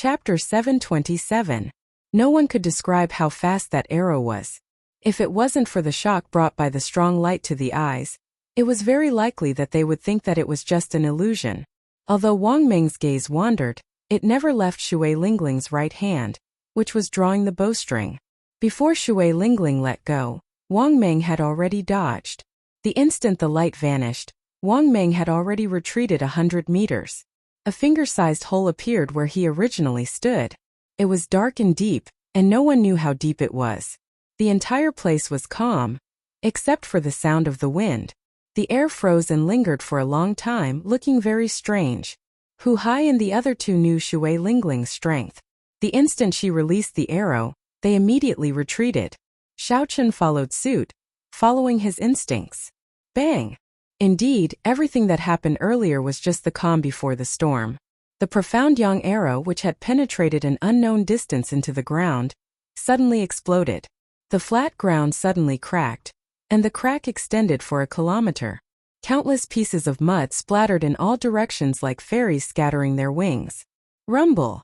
Chapter 727. No one could describe how fast that arrow was. If it wasn't for the shock brought by the strong light to the eyes, it was very likely that they would think that it was just an illusion. Although Wang Meng's gaze wandered, it never left Shui Lingling's right hand, which was drawing the bowstring. Before Shui Lingling let go, Wang Meng had already dodged. The instant the light vanished, Wang Meng had already retreated 100 meters. A finger-sized hole appeared where he originally stood. It was dark and deep, and no one knew how deep it was. The entire place was calm, except for the sound of the wind. The air froze and lingered for a long time, looking very strange. Hu Hai and the other two knew Shui Lingling's strength. The instant she released the arrow, they immediately retreated. Xiaochen followed suit, following his instincts. Bang! Indeed, everything that happened earlier was just the calm before the storm. The profound yang arrow, which had penetrated an unknown distance into the ground, suddenly exploded. The flat ground suddenly cracked, and the crack extended for a kilometer. Countless pieces of mud splattered in all directions like fairies scattering their wings. Rumble!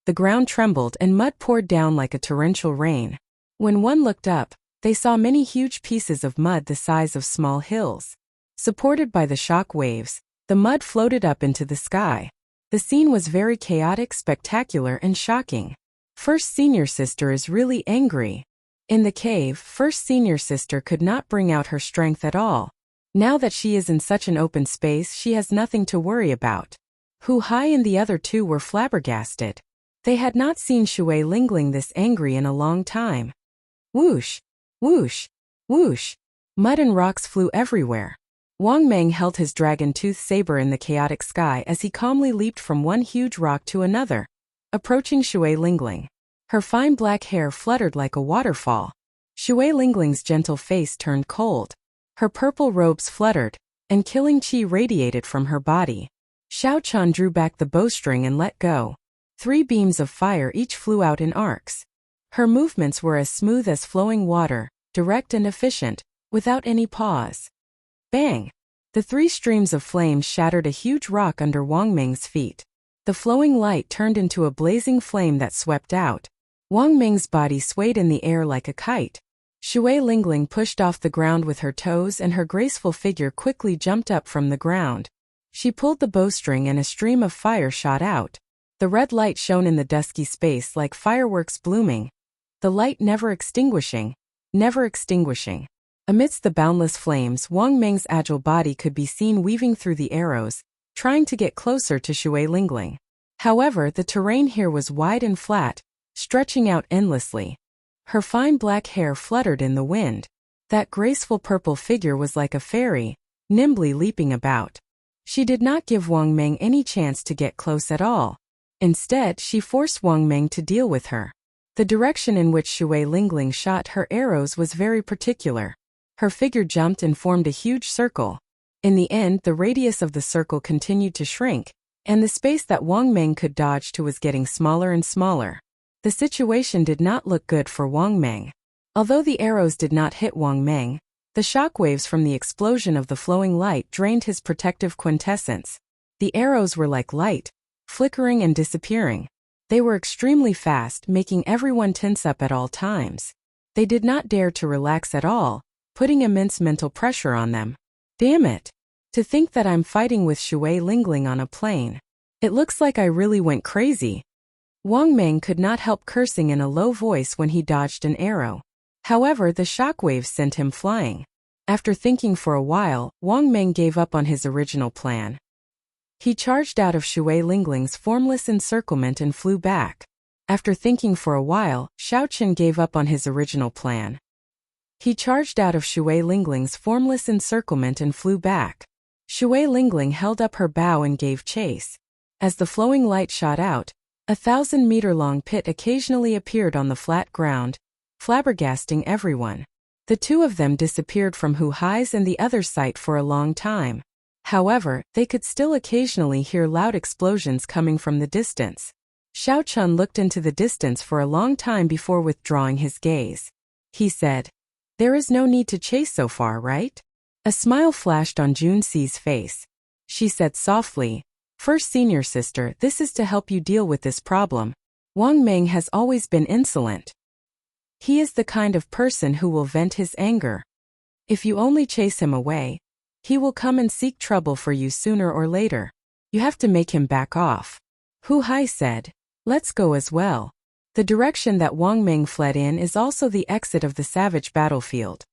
The ground trembled and mud poured down like a torrential rain. When one looked up, they saw many huge pieces of mud the size of small hills. Supported by the shock waves, the mud floated up into the sky. The scene was very chaotic, spectacular, and shocking. First Senior Sister is really angry. In the cave, First Senior Sister could not bring out her strength at all. Now that she is in such an open space, she has nothing to worry about. Hu Hai and the other two were flabbergasted. They had not seen Shui Lingling this angry in a long time. Whoosh! Whoosh! Whoosh! Mud and rocks flew everywhere. Wang Meng held his dragon-tooth saber in the chaotic sky as he calmly leaped from one huge rock to another, approaching Shui Lingling. Her fine black hair fluttered like a waterfall. Shui Lingling's gentle face turned cold. Her purple robes fluttered, and killing qi radiated from her body. Xiaochen drew back the bowstring and let go. 3 beams of fire each flew out in arcs. Her movements were as smooth as flowing water, direct and efficient, without any pause. Bang! The 3 streams of flames shattered a huge rock under Wang Meng's feet. The flowing light turned into a blazing flame that swept out. Wang Meng's body swayed in the air like a kite. Shui Lingling pushed off the ground with her toes and her graceful figure quickly jumped up from the ground. She pulled the bowstring and a stream of fire shot out. The red light shone in the dusky space like fireworks blooming. The light never extinguishing, never extinguishing. Amidst the boundless flames, Wang Meng's agile body could be seen weaving through the arrows, trying to get closer to Shui Lingling. However, the terrain here was wide and flat, stretching out endlessly. Her fine black hair fluttered in the wind. That graceful purple figure was like a fairy, nimbly leaping about. She did not give Wang Meng any chance to get close at all. Instead, she forced Wang Meng to deal with her. The direction in which Shui Lingling shot her arrows was very particular. Her figure jumped and formed a huge circle. In the end, the radius of the circle continued to shrink, and the space that Wang Meng could dodge to was getting smaller and smaller. The situation did not look good for Wang Meng. Although the arrows did not hit Wang Meng, the shockwaves from the explosion of the flowing light drained his protective quintessence. The arrows were like light, flickering and disappearing. They were extremely fast, making everyone tense up at all times. They did not dare to relax at all, putting immense mental pressure on them. Damn it! To think that I'm fighting with Shui Lingling on a plane. It looks like I really went crazy. Wang Meng could not help cursing in a low voice when he dodged an arrow. However, the shockwaves sent him flying. After thinking for a while, Wang Meng gave up on his original plan. He charged out of Shui Lingling's formless encirclement and flew back. After thinking for a while, Xiaochen gave up on his original plan. He charged out of Shui Lingling's formless encirclement and flew back. Shui Lingling held up her bow and gave chase. As the flowing light shot out, a 1,000-meter-long pit occasionally appeared on the flat ground, flabbergasting everyone. The 2 of them disappeared from Hu Hai's and the other's sight for a long time. However, they could still occasionally hear loud explosions coming from the distance. Xiaochen looked into the distance for a long time before withdrawing his gaze. He said, "There is no need to chase so far, right?" A smile flashed on Junxi's face. She said softly, First senior sister, this is to help you deal with this problem. Wang Meng has always been insolent. He is the kind of person who will vent his anger. If you only chase him away, he will come and seek trouble for you sooner or later. You have to make him back off. Hu Hai said, let's go as well. The direction that Wang Meng fled in is also the exit of the savage battlefield.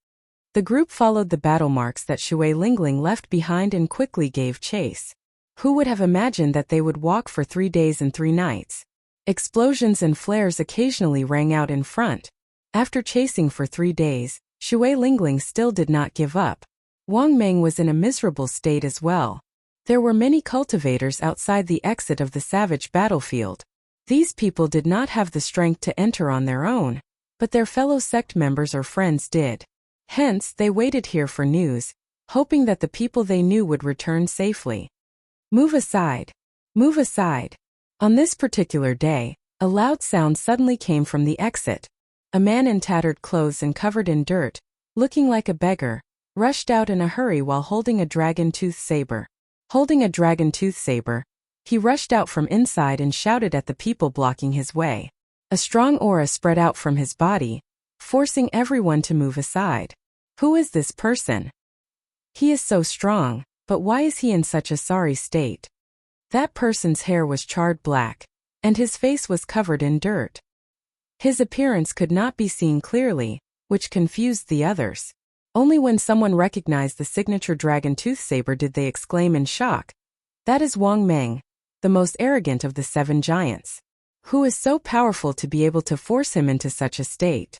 The group followed the battle marks that Shui Lingling left behind and quickly gave chase. Who would have imagined that they would walk for 3 days and 3 nights? Explosions and flares occasionally rang out in front. After chasing for 3 days, Shui Lingling still did not give up. Wang Meng was in a miserable state as well. There were many cultivators outside the exit of the savage battlefield. These people did not have the strength to enter on their own, but their fellow sect members or friends did. Hence, they waited here for news, hoping that the people they knew would return safely. Move aside. Move aside. On this particular day, a loud sound suddenly came from the exit. A man in tattered clothes and covered in dirt, looking like a beggar, rushed out in a hurry while holding a dragon-tooth saber. Holding a dragon-tooth saber, he rushed out from inside and shouted at the people blocking his way. A strong aura spread out from his body, forcing everyone to move aside. Who is this person? He is so strong, but why is he in such a sorry state? That person's hair was charred black, and his face was covered in dirt. His appearance could not be seen clearly, which confused the others. Only when someone recognized the signature dragon-tooth saber did they exclaim in shock. That is Wang Meng, the most arrogant of the 7 giants. Who is so powerful to be able to force him into such a state?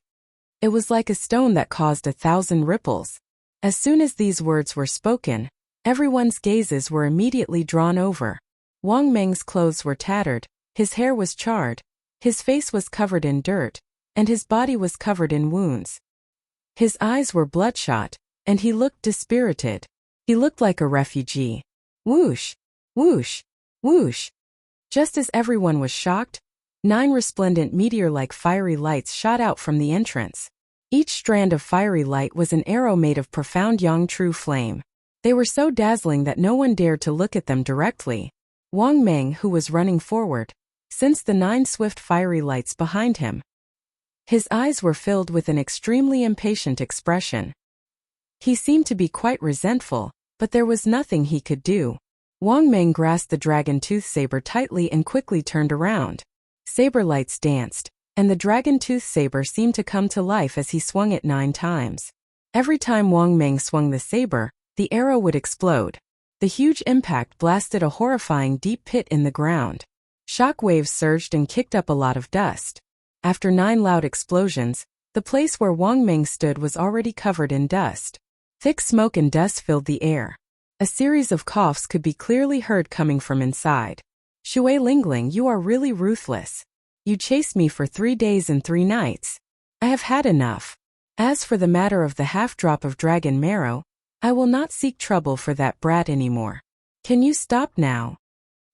It was like a stone that caused 1,000 ripples. As soon as these words were spoken, everyone's gazes were immediately drawn over. Wang Meng's clothes were tattered, his hair was charred, his face was covered in dirt, and his body was covered in wounds. His eyes were bloodshot, and he looked dispirited. He looked like a refugee. Whoosh! Whoosh! Whoosh! Just as everyone was shocked, 9 resplendent meteor-like fiery lights shot out from the entrance. Each strand of fiery light was an arrow made of profound yang true flame. They were so dazzling that no one dared to look at them directly. Wang Meng, who was running forward, sensed the 9 swift fiery lights behind him. His eyes were filled with an extremely impatient expression. He seemed to be quite resentful, but there was nothing he could do. Wang Meng grasped the dragon-tooth saber tightly and quickly turned around. Saber lights danced, and the dragon-tooth saber seemed to come to life as he swung it 9 times. Every time Wang Meng swung the saber, the arrow would explode. The huge impact blasted a horrifying deep pit in the ground. Shock waves surged and kicked up a lot of dust. After 9 loud explosions, the place where Wang Meng stood was already covered in dust. Thick smoke and dust filled the air. A series of coughs could be clearly heard coming from inside. Shui Lingling, you are really ruthless. You chased me for 3 days and 3 nights. I have had enough. As for the matter of the half-drop of dragon marrow, I will not seek trouble for that brat anymore. Can you stop now?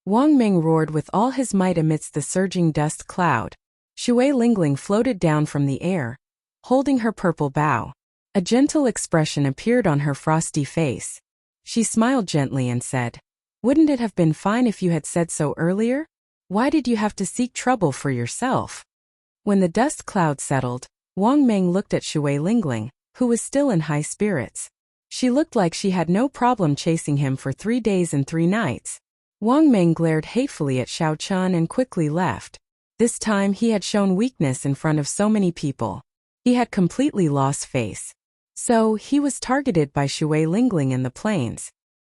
Wang Meng roared with all his might amidst the surging dust cloud. Shui Lingling floated down from the air, holding her purple bow. A gentle expression appeared on her frosty face. She smiled gently and said, "Wouldn't it have been fine if you had said so earlier? Why did you have to seek trouble for yourself?" When the dust cloud settled, Wang Meng looked at Shui Lingling, who was still in high spirits. She looked like she had no problem chasing him for 3 days and 3 nights. Wang Meng glared hatefully at Xiao Chun and quickly left. This time he had shown weakness in front of so many people. He had completely lost face. So, he was targeted by Shui Lingling in the plains.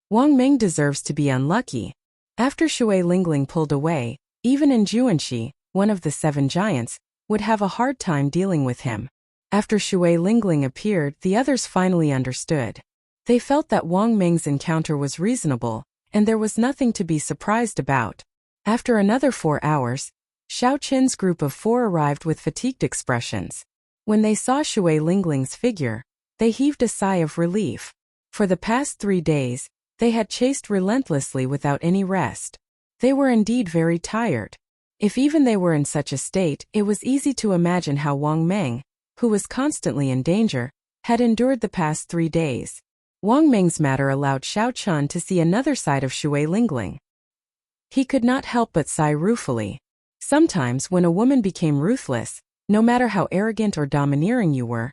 Wang Meng deserves to be unlucky. After Shui Lingling pulled away, even in Juanxi, one of the 7 giants, would have a hard time dealing with him. After Shui Lingling appeared, the others finally understood. They felt that Wang Meng's encounter was reasonable, and there was nothing to be surprised about. After another 4 hours, Xiao Qin's group of 4 arrived with fatigued expressions. When they saw Shui Lingling's figure, they heaved a sigh of relief. For the past 3 days, they had chased relentlessly without any rest. They were indeed very tired. If even they were in such a state, it was easy to imagine how Wang Meng, who was constantly in danger, had endured the past 3 days. Wang Meng's matter allowed Xiao Chun to see another side of Shui Lingling. He could not help but sigh ruefully. Sometimes when a woman became ruthless, no matter how arrogant or domineering you were,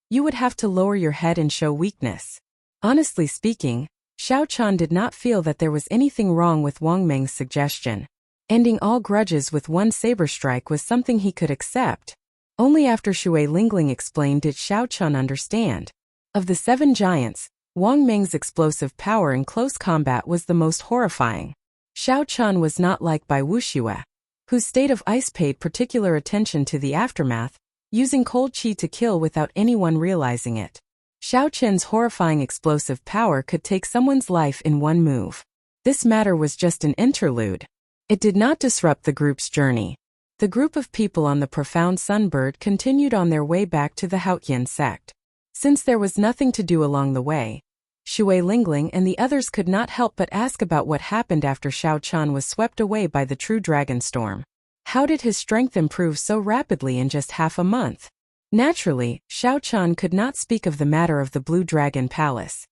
you would have to lower your head and show weakness. Honestly speaking, Xiao Chan did not feel that there was anything wrong with Wang Meng's suggestion. Ending all grudges with one saber strike was something he could accept. Only after Shui Lingling explained did Xiao Chan understand. Of the 7 giants, Wang Meng's explosive power in close combat was the most horrifying. Xiao Chan was not like Bai Wuxue, whose state of ice paid particular attention to the aftermath, using cold qi to kill without anyone realizing it. Xiao Chen's horrifying explosive power could take someone's life in one move. This matter was just an interlude. It did not disrupt the group's journey. The group of people on the profound sunbird continued on their way back to the Haotian sect. Since there was nothing to do along the way, Shui Lingling and the others could not help but ask about what happened after Xiao Chan was swept away by the true dragon storm. How did his strength improve so rapidly in just half a month? Naturally, Xiao Chan could not speak of the matter of the Blue Dragon Palace.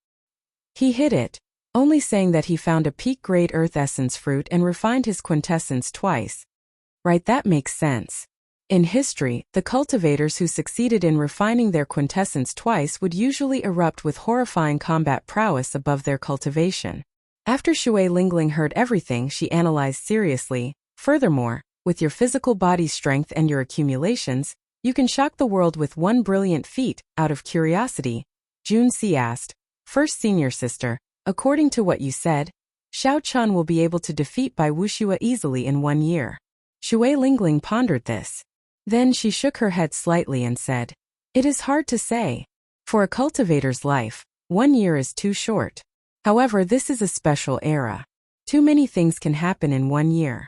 He hid it, only saying that he found a peak-grade earth essence fruit and refined his quintessence twice. Right, that makes sense. In history, the cultivators who succeeded in refining their quintessence twice would usually erupt with horrifying combat prowess above their cultivation. After Shui Lingling heard everything, she analyzed seriously. Furthermore, with your physical body strength and your accumulations, you can shock the world with one brilliant feat. Out of curiosity, Junxi asked, "First senior sister, according to what you said, Xiao Chan will be able to defeat Bai Wuxue easily in 1 year." Shui Lingling pondered this. Then she shook her head slightly and said, "It is hard to say. For a cultivator's life, 1 year is too short. However, this is a special era. Too many things can happen in 1 year."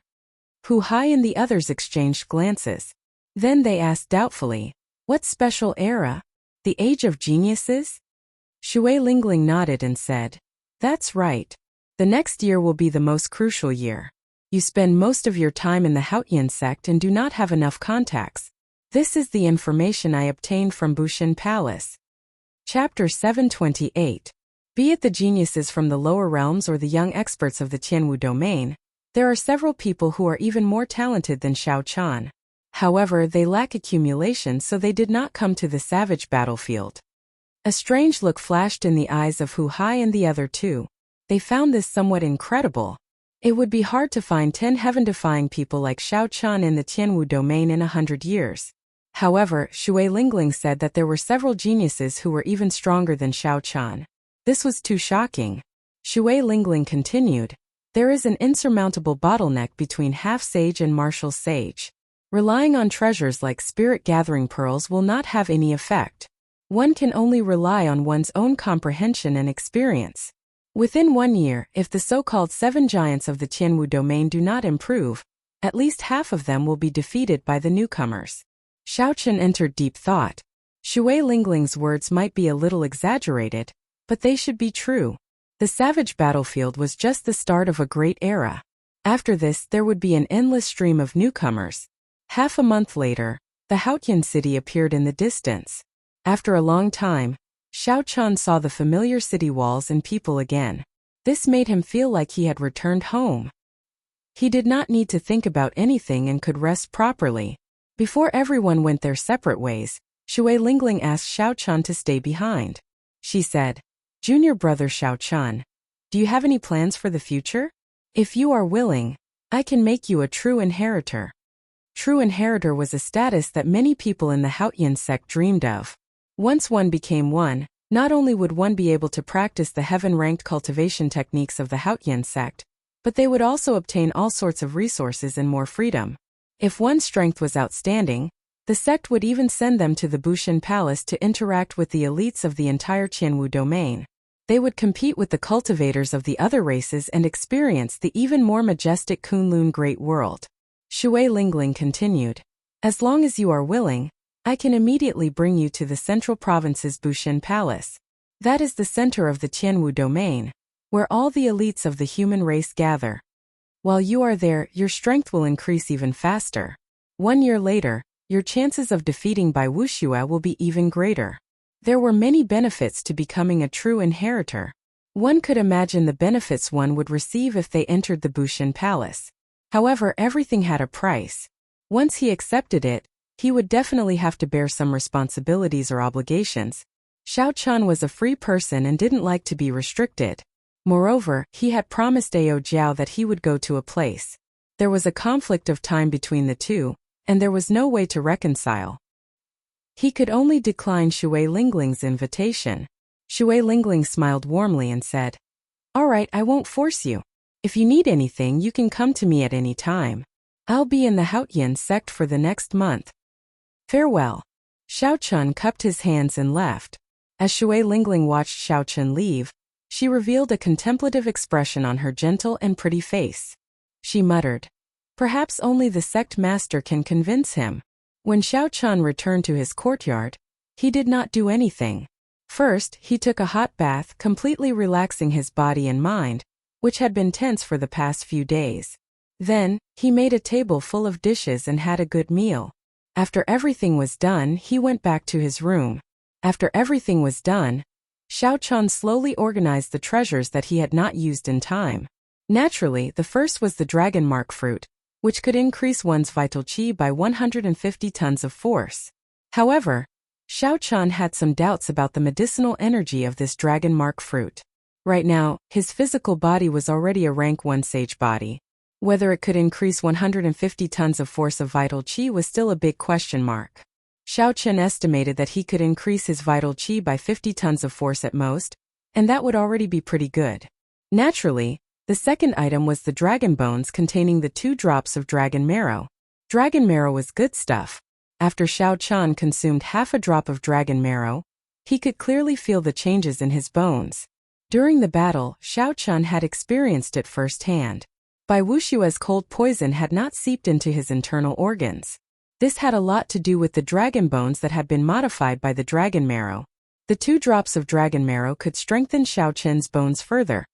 Hu Hai and the others exchanged glances. Then they asked doubtfully, "What special era? The Age of Geniuses?" Shui Lingling nodded and said, "That's right. The next year will be the most crucial year. You spend most of your time in the Haotian sect and do not have enough contacts. This is the information I obtained from Bushin Palace." Chapter 728. Be it the geniuses from the lower realms or the young experts of the Tianwu domain, there are several people who are even more talented than Xiao Chan. However, they lack accumulation, so they did not come to the savage battlefield. A strange look flashed in the eyes of Hu Hai and the other two. They found this somewhat incredible. It would be hard to find 10 heaven-defying people like Xiao Chan in the Tianwu domain in 100 years. However, Shui Lingling said that there were several geniuses who were even stronger than Xiao Chan. This was too shocking. Shui Lingling continued, "There is an insurmountable bottleneck between half-sage and martial sage. Relying on treasures like spirit-gathering pearls will not have any effect. One can only rely on one's own comprehension and experience. Within 1 year, if the so-called 7 giants of the Tianwu domain do not improve, at least half of them will be defeated by the newcomers." Xiao Chen entered deep thought. Shui Lingling's words might be a little exaggerated, but they should be true. The savage battlefield was just the start of a great era. After this, there would be an endless stream of newcomers. Half a month later, the Haotian city appeared in the distance. After a long time, Xiao Chan saw the familiar city walls and people again. This made him feel like he had returned home. He did not need to think about anything and could rest properly. Before everyone went their separate ways, Shui Lingling asked Xiao Chan to stay behind. She said, "Junior brother Xiao Chan, do you have any plans for the future? If you are willing, I can make you a true inheritor." True inheritor was a status that many people in the Haotian sect dreamed of. Once one became one, not only would one be able to practice the heaven-ranked cultivation techniques of the Haotian sect, but they would also obtain all sorts of resources and more freedom. If one's strength was outstanding, the sect would even send them to the Bushin Palace to interact with the elites of the entire Tianwu domain. They would compete with the cultivators of the other races and experience the even more majestic Kunlun Great World. Shui Lingling continued, "As long as you are willing, I can immediately bring you to the central province's Bushin Palace. That is the center of the Tianwu domain, where all the elites of the human race gather. While you are there, your strength will increase even faster. 1 year later, your chances of defeating Bai Wuxue will be even greater." There were many benefits to becoming a true inheritor. One could imagine the benefits one would receive if they entered the Bushin Palace. However, everything had a price. Once he accepted it, he would definitely have to bear some responsibilities or obligations. Xiao Chun was a free person and didn't like to be restricted. Moreover, he had promised Ao Jiao that he would go to a place. There was a conflict of time between the two, and there was no way to reconcile. He could only decline Shui Lingling's invitation. Shui Lingling smiled warmly and said, "All right, I won't force you. If you need anything, you can come to me at any time. I'll be in the Haotian sect for the next month. Farewell." Xiao Chun cupped his hands and left. As Shui Lingling watched Xiao Chun leave, she revealed a contemplative expression on her gentle and pretty face. She muttered, "Perhaps only the sect master can convince him." When Xiao Chun returned to his courtyard, he did not do anything. First, he took a hot bath, completely relaxing his body and mind, which had been tense for the past few days. Then, he made a table full of dishes and had a good meal. After everything was done, he went back to his room. After everything was done, Xiao Chun slowly organized the treasures that he had not used in time. Naturally, the first was the dragon mark fruit, which could increase one's vital qi by 150 tons of force. However, Xiao Chun had some doubts about the medicinal energy of this dragon mark fruit. Right now, his physical body was already a rank 1 sage body. Whether it could increase 150 tons of force of vital qi was still a big question mark. Xiao Chun estimated that he could increase his vital qi by 50 tons of force at most, and that would already be pretty good. Naturally, the second item was the dragon bones containing the 2 drops of dragon marrow. Dragon marrow was good stuff. After Xiao Chun consumed half a drop of dragon marrow, he could clearly feel the changes in his bones. During the battle, Xiao Chun had experienced it firsthand. Bai Wushue's cold poison had not seeped into his internal organs. This had a lot to do with the dragon bones that had been modified by the dragon marrow. The 2 drops of dragon marrow could strengthen Xiao Chun's bones further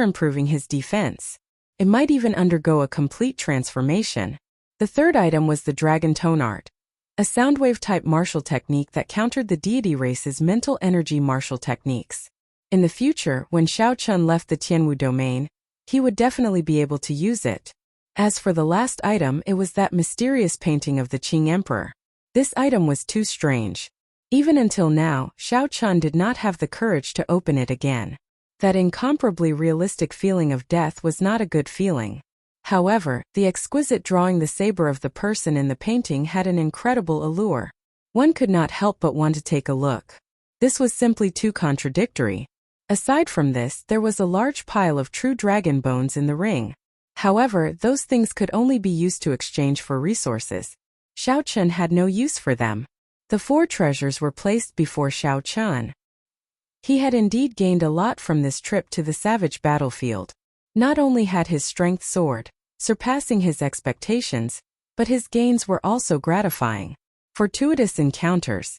improving his defense. It might even undergo a complete transformation. The third item was the dragon tone art, a soundwave-type martial technique that countered the deity race's mental energy martial techniques. In the future, when Xiao Chun left the Tianwu domain, he would definitely be able to use it. As for the last item, it was that mysterious painting of the Qing Emperor. This item was too strange. Even until now, Xiao Chun did not have the courage to open it again. That incomparably realistic feeling of death was not a good feeling. However, the exquisite drawing the saber of the person in the painting had an incredible allure. One could not help but want to take a look. This was simply too contradictory. Aside from this, there was a large pile of true dragon bones in the ring. However, those things could only be used to exchange for resources. Xiao Chun had no use for them. The 4 treasures were placed before Xiao Chun. He had indeed gained a lot from this trip to the savage battlefield. Not only had his strength soared, surpassing his expectations, but his gains were also gratifying. Fortuitous encounters.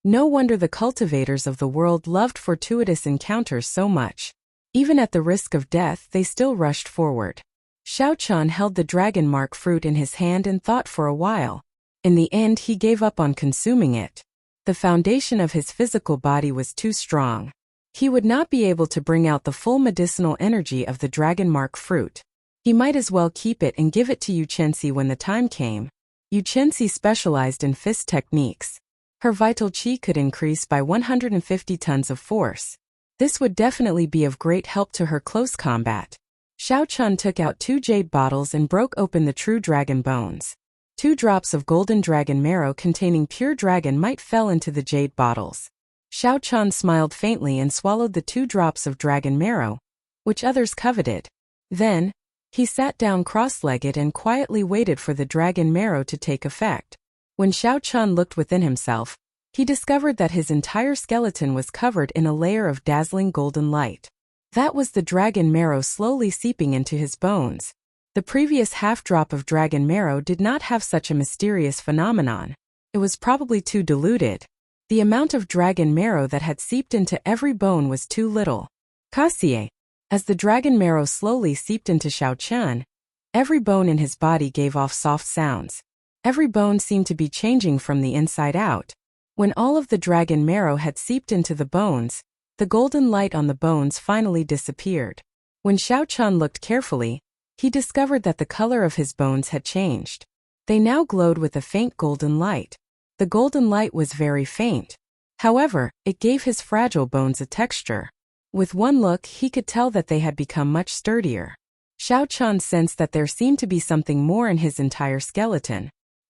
No wonder the cultivators of the world loved fortuitous encounters so much. Even at the risk of death, they still rushed forward. Xiao Chun held the dragon mark fruit in his hand and thought for a while. In the end, he gave up on consuming it. The foundation of his physical body was too strong. He would not be able to bring out the full medicinal energy of the dragon mark fruit. He might as well keep it and give it to Yu Chenxi when the time came. Yu Chenxi specialized in fist techniques. Her vital qi could increase by 150 tons of force. This would definitely be of great help to her close combat. Xiao Chun took out 2 jade bottles and broke open the true dragon bones. 2 drops of golden dragon marrow containing pure dragon might fell into the jade bottles. Xiao Chun smiled faintly and swallowed the 2 drops of dragon marrow, which others coveted. Then, he sat down cross-legged and quietly waited for the dragon marrow to take effect. When Xiao Chun looked within himself, he discovered that his entire skeleton was covered in a layer of dazzling golden light. That was the dragon marrow slowly seeping into his bones. The previous half-drop of dragon marrow did not have such a mysterious phenomenon. It was probably too diluted. The amount of dragon marrow that had seeped into every bone was too little. Kasie. As the dragon marrow slowly seeped into Xiao Chun, every bone in his body gave off soft sounds. Every bone seemed to be changing from the inside out. When all of the dragon marrow had seeped into the bones, The golden light on the bones finally disappeared. When Xiao Chan looked carefully, he discovered that the color of his bones had changed. They now glowed with a faint golden light. The golden light was very faint. However, it gave his fragile bones a texture. With one look, he could tell that they had become much sturdier. Xiao Chan sensed that there seemed to be something more in his entire skeleton.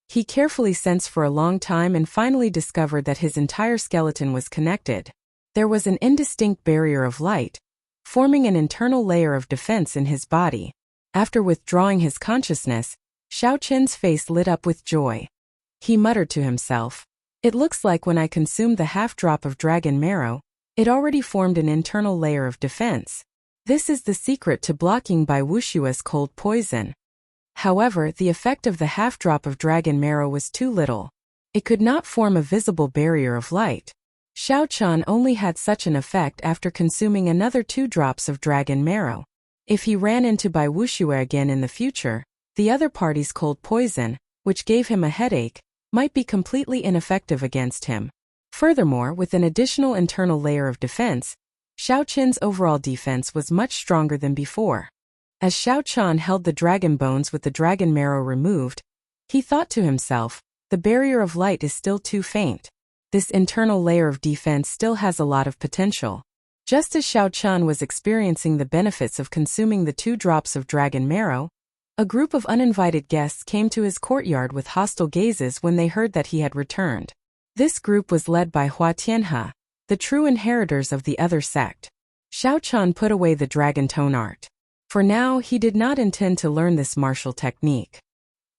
He carefully sensed for a long time and finally discovered that his entire skeleton was connected. There was an indistinct barrier of light, forming an internal layer of defense in his body. After withdrawing his consciousness, Xiao Chen's face lit up with joy. He muttered to himself, "It looks like when I consumed the half-drop of dragon marrow, it already formed an internal layer of defense. This is the secret to blocking Bai Wushua's cold poison." However, the effect of the half-drop of dragon marrow was too little. It could not form a visible barrier of light. Xiao Chan only had such an effect after consuming another 2 drops of dragon marrow. If he ran into Bai Wushue again in the future, the other party's cold poison, which gave him a headache, might be completely ineffective against him. Furthermore, with an additional internal layer of defense, Xiao Chen's overall defense was much stronger than before. As Xiao Chan held the dragon bones with the dragon marrow removed, he thought to himself, the barrier of light is still too faint. This internal layer of defense still has a lot of potential. Just as Xiao Chan was experiencing the benefits of consuming the 2 drops of dragon marrow, a group of uninvited guests came to his courtyard with hostile gazes when they heard that he had returned. This group was led by Hua Tianhe, the true inheritors of the other sect. Xiao Chan put away the dragon tone art. For now, he did not intend to learn this martial technique.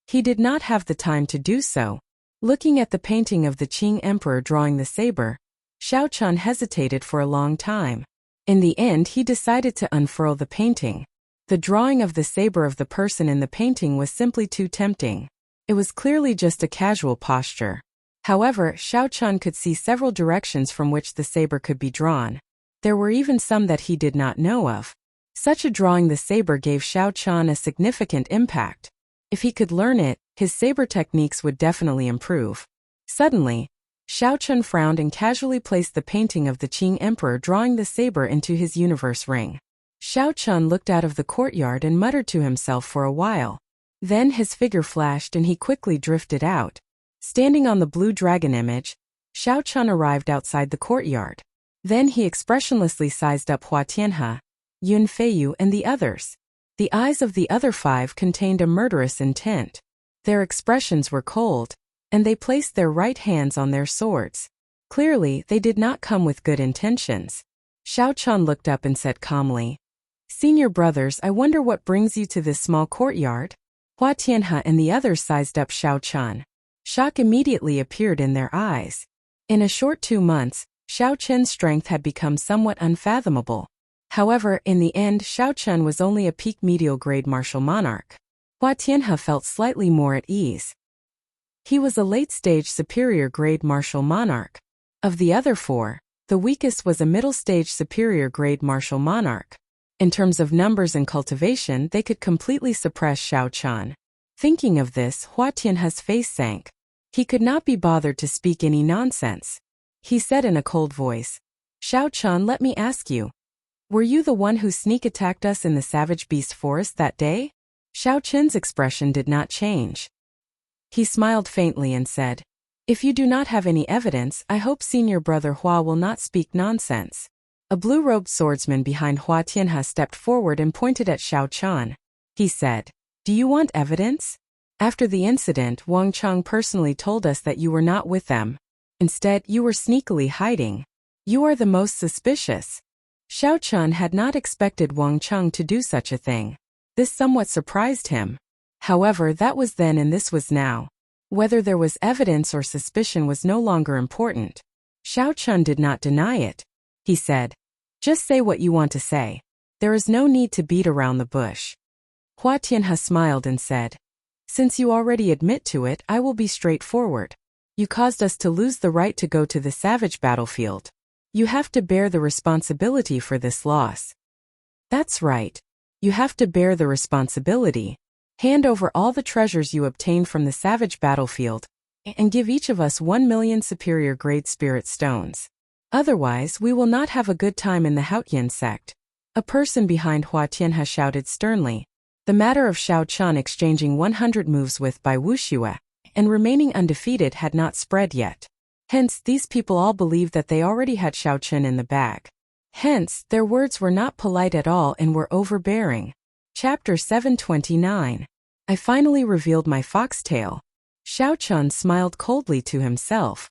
He did not have the time to do so. Looking at the painting of the Qing Emperor drawing the saber, Xiao Chan hesitated for a long time. In the end, he decided to unfurl the painting. The drawing of the saber of the person in the painting was simply too tempting. It was clearly just a casual posture. However, Xiao Chan could see several directions from which the saber could be drawn. There were even some that he did not know of. Such a drawing the saber gave Xiao Chan a significant impact. If he could learn it, his saber techniques would definitely improve. Suddenly, Xiao Chan frowned and casually placed the painting of the Qing Emperor drawing the saber into his universe ring. Xiao Chan looked out of the courtyard and muttered to himself for a while. Then his figure flashed and he quickly drifted out. Standing on the blue dragon image, Xiao Chan arrived outside the courtyard. Then he expressionlessly sized up Hua Tianhe, Yun Feiyu and the others. The eyes of the other 5 contained a murderous intent. Their expressions were cold, and they placed their right hands on their swords. Clearly, they did not come with good intentions. Xiao Chan looked up and said calmly, "Senior brothers, I wonder what brings you to this small courtyard?" Hua Tianhe and the others sized up Xiao Chan. Shock immediately appeared in their eyes. In a short 2 months, Xiao Chen's strength had become somewhat unfathomable. However, in the end, Xiao Chen was only a peak medial grade martial monarch. Hua Tianhe felt slightly more at ease. He was a late-stage superior grade martial monarch. Of the other 4, the weakest was a middle-stage superior grade martial monarch. In terms of numbers and cultivation, they could completely suppress Xiao Chan. Thinking of this, Hua Tianhe's face sank. He could not be bothered to speak any nonsense. He said in a cold voice, "Xiao Chan, let me ask you. Were you the one who sneak attacked us in the savage beast forest that day?" Xiao Chen's expression did not change. He smiled faintly and said, "If you do not have any evidence, I hope senior brother Hua will not speak nonsense." A blue-robed swordsman behind Hua Tianhe stepped forward and pointed at Xiao Chan. He said, "Do you want evidence? After the incident, Wang Chang personally told us that you were not with them. Instead, you were sneakily hiding. You are the most suspicious." Xiao Chan had not expected Wang Chang to do such a thing. This somewhat surprised him. However, that was then and this was now. Whether there was evidence or suspicion was no longer important. Xiao Chan did not deny it. He said, "Just say what you want to say. There is no need to beat around the bush." Hua Tianhe smiled and said, "Since you already admit to it, I will be straightforward. You caused us to lose the right to go to the savage battlefield. You have to bear the responsibility for this loss." "That's right. You have to bear the responsibility. Hand over all the treasures you obtained from the savage battlefield, and give each of us 1 million superior grade spirit stones." Otherwise, we will not have a good time in the Haotian sect. A person behind Hua Tianhe shouted sternly. The matter of Xiao Chen exchanging 100 moves with Bai Wuxue and remaining undefeated had not spread yet. Hence, these people all believed that they already had Xiao Chen in the bag. Hence, their words were not polite at all and were overbearing. Chapter 729. I finally revealed my foxtail. Xiao Chen smiled coldly to himself.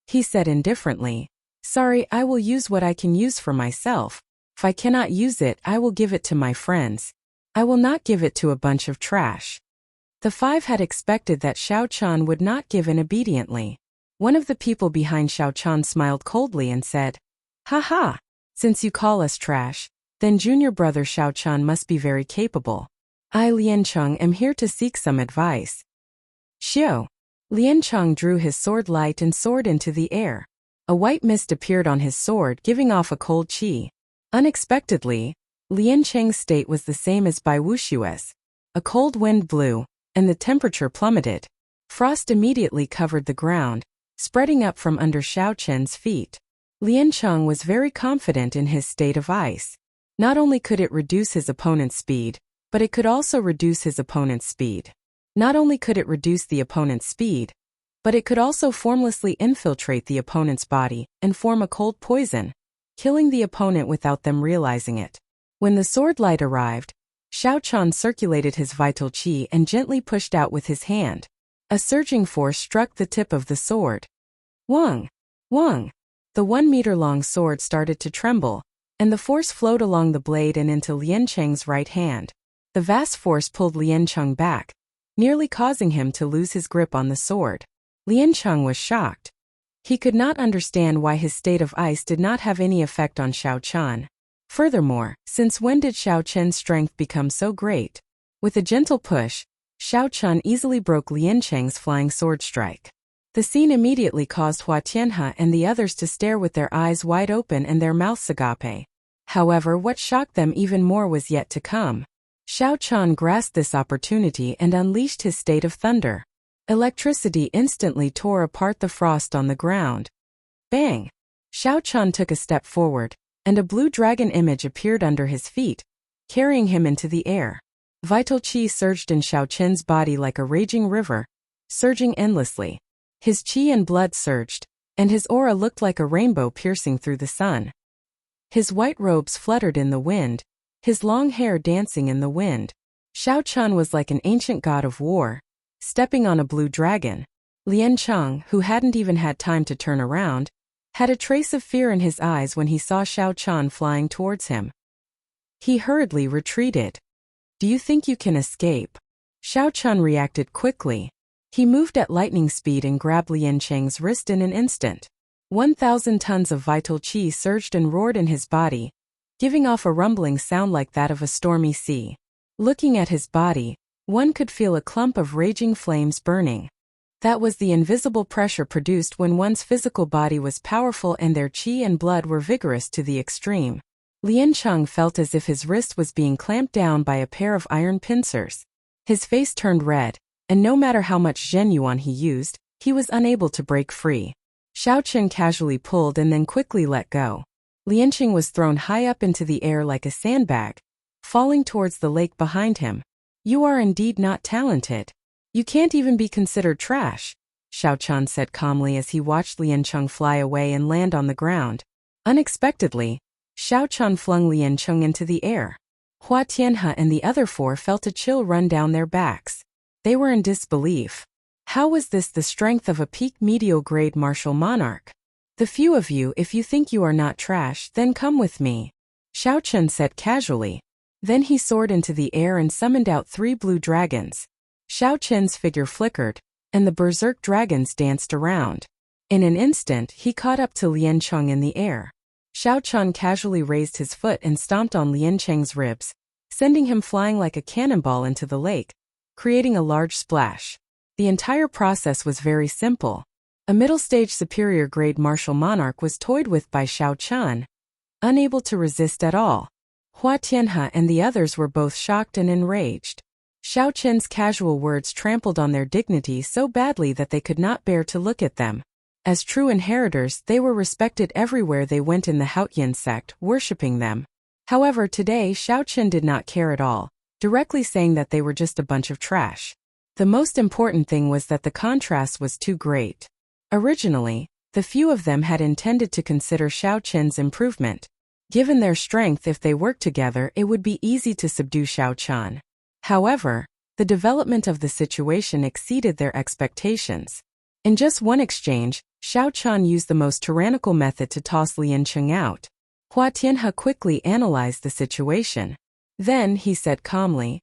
He said indifferently, "Sorry, I will use what I can use for myself. If I cannot use it, I will give it to my friends. I will not give it to a bunch of trash." The five had expected that Xiao Chen would not give in obediently. One of the people behind Xiao Chen smiled coldly and said, "Ha ha! Since you call us trash, then junior brother Xiao Chen must be very capable. I, Lian Cheng, am here to seek some advice." Xiao. Lian Cheng drew his sword light and soared into the air. A white mist appeared on his sword, giving off a cold qi. Unexpectedly, Lian Cheng's state was the same as Bai Wuxue's. A cold wind blew, and the temperature plummeted. Frost immediately covered the ground, spreading up from under Xiao Chen's feet. Lian Cheng was very confident in his state of ice. Not only could it reduce his opponent's speed, but it could also reduce his opponent's speed. Not only could it reduce the opponent's speed, but it could also formlessly infiltrate the opponent's body and form a cold poison, killing the opponent without them realizing it. When the sword light arrived, Xiao Chen circulated his vital qi and gently pushed out with his hand. A surging force struck the tip of the sword. Wang! Wang! The 1-meter-long sword started to tremble, and the force flowed along the blade and into Lian Cheng's right hand. The vast force pulled Lian Cheng back, nearly causing him to lose his grip on the sword. Lian Cheng was shocked. He could not understand why his state of ice did not have any effect on Xiao Chen. Furthermore, since when did Xiao Chen's strength become so great? With a gentle push, Xiao Chen easily broke Lian Cheng's flying sword strike. The scene immediately caused Hua Tianhe and the others to stare with their eyes wide open and their mouths agape. However, what shocked them even more was yet to come. Xiao Chen grasped this opportunity and unleashed his state of thunder. Electricity instantly tore apart the frost on the ground. Bang! Xiao Chen took a step forward, and a blue dragon image appeared under his feet, carrying him into the air. Vital qi surged in Xiao Chen's body like a raging river, surging endlessly. His qi and blood surged, and his aura looked like a rainbow piercing through the sun. His white robes fluttered in the wind, his long hair dancing in the wind. Xiao Chen was like an ancient god of war, stepping on a blue dragon. Lian Cheng, who hadn't even had time to turn around, had a trace of fear in his eyes when he saw Xiao Chen flying towards him. He hurriedly retreated. "Do you think you can escape?" Xiao Chen reacted quickly. He moved at lightning speed and grabbed Lian Cheng's wrist in an instant. 1,000 tons of vital qi surged and roared in his body, giving off a rumbling sound like that of a stormy sea. Looking at his body, one could feel a clump of raging flames burning. That was the invisible pressure produced when one's physical body was powerful and their qi and blood were vigorous to the extreme. Lian Cheng felt as if his wrist was being clamped down by a pair of iron pincers. His face turned red, and no matter how much Zhenyuan he used, he was unable to break free. Xiao Chen casually pulled and then quickly let go. Lian Cheng was thrown high up into the air like a sandbag, falling towards the lake behind him. "You are indeed not talented. You can't even be considered trash," Xiao Chen said calmly as he watched Lian Cheng fly away and land on the ground. Unexpectedly, Xiao Chen flung Lian Cheng into the air. Hua Tianhe and the other four felt a chill run down their backs. They were in disbelief. How was this the strength of a peak medial-grade martial monarch? "The few of you, if you think you are not trash, then come with me," Xiao Chen said casually. Then he soared into the air and summoned out 3 blue dragons. Xiao Chen's figure flickered, and the berserk dragons danced around. In an instant, he caught up to Lian Cheng in the air. Xiao Chen casually raised his foot and stomped on Lian Cheng's ribs, sending him flying like a cannonball into the lake, creating a large splash. The entire process was very simple. A middle-stage superior-grade martial monarch was toyed with by Xiao Chen, unable to resist at all. Hua Tianhe and the others were both shocked and enraged. Xiao Chen's casual words trampled on their dignity so badly that they could not bear to look at them. As true inheritors, they were respected everywhere they went in the Haotian sect, worshipping them. However, today Xiaoqin did not care at all, directly saying that they were just a bunch of trash. The most important thing was that the contrast was too great. Originally, the few of them had intended to consider Xiaoqin's improvement. Given their strength, if they worked together, it would be easy to subdue Xiaoqin. However, the development of the situation exceeded their expectations. In just one exchange, Xiaoqin used the most tyrannical method to toss Lian Cheng out. Hua Tianhe quickly analyzed the situation. Then, he said calmly,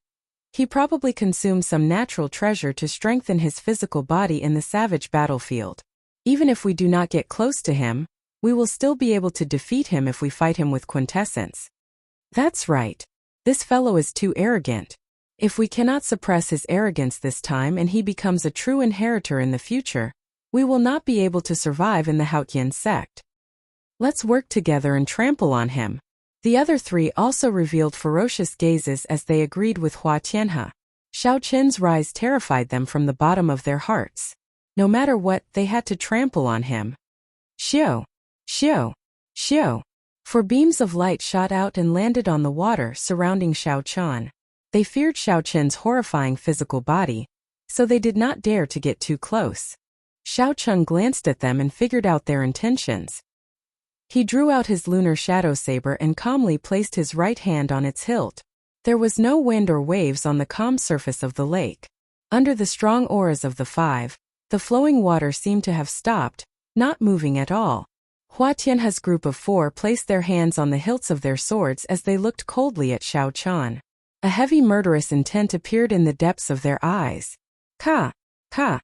he probably consumed some natural treasure to strengthen his physical body in the savage battlefield. Even if we do not get close to him, we will still be able to defeat him if we fight him with quintessence. That's right. This fellow is too arrogant. If we cannot suppress his arrogance this time and he becomes a true inheritor in the future, we will not be able to survive in the Haotian sect. Let's work together and trample on him. The other three also revealed ferocious gazes as they agreed with Hua Tianhe. Xiaoqin's rise terrified them from the bottom of their hearts. No matter what, they had to trample on him. Xiao! Xiao! Xiao! Four beams of light shot out and landed on the water surrounding Xiaoqin. They feared Xiaoqin's horrifying physical body, so they did not dare to get too close. Xiaoqin glanced at them and figured out their intentions. He drew out his lunar shadow saber and calmly placed his right hand on its hilt. There was no wind or waves on the calm surface of the lake. Under the strong auras of the five, the flowing water seemed to have stopped, not moving at all. Hua Tianhe's group of four placed their hands on the hilts of their swords as they looked coldly at Xiaoqin. A heavy murderous intent appeared in the depths of their eyes. Ka! Ka!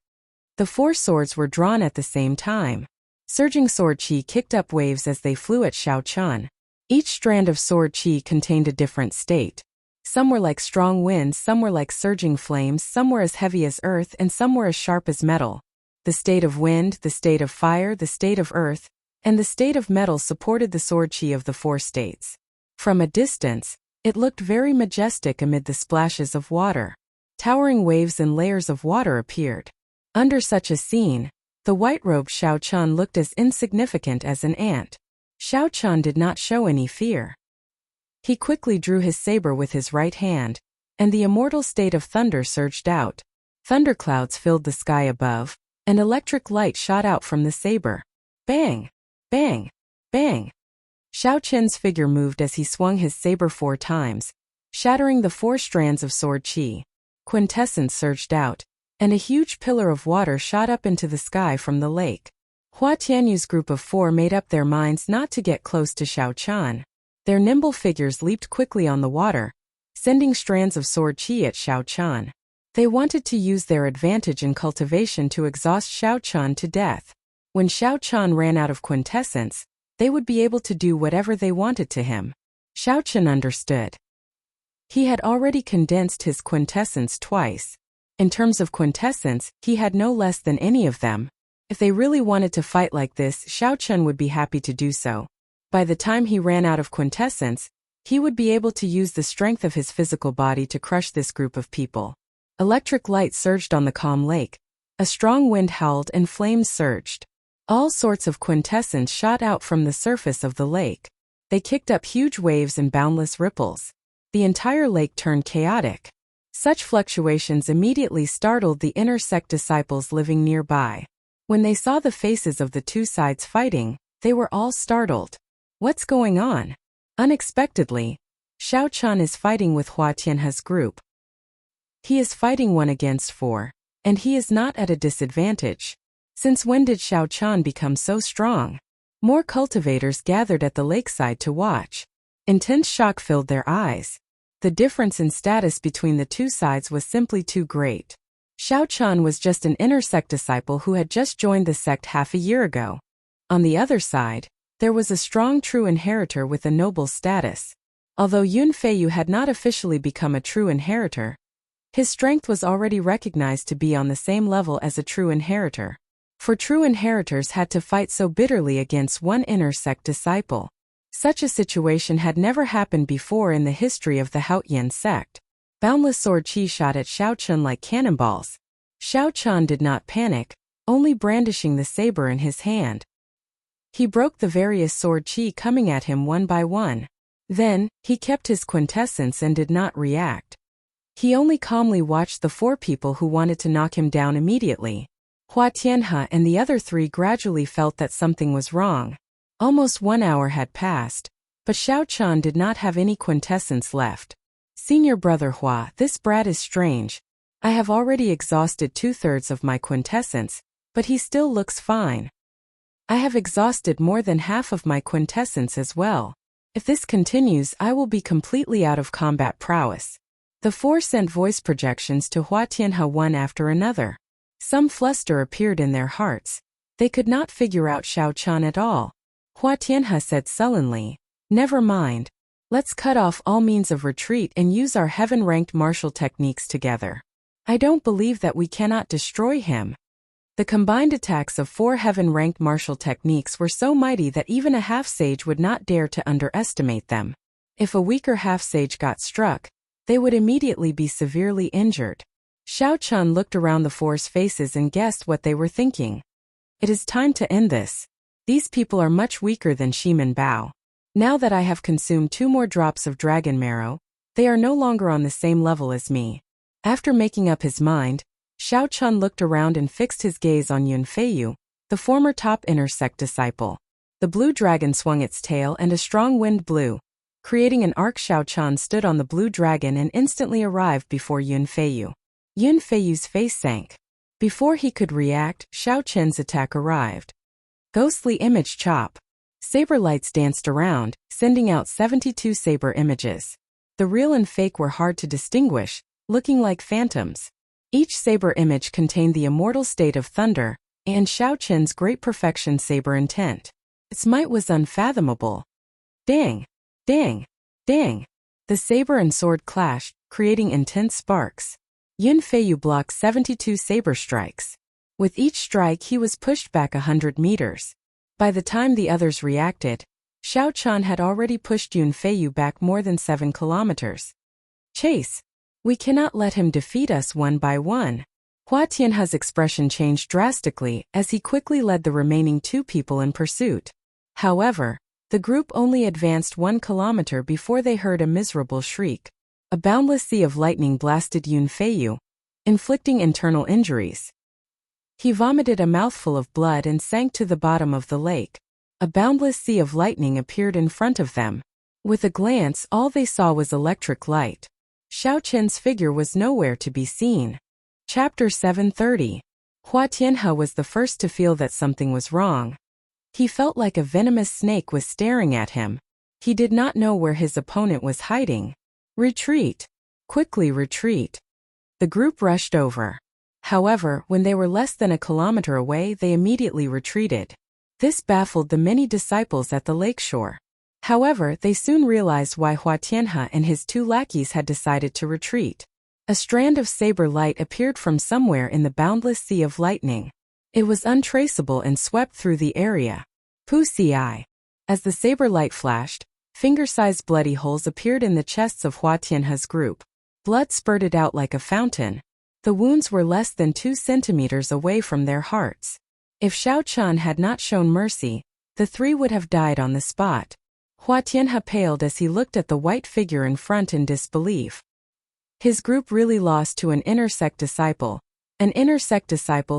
The four swords were drawn at the same time. Surging sword chi kicked up waves as they flew at Xiaoqin. Each strand of sword chi contained a different state. Some were like strong winds, some were like surging flames, some were as heavy as earth, and some were as sharp as metal. The state of wind, the state of fire, the state of earth, and the state of metal supported the sword chi of the four states. From a distance, it looked very majestic amid the splashes of water. Towering waves and layers of water appeared. Under such a scene, the white-robed Xiaoqin looked as insignificant as an ant. Xiaoqin did not show any fear. He quickly drew his saber with his right hand, and the immortal state of thunder surged out. Thunderclouds filled the sky above, and electric light shot out from the saber. Bang! Bang! Bang! Xiaoqin's figure moved as he swung his saber 4 times, shattering the 4 strands of sword chi. Quintessence surged out, and a huge pillar of water shot up into the sky from the lake. Hua Tianyu's group of 4 made up their minds not to get close to Xiaoqin. Their nimble figures leaped quickly on the water, sending strands of sword chi at Xiaoqin. They wanted to use their advantage in cultivation to exhaust Xiaoqin to death. When Xiaoqin ran out of quintessence, they would be able to do whatever they wanted to him. Xiaoqin understood. He had already condensed his quintessence twice. In terms of quintessence, he had no less than any of them. If they really wanted to fight like this, Xiaoqin would be happy to do so. By the time he ran out of quintessence, he would be able to use the strength of his physical body to crush this group of people. Electric light surged on the calm lake. A strong wind howled and flames surged. All sorts of quintessence shot out from the surface of the lake. They kicked up huge waves and boundless ripples. The entire lake turned chaotic. Such fluctuations immediately startled the inner sect disciples living nearby. When they saw the faces of the two sides fighting, they were all startled. What's going on? Unexpectedly, Xiaoqin is fighting with Hua Tianhe's group. He is fighting 1 against 4, and he is not at a disadvantage. Since when did Xiaoqin become so strong? More cultivators gathered at the lakeside to watch. Intense shock filled their eyes. The difference in status between the two sides was simply too great. Xiaoqin was just an inner sect disciple who had just joined the sect half a year ago. On the other side, there was a strong true inheritor with a noble status. Although Yun Feiyu had not officially become a true inheritor, his strength was already recognized to be on the same level as a true inheritor. For true inheritors had to fight so bitterly against one inner sect disciple. Such a situation had never happened before in the history of the Haotian sect. Boundless sword chi shot at Xiaoqin like cannonballs. Xiaoqin did not panic, only brandishing the saber in his hand. He broke the various sword chi coming at him one by one. Then, he kept his quintessence and did not react. He only calmly watched the 4 people who wanted to knock him down immediately. Hua Tianhe and the other 3 gradually felt that something was wrong. Almost 1 hour had passed, but Xiao Qian did not have any quintessence left. Senior brother Hua, this brat is strange. I have already exhausted 2/3 of my quintessence, but he still looks fine. I have exhausted more than half of my quintessence as well. If this continues, I will be completely out of combat prowess. The 4 sent voice projections to Hua Tianhe one after another. Some fluster appeared in their hearts. They could not figure out Xiao Qian at all. Hua Tianhe said sullenly, "Never mind. Let's cut off all means of retreat and use our heaven-ranked martial techniques together. I don't believe that we cannot destroy him." The combined attacks of 4 heaven-ranked martial techniques were so mighty that even a half-sage would not dare to underestimate them. If a weaker half-sage got struck, they would immediately be severely injured. Xiao Qian looked around the 4's faces and guessed what they were thinking. It is time to end this. These people are much weaker than Shimen Bao. Now that I have consumed 2 more drops of dragon marrow, they are no longer on the same level as me. After making up his mind, Xiao Qian looked around and fixed his gaze on Yun Feiyu, the former top inner sect disciple. The blue dragon swung its tail and a strong wind blew, creating an arc. Xiao Qian stood on the blue dragon and instantly arrived before Yun Feiyu. Yun Feiyu's face sank. Before he could react, Xiao Qian's attack arrived. Ghostly image chop. Saber lights danced around, sending out 72 saber images. The real and fake were hard to distinguish, looking like phantoms. Each saber image contained the immortal state of thunder, and Xiao Qian's great perfection saber intent. Its might was unfathomable. Dang! Dang! Dang! The saber and sword clashed, creating intense sparks. Yun Feiyu blocked 72 saber strikes. With each strike he was pushed back 100 meters. By the time the others reacted, Xiao Qian had already pushed Yun Feiyu back more than 7 kilometers. Chase! We cannot let him defeat us one by one. Hua Tianhe's expression changed drastically as he quickly led the remaining 2 people in pursuit. However, the group only advanced 1 kilometer before they heard a miserable shriek. A boundless sea of lightning blasted Yun Feiyu, inflicting internal injuries. He vomited a mouthful of blood and sank to the bottom of the lake. A boundless sea of lightning appeared in front of them. With a glance, all they saw was electric light. Xiao Qian's figure was nowhere to be seen. Chapter 730. Hua Tianhe was the first to feel that something was wrong. He felt like a venomous snake was staring at him. He did not know where his opponent was hiding. Retreat! Quickly retreat! The group rushed over. However, when they were less than a kilometer away, they immediately retreated. This baffled the many disciples at the lakeshore. However, they soon realized why Hua Tianhe and his 2 lackeys had decided to retreat. A strand of saber light appeared from somewhere in the boundless sea of lightning. It was untraceable and swept through the area. Pussy eye. As the saber light flashed, finger-sized bloody holes appeared in the chests of Hua Tianhe's group. Blood spurted out like a fountain. The wounds were less than 2 centimeters away from their hearts. If Xiao Qian had not shown mercy, the 3 would have died on the spot. Hua Tianhe paled as he looked at the white figure in front in disbelief. His group really lost to an inner sect disciple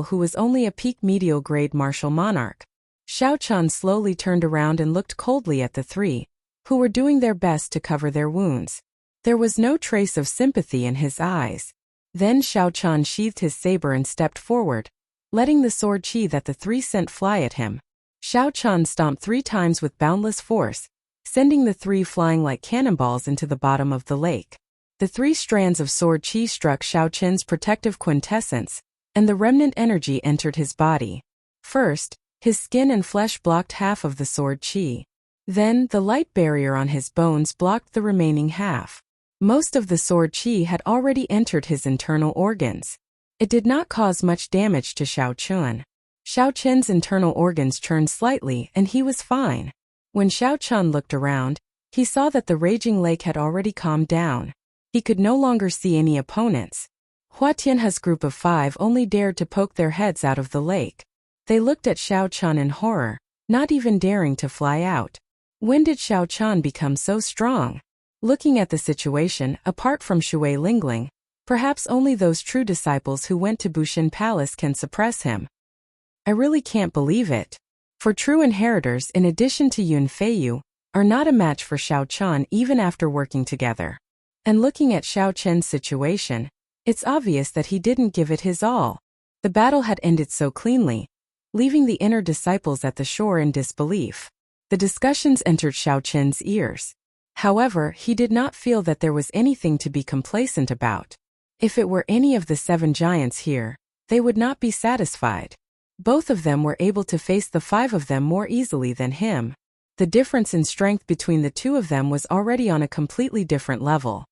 who was only a peak medial grade martial monarch. Xiao Qian slowly turned around and looked coldly at the 3, who were doing their best to cover their wounds. There was no trace of sympathy in his eyes. Then Xiao Qian sheathed his saber and stepped forward, letting the sword chi that the 3 sent fly at him. Xiao Qian stomped 3 times with boundless force, sending the 3 flying like cannonballs into the bottom of the lake. The 3 strands of sword chi struck Xiao Qian's protective quintessence, and the remnant energy entered his body. First, his skin and flesh blocked half of the sword chi. Then, the light barrier on his bones blocked the remaining half. Most of the sword chi had already entered his internal organs. It did not cause much damage to Xiao Qian. Xiao Qian's internal organs churned slightly and he was fine. When Xiao Qian looked around, he saw that the raging lake had already calmed down. He could no longer see any opponents. Hua Tianhe's group of 5 only dared to poke their heads out of the lake. They looked at Xiao Qian in horror, not even daring to fly out. When did Xiao Qian become so strong? Looking at the situation, apart from Shui Lingling, perhaps only those true disciples who went to Bushin Palace can suppress him. I really can't believe it. For true inheritors, in addition to Yun Feiyu, are not a match for Xiao Qian even after working together. And looking at Xiao Qian's situation, it's obvious that he didn't give it his all. The battle had ended so cleanly, leaving the inner disciples at the shore in disbelief. The discussions entered Xiao Qian's ears. However, he did not feel that there was anything to be complacent about. If it were any of the 7 giants here, they would not be satisfied. Both of them were able to face the 5 of them more easily than him. The difference in strength between the 2 of them was already on a completely different level.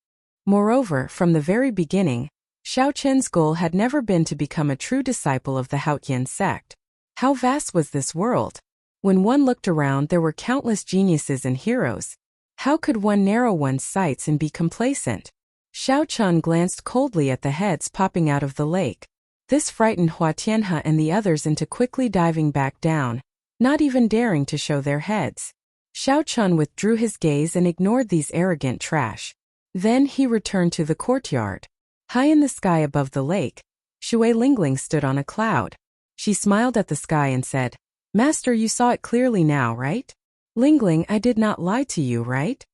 Moreover, from the very beginning, Xiao Qian's goal had never been to become a true disciple of the Haotian sect. How vast was this world? When one looked around, there were countless geniuses and heroes. How could one narrow one's sights and be complacent? Xiao Qian glanced coldly at the heads popping out of the lake. This frightened Hua Tianhe and the others into quickly diving back down, not even daring to show their heads. Xiao Qian withdrew his gaze and ignored these arrogant trash. Then he returned to the courtyard. High in the sky above the lake, Shui Lingling stood on a cloud. She smiled at the sky and said, "Master, you saw it clearly now, right? Lingling, I did not lie to you, right?"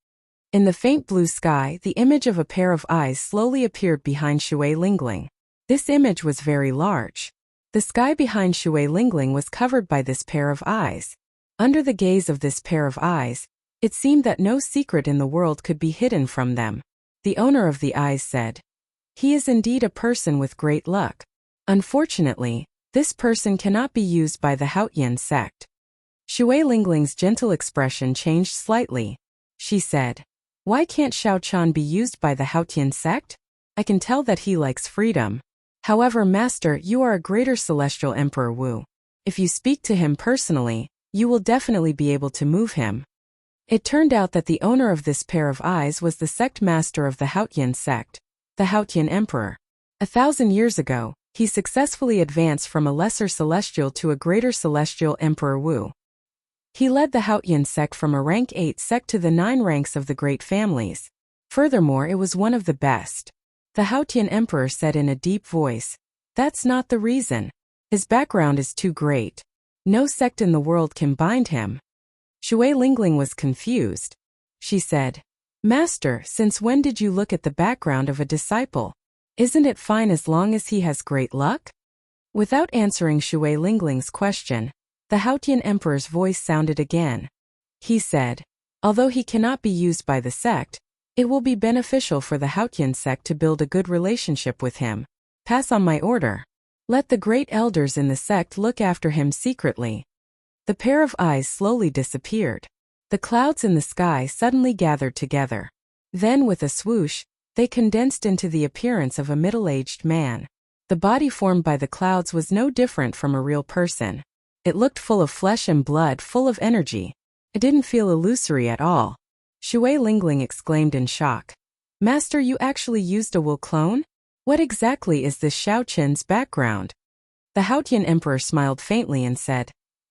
In the faint blue sky, the image of a pair of eyes slowly appeared behind Shui Lingling. This image was very large. The sky behind Shui Lingling was covered by this pair of eyes. Under the gaze of this pair of eyes, it seemed that no secret in the world could be hidden from them. The owner of the eyes said, "He is indeed a person with great luck. Unfortunately, this person cannot be used by the Haotian sect." Shui Lingling's gentle expression changed slightly. She said, "Why can't Xiao Qian be used by the Haotian sect? I can tell that he likes freedom. However, Master, you are a greater celestial Emperor Wu. If you speak to him personally, you will definitely be able to move him." It turned out that the owner of this pair of eyes was the sect master of the Haotian sect, the Haotian Emperor. 1,000 years ago, he successfully advanced from a lesser celestial to a greater celestial Emperor Wu. He led the Haotian sect from a rank 8 sect to the 9 ranks of the great families. Furthermore, it was one of the best. The Haotian Emperor said in a deep voice, "That's not the reason. His background is too great. No sect in the world can bind him." Shui Lingling was confused. She said, "Master, since when did you look at the background of a disciple? Isn't it fine as long as he has great luck?" Without answering Shui Lingling's question, the Haotian Emperor's voice sounded again. He said, "Although he cannot be used by the sect, it will be beneficial for the Haotian sect to build a good relationship with him. Pass on my order. Let the great elders in the sect look after him secretly." The pair of eyes slowly disappeared. The clouds in the sky suddenly gathered together. Then, with a swoosh, they condensed into the appearance of a middle-aged man. The body formed by the clouds was no different from a real person. It looked full of flesh and blood, full of energy. It didn't feel illusory at all. Shui Lingling exclaimed in shock. "Master, you actually used a Wu clone? What exactly is this Xiao Qian's background?" The Haotian Emperor smiled faintly and said,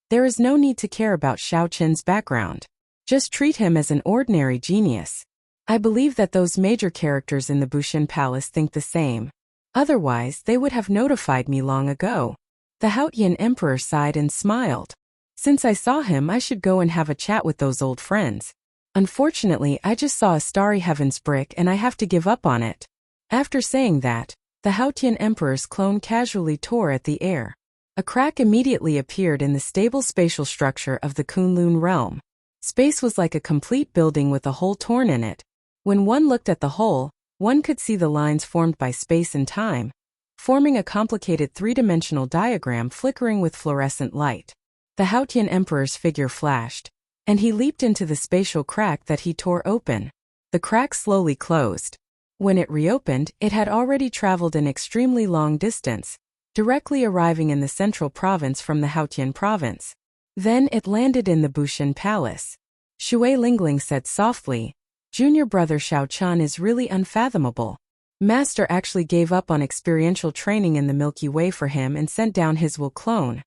"There is no need to care about Xiao Qian's background. Just treat him as an ordinary genius. I believe that those major characters in the Bushin Palace think the same. Otherwise, they would have notified me long ago." The Haotian Emperor sighed and smiled. "Since I saw him, I should go and have a chat with those old friends. Unfortunately, I just saw a starry heavens brick and I have to give up on it." After saying that, the Haotian Emperor's clone casually tore at the air. A crack immediately appeared in the stable spatial structure of the Kunlun realm. Space was like a complete building with a hole torn in it. When one looked at the hole, one could see the lines formed by space and time, forming a complicated three-dimensional diagram flickering with fluorescent light. The Haotian Emperor's figure flashed, and he leaped into the spatial crack that he tore open. The crack slowly closed. When it reopened, it had already traveled an extremely long distance, directly arriving in the central province from the Haotian province. Then it landed in the Bushin Palace. Shui Lingling said softly, "Junior brother Xiao Qian is really unfathomable. Master actually gave up on experiential training in the Milky Way for him and sent down his Wu clone.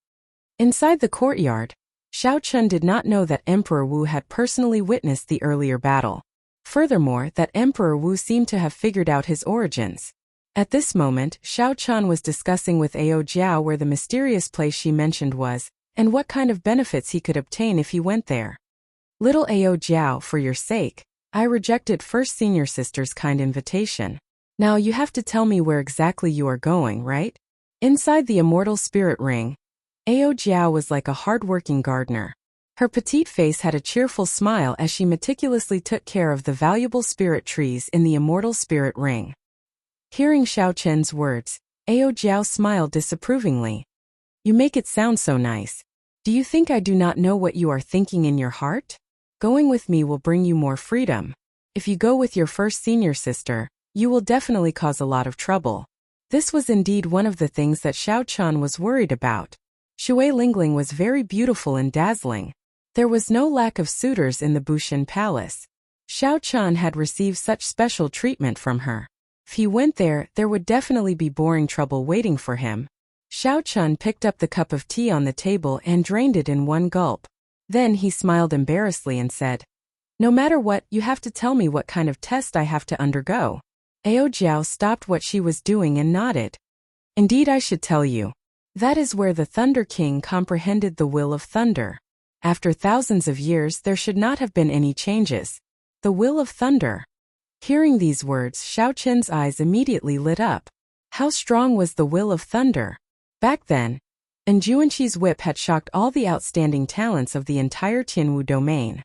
Inside the courtyard, Xiao Chun did not know that Emperor Wu had personally witnessed the earlier battle. Furthermore, that Emperor Wu seemed to have figured out his origins. At this moment, Xiao Chun was discussing with Ao Jiao where the mysterious place she mentioned was, and what kind of benefits he could obtain if he went there. Little Ao Jiao, for your sake, I rejected First Senior Sister's kind invitation. Now you have to tell me where exactly you are going, right? Inside the immortal spirit ring, Ao Jiao was like a hard-working gardener. Her petite face had a cheerful smile as she meticulously took care of the valuable spirit trees in the immortal spirit ring. Hearing Xiao Chen's words, Ao Jiao smiled disapprovingly. You make it sound so nice. Do you think I do not know what you are thinking in your heart? Going with me will bring you more freedom. If you go with your First Senior Sister, you will definitely cause a lot of trouble. This was indeed one of the things that Xiao Chun was worried about. Shui Lingling was very beautiful and dazzling. There was no lack of suitors in the Bushin Palace. Xiao Chun had received such special treatment from her. If he went there would definitely be boring trouble waiting for him. Xiao Chun picked up the cup of tea on the table and drained it in one gulp. Then he smiled embarrassedly and said, "No matter what, you have to tell me what kind of test I have to undergo." Ao Jiao stopped what she was doing and nodded. "Indeed, I should tell you. That is where the Thunder King comprehended the will of thunder. After thousands of years there should not have been any changes. The will of thunder." Hearing these words, Xiao Chen's eyes immediately lit up. How strong was the will of thunder? Back then, Enjuanqi's whip had shocked all the outstanding talents of the entire Tianwu domain.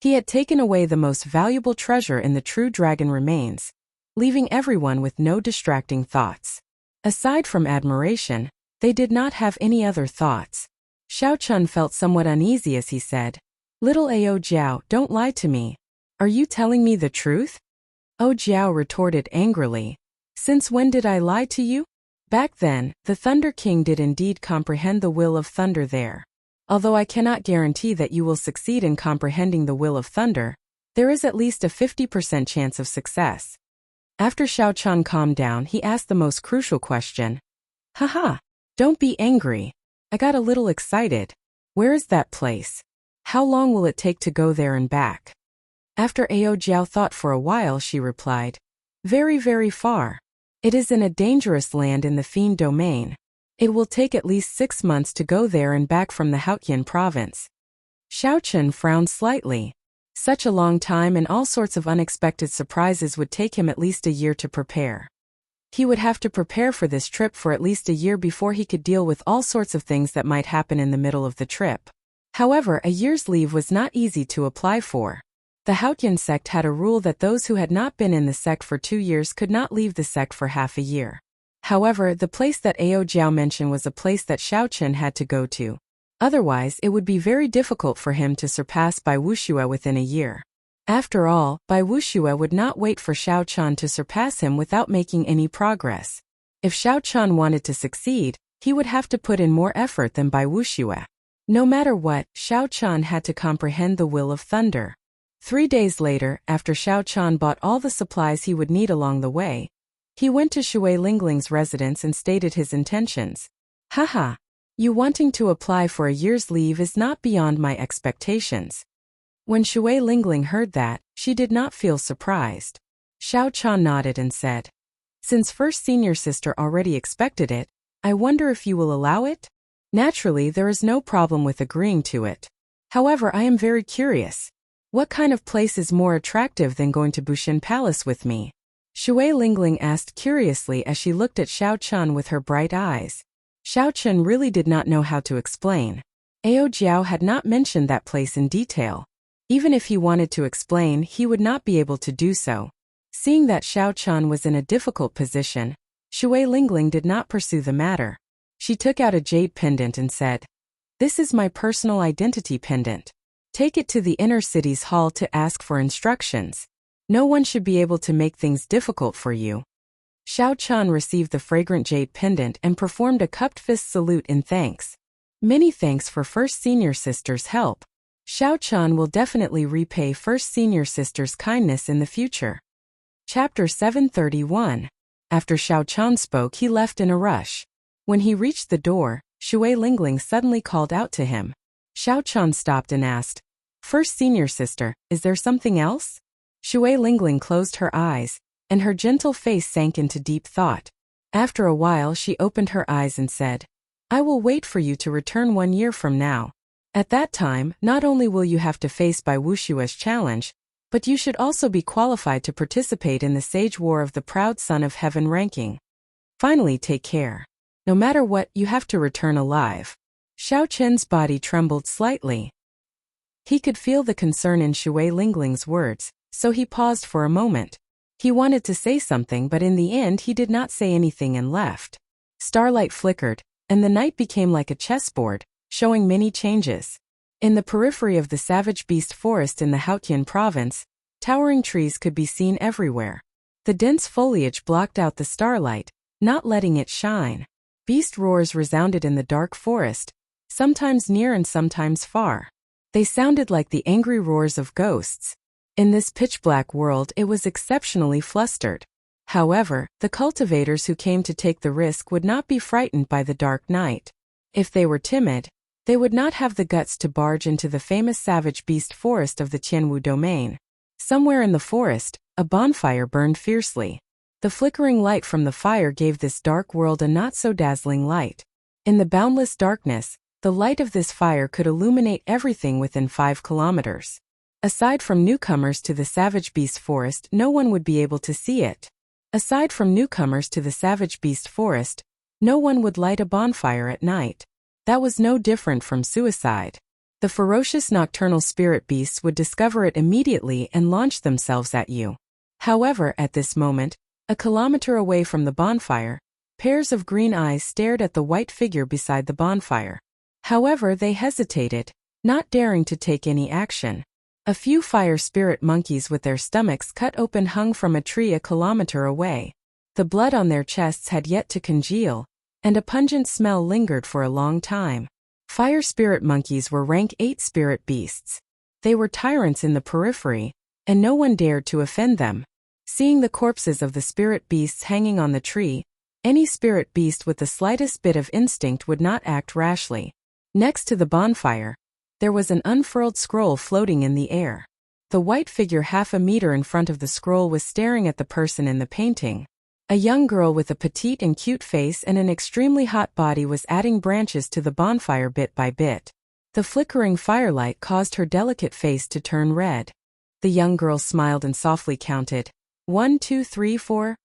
He had taken away the most valuable treasure in the true dragon remains, leaving everyone with no distracting thoughts. Aside from admiration, they did not have any other thoughts. Xiao Chun felt somewhat uneasy as he said, "Little Ao Jiao, don't lie to me. Are you telling me the truth?" Ao Jiao retorted angrily, "Since when did I lie to you?" Back then, the Thunder King did indeed comprehend the will of thunder there. Although I cannot guarantee that you will succeed in comprehending the will of thunder, there is at least a 50% chance of success. After Xiao Chun calmed down, he asked the most crucial question. "Haha, don't be angry. I got a little excited. Where is that place? How long will it take to go there and back?" After Ao Jiao thought for a while, she replied, "Very, very far. It is in a dangerous land in the Fiend domain. It will take at least 6 months to go there and back from the Haotian province." Xiao Chun frowned slightly. Such a long time and all sorts of unexpected surprises would take him at least a year to prepare. He would have to prepare for this trip for at least a year before he could deal with all sorts of things that might happen in the middle of the trip. However, a year's leave was not easy to apply for. The Haotian sect had a rule that those who had not been in the sect for 2 years could not leave the sect for half a year. However, the place that Ao Jiao mentioned was a place that Xiao Chun had to go to. Otherwise, it would be very difficult for him to surpass Bai Wuxue within a year. After all, Bai Wuxue would not wait for Xiao Chun to surpass him without making any progress. If Xiao Chun wanted to succeed, he would have to put in more effort than Bai Wuxue. No matter what, Xiao Chun had to comprehend the will of thunder. 3 days later, after Xiao Chun bought all the supplies he would need along the way, he went to Shui Lingling's residence and stated his intentions. "Haha, you wanting to apply for a year's leave is not beyond my expectations." When Shui Lingling heard that, she did not feel surprised. Xiao Chun nodded and said, "Since First Senior Sister already expected it, I wonder if you will allow it?" Naturally, there is no problem with agreeing to it. However, I am very curious. What kind of place is more attractive than going to Bushin Palace with me? Shui Lingling asked curiously as she looked at Xiao Chun with her bright eyes. Xiao Chun really did not know how to explain. Ao Jiao had not mentioned that place in detail. Even if he wanted to explain, he would not be able to do so. Seeing that Xiao Chun was in a difficult position, Shui Lingling did not pursue the matter. She took out a jade pendant and said, "This is my personal identity pendant. Take it to the inner city's hall to ask for instructions. No one should be able to make things difficult for you." Xiao Chun received the fragrant jade pendant and performed a cupped fist salute in thanks. "Many thanks for First Senior Sister's help. Xiao Chun will definitely repay First Senior Sister's kindness in the future." Chapter 731. After Xiao Chan spoke, he left in a rush. When he reached the door, Shui Lingling suddenly called out to him. Xiao Chan stopped and asked, "First senior sister, is there something else?" Shui Lingling closed her eyes, and her gentle face sank into deep thought. After a while she opened her eyes and said, "I will wait for you to return 1 year from now. At that time, not only will you have to face Bai Wushua's challenge, but you should also be qualified to participate in the Sage War of the Proud Son of Heaven ranking. Finally, take care. No matter what, you have to return alive." Xiao Chen's body trembled slightly. He could feel the concern in Shui Lingling's words, so he paused for a moment. He wanted to say something, but in the end he did not say anything and left. Starlight flickered, and the night became like a chessboard, showing many changes. In the periphery of the savage beast forest in the Haotian province, towering trees could be seen everywhere. The dense foliage blocked out the starlight, not letting it shine. Beast roars resounded in the dark forest, sometimes near and sometimes far. They sounded like the angry roars of ghosts. In this pitch-black world it was exceptionally flustered. However, the cultivators who came to take the risk would not be frightened by the dark night. If they were timid, they would not have the guts to barge into the famous savage beast forest of the Tianwu domain. Somewhere in the forest, a bonfire burned fiercely. The flickering light from the fire gave this dark world a not-so-dazzling light. In the boundless darkness, the light of this fire could illuminate everything within 5 kilometers. Aside from newcomers to the savage beast forest, no one would be able to see it. Aside from newcomers to the savage beast forest, no one would light a bonfire at night. That was no different from suicide. The ferocious nocturnal spirit beasts would discover it immediately and launch themselves at you. However, at this moment, a kilometer away from the bonfire, pairs of green eyes stared at the white figure beside the bonfire. However, they hesitated, not daring to take any action. A few fire spirit monkeys with their stomachs cut open hung from a tree a kilometer away. The blood on their chests had yet to congeal, and a pungent smell lingered for a long time. Fire spirit monkeys were rank 8 spirit beasts. They were tyrants in the periphery, and no one dared to offend them. Seeing the corpses of the spirit beasts hanging on the tree, any spirit beast with the slightest bit of instinct would not act rashly. Next to the bonfire, there was an unfurled scroll floating in the air. The white figure half a meter in front of the scroll was staring at the person in the painting. A young girl with a petite and cute face and an extremely hot body was adding branches to the bonfire bit by bit. The flickering firelight caused her delicate face to turn red. The young girl smiled and softly counted, 1, 2, 3, 4.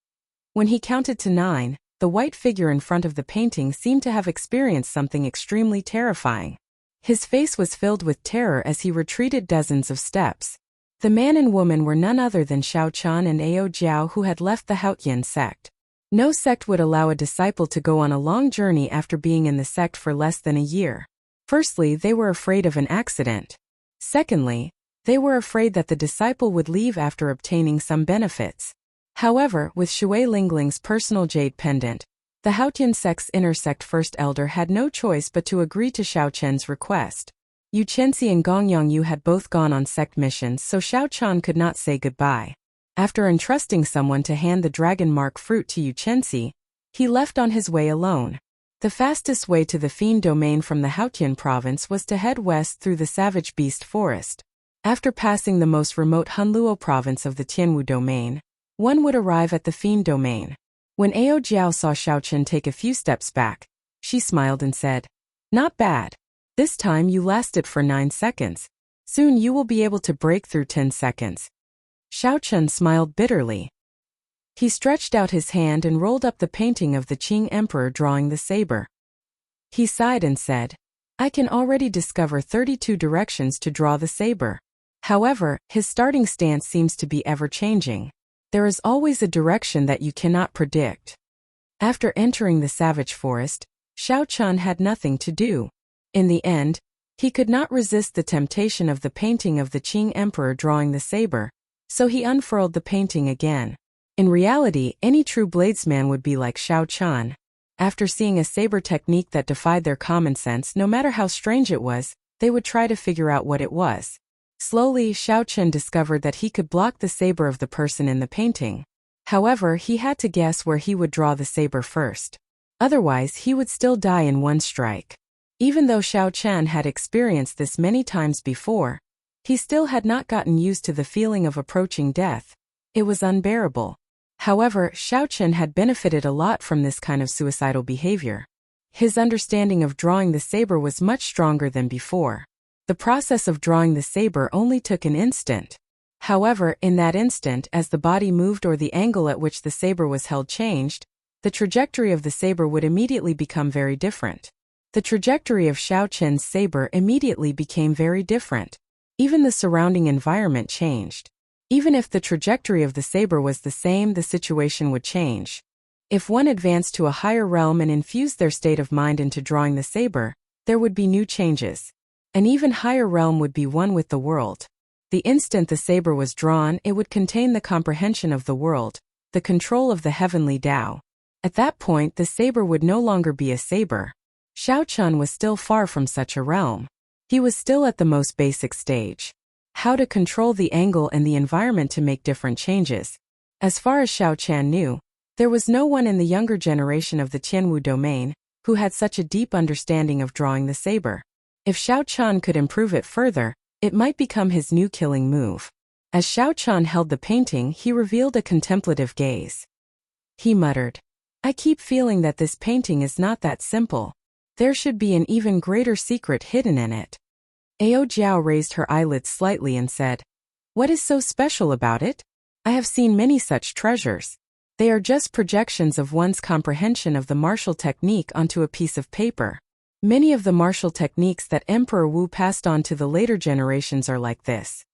When he counted to 9, the white figure in front of the painting seemed to have experienced something extremely terrifying. His face was filled with terror as he retreated dozens of steps. The man and woman were none other than Xiao Chan and Ao Jiao, who had left the Haotian sect. No sect would allow a disciple to go on a long journey after being in the sect for less than a year. Firstly, they were afraid of an accident. Secondly, they were afraid that the disciple would leave after obtaining some benefits. However, with Shui Lingling's personal jade pendant, the Haotian sect's inner sect first elder had no choice but to agree to Xiao Chen's request. Yu Chenxi and Gong Yongyu had both gone on sect missions, so Xiao Chan could not say goodbye. After entrusting someone to hand the dragon mark fruit to Yu Chenxi, he left on his way alone. The fastest way to the Fiend domain from the Haotian province was to head west through the savage beast forest. After passing the most remote Hunluo province of the Tianwu domain, one would arrive at the Fiend domain. When Ao Jiao saw Xiao Chen take a few steps back, she smiled and said, "Not bad. This time you lasted for 9 seconds. Soon you will be able to break through 10 seconds. Xiao Chen smiled bitterly. He stretched out his hand and rolled up the painting of the Qing Emperor drawing the saber. He sighed and said, "I can already discover 32 directions to draw the saber." However, his starting stance seems to be ever-changing. There is always a direction that you cannot predict. After entering the savage forest, Xiao Chan had nothing to do. In the end, he could not resist the temptation of the painting of the Qing Emperor drawing the saber, so he unfurled the painting again. In reality, any true bladesman would be like Xiao Chan. After seeing a saber technique that defied their common sense, no matter how strange it was, they would try to figure out what it was. Slowly, Xiao Chen discovered that he could block the saber of the person in the painting. However, he had to guess where he would draw the saber first. Otherwise, he would still die in one strike. Even though Xiao Chen had experienced this many times before, he still had not gotten used to the feeling of approaching death. It was unbearable. However, Xiao Chen had benefited a lot from this kind of suicidal behavior. His understanding of drawing the saber was much stronger than before. The process of drawing the saber only took an instant. However, in that instant, as the body moved or the angle at which the saber was held changed, the trajectory of the saber would immediately become very different. The trajectory of Xiao Chen's saber immediately became very different. Even the surrounding environment changed. Even if the trajectory of the saber was the same, the situation would change. If one advanced to a higher realm and infused their state of mind into drawing the saber, there would be new changes. An even higher realm would be one with the world. The instant the saber was drawn, it would contain the comprehension of the world, the control of the heavenly Tao. At that point, the saber would no longer be a saber. Xiao Chen was still far from such a realm. He was still at the most basic stage. How to control the angle and the environment to make different changes. As far as Xiao Chen knew, there was no one in the younger generation of the Tianwu domain who had such a deep understanding of drawing the saber. If Xiao Chen could improve it further, it might become his new killing move. As Xiao Chen held the painting, he revealed a contemplative gaze. He muttered, "I keep feeling that this painting is not that simple. There should be an even greater secret hidden in it." Ao Jiao raised her eyelids slightly and said, "What is so special about it? I have seen many such treasures. They are just projections of one's comprehension of the martial technique onto a piece of paper. Many of the martial techniques that Emperor Wu passed on to the later generations are like this.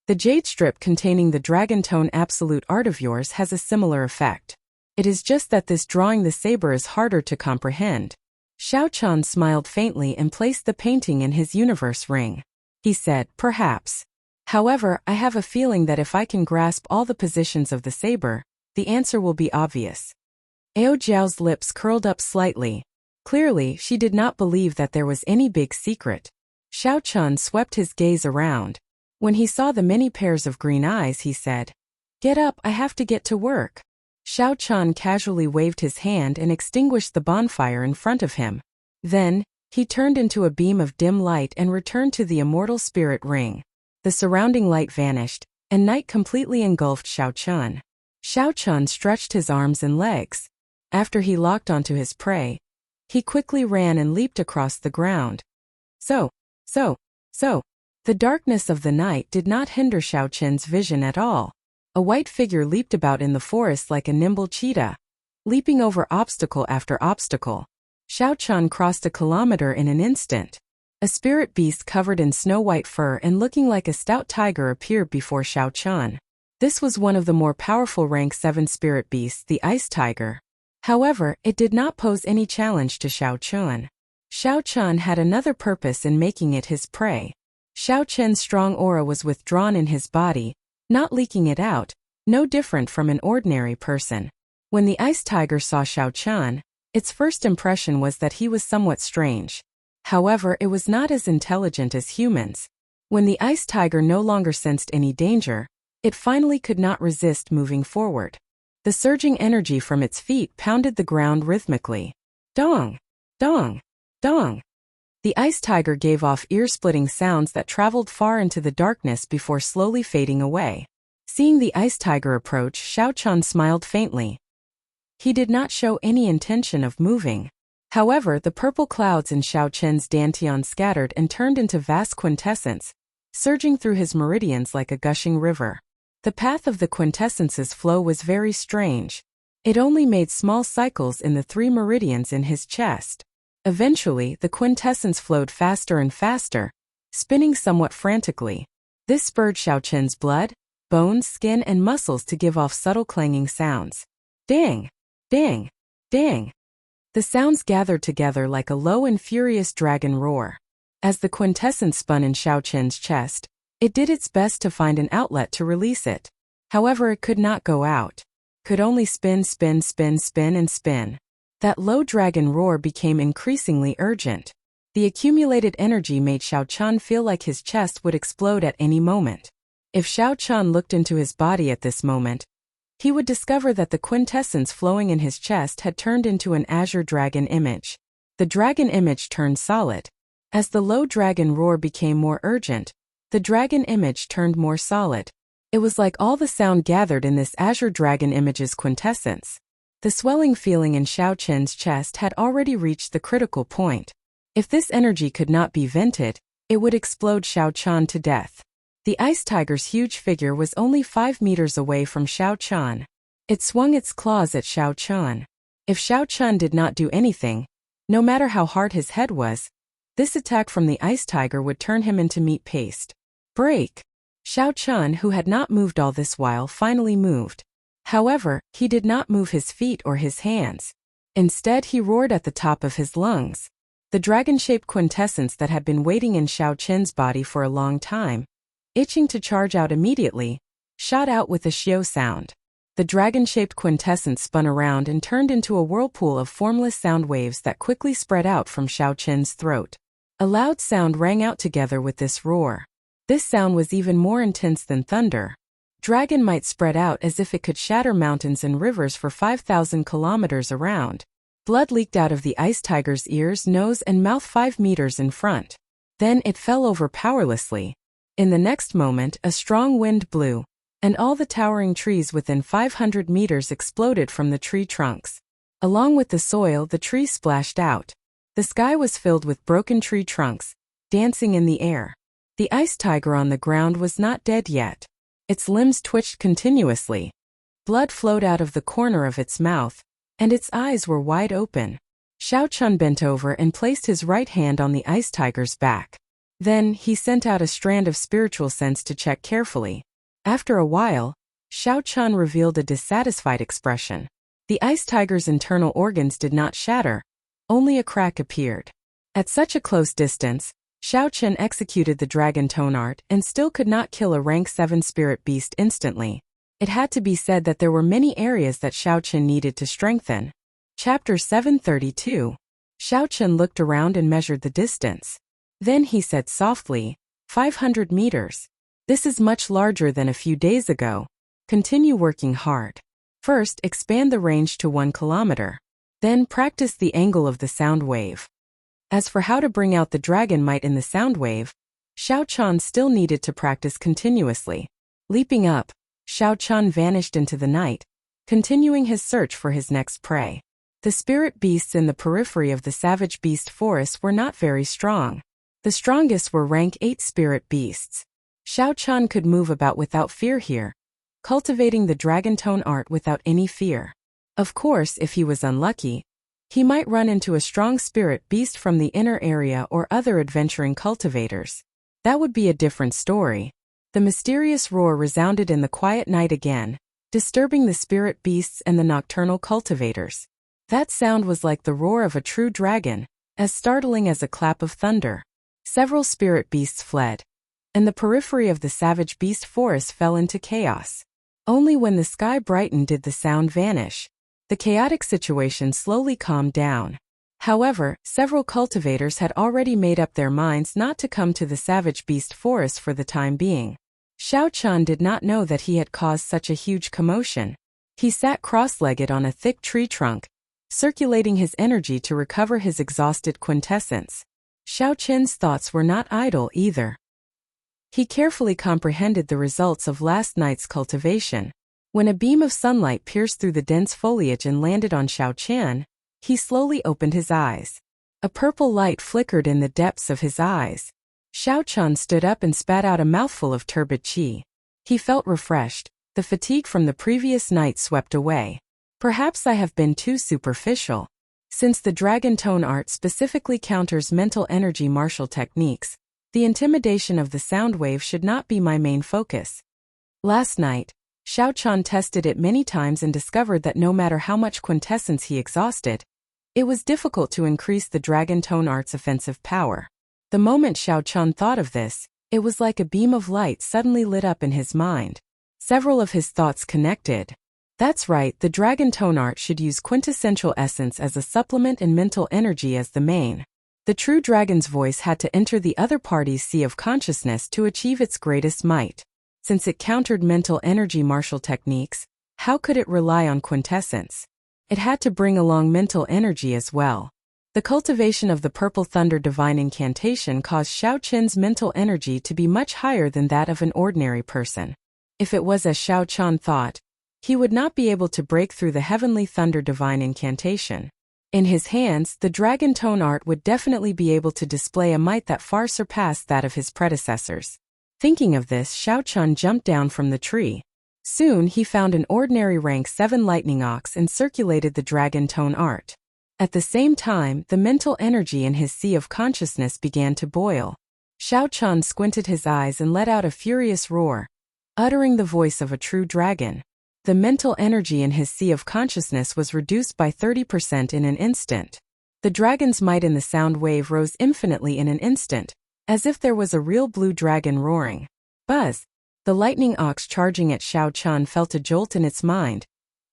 The jade strip containing the dragon tone absolute art of yours has a similar effect. It is just that this drawing the saber is harder to comprehend." Xiao Chen smiled faintly and placed the painting in his universe ring. He said, "Perhaps. However, I have a feeling that if I can grasp all the positions of the saber, the answer will be obvious." Ao Jiao's lips curled up slightly. Clearly, she did not believe that there was any big secret. Xiao Chen swept his gaze around. When he saw the many pairs of green eyes, he said, "Get up, I have to get to work." Xiao Chen casually waved his hand and extinguished the bonfire in front of him. Then, he turned into a beam of dim light and returned to the immortal spirit ring. The surrounding light vanished, and night completely engulfed Xiao Chen. Xiao Chen stretched his arms and legs. After he locked onto his prey, he quickly ran and leaped across the ground. So. The darkness of the night did not hinder Xiao Chen's vision at all. A white figure leaped about in the forest like a nimble cheetah, leaping over obstacle after obstacle. Xiao Chen crossed a kilometer in an instant. A spirit beast covered in snow-white fur and looking like a stout tiger appeared before Xiao Chen. This was one of the more powerful rank 7 spirit beasts, the ice tiger. However, it did not pose any challenge to Xiao Chen. Xiao Chen had another purpose in making it his prey. Xiao Chen's strong aura was withdrawn in his body, not leaking it out, no different from an ordinary person. When the ice tiger saw Xiao Chen, its first impression was that he was somewhat strange. However, it was not as intelligent as humans. When the ice tiger no longer sensed any danger, it finally could not resist moving forward. The surging energy from its feet pounded the ground rhythmically. Dong! Dong! Dong! The ice tiger gave off ear-splitting sounds that traveled far into the darkness before slowly fading away. Seeing the ice tiger approach, Xiao Chen smiled faintly. He did not show any intention of moving. However, the purple clouds in Xiao Chen's dantian scattered and turned into vast quintessence, surging through his meridians like a gushing river. The path of the quintessence's flow was very strange. It only made small cycles in the 3 meridians in his chest. Eventually, the quintessence flowed faster and faster, spinning somewhat frantically. This spurred Xiao Chen's blood, bones, skin, and muscles to give off subtle clanging sounds. Ding! Ding! Ding! The sounds gathered together like a low and furious dragon roar. As the quintessence spun in Xiao Chen's chest, it did its best to find an outlet to release it. However, it could not go out. Could only spin, spin, spin, spin, and spin. That low dragon roar became increasingly urgent. The accumulated energy made Xiao Chen feel like his chest would explode at any moment. If Xiao Chen looked into his body at this moment, he would discover that the quintessence flowing in his chest had turned into an azure dragon image. The dragon image turned solid. As the low dragon roar became more urgent, the dragon image turned more solid. It was like all the sound gathered in this azure dragon image's quintessence. The swelling feeling in Xiao Chen's chest had already reached the critical point. If this energy could not be vented, it would explode Xiao Chen to death. The ice tiger's huge figure was only 5 meters away from Xiao Chen. It swung its claws at Xiao Chen. If Xiao Chen did not do anything, no matter how hard his head was, this attack from the ice tiger would turn him into meat paste. Break! Xiao Chen, who had not moved all this while, finally moved. However, he did not move his feet or his hands. Instead, he roared at the top of his lungs. The dragon-shaped quintessence that had been waiting in Xiao Chen's body for a long time, itching to charge out immediately, shot out with a xiao sound. The dragon-shaped quintessence spun around and turned into a whirlpool of formless sound waves that quickly spread out from Xiao Chen's throat. A loud sound rang out together with this roar. This sound was even more intense than thunder. Dragon might spread out as if it could shatter mountains and rivers for 5,000 kilometers around. Blood leaked out of the ice tiger's ears, nose, and mouth 5 meters in front. Then it fell over powerlessly. In the next moment, a strong wind blew, and all the towering trees within 500 meters exploded from the tree trunks. Along with the soil, the trees splashed out. The sky was filled with broken tree trunks, dancing in the air. The ice tiger on the ground was not dead yet. Its limbs twitched continuously. Blood flowed out of the corner of its mouth, and its eyes were wide open. Xiao Chen bent over and placed his right hand on the ice tiger's back. Then, he sent out a strand of spiritual sense to check carefully. After a while, Xiao Chen revealed a dissatisfied expression. The ice tiger's internal organs did not shatter, only a crack appeared. At such a close distance, Xiao Chen executed the dragon tone art and still could not kill a rank 7 spirit beast instantly. It had to be said that there were many areas that Xiao Chen needed to strengthen. Chapter 732. Xiao Chen looked around and measured the distance. Then he said softly, 500 meters. This is much larger than a few days ago. Continue working hard. First, expand the range to 1 kilometer. Then practice the angle of the sound wave. As for how to bring out the dragon might in the sound wave, Xiao Chen still needed to practice continuously. Leaping up, Xiao Chen vanished into the night, continuing his search for his next prey. The spirit beasts in the periphery of the savage beast forest were not very strong. The strongest were rank 8 spirit beasts. Xiao Chen could move about without fear here, cultivating the dragon tone art without any fear. Of course, if he was unlucky, he might run into a strong spirit beast from the inner area or other adventuring cultivators. That would be a different story. The mysterious roar resounded in the quiet night again, disturbing the spirit beasts and the nocturnal cultivators. That sound was like the roar of a true dragon, as startling as a clap of thunder. Several spirit beasts fled, and the periphery of the savage beast forest fell into chaos. Only when the sky brightened did the sound vanish. The chaotic situation slowly calmed down. However, several cultivators had already made up their minds not to come to the savage beast forest for the time being. Xiao Chen did not know that he had caused such a huge commotion. He sat cross-legged on a thick tree trunk, circulating his energy to recover his exhausted quintessence. Xiao Chen's thoughts were not idle either. He carefully comprehended the results of last night's cultivation. When a beam of sunlight pierced through the dense foliage and landed on Xiao Chen, he slowly opened his eyes. A purple light flickered in the depths of his eyes. Xiao Chen stood up and spat out a mouthful of turbid qi. He felt refreshed. The fatigue from the previous night swept away. Perhaps I have been too superficial. Since the dragon tone art specifically counters mental energy martial techniques, the intimidation of the sound wave should not be my main focus. Last night, Xiao Chen tested it many times and discovered that no matter how much quintessence he exhausted, it was difficult to increase the dragon tone art's offensive power. The moment Xiao Chen thought of this, it was like a beam of light suddenly lit up in his mind. Several of his thoughts connected. That's right, the dragon tone art should use quintessential essence as a supplement and mental energy as the main. The true dragon's voice had to enter the other party's sea of consciousness to achieve its greatest might. Since it countered mental energy martial techniques, How could it rely on quintessence? It had to bring along mental energy as well. The cultivation of the Purple Thunder Divine Incantation caused Xiao Qin's mental energy to be much higher than that of an ordinary person. If it was as Xiao Qian thought, he would not be able to break through the Heavenly Thunder Divine Incantation. In his hands, the Dragon Tone art would definitely be able to display a might that far surpassed that of his predecessors. Thinking of this, Xiao Qian jumped down from the tree. Soon he found an ordinary rank 7 lightning ox and circulated the Dragon Tone art. At the same time, the mental energy in his sea of consciousness began to boil. Xiao Qian squinted his eyes and let out a furious roar, uttering the voice of a true dragon. The mental energy in his sea of consciousness was reduced by 30% in an instant. The dragon's might in the sound wave rose infinitely in an instant, as if there was a real blue dragon roaring. Buzz! The lightning ox charging at Xiao Qian felt a jolt in its mind,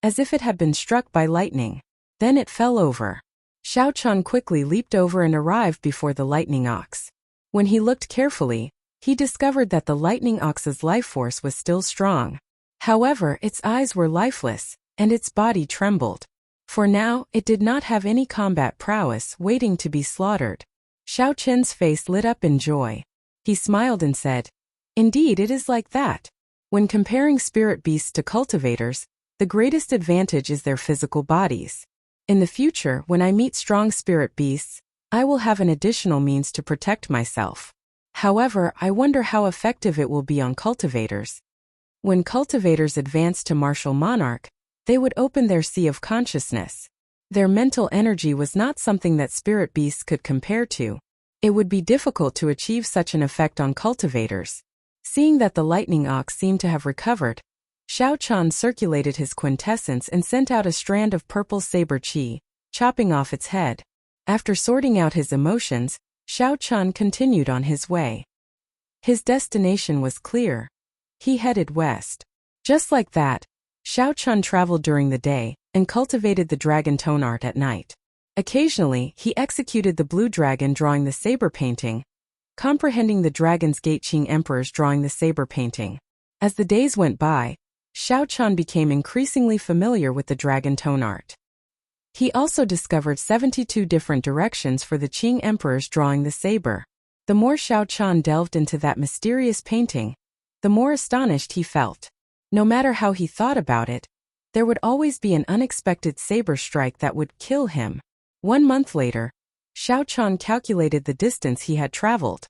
as if it had been struck by lightning. Then it fell over. Xiao Qian quickly leaped over and arrived before the lightning ox. When he looked carefully, he discovered that the lightning ox's life force was still strong. However, its eyes were lifeless, and its body trembled. For now, it did not have any combat prowess waiting to be slaughtered. Xiao Qin's face lit up in joy. He smiled and said, "Indeed, it is like that. When comparing spirit beasts to cultivators, the greatest advantage is their physical bodies. In the future, when I meet strong spirit beasts, I will have an additional means to protect myself. However, I wonder how effective it will be on cultivators. When cultivators advanced to martial monarch, they would open their sea of consciousness. Their mental energy was not something that spirit beasts could compare to. It would be difficult to achieve such an effect on cultivators." Seeing that the lightning ox seemed to have recovered, Xiao Qian circulated his quintessence and sent out a strand of purple saber qi, chopping off its head. After sorting out his emotions, Xiao Qian continued on his way. His destination was clear. He headed west. Just like that, Xiao Qian traveled during the day and cultivated the dragon tone art at night. Occasionally, he executed the blue dragon drawing the saber painting, comprehending the dragon's gate Qing emperors drawing the saber painting. As the days went by, Xiao Qian became increasingly familiar with the dragon tone art. He also discovered 72 different directions for the Qing emperors drawing the saber. The more Xiao Qian delved into that mysterious painting, the more astonished he felt. No matter how he thought about it, there would always be an unexpected saber strike that would kill him. 1 month later, Xiao Qian calculated the distance he had traveled.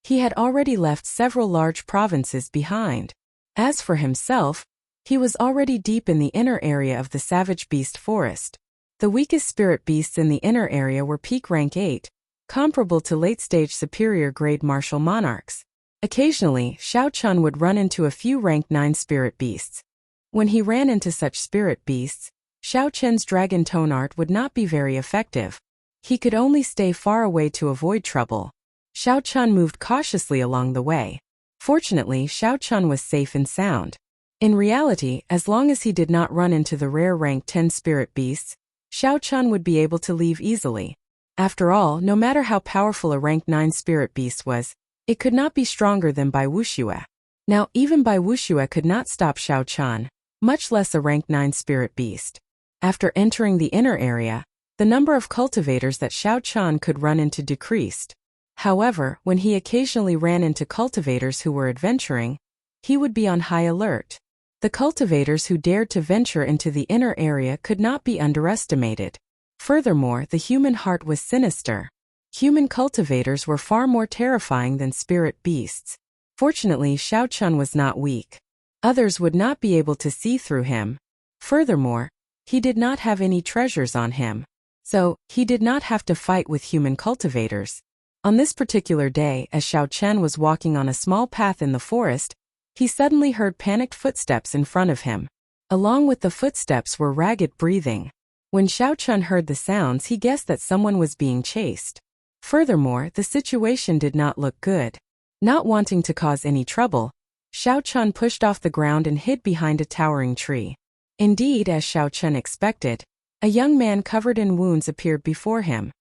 He had already left several large provinces behind. As for himself, he was already deep in the inner area of the savage beast forest. The weakest spirit beasts in the inner area were peak rank 8, comparable to late-stage superior grade martial monarchs. Occasionally, Xiao Qian would run into a few rank 9 spirit beasts. When he ran into such spirit beasts, Xiao Qian's dragon tone art would not be very effective. He could only stay far away to avoid trouble. Xiao Qian moved cautiously along the way. Fortunately, Xiao Qian was safe and sound. In reality, as long as he did not run into the rare rank 10 spirit beasts, Xiao Qian would be able to leave easily. After all, no matter how powerful a rank 9 spirit beast was, it could not be stronger than Bai Wuxue. Now, even Bai Wuxue could not stop Xiao Qian, much less a rank 9 spirit beast. After entering the inner area, the number of cultivators that Xiao Qian could run into decreased. However, when he occasionally ran into cultivators who were adventuring, he would be on high alert. The cultivators who dared to venture into the inner area could not be underestimated. Furthermore, the human heart was sinister. Human cultivators were far more terrifying than spirit beasts. Fortunately, Xiao Qian was not weak. Others would not be able to see through him. Furthermore, he did not have any treasures on him, so he did not have to fight with human cultivators. On this particular day, as Xiao Qian was walking on a small path in the forest, he suddenly heard panicked footsteps in front of him. Along with the footsteps were ragged breathing. When Xiao Qian heard the sounds, he guessed that someone was being chased. Furthermore, the situation did not look good. Not wanting to cause any trouble, Xiao Qian pushed off the ground and hid behind a towering tree. Indeed, as Xiao Qian expected, a young man covered in wounds appeared before him.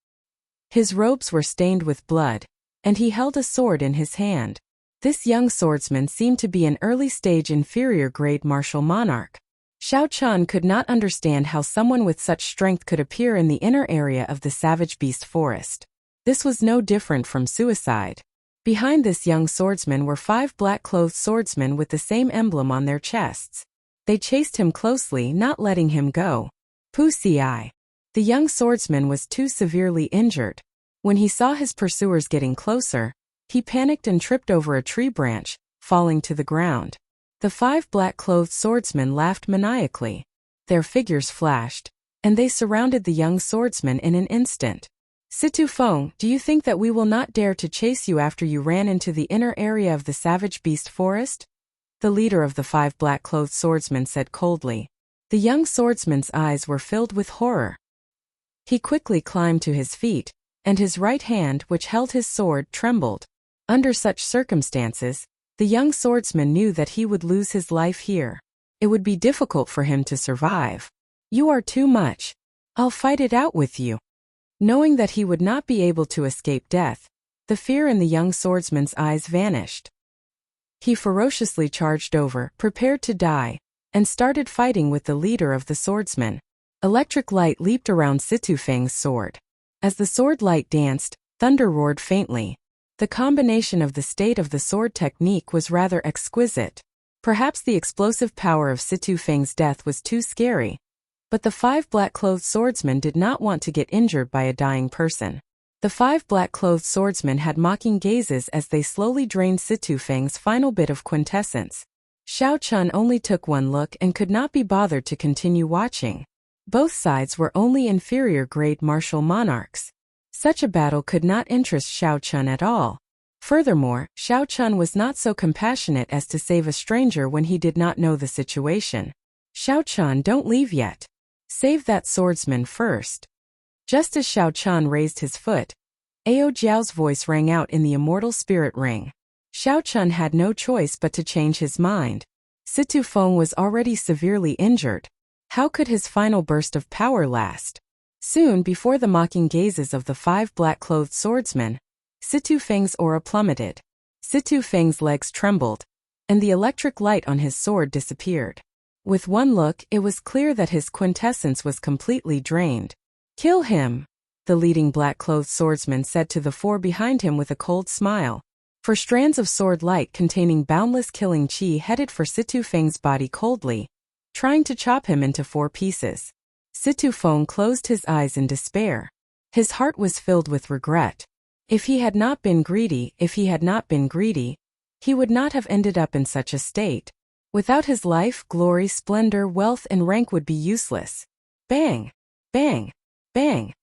His robes were stained with blood, and he held a sword in his hand. This young swordsman seemed to be an early-stage inferior grade martial monarch. Xiao Chun could not understand how someone with such strength could appear in the inner area of the savage beast forest. This was no different from suicide. Behind this young swordsman were 5 black-clothed swordsmen with the same emblem on their chests. They chased him closely, not letting him go. Pussy eye. The young swordsman was too severely injured. When he saw his pursuers getting closer, he panicked and tripped over a tree branch, falling to the ground. The 5 black-clothed swordsmen laughed maniacally. Their figures flashed, and they surrounded the young swordsman in an instant. Situ Feng, do you think that we will not dare to chase you after you ran into the inner area of the savage beast forest? The leader of the 5 black-clothed swordsmen said coldly. The young swordsman's eyes were filled with horror. He quickly climbed to his feet, and his right hand, which held his sword, trembled. Under such circumstances, the young swordsman knew that he would lose his life here. It would be difficult for him to survive. You are too much. I'll fight it out with you. Knowing that he would not be able to escape death, the fear in the young swordsman's eyes vanished. He ferociously charged over, prepared to die, and started fighting with the leader of the swordsmen. Electric light leaped around Situ Feng's sword. As the sword light danced, thunder roared faintly. The combination of the state of the sword technique was rather exquisite. Perhaps the explosive power of Situ Feng's death was too scary. But the 5 black-clothed swordsmen did not want to get injured by a dying person. The 5 black-clothed swordsmen had mocking gazes as they slowly drained Situ Feng's final bit of quintessence. Xiao Chun only took one look and could not be bothered to continue watching. Both sides were only inferior-grade martial monarchs. Such a battle could not interest Xiao Chun at all. Furthermore, Xiao Chun was not so compassionate as to save a stranger when he did not know the situation. Xiao Chun, don't leave yet. Save that swordsman first. Just as Xiao Chun raised his foot, Ao Jiao's voice rang out in the immortal spirit ring. Xiao Chun had no choice but to change his mind. Situ Feng was already severely injured. How could his final burst of power last? Soon before the mocking gazes of the 5 black-clothed swordsmen, Situ Feng's aura plummeted. Situ Feng's legs trembled, and the electric light on his sword disappeared. With one look, it was clear that his quintessence was completely drained. Kill him, the leading black-clothed swordsman said to the 4 behind him with a cold smile. 4 strands of sword light containing boundless killing chi headed for Situ Feng's body coldly, trying to chop him into 4 pieces. Situ Feng closed his eyes in despair. His heart was filled with regret. If he had not been greedy, he would not have ended up in such a state. Without his life, glory, splendor, wealth, and rank would be useless. Bang! Bang! Bang!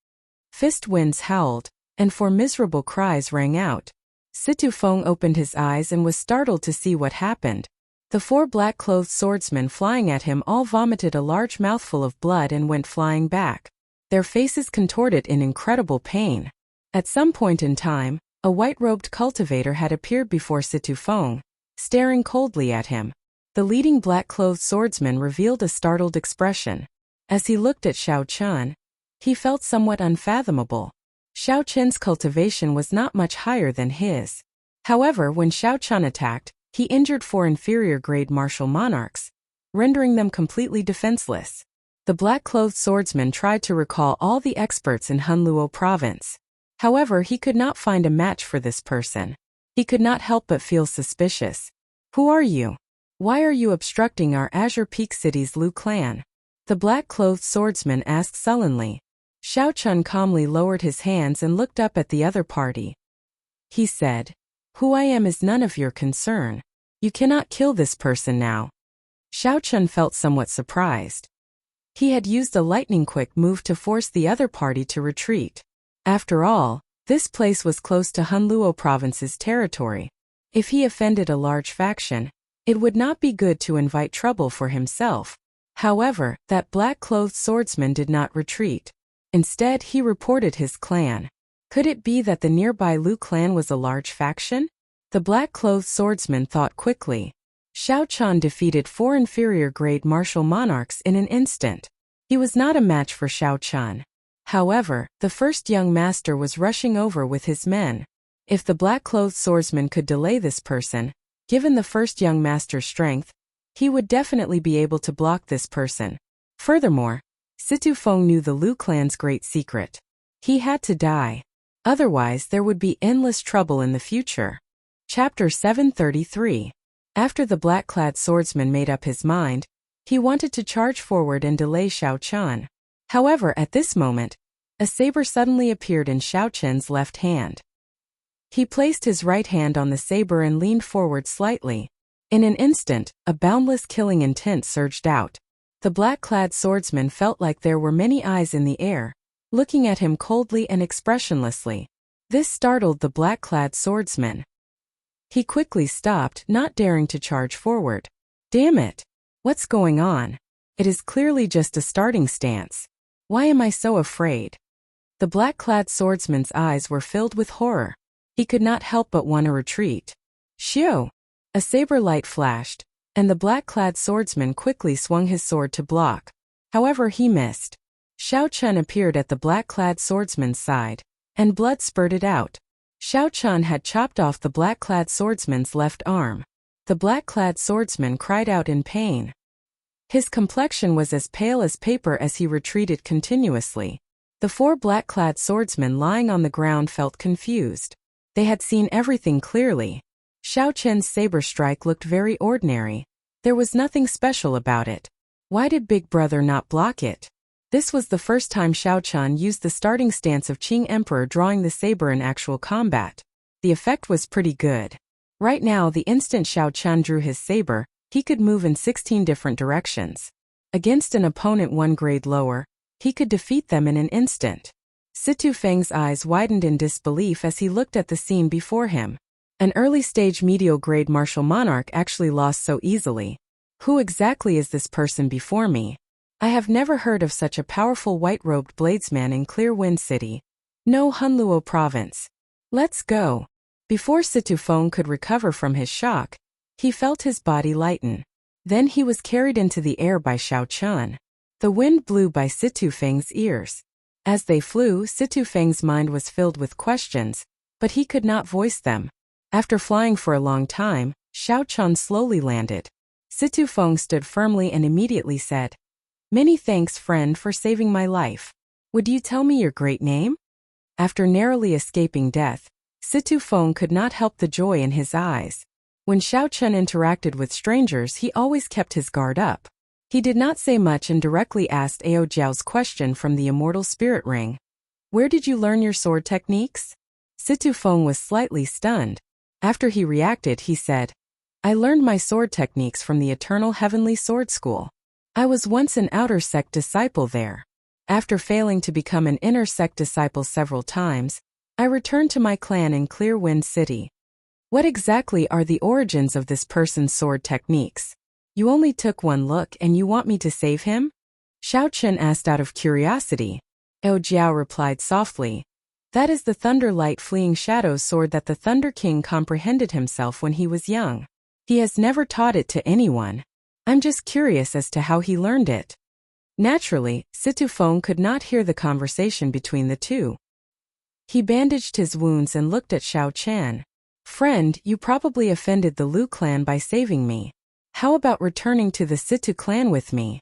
Fist winds howled, and 4 miserable cries rang out. Situ Feng opened his eyes and was startled to see what happened. The 4 black-clothed swordsmen flying at him all vomited a large mouthful of blood and went flying back. Their faces contorted in incredible pain. At some point in time, a white-robed cultivator had appeared before Situ Feng, staring coldly at him. The leading black-clothed swordsman revealed a startled expression. As he looked at Xiao Chun, he felt somewhat unfathomable. Xiao Chun's cultivation was not much higher than his. However, when Xiao Chun attacked, he injured 4 inferior-grade martial monarchs, rendering them completely defenseless. The black-clothed swordsman tried to recall all the experts in Hunluo province. However, he could not find a match for this person. He could not help but feel suspicious. Who are you? Why are you obstructing our Azure Peak City's Lu clan? The black-clothed swordsman asked sullenly. Xiao Chun calmly lowered his hands and looked up at the other party. He said, "Who I am is none of your concern. You cannot kill this person now." Xiao Chun felt somewhat surprised. He had used a lightning-quick move to force the other party to retreat. After all, this place was close to Hunluo province's territory. If he offended a large faction, it would not be good to invite trouble for himself. However, that black-clothed swordsman did not retreat. Instead, he reported his clan. Could it be that the nearby Lu clan was a large faction? The black-clothed swordsman thought quickly. Xiao Chun defeated 4 inferior-grade martial monarchs in an instant. He was not a match for Xiao Chun. However, the first young master was rushing over with his men. If the black-clothed swordsman could delay this person, given the first young master's strength, He would definitely be able to block this person. Furthermore, Situ Feng knew the Lu clan's great secret. He had to die. Otherwise, there would be endless trouble in the future. Chapter 733. After the black-clad swordsman made up his mind, he wanted to charge forward and delay Xiao Chen. However, at this moment, a saber suddenly appeared in Xiao Chen's left hand. He placed his right hand on the saber and leaned forward slightly. In an instant, a boundless killing intent surged out. The black-clad swordsman felt like there were many eyes in the air, looking at him coldly and expressionlessly. This startled the black-clad swordsman. He quickly stopped, not daring to charge forward. Damn it! What's going on? It is clearly just a starting stance. Why am I so afraid? The black-clad swordsman's eyes were filled with horror. He could not help but want to retreat. Xiu! A saber light flashed, and the black-clad swordsman quickly swung his sword to block. However, he missed. Xiao Chen appeared at the black-clad swordsman's side, and blood spurted out. Xiao Chen had chopped off the black-clad swordsman's left arm. The black-clad swordsman cried out in pain. His complexion was as pale as paper as he retreated continuously. The four black-clad swordsmen lying on the ground felt confused. They had seen everything clearly. Xiao Chen's saber strike looked very ordinary. There was nothing special about it. Why did Big Brother not block it? This was the first time Xiao Chen used the starting stance of Qing Emperor drawing the saber in actual combat. The effect was pretty good. Right now, the instant Xiao Chen drew his saber, he could move in 16 different directions. Against an opponent one grade lower, he could defeat them in an instant. Situ Feng's eyes widened in disbelief as he looked at the scene before him. An early-stage medial-grade martial monarch actually lost so easily. Who exactly is this person before me? I have never heard of such a powerful white-robed bladesman in Clear Wind City. No, Hunluo province. Let's go. Before Situ Feng could recover from his shock, he felt his body lighten. Then he was carried into the air by Xiao Chen. The wind blew by Situ Feng's ears. As they flew, Situ Feng's mind was filled with questions, but he could not voice them. After flying for a long time, Xiao Chen slowly landed. Situ Feng stood firmly and immediately said, "Many thanks, friend, for saving my life. Would you tell me your great name?" After narrowly escaping death, Situ Feng could not help the joy in his eyes. When Xiao Chen interacted with strangers, he always kept his guard up. He did not say much and directly asked Ao Jiao's question from the immortal spirit ring. "Where did you learn your sword techniques?" Situ Feng was slightly stunned. After he reacted, he said, "I learned my sword techniques from the Eternal Heavenly Sword School. I was once an outer sect disciple there. After failing to become an inner sect disciple several times, I returned to my clan in Clear Wind City." What exactly are the origins of this person's sword techniques? You only took one look and you want me to save him? Xiao Chen asked out of curiosity. Ao Jiao replied softly, "That is the Thunder Light Fleeing Shadows sword that the Thunder King comprehended himself when he was young. He has never taught it to anyone. I'm just curious as to how he learned it." Naturally, Situ Feng could not hear the conversation between the two. He bandaged his wounds and looked at Xiao Chen. "Friend, you probably offended the Lu clan by saving me. How about returning to the Situ clan with me?"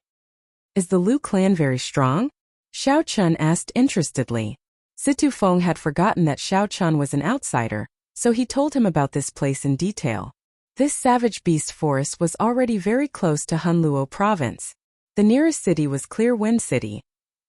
"Is the Lu clan very strong?" Xiao Chen asked interestedly. Situ Feng had forgotten that Xiao Chen was an outsider, so he told him about this place in detail. This savage beast forest was already very close to Hunluo province. The nearest city was Clear Wind City,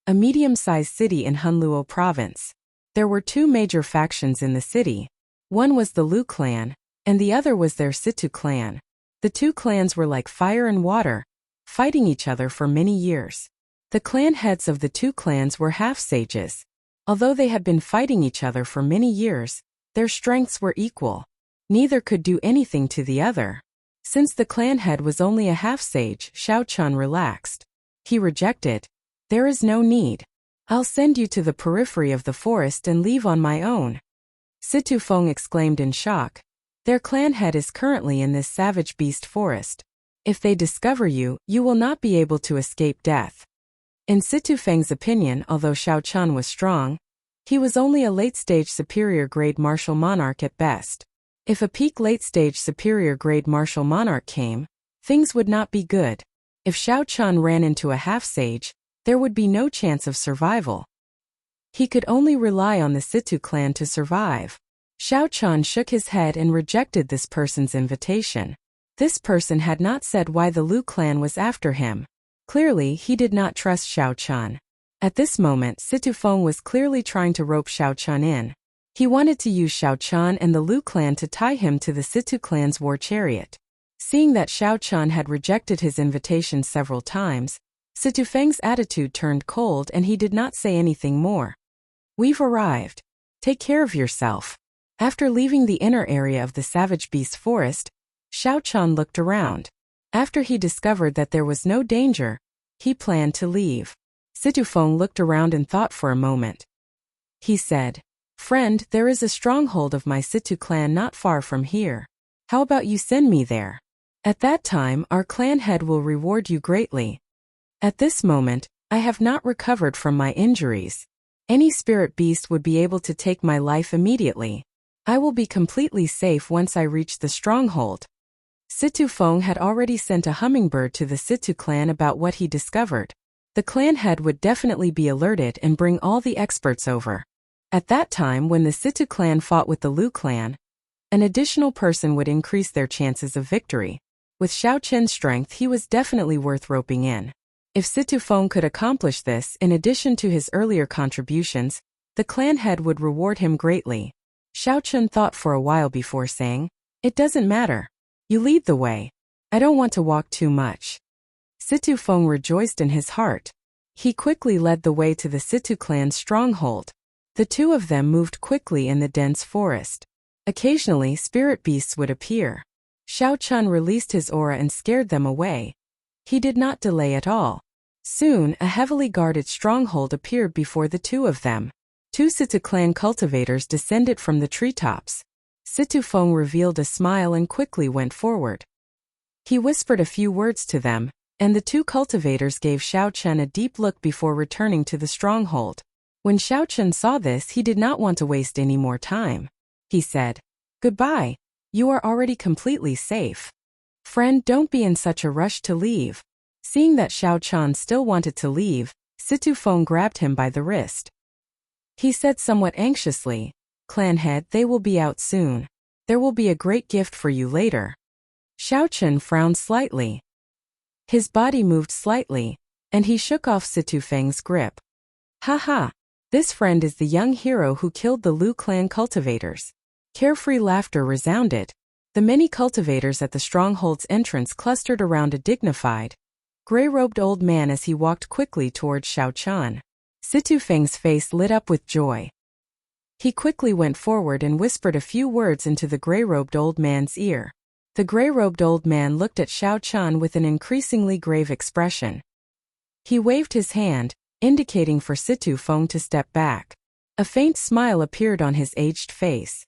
a medium-sized city in Hunluo province. There were two major factions in the city. One was the Lu clan, and the other was their Situ clan. The two clans were like fire and water, fighting each other for many years. The clan heads of the two clans were half-sages. Although they had been fighting each other for many years, their strengths were equal. Neither could do anything to the other. Since the clan head was only a half-sage, Xiao Chen relaxed. He rejected. "There is no need. I'll send you to the periphery of the forest and leave on my own." Situ Feng exclaimed in shock. "Their clan head is currently in this savage beast forest. If they discover you, you will not be able to escape death." In Situ Feng's opinion, although Xiao Chen was strong, he was only a late-stage superior-grade martial monarch at best. If a peak late-stage superior-grade martial monarch came, things would not be good. If Xiao Chun ran into a half-sage, there would be no chance of survival. He could only rely on the Situ clan to survive. Xiao Chun shook his head and rejected this person's invitation. This person had not said why the Lu clan was after him. Clearly, he did not trust Xiao Chun. At this moment, Situ Feng was clearly trying to rope Xiao Chun in. He wanted to use Xiao Chun and the Lu clan to tie him to the Situ clan's war chariot. Seeing that Xiao Chun had rejected his invitation several times, Situ Feng's attitude turned cold and he did not say anything more. We've arrived. Take care of yourself. After leaving the inner area of the savage beast forest, Xiao Chun looked around. After he discovered that there was no danger, he planned to leave. Situ Feng looked around and thought for a moment. He said, "Friend, there is a stronghold of my Situ clan not far from here. How about you send me there? At that time, our clan head will reward you greatly. At this moment, I have not recovered from my injuries. Any spirit beast would be able to take my life immediately. I will be completely safe once I reach the stronghold." Situ Feng had already sent a hummingbird to the Situ clan about what he discovered. The clan head would definitely be alerted and bring all the experts over. At that time, when the Situ clan fought with the Lu clan, an additional person would increase their chances of victory. With Xiao Chen's strength, he was definitely worth roping in. If Situ Feng could accomplish this in addition to his earlier contributions, the clan head would reward him greatly. Xiao Chen thought for a while before saying, "It doesn't matter. You lead the way. I don't want to walk too much." Situ Feng rejoiced in his heart. He quickly led the way to the Situ clan's stronghold. The two of them moved quickly in the dense forest. Occasionally, spirit beasts would appear. Xiao Chun released his aura and scared them away. He did not delay at all. Soon, a heavily guarded stronghold appeared before the two of them. Two Situ clan cultivators descended from the treetops. Situ Feng revealed a smile and quickly went forward. He whispered a few words to them, and the two cultivators gave Xiao Chun a deep look before returning to the stronghold. When Xiao Chun saw this, he did not want to waste any more time. He said, "Goodbye. You are already completely safe. Friend, don't be in such a rush to leave." Seeing that Xiao Chun still wanted to leave, Situ Feng grabbed him by the wrist. He said somewhat anxiously, "Clan head, they will be out soon. There will be a great gift for you later." Xiao Chun frowned slightly. His body moved slightly, and he shook off Situ Feng's grip. "Ha ha! This friend is the young hero who killed the Lu clan cultivators." Carefree laughter resounded. The many cultivators at the stronghold's entrance clustered around a dignified, gray-robed old man as he walked quickly towards Xiao Chun. Situ Feng's face lit up with joy. He quickly went forward and whispered a few words into the gray-robed old man's ear. The gray-robed old man looked at Xiao Chun with an increasingly grave expression. He waved his hand, indicating for Situ Feng to step back. A faint smile appeared on his aged face.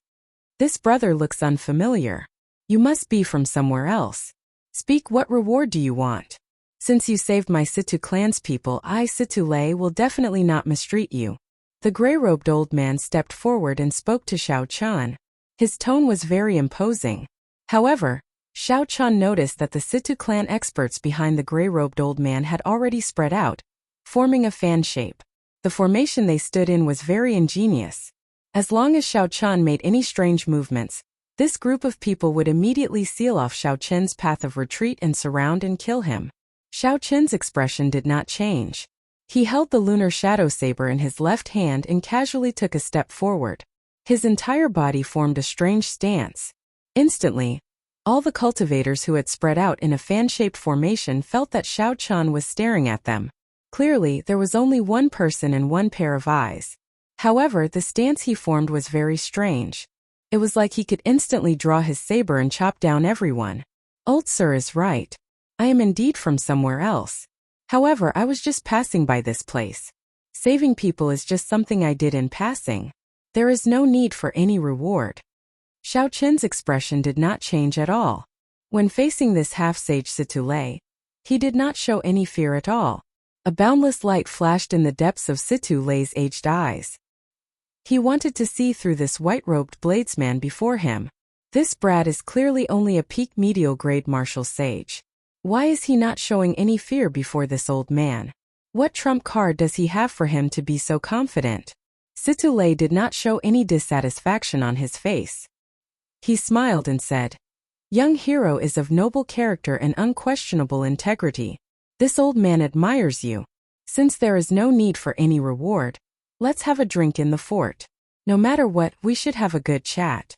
"This brother looks unfamiliar. You must be from somewhere else. Speak, what reward do you want? Since you saved my Situ clan's people, I, Situ Lei, will definitely not mistreat you." The gray-robed old man stepped forward and spoke to Xiao Chun. His tone was very imposing. However, Xiao Chun noticed that the Situ clan experts behind the gray-robed old man had already spread out, forming a fan shape. The formation they stood in was very ingenious. As long as Xiao Chun made any strange movements, this group of people would immediately seal off Xiao Chun's path of retreat and surround and kill him. Xiao Chun's expression did not change. He held the lunar shadow saber in his left hand and casually took a step forward. His entire body formed a strange stance. Instantly, all the cultivators who had spread out in a fan-shaped formation felt that Xiao Chun was staring at them. Clearly, there was only one person and one pair of eyes. However, the stance he formed was very strange. It was like he could instantly draw his saber and chop down everyone. Old Sir is right. I am indeed from somewhere else. However, I was just passing by this place. Saving people is just something I did in passing. There is no need for any reward. Xiao Chen's expression did not change at all. When facing this half-sage Situ Lei, he did not show any fear at all. A boundless light flashed in the depths of Situ Lei's aged eyes. He wanted to see through this white-robed bladesman before him. This brat is clearly only a peak medial grade martial sage. Why is he not showing any fear before this old man? What trump card does he have for him to be so confident? Situlei did not show any dissatisfaction on his face. He smiled and said, "Young hero is of noble character and unquestionable integrity. This old man admires you. Since there is no need for any reward, let's have a drink in the fort. No matter what, we should have a good chat."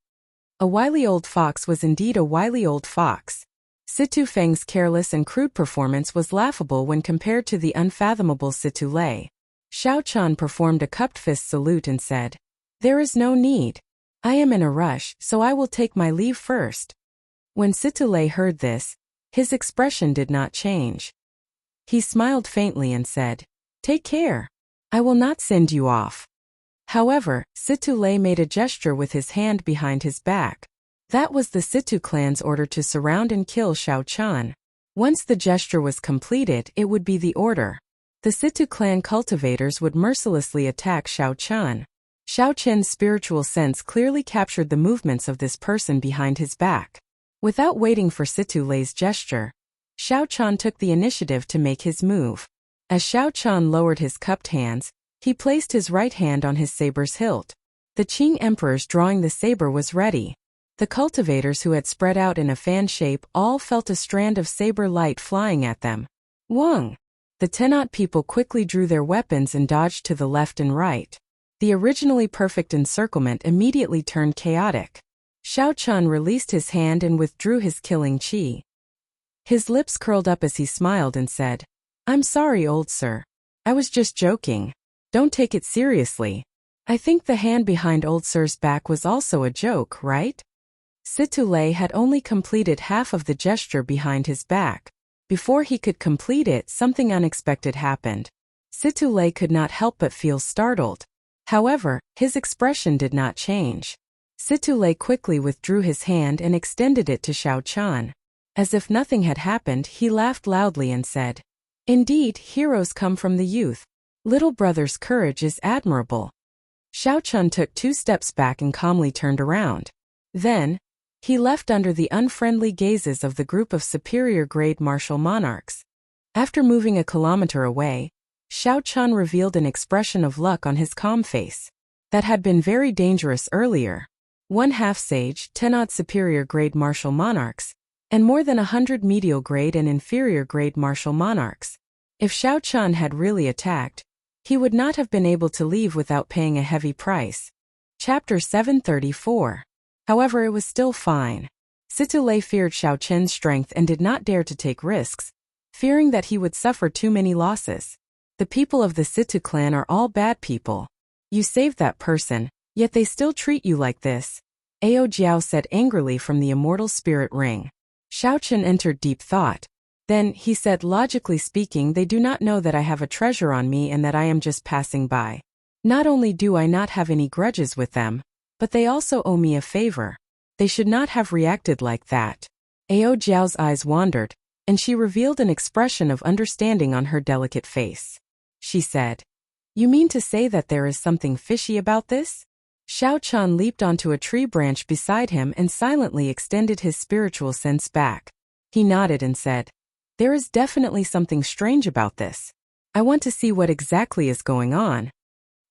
A wily old fox was indeed a wily old fox. Situ Feng's careless and crude performance was laughable when compared to the unfathomable Situlei. Xiao Chan performed a cupped fist salute and said, "There is no need. I am in a rush, so I will take my leave first." When Situlei heard this, his expression did not change. He smiled faintly and said, "Take care. I will not send you off." However, Situlei made a gesture with his hand behind his back. That was the Situ clan's order to surround and kill Xiao Chan. Once the gesture was completed, it would be the order. The Situ clan cultivators would mercilessly attack Xiao Chan. Xiao Chen's spiritual sense clearly captured the movements of this person behind his back. Without waiting for Situlei's gesture, Xiao Chan took the initiative to make his move. As Xiao Chan lowered his cupped hands, he placed his right hand on his saber's hilt. The Qing emperor's drawing the saber was ready. The cultivators who had spread out in a fan shape all felt a strand of saber light flying at them. Wang! The Tenat people quickly drew their weapons and dodged to the left and right. The originally perfect encirclement immediately turned chaotic. Xiao Chan released his hand and withdrew his killing qi. His lips curled up as he smiled and said, "I'm sorry, old sir. I was just joking. Don't take it seriously. I think the hand behind old sir's back was also a joke, right?" Situlei had only completed half of the gesture behind his back. Before he could complete it, something unexpected happened. Situlei could not help but feel startled. However, his expression did not change. Situlei quickly withdrew his hand and extended it to Xiao Chan. As if nothing had happened, he laughed loudly and said, "Indeed, heroes come from the youth. Little brother's courage is admirable." Xiao Chan took 2 steps back and calmly turned around. Then, he left under the unfriendly gazes of the group of superior-grade martial monarchs. After moving a kilometer away, Xiao Chan revealed an expression of luck on his calm face. That had been very dangerous earlier. 1 half-sage, 10 odd superior-grade martial monarchs, and more than 100 medial-grade and inferior-grade martial monarchs. If Xiao Chan had really attacked, he would not have been able to leave without paying a heavy price. Chapter 734. However, it was still fine. Situlei feared Xiao Chen's strength and did not dare to take risks, fearing that he would suffer too many losses. The people of the Situ clan are all bad people. You saved that person, yet they still treat you like this. Ao Jiao said angrily from the immortal spirit ring. Xiao Chen entered deep thought. Then, he said, logically speaking, they do not know that I have a treasure on me and that I am just passing by. Not only do I not have any grudges with them, but they also owe me a favor. They should not have reacted like that. Ao Jiao's eyes wandered, and she revealed an expression of understanding on her delicate face. She said, "You mean to say that there is something fishy about this?" Xiao Chan leaped onto a tree branch beside him and silently extended his spiritual sense back. He nodded and said, "There is definitely something strange about this. I want to see what exactly is going on."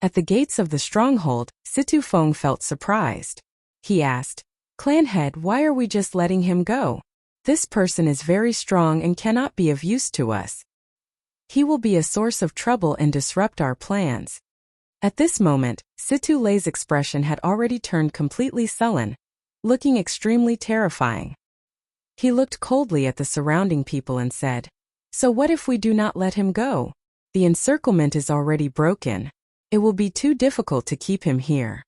At the gates of the stronghold, Situ Feng felt surprised. He asked, "Clan head, why are we just letting him go? This person is very strong and cannot be of use to us. He will be a source of trouble and disrupt our plans." At this moment, Situ Lei's expression had already turned completely sullen, looking extremely terrifying. He looked coldly at the surrounding people and said, "So what if we do not let him go? The encirclement is already broken. It will be too difficult to keep him here.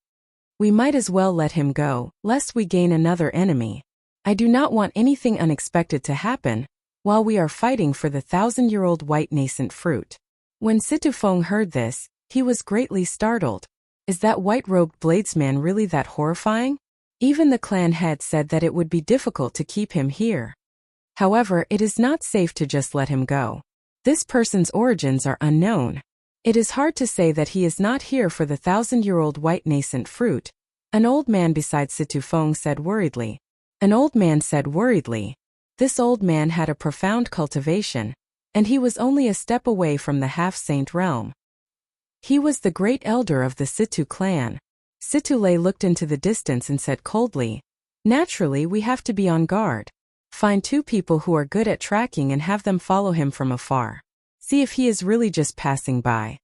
We might as well let him go, lest we gain another enemy. I do not want anything unexpected to happen while we are fighting for the 1,000-year-old white nascent fruit." When Situ Feng heard this, he was greatly startled. Is that white-robed bladesman really that horrifying? Even the clan head said that it would be difficult to keep him here. However, it is not safe to just let him go. This person's origins are unknown. It is hard to say that he is not here for the 1,000-year-old white nascent fruit, an old man beside Situ Feng said worriedly. An old man said worriedly, This old man had a profound cultivation, and he was only a step away from the half-saint realm. He was the great elder of the Situ clan. Situle looked into the distance and said coldly, "Naturally, we have to be on guard. Find 2 people who are good at tracking and have them follow him from afar. See if he is really just passing by.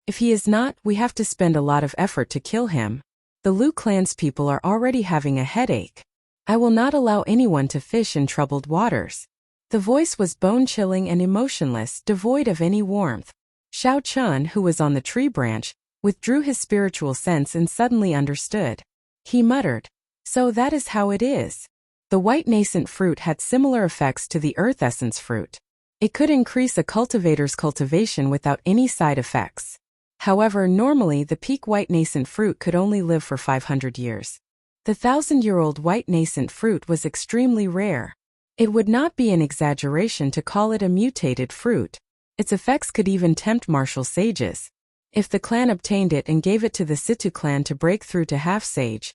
If he is not, we have to spend a lot of effort to kill him. The Lu clan's people are already having a headache. I will not allow anyone to fish in troubled waters." The voice was bone-chilling and emotionless, devoid of any warmth. Xiao Chun, who was on the tree branch, withdrew his spiritual sense and suddenly understood. He muttered, "So that is how it is." The white nascent fruit had similar effects to the earth essence fruit. It could increase a cultivator's cultivation without any side effects. However, normally the peak white nascent fruit could only live for 500 years. The 1,000-year-old white nascent fruit was extremely rare. It would not be an exaggeration to call it a mutated fruit. Its effects could even tempt martial sages. If the clan obtained it and gave it to the Situ clan to break through to half-sage,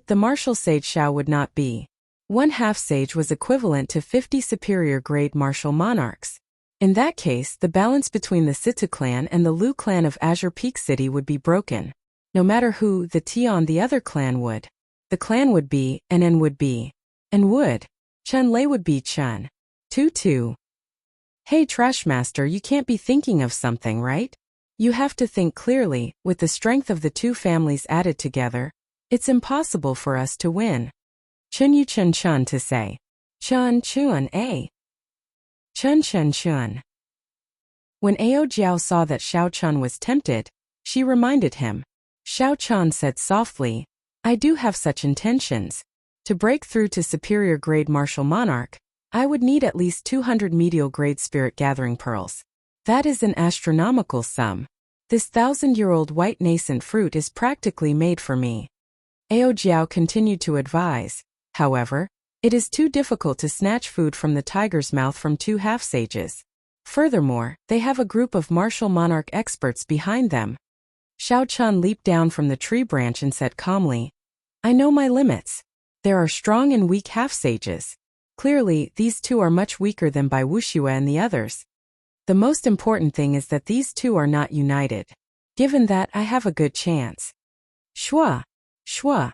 the martial sage Xiao would not be. 1 half-sage was equivalent to 50 superior-grade martial monarchs. In that case, the balance between the Situ clan and the Lu clan of Azure Peak City would be broken. No matter who the Tian the other clan would. The clan would be, and N would be. And would. Chun Lei would be Chun. 2-2. Hey Trashmaster, you can't be thinking of something, right? You have to think clearly. With the strength of the 2 families added together, it's impossible for us to win. Chun Yu Chun Chun to say. Chun Chun A. Chun Chun Chun. When Ao Jiao saw that Xiao Chun was tempted, she reminded him. Xiao Chun said softly, "I do have such intentions. To break through to superior grade martial monarch, I would need at least 200 medial grade spirit gathering pearls. That is an astronomical sum. This 1,000-year-old white nascent fruit is practically made for me." Ao Jiao continued to advise, however, "It is too difficult to snatch food from the tiger's mouth from 2 half-sages. Furthermore, they have a group of martial monarch experts behind them." Xiao Chun leaped down from the tree branch and said calmly, "I know my limits. There are strong and weak half-sages. Clearly, these 2 are much weaker than Bai Wuxue and the others. The most important thing is that these 2 are not united. Given that, I have a good chance." Shua! Shua!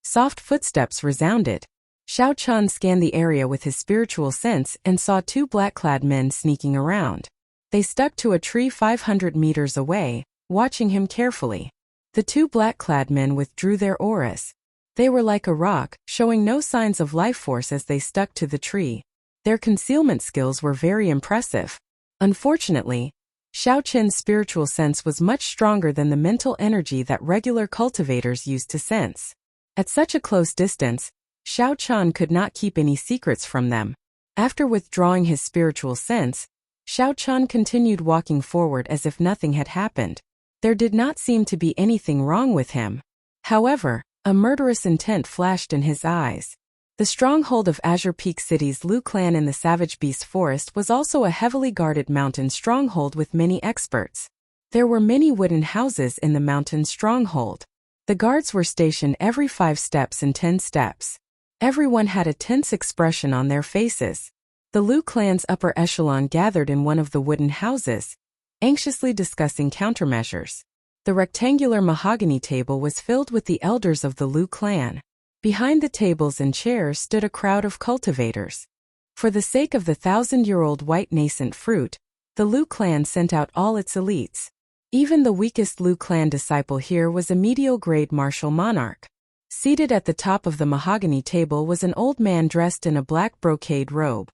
Soft footsteps resounded. Xiao Chun scanned the area with his spiritual sense and saw 2 black-clad men sneaking around. They stuck to a tree 500 meters away, watching him carefully. The 2 black-clad men withdrew their auras. They were like a rock, showing no signs of life force as they stuck to the tree. Their concealment skills were very impressive. Unfortunately, Xiao Chen's spiritual sense was much stronger than the mental energy that regular cultivators use to sense. At such a close distance, Xiao Chun could not keep any secrets from them. After withdrawing his spiritual sense, Xiao Chun continued walking forward as if nothing had happened. There did not seem to be anything wrong with him. However, a murderous intent flashed in his eyes. The stronghold of Azure Peak City's Lu clan in the Savage Beast Forest was also a heavily guarded mountain stronghold with many experts. There were many wooden houses in the mountain stronghold. The guards were stationed every 5 steps and 10 steps. Everyone had a tense expression on their faces. The Lu clan's upper echelon gathered in one of the wooden houses, anxiously discussing countermeasures. The rectangular mahogany table was filled with the elders of the Lu clan. Behind the tables and chairs stood a crowd of cultivators. For the sake of the 1,000-year-old white nascent fruit, the Lu clan sent out all its elites. Even the weakest Lu clan disciple here was a medial-grade martial monarch. Seated at the top of the mahogany table was an old man dressed in a black brocade robe.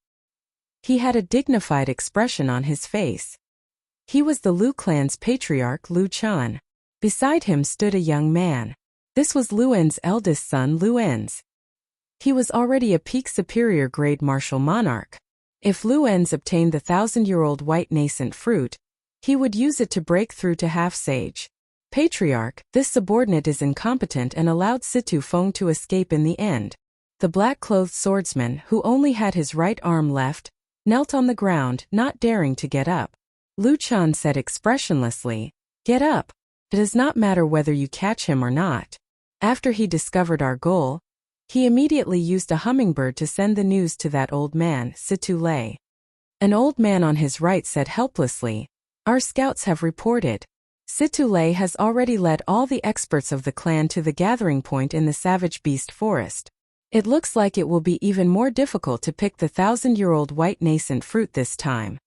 He had a dignified expression on his face. He was the Lu clan's patriarch Lu Chun. Beside him stood a young man. This was Luen's eldest son Luen's. He was already a peak superior grade martial monarch. If Luen's obtained the 1,000-year-old white nascent fruit, he would use it to break through to half-sage. Patriarch, this subordinate is incompetent and allowed Situ Feng to escape in the end. The black-clothed swordsman, who only had his right arm left, knelt on the ground, not daring to get up. Lu Chun said expressionlessly, "Get up. It does not matter whether you catch him or not. After he discovered our goal, He immediately used a hummingbird to send the news to that old man, Situ Lei. An old man on his right said helplessly, "Our scouts have reported. Situ Lei has already led all the experts of the clan to the gathering point in the savage beast forest. It looks like it will be even more difficult to pick the 1,000-year-old white nascent fruit this time."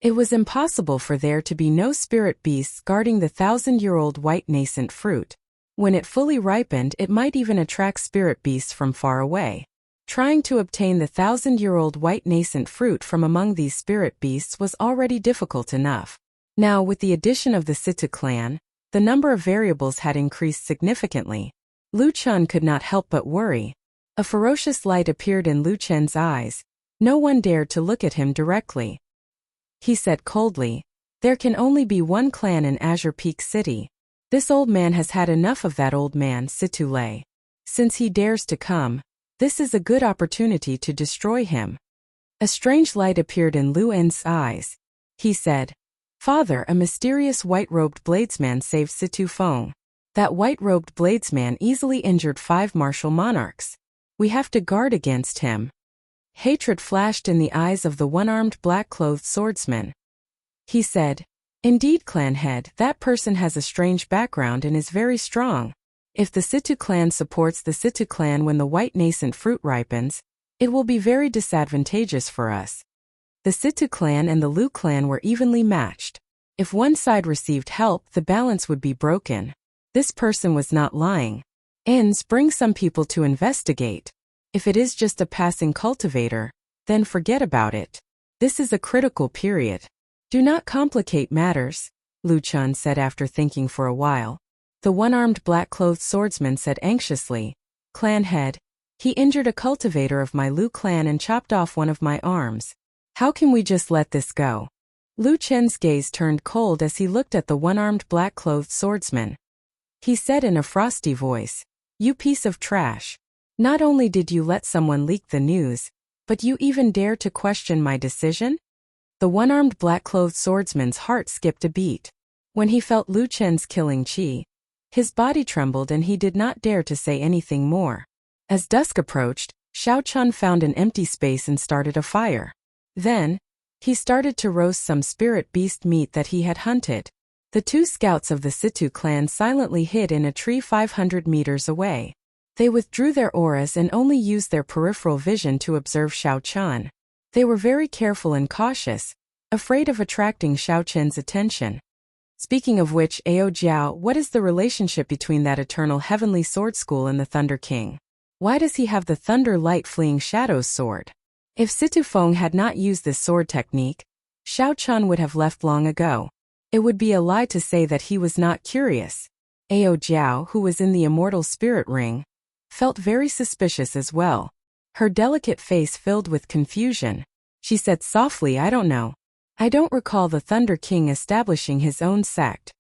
It was impossible for there to be no spirit beasts guarding the 1,000-year-old white nascent fruit. When it fully ripened, it might even attract spirit beasts from far away. Trying to obtain the 1,000-year-old white nascent fruit from among these spirit beasts was already difficult enough. Now, with the addition of the Situ clan, the number of variables had increased significantly. Lu Chun could not help but worry. A ferocious light appeared in Lu Chen's eyes. No one dared to look at him directly. He said coldly, "There can only be one clan in Azure Peak City. This old man has had enough of that old man, Situ Lei. Since he dares to come, this is a good opportunity to destroy him." A strange light appeared in Lu En's eyes. He said, "Father, a mysterious white-robed bladesman saved Situ Feng. That white-robed bladesman easily injured 5 martial monarchs. We have to guard against him." Hatred flashed in the eyes of the one-armed black-clothed swordsman. He said, "Indeed, clan head, that person has a strange background and is very strong. If the Situ clan supports the Situ clan when the white nascent fruit ripens, it will be very disadvantageous for us." The Situ clan and the Lu clan were evenly matched. If one side received help, the balance would be broken. This person was not lying. Bring some people to investigate. If it is just a passing cultivator, then forget about it. This is a critical period. Do not complicate matters, Lu Chun said after thinking for a while. The one-armed black-clothed swordsman said anxiously, "Clan head, he injured a cultivator of my Lu clan and chopped off one of my arms. How can we just let this go?" Lu Chen's gaze turned cold as he looked at the one-armed black-clothed swordsman. He said in a frosty voice, "You piece of trash. Not only did you let someone leak the news, but you even dare to question my decision?" The one-armed black-clothed swordsman's heart skipped a beat. When he felt Lu Chen's killing chi, his body trembled and he did not dare to say anything more. As dusk approached, Xiao Chun found an empty space and started a fire. Then, he started to roast some spirit beast meat that he had hunted. The 2 scouts of the Situ clan silently hid in a tree 500 meters away. They withdrew their auras and only used their peripheral vision to observe Xiao Chun. They were very careful and cautious, afraid of attracting Xiao Chun's attention. Speaking of which, Ao Jiao, what is the relationship between that eternal heavenly sword school and the Thunder King? Why does he have the Thunder Light Fleeing Shadows sword? If Situ Feng had not used this sword technique, Xiao Chun would have left long ago. It would be a lie to say that he was not curious. Ao Jiao, who was in the immortal spirit ring, felt very suspicious as well. Her delicate face filled with confusion. She said softly, "I don't know. I don't recall the Thunder King establishing his own sect."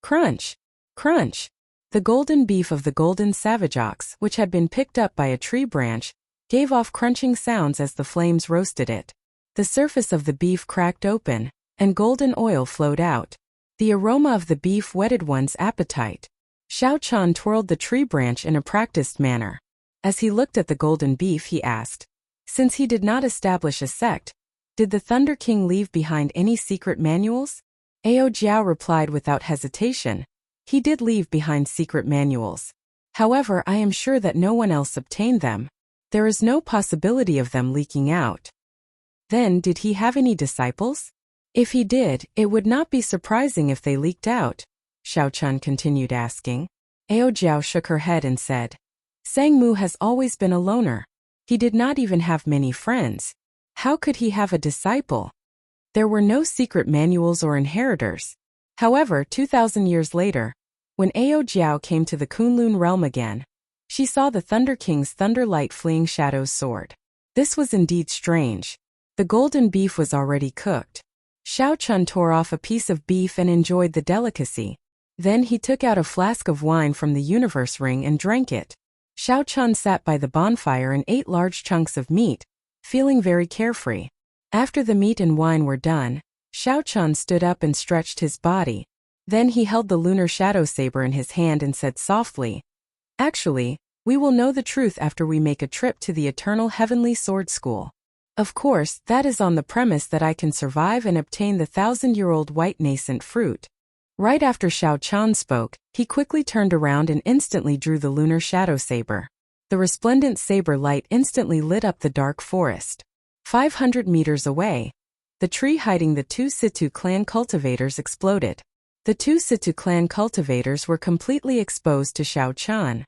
Crunch! Crunch! The golden beef of the golden savage ox, which had been picked up by a tree branch, gave off crunching sounds as the flames roasted it. The surface of the beef cracked open, and golden oil flowed out. The aroma of the beef whetted one's appetite. Xiao Chun twirled the tree branch in a practiced manner. As he looked at the golden beef, he asked, "Since he did not establish a sect, did the Thunder King leave behind any secret manuals?" Ao Jiao replied without hesitation, "He did leave behind secret manuals. However, I am sure that no one else obtained them. There is no possibility of them leaking out." "Then, did he have any disciples?" "If he did, it would not be surprising if they leaked out," Xiao Chun continued asking. Ao Jiao shook her head and said, "Sang Mu has always been a loner. He did not even have many friends. How could he have a disciple?" There were no secret manuals or inheritors. However, 2,000 years later, when Ao Jiao came to the Kunlun realm again, she saw the Thunder King's Thunderlight Fleeing Shadows sword. This was indeed strange. The golden beef was already cooked. Xiao Chun tore off a piece of beef and enjoyed the delicacy. Then he took out a flask of wine from the universe ring and drank it. Xiao Chun sat by the bonfire and ate large chunks of meat, feeling very carefree. After the meat and wine were done, Xiao Chun stood up and stretched his body. Then he held the lunar shadow saber in his hand and said softly, "Actually, We will know the truth after we make a trip to the eternal heavenly sword school. Of course, that is on the premise that I can survive and obtain the 1,000-year-old white nascent fruit. Right after Xiao Chan spoke, he quickly turned around and instantly drew the lunar shadow saber. The resplendent saber light instantly lit up the dark forest. 500 meters away, the tree hiding the two Situ clan cultivators exploded. The two Situ clan cultivators were completely exposed to Xiao Chan.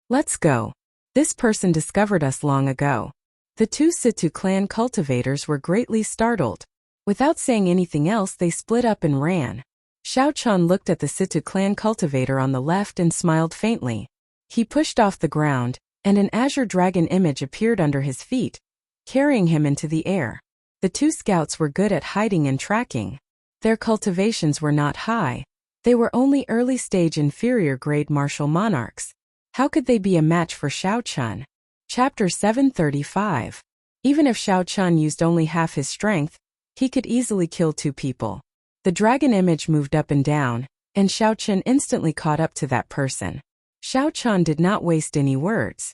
Let's go. This person discovered us long ago. The two Situ clan cultivators were greatly startled. Without saying anything else, they split up and ran. Xiao Chan looked at the Situ clan cultivator on the left and smiled faintly. He pushed off the ground, and an azure dragon image appeared under his feet, carrying him into the air. The two scouts were good at hiding and tracking. Their cultivations were not high. They were only early-stage inferior-grade martial monarchs. How could they be a match for Xiao Chan? Chapter 735. Even if Xiao Chan used only half his strength, he could easily kill two people. The dragon image moved up and down, and Xiao Chan instantly caught up to that person. Xiao Chan did not waste any words.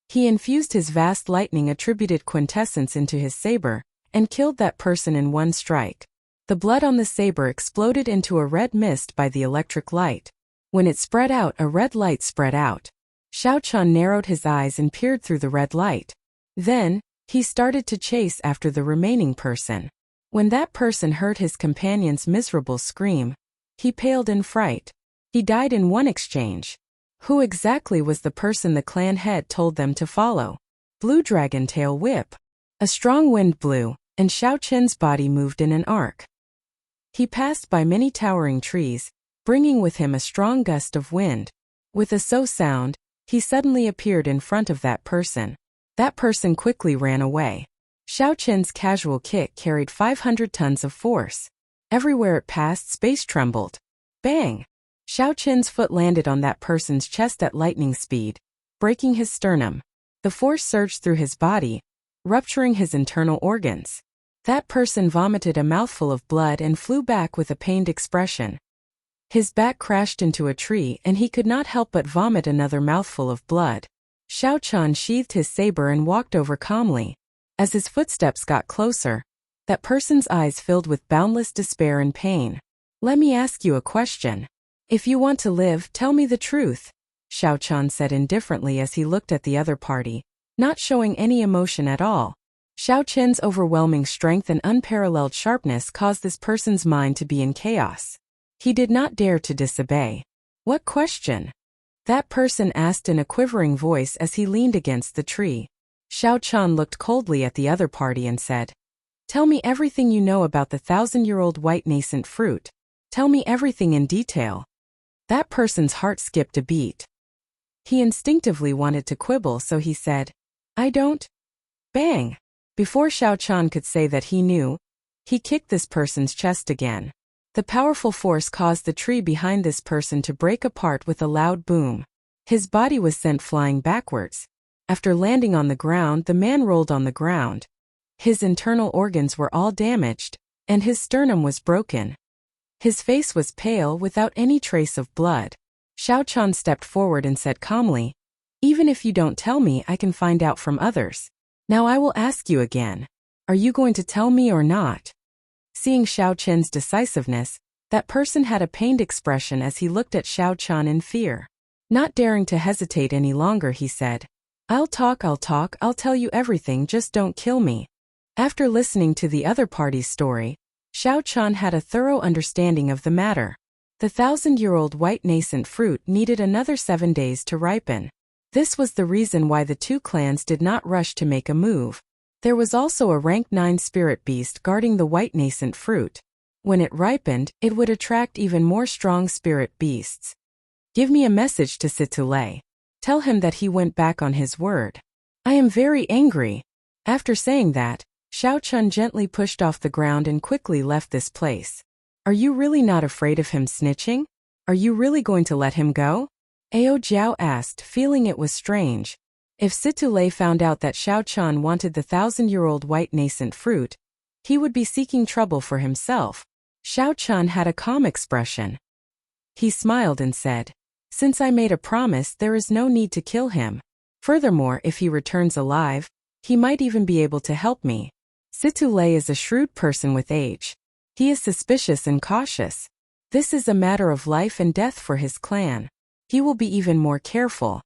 He infused his vast lightning-attributed quintessence into his saber, and killed that person in one strike. The blood on the saber exploded into a red mist by the electric light. When it spread out, a red light spread out. Xiao Chan narrowed his eyes and peered through the red light. Then, he started to chase after the remaining person. When that person heard his companion's miserable scream, he paled in fright. He died in one exchange. Who exactly was the person the clan head told them to follow? Blue Dragon Tail Whip. A strong wind blew, and Xiao Chen's body moved in an arc. He passed by many towering trees, bringing with him a strong gust of wind. With a so sound, he suddenly appeared in front of that person. That person quickly ran away. Xiao Chen's casual kick carried 500 tons of force. Everywhere it passed, space trembled. Bang! Xiao Chen's foot landed on that person's chest at lightning speed, breaking his sternum. The force surged through his body, rupturing his internal organs. That person vomited a mouthful of blood and flew back with a pained expression. His back crashed into a tree and he could not help but vomit another mouthful of blood. Xiao Chan sheathed his saber and walked over calmly. As his footsteps got closer, that person's eyes filled with boundless despair and pain. Let me ask you a question. If you want to live, tell me the truth, Xiao Chan said indifferently as he looked at the other party, not showing any emotion at all. Xiao Chen's overwhelming strength and unparalleled sharpness caused this person's mind to be in chaos. He did not dare to disobey. What question? That person asked in a quivering voice as he leaned against the tree. Xiao Chan looked coldly at the other party and said, "Tell me everything you know about the 1,000-year-old white nascent fruit. Tell me everything in detail." That person's heart skipped a beat. He instinctively wanted to quibble, so he said, "I don't." Bang! Before Xiao Chan could say that he knew, he kicked this person's chest again. The powerful force caused the tree behind this person to break apart with a loud boom. His body was sent flying backwards. After landing on the ground, the man rolled on the ground. His internal organs were all damaged, and his sternum was broken. His face was pale without any trace of blood. Xiao Chan stepped forward and said calmly, "Even if you don't tell me, I can find out from others. Now I will ask you again. Are you going to tell me or not?" Seeing Xiao Chen's decisiveness, that person had a pained expression as he looked at Xiao Chan in fear. Not daring to hesitate any longer, he said, I'll talk, I'll tell you everything, just don't kill me." After listening to the other party's story, Xiao Chan had a thorough understanding of the matter. The 1,000-year-old white nascent fruit needed another 7 days to ripen. This was the reason why the two clans did not rush to make a move. There was also a rank 9 spirit beast guarding the white nascent fruit. When it ripened, it would attract even more strong spirit beasts. "Give me a message to Situlei. Tell him that he went back on his word. I am very angry." After saying that, Xiao Chan gently pushed off the ground and quickly left this place. "Are you really not afraid of him snitching? Are you really going to let him go?" Ao Jiao asked, feeling it was strange. If Situlei found out that Xiao Chan wanted the 1,000-year-old white nascent fruit, he would be seeking trouble for himself. Xiao Chan had a calm expression. He smiled and said, Since I made a promise, there is no need to kill him. Furthermore, if he returns alive, he might even be able to help me. Situ Lei is a shrewd person with age. He is suspicious and cautious. This is a matter of life and death for his clan. He will be even more careful.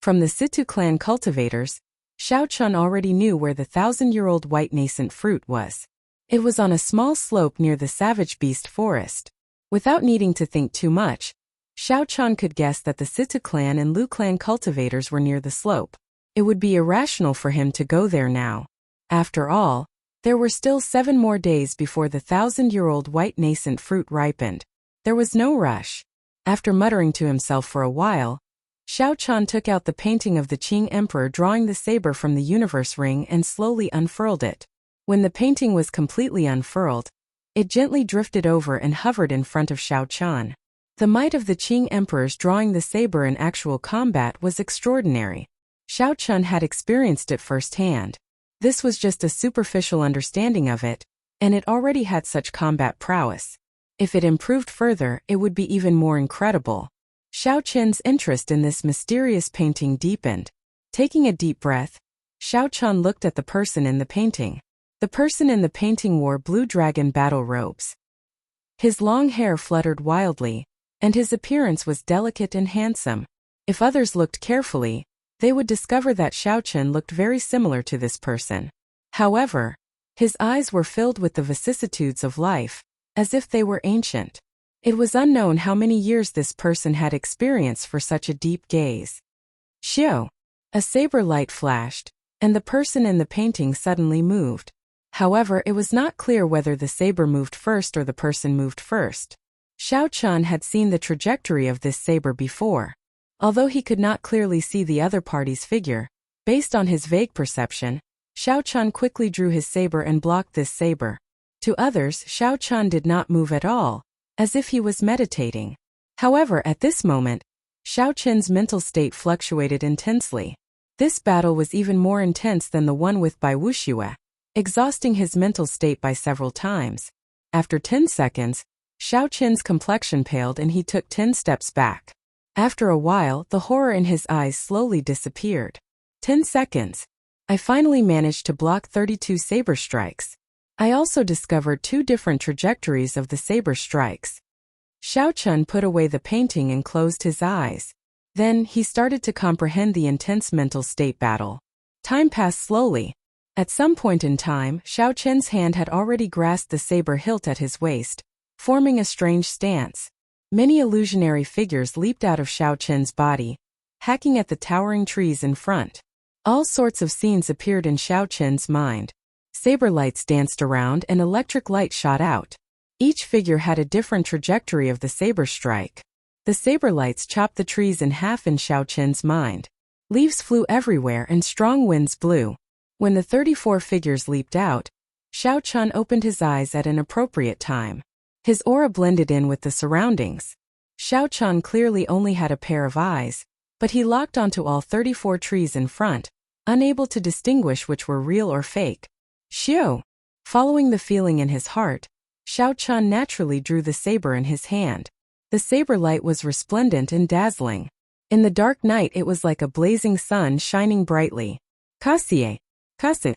From the Situ clan cultivators, Xiao Chun already knew where the 1,000-year-old white nascent fruit was. It was on a small slope near the savage beast forest. Without needing to think too much, Xiao Chun could guess that the Situ clan and Lu clan cultivators were near the slope. It would be irrational for him to go there now. After all, there were still 7 more days before the 1,000-year-old white nascent fruit ripened. There was no rush. After muttering to himself for a while, Xiao Chun took out the painting of the Qing Emperor drawing the saber from the universe ring and slowly unfurled it. When the painting was completely unfurled, it gently drifted over and hovered in front of Xiao Chun. The might of the Qing Emperor's drawing the saber in actual combat was extraordinary. Xiao Chun had experienced it firsthand. This was just a superficial understanding of it, and it already had such combat prowess. If it improved further, it would be even more incredible. Xiao Chun's interest in this mysterious painting deepened. Taking a deep breath, Xiao Chun looked at the person in the painting. The person in the painting wore blue dragon battle robes. His long hair fluttered wildly, and his appearance was delicate and handsome. If others looked carefully, they would discover that Xiao Chun looked very similar to this person. However, his eyes were filled with the vicissitudes of life, as if they were ancient. It was unknown how many years this person had experienced for such a deep gaze. Xiao! A saber light flashed, and the person in the painting suddenly moved. However, it was not clear whether the saber moved first or the person moved first. Xiao Chun had seen the trajectory of this saber before. Although he could not clearly see the other party's figure, based on his vague perception, Xiao Chun quickly drew his saber and blocked this saber. To others, Xiao Chun did not move at all, as if he was meditating. However, at this moment, Xiao Chun's mental state fluctuated intensely. This battle was even more intense than the one with Bai Wuxue, exhausting his mental state by several times. After 10 seconds, Xiao Chun's complexion paled and he took 10 steps back. After a while, the horror in his eyes slowly disappeared. 10 seconds. I finally managed to block 32 saber strikes. I also discovered 2 different trajectories of the saber strikes. Xiao Chun put away the painting and closed his eyes. Then, he started to comprehend the intense mental state battle. Time passed slowly. At some point in time, Xiao Chun's hand had already grasped the saber hilt at his waist, forming a strange stance. Many illusionary figures leaped out of Xiao Chun's body, hacking at the towering trees in front. All sorts of scenes appeared in Xiao Chun's mind. Saber lights danced around and electric light shot out. Each figure had a different trajectory of the saber strike. The saber lights chopped the trees in half in Xiao Chun's mind. Leaves flew everywhere and strong winds blew. When the 34 figures leaped out, Xiao Chun opened his eyes at an appropriate time. His aura blended in with the surroundings. Xiao Chun clearly only had a pair of eyes, but he locked onto all 34 trees in front, unable to distinguish which were real or fake. Xiao! Following the feeling in his heart, Xiao Chun naturally drew the saber in his hand. The saber light was resplendent and dazzling. In the dark night it was like a blazing sun shining brightly. Kasie! Kasie!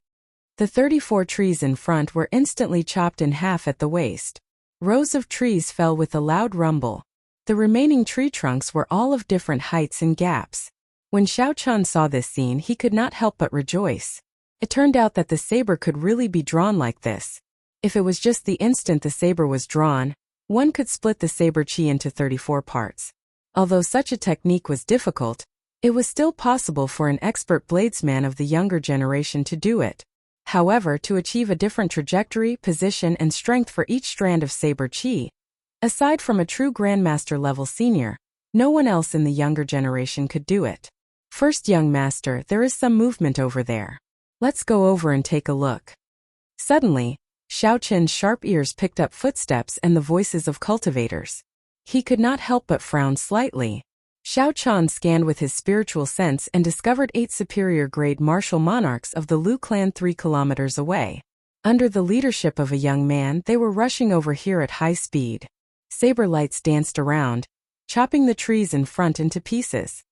The 34 trees in front were instantly chopped in half at the waist. Rows of trees fell with a loud rumble. The remaining tree trunks were all of different heights and gaps. When Xiao Chun saw this scene, he could not help but rejoice. It turned out that the saber could really be drawn like this. If it was just the instant the saber was drawn, one could split the saber chi into 34 parts. Although such a technique was difficult, it was still possible for an expert bladesman of the younger generation to do it. However, to achieve a different trajectory, position, and strength for each strand of saber chi, aside from a true grandmaster level senior, no one else in the younger generation could do it. First, young master, there is some movement over there. Let's go over and take a look. Suddenly, Xiao Chun's sharp ears picked up footsteps and the voices of cultivators. He could not help but frown slightly. Xiao Chun scanned with his spiritual sense and discovered 8 superior-grade martial monarchs of the Lu clan 3 kilometers away. Under the leadership of a young man, they were rushing over here at high speed. Saber lights danced around, chopping the trees in front into pieces.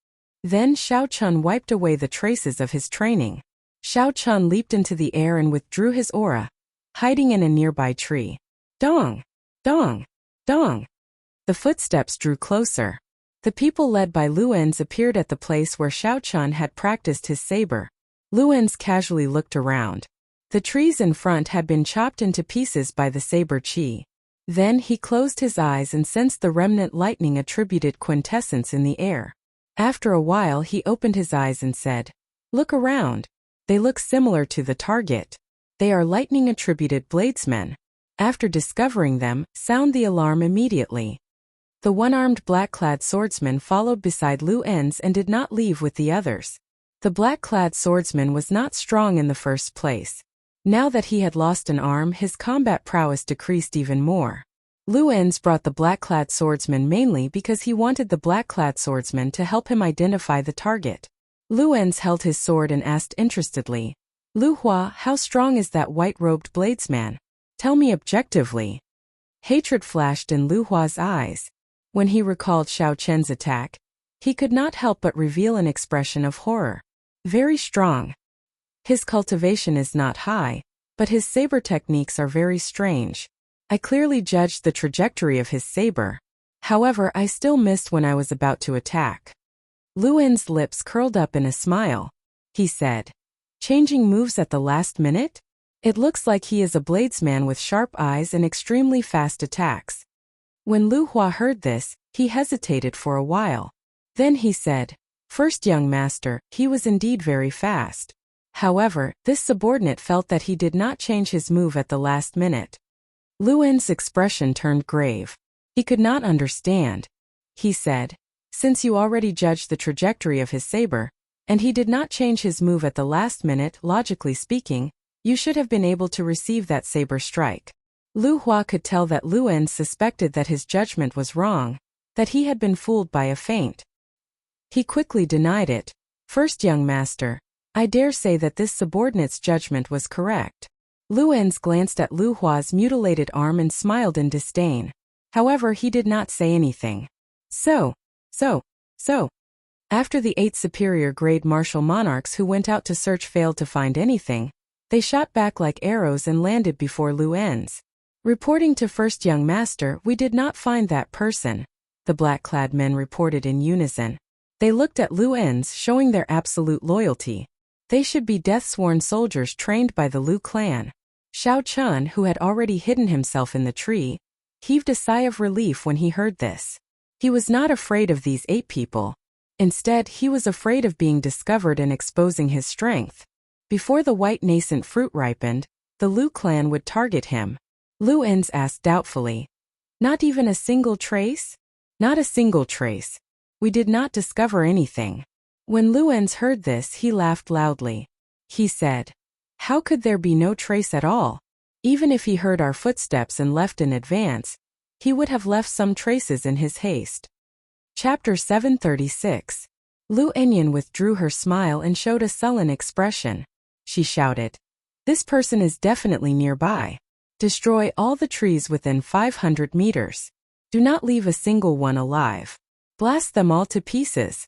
Then Xiao Chun wiped away the traces of his training. Xiao Chun leaped into the air and withdrew his aura, hiding in a nearby tree. Dong! Dong! Dong! The footsteps drew closer. The people led by Luenz appeared at the place where Xiao Chun had practiced his saber. Luenz casually looked around. The trees in front had been chopped into pieces by the saber chi. Then he closed his eyes and sensed the remnant lightning attributed quintessence in the air. After a while he opened his eyes and said, "Look around. They look similar to the target. They are lightning-attributed bladesmen. After discovering them, sound the alarm immediately." The one-armed black-clad swordsman followed beside Luenz and did not leave with the others. The black-clad swordsman was not strong in the first place. Now that he had lost an arm, his combat prowess decreased even more. Luenz brought the black-clad swordsman mainly because he wanted the black-clad swordsman to help him identify the target. Luenz held his sword and asked interestedly, "Lu Hua, how strong is that white-robed bladesman? Tell me objectively." Hatred flashed in Lu Hua's eyes. When he recalled Xiao Chen's attack, he could not help but reveal an expression of horror. Very strong. His cultivation is not high, but his saber techniques are very strange. I clearly judged the trajectory of his saber. However, I still missed when I was about to attack. Luen's lips curled up in a smile. He said, "Changing moves at the last minute? It looks like he is a bladesman with sharp eyes and extremely fast attacks." When Lu Hua heard this, he hesitated for a while. Then he said, "First young master, he was indeed very fast." However, this subordinate felt that he did not change his move at the last minute. Luen's expression turned grave. He could not understand. He said, "Since you already judged the trajectory of his saber, and he did not change his move at the last minute, logically speaking, you should have been able to receive that saber strike." Lu Hua could tell that Luenz suspected that his judgment was wrong, that he had been fooled by a feint. He quickly denied it. "First young master, I dare say that this subordinate's judgment was correct." Luenz glanced at Lu Hua's mutilated arm and smiled in disdain. However, he did not say anything. So. After the 8 superior grade martial monarchs who went out to search failed to find anything, they shot back like arrows and landed before Luenz. "Reporting to first young master, we did not find that person," the black-clad men reported in unison. They looked at Luenz, showing their absolute loyalty. They should be death-sworn soldiers trained by the Lu clan. Xiao Chun, who had already hidden himself in the tree, heaved a sigh of relief when he heard this. He was not afraid of these 8 people. Instead, he was afraid of being discovered and exposing his strength. Before the white nascent fruit ripened, the Lu clan would target him. Luenz asked doubtfully, "Not even a single trace?" "Not a single trace. We did not discover anything." When Luenz heard this, he laughed loudly. He said, "How could there be no trace at all? Even if he heard our footsteps and left in advance, he would have left some traces in his haste." Chapter 736. Lu Enyan withdrew her smile and showed a sullen expression. She shouted, "This person is definitely nearby. Destroy all the trees within 500 meters. Do not leave a single one alive. Blast them all to pieces."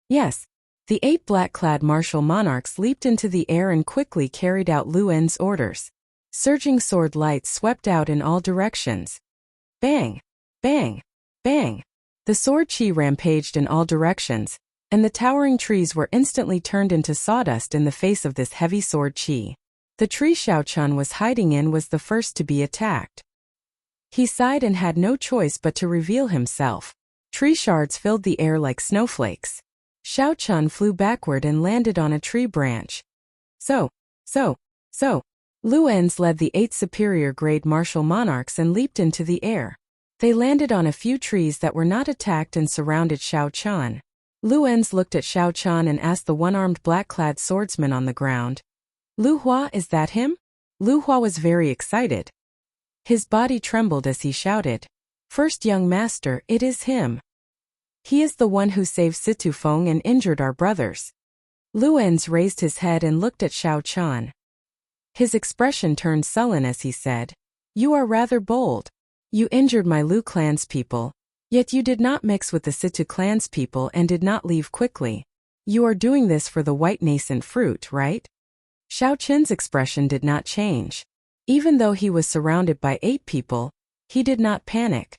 Yes, the 8 black-clad martial monarchs leaped into the air and quickly carried out Luen's orders. Surging sword lights swept out in all directions. Bang! Bang! Bang! The sword chi rampaged in all directions, and the towering trees were instantly turned into sawdust in the face of this heavy sword chi. The tree Xiao Chun was hiding in was the first to be attacked. He sighed and had no choice but to reveal himself. Tree shards filled the air like snowflakes. Xiao Chun flew backward and landed on a tree branch. So. Luenz led the 8 superior grade martial monarchs and leaped into the air. They landed on a few trees that were not attacked and surrounded Xiao Chun. Luenz looked at Xiao Chun and asked the one-armed black-clad swordsman on the ground, "Lu Hua, is that him?" Lu Hua was very excited. His body trembled as he shouted, "First young master, it is him. He is the one who saved Situ Feng and injured our brothers." Luenz raised his head and looked at Xiao Chun. His expression turned sullen as he said, "You are rather bold. You injured my Lu clan's people. Yet you did not mix with the Situ clan's people and did not leave quickly. You are doing this for the white nascent fruit, right? Xiao Qin's expression did not change. Even though he was surrounded by 8 people, he did not panic.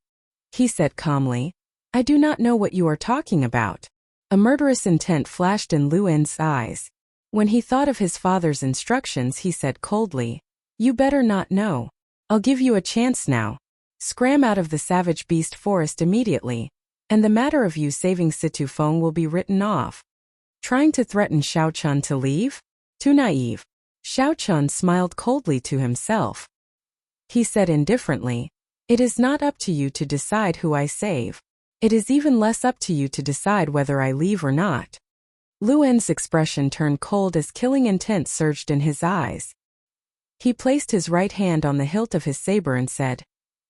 He said calmly, I do not know what you are talking about. A murderous intent flashed in Lu En's eyes. When he thought of his father's instructions, he said coldly, You better not know. I'll give you a chance now. Scram out of the savage beast forest immediately, and the matter of you saving Situ Feng will be written off. Trying to threaten Xiao Chun to leave? Too naive. Xiao Chun smiled coldly to himself. He said indifferently, It is not up to you to decide who I save. It is even less up to you to decide whether I leave or not. Lu En's expression turned cold as killing intent surged in his eyes. He placed his right hand on the hilt of his saber and said,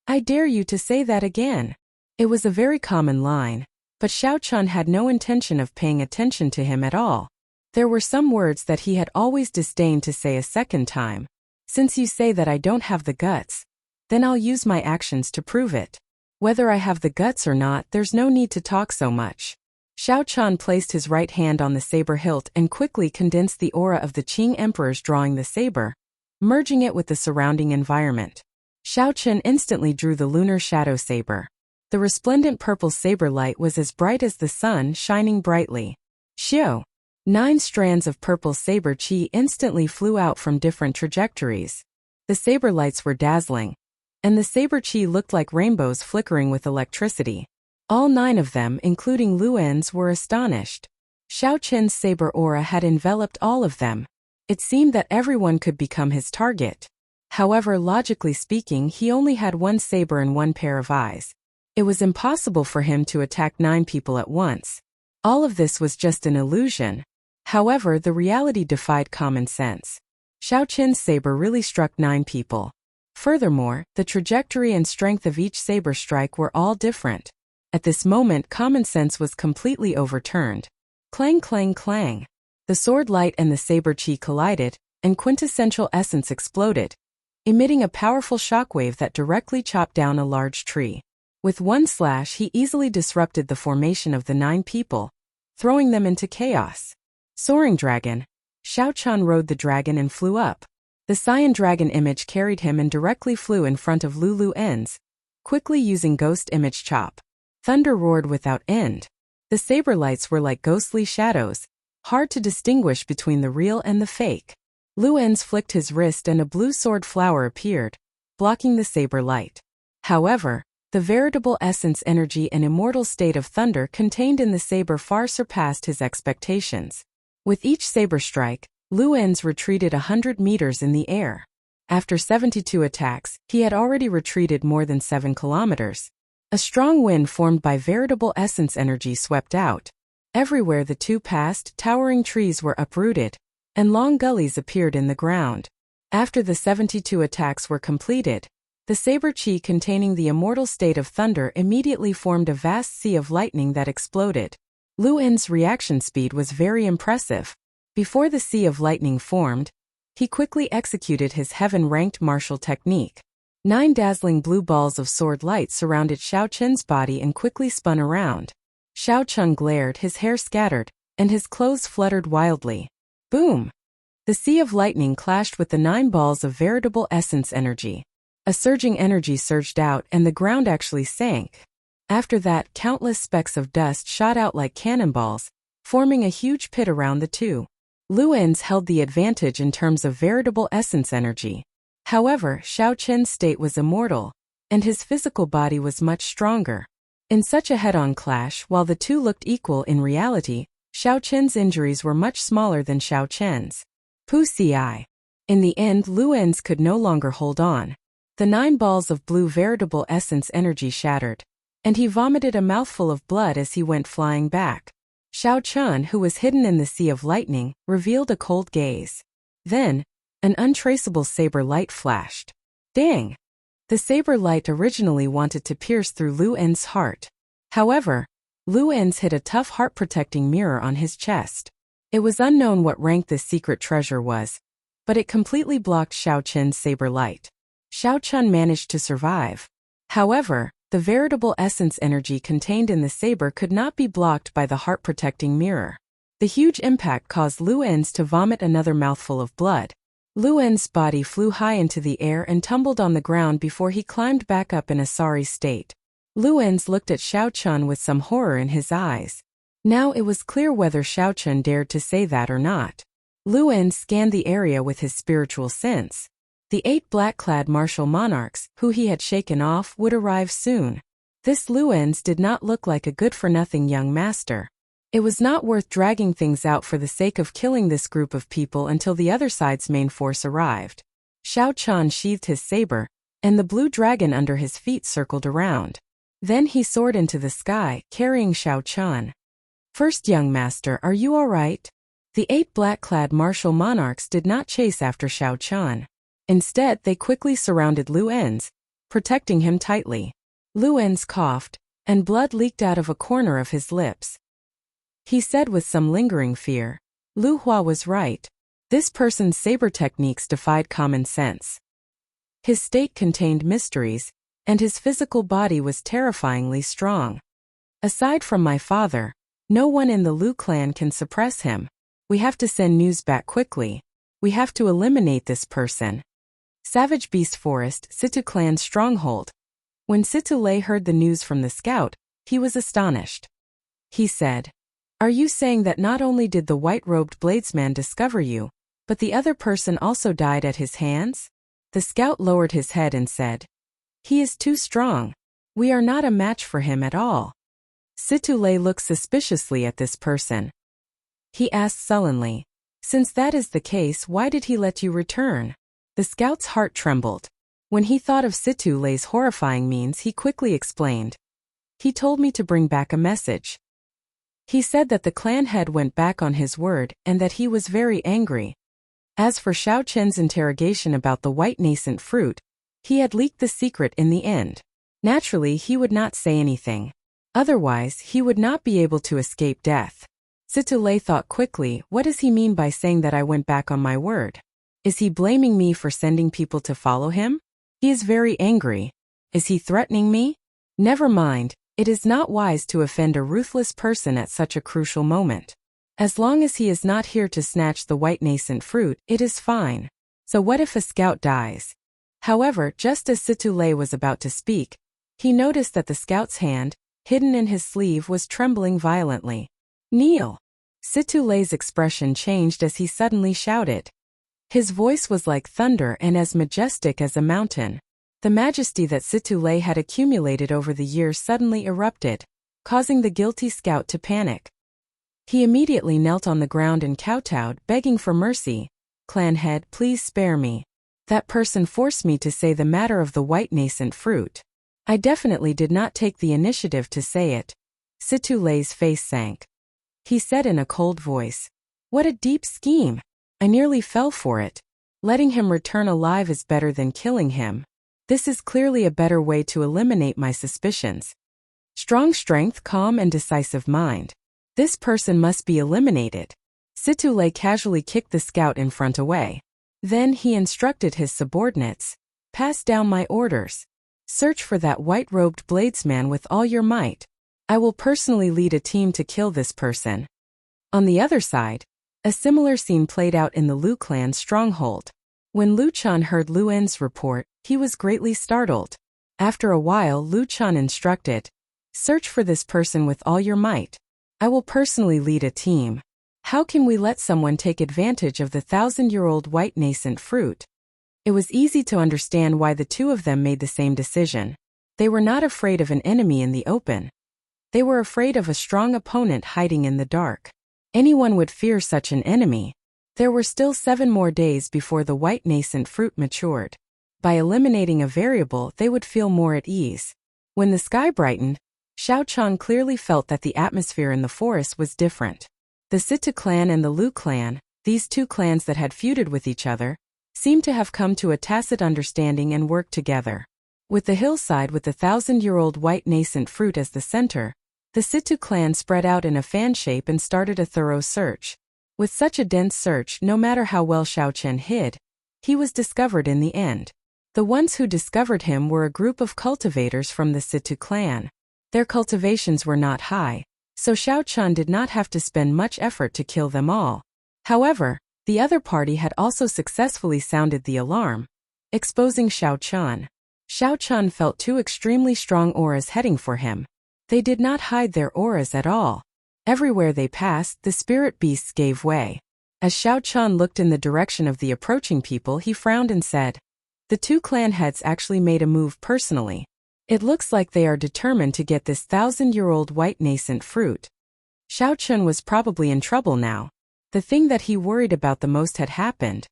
I dare you to say that again. It was a very common line, but Xiao Chun had no intention of paying attention to him at all. There were some words that he had always disdained to say a second time. Since you say that I don't have the guts, then I'll use my actions to prove it. Whether I have the guts or not, there's no need to talk so much. Xiao Chun placed his right hand on the saber hilt and quickly condensed the aura of the Qing emperors drawing the saber, merging it with the surrounding environment. Xiao Chun instantly drew the lunar shadow saber. The resplendent purple saber light was as bright as the sun, shining brightly. Xiao! 9 strands of purple saber qi instantly flew out from different trajectories. The saber lights were dazzling, and the saber qi looked like rainbows flickering with electricity. All 9 of them, including Lu En's, were astonished. Xiao Qin's saber aura had enveloped all of them. It seemed that everyone could become his target. However, logically speaking, he only had 1 saber and 1 pair of eyes. It was impossible for him to attack 9 people at once. All of this was just an illusion. However, the reality defied common sense. Xiao Qin's saber really struck 9 people. Furthermore, the trajectory and strength of each saber strike were all different. At this moment, common sense was completely overturned. Clang, clang, clang. The sword light and the saber qi collided, and quintessential essence exploded, emitting a powerful shockwave that directly chopped down a large tree. With one slash, he easily disrupted the formation of the 9 people, throwing them into chaos. Soaring dragon. Xiao Chun rode the dragon and flew up. The cyan dragon image carried him and directly flew in front of Lu En's, quickly using ghost image chop. Thunder roared without end. The saber lights were like ghostly shadows, hard to distinguish between the real and the fake. Lu En's flicked his wrist and a blue sword flower appeared, blocking the saber light. However, the veritable essence energy and immortal state of thunder contained in the saber far surpassed his expectations. With each saber strike, Lu En's retreated 100 meters in the air. After 72 attacks, he had already retreated more than 7 kilometers. A strong wind formed by veritable essence energy swept out. Everywhere the two passed, towering trees were uprooted, and long gullies appeared in the ground. After the 72 attacks were completed, the saber qi containing the immortal state of thunder immediately formed a vast sea of lightning that exploded. Lu En's reaction speed was very impressive. Before the sea of lightning formed, he quickly executed his heaven-ranked martial technique. 9 dazzling blue balls of sword light surrounded Xiao Qin's body and quickly spun around. Xiao Chun glared, his hair scattered, and his clothes fluttered wildly. Boom! The sea of lightning clashed with the 9 balls of veritable essence energy. A surging energy surged out and the ground actually sank. After that, countless specks of dust shot out like cannonballs, forming a huge pit around the two. Lu En's held the advantage in terms of veritable essence energy. However, Xiao Qin's state was immortal, and his physical body was much stronger. In such a head-on clash, while the two looked equal in reality, Xiao Qin's injuries were much smaller than Xiao Qin's. Pusi. In the end, Lu En's could no longer hold on. The 9 balls of blue veritable essence energy shattered, and he vomited a mouthful of blood as he went flying back. Xiao Chun, who was hidden in the sea of lightning, revealed a cold gaze. Then, an untraceable saber light flashed. Dang! The saber light originally wanted to pierce through Lu En's heart. However, Lu En's hid a tough heart-protecting mirror on his chest. It was unknown what rank this secret treasure was, but it completely blocked Xiao Qin's saber light. Xiao Chun managed to survive. However, The veritable essence energy contained in the saber could not be blocked by the heart-protecting mirror. The huge impact caused Lu En's to vomit another mouthful of blood. Lu En's body flew high into the air and tumbled on the ground before he climbed back up in a sorry state. Lu En's looked at Xiao Chun with some horror in his eyes. Now it was clear whether Xiao Chun dared to say that or not. Lu En scanned the area with his spiritual sense. The 8 black-clad martial monarchs, who he had shaken off, would arrive soon. This Lu En's did not look like a good-for-nothing young master. It was not worth dragging things out for the sake of killing this group of people until the other side's main force arrived. Xiao Chun sheathed his saber, and the blue dragon under his feet circled around. Then he soared into the sky, carrying Xiao Chun. "First young master, are you all right?" The 8 black-clad martial monarchs did not chase after Xiao Chun. Instead, they quickly surrounded Lu En's, protecting him tightly. Lu En's coughed, and blood leaked out of a corner of his lips. He said with some lingering fear, "Lu Hua was right. This person's saber techniques defied common sense. His state contained mysteries, and his physical body was terrifyingly strong. Aside from my father, no one in the Lu clan can suppress him. We have to send news back quickly. We have to eliminate this person." Savage Beast Forest, Situ clan's stronghold. When Situ Lei heard the news from the scout, he was astonished. He said, "Are you saying that not only did the white-robed bladesman discover you, but the other person also died at his hands?" The scout lowered his head and said, "He is too strong. We are not a match for him at all." Situ Lei looked suspiciously at this person. He asked sullenly, "Since that is the case, why did he let you return?" The scout's heart trembled. When he thought of Situ Lei's horrifying means, he quickly explained. "He told me to bring back a message. He said that the clan head went back on his word and that he was very angry. As for Xiao Chen's interrogation about the white nascent fruit, he had leaked the secret in the end. Naturally, he would not say anything. Otherwise, he would not be able to escape death." Situ Lei thought quickly, what does he mean by saying that I went back on my word? Is he blaming me for sending people to follow him? He is very angry. Is he threatening me? Never mind, it is not wise to offend a ruthless person at such a crucial moment. As long as he is not here to snatch the white nascent fruit, it is fine. So what if a scout dies? However, just as Situ Lei was about to speak, he noticed that the scout's hand, hidden in his sleeve, was trembling violently. "Kneel!" Situ Lei's expression changed as he suddenly shouted. His voice was like thunder and as majestic as a mountain. The majesty that Situ Lei had accumulated over the years suddenly erupted, causing the guilty scout to panic. He immediately knelt on the ground and kowtowed, begging for mercy. "Clan head, please spare me. That person forced me to say the matter of the white nascent fruit. I definitely did not take the initiative to say it." Situ Lei's face sank. He said in a cold voice, "What a deep scheme! I nearly fell for it. Letting him return alive is better than killing him. This is clearly a better way to eliminate my suspicions. Strong strength, calm and decisive mind. This person must be eliminated." Situ Lei casually kicked the scout in front away. Then he instructed his subordinates, "Pass down my orders. Search for that white-robed bladesman with all your might. I will personally lead a team to kill this person." On the other side, a similar scene played out in the Lu clan's stronghold. When Lu Chun heard Lu En's report, he was greatly startled. After a while, Lu Chun instructed, "Search for this person with all your might. I will personally lead a team. How can we let someone take advantage of the 1,000-year-old white nascent fruit?" It was easy to understand why the two of them made the same decision. They were not afraid of an enemy in the open. They were afraid of a strong opponent hiding in the dark. Anyone would fear such an enemy. There were still 7 more days before the white nascent fruit matured. By eliminating a variable, they would feel more at ease. When the sky brightened, Xiao Chang clearly felt that the atmosphere in the forest was different. The Situ clan and the Lu clan, these two clans that had feuded with each other, seemed to have come to a tacit understanding and worked together. With the hillside with the 1,000-year-old white nascent fruit as the center, the Situ clan spread out in a fan shape and started a thorough search. With such a dense search, no matter how well Xiao Chen hid, he was discovered in the end. The ones who discovered him were a group of cultivators from the Situ clan. Their cultivations were not high, so Xiao Chun did not have to spend much effort to kill them all. However, the other party had also successfully sounded the alarm, exposing Xiao Chun. Xiao Chun felt two extremely strong auras heading for him. They did not hide their auras at all. Everywhere they passed, the spirit beasts gave way. As Xiao Chun looked in the direction of the approaching people, he frowned and said, "The two clan heads actually made a move personally. It looks like they are determined to get this 1,000-year-old white nascent fruit." Xiao Chun was probably in trouble now. The thing that he worried about the most had happened.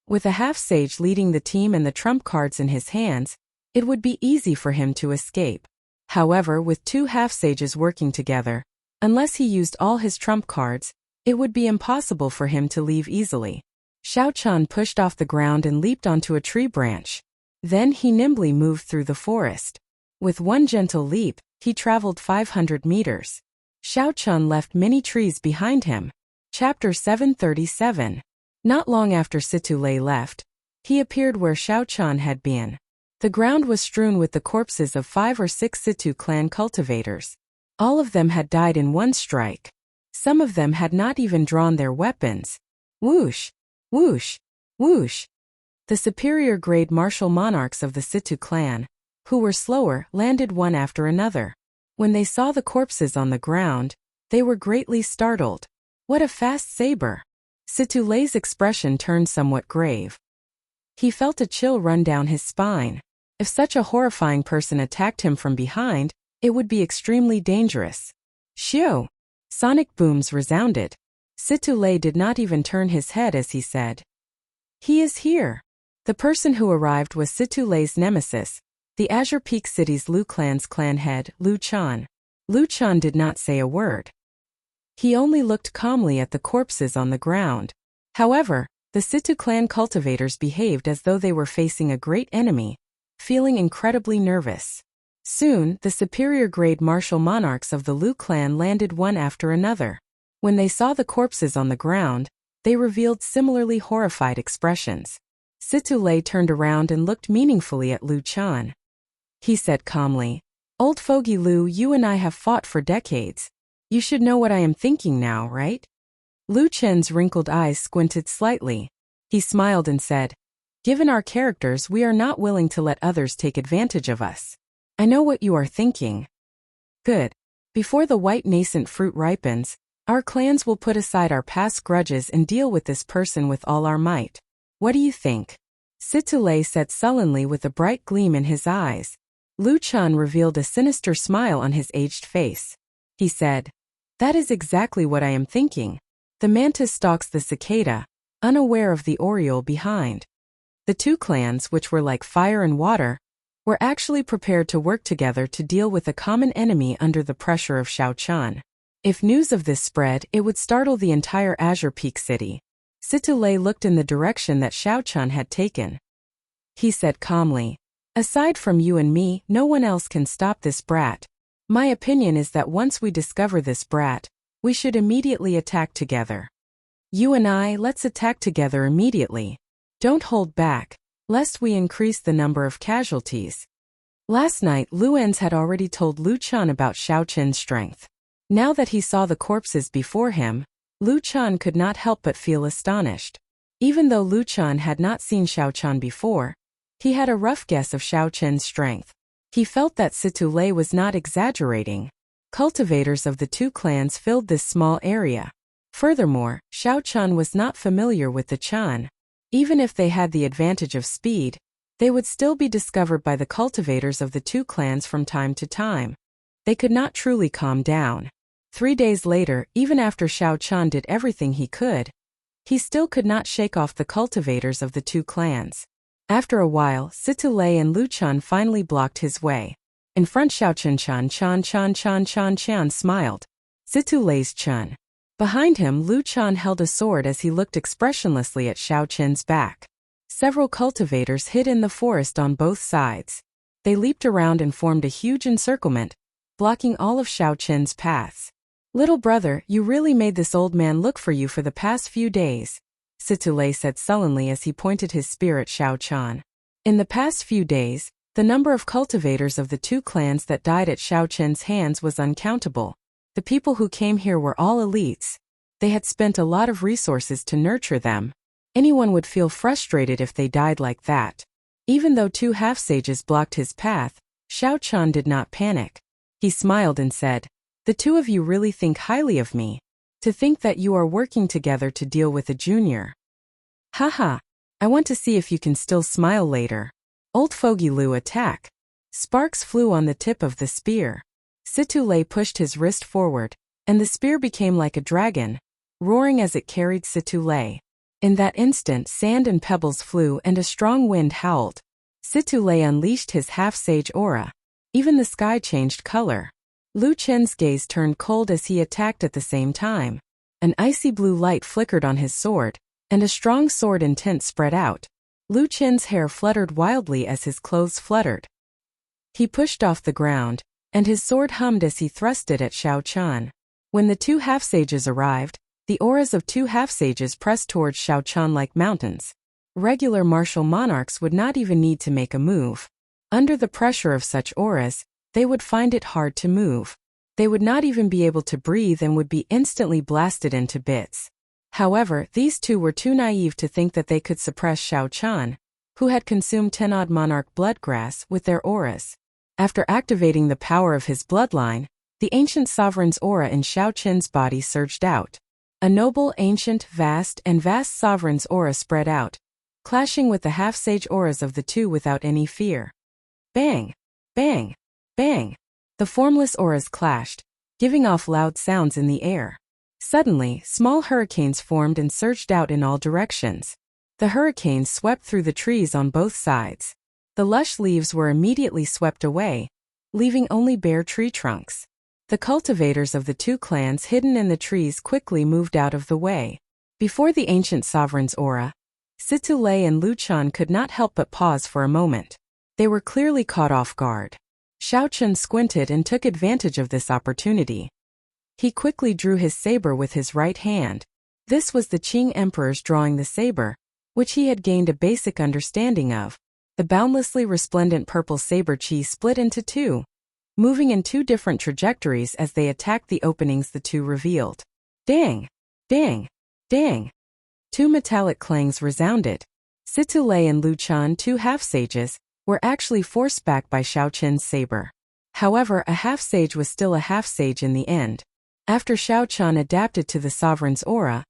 With a half-sage leading the team and the trump cards in his hands, it would be easy for him to escape. However, with two half-sages working together, unless he used all his trump cards, it would be impossible for him to leave easily. Xiao Chun pushed off the ground and leaped onto a tree branch. Then he nimbly moved through the forest. With one gentle leap, he traveled 500 meters. Xiao Chun left many trees behind him. Chapter 737. Not long after Situ Lei left, he appeared where Xiao Chun had been. The ground was strewn with the corpses of 5 or 6 Situ clan cultivators. All of them had died in one strike. Some of them had not even drawn their weapons. Whoosh! Whoosh! Whoosh! The superior grade martial monarchs of the Situ clan, who were slower, landed one after another. When they saw the corpses on the ground, they were greatly startled. What a fast saber! Situ Lei's expression turned somewhat grave. He felt a chill run down his spine. If such a horrifying person attacked him from behind, it would be extremely dangerous. Shio! Sonic booms resounded. Situ Lei did not even turn his head as he said, "He is here." The person who arrived was Situ Lei's nemesis, the Azure Peak City's Lu clan's clan head, Lu Chan. Lu Chan did not say a word. He only looked calmly at the corpses on the ground. However, the Situ clan cultivators behaved as though they were facing a great enemy, feeling incredibly nervous. Soon, the superior grade martial monarchs of the Lu clan landed one after another. When they saw the corpses on the ground, they revealed similarly horrified expressions. Situ Lei turned around and looked meaningfully at Lu Chan. He said calmly, "Old fogey Lu, you and I have fought for decades. You should know what I am thinking now, right?" Lu Chen's wrinkled eyes squinted slightly. He smiled and said, "Given our characters, we are not willing to let others take advantage of us. I know what you are thinking. Good. Before the white nascent fruit ripens, our clans will put aside our past grudges and deal with this person with all our might. What do you think?" Situ Lei said sullenly with a bright gleam in his eyes. Lu Chan revealed a sinister smile on his aged face. He said, "That is exactly what I am thinking." The mantis stalks the cicada, unaware of the oriole behind. The two clans, which were like fire and water, were actually prepared to work together to deal with a common enemy under the pressure of Xiao Chun. If news of this spread, it would startle the entire Azure Peak City. Situ Lei looked in the direction that Xiao Chun had taken. He said calmly, "Aside from you and me, no one else can stop this brat. My opinion is that once we discover this brat, we should immediately attack together. You and I, let's attack together immediately. Don't hold back, lest we increase the number of casualties." Last night, Luenz had already told Lu Chan about Xiao Chen's strength. Now that he saw the corpses before him, Lu Chan could not help but feel astonished. Even though Lu Chan had not seen Xiao Chan before, he had a rough guess of Xiao Chen's strength. He felt that Situ Lei was not exaggerating. Cultivators of the two clans filled this small area. Furthermore, Xiao Chan was not familiar with the Chan. Even if they had the advantage of speed, they would still be discovered by the cultivators of the two clans from time to time. They could not truly calm down. 3 days later, even after Xiao Chan did everything he could, he still could not shake off the cultivators of the two clans. After a while, Situ Lei and Lu Chan finally blocked his way. In front, Xiao Chan smiled. Situ Lei's Chun. Behind him, Lu Chan held a sword as he looked expressionlessly at Xiao Chen's back. Several cultivators hid in the forest on both sides. They leaped around and formed a huge encirclement, blocking all of Xiao Chen's paths. "Little brother, you really made this old man look for you for the past few days," Situ Lei said sullenly as he pointed his spear at Xiao Chan. In the past few days, the number of cultivators of the two clans that died at Xiao Chen's hands was uncountable. The people who came here were all elites. They had spent a lot of resources to nurture them. Anyone would feel frustrated if they died like that. Even though two half-sages blocked his path, Xiao Chen did not panic. He smiled and said, "The two of you really think highly of me. To think that you are working together to deal with a junior. Haha, I want to see if you can still smile later." Old Fogey Liu attack. Sparks flew on the tip of the spear. Situ Lei pushed his wrist forward, and the spear became like a dragon, roaring as it carried Situ Lei. In that instant, sand and pebbles flew and a strong wind howled. Situ Lei unleashed his half-sage aura. Even the sky changed color. Lu Chen's gaze turned cold as he attacked at the same time. An icy blue light flickered on his sword, and a strong sword intent spread out. Lu Chen's hair fluttered wildly as his clothes fluttered. He pushed off the ground, and his sword hummed as he thrust it at Xiao Chen. When the two half-sages arrived, the auras of two half-sages pressed towards Xiao Chen like mountains. Regular martial monarchs would not even need to make a move. Under the pressure of such auras, they would find it hard to move. They would not even be able to breathe and would be instantly blasted into bits. However, these two were too naive to think that they could suppress Xiao Chen, who had consumed 10-odd monarch bloodgrass, with their auras. After activating the power of his bloodline, the ancient sovereign's aura in Xiao Chen's body surged out. A noble, ancient, vast sovereign's aura spread out, clashing with the half-sage auras of the two without any fear. Bang! Bang! Bang! The formless auras clashed, giving off loud sounds in the air. Suddenly, small hurricanes formed and surged out in all directions. The hurricanes swept through the trees on both sides. The lush leaves were immediately swept away, leaving only bare tree trunks. The cultivators of the two clans hidden in the trees quickly moved out of the way. Before the ancient sovereign's aura, Situ Lei and Lu Chen could not help but pause for a moment. They were clearly caught off guard. Xiao Chen squinted and took advantage of this opportunity. He quickly drew his saber with his right hand. This was the Qing Emperor's drawing the saber, which he had gained a basic understanding of. The boundlessly resplendent purple saber qi split into two, moving in two different trajectories as they attacked the openings the two revealed. Dang! Dang! Dang! Two metallic clangs resounded. Situ Lei and Lu Chen, two half-sages, were actually forced back by Xiao Chen's saber. However, a half-sage was still a half-sage in the end. After Xiao Chen adapted to the sovereign's aura,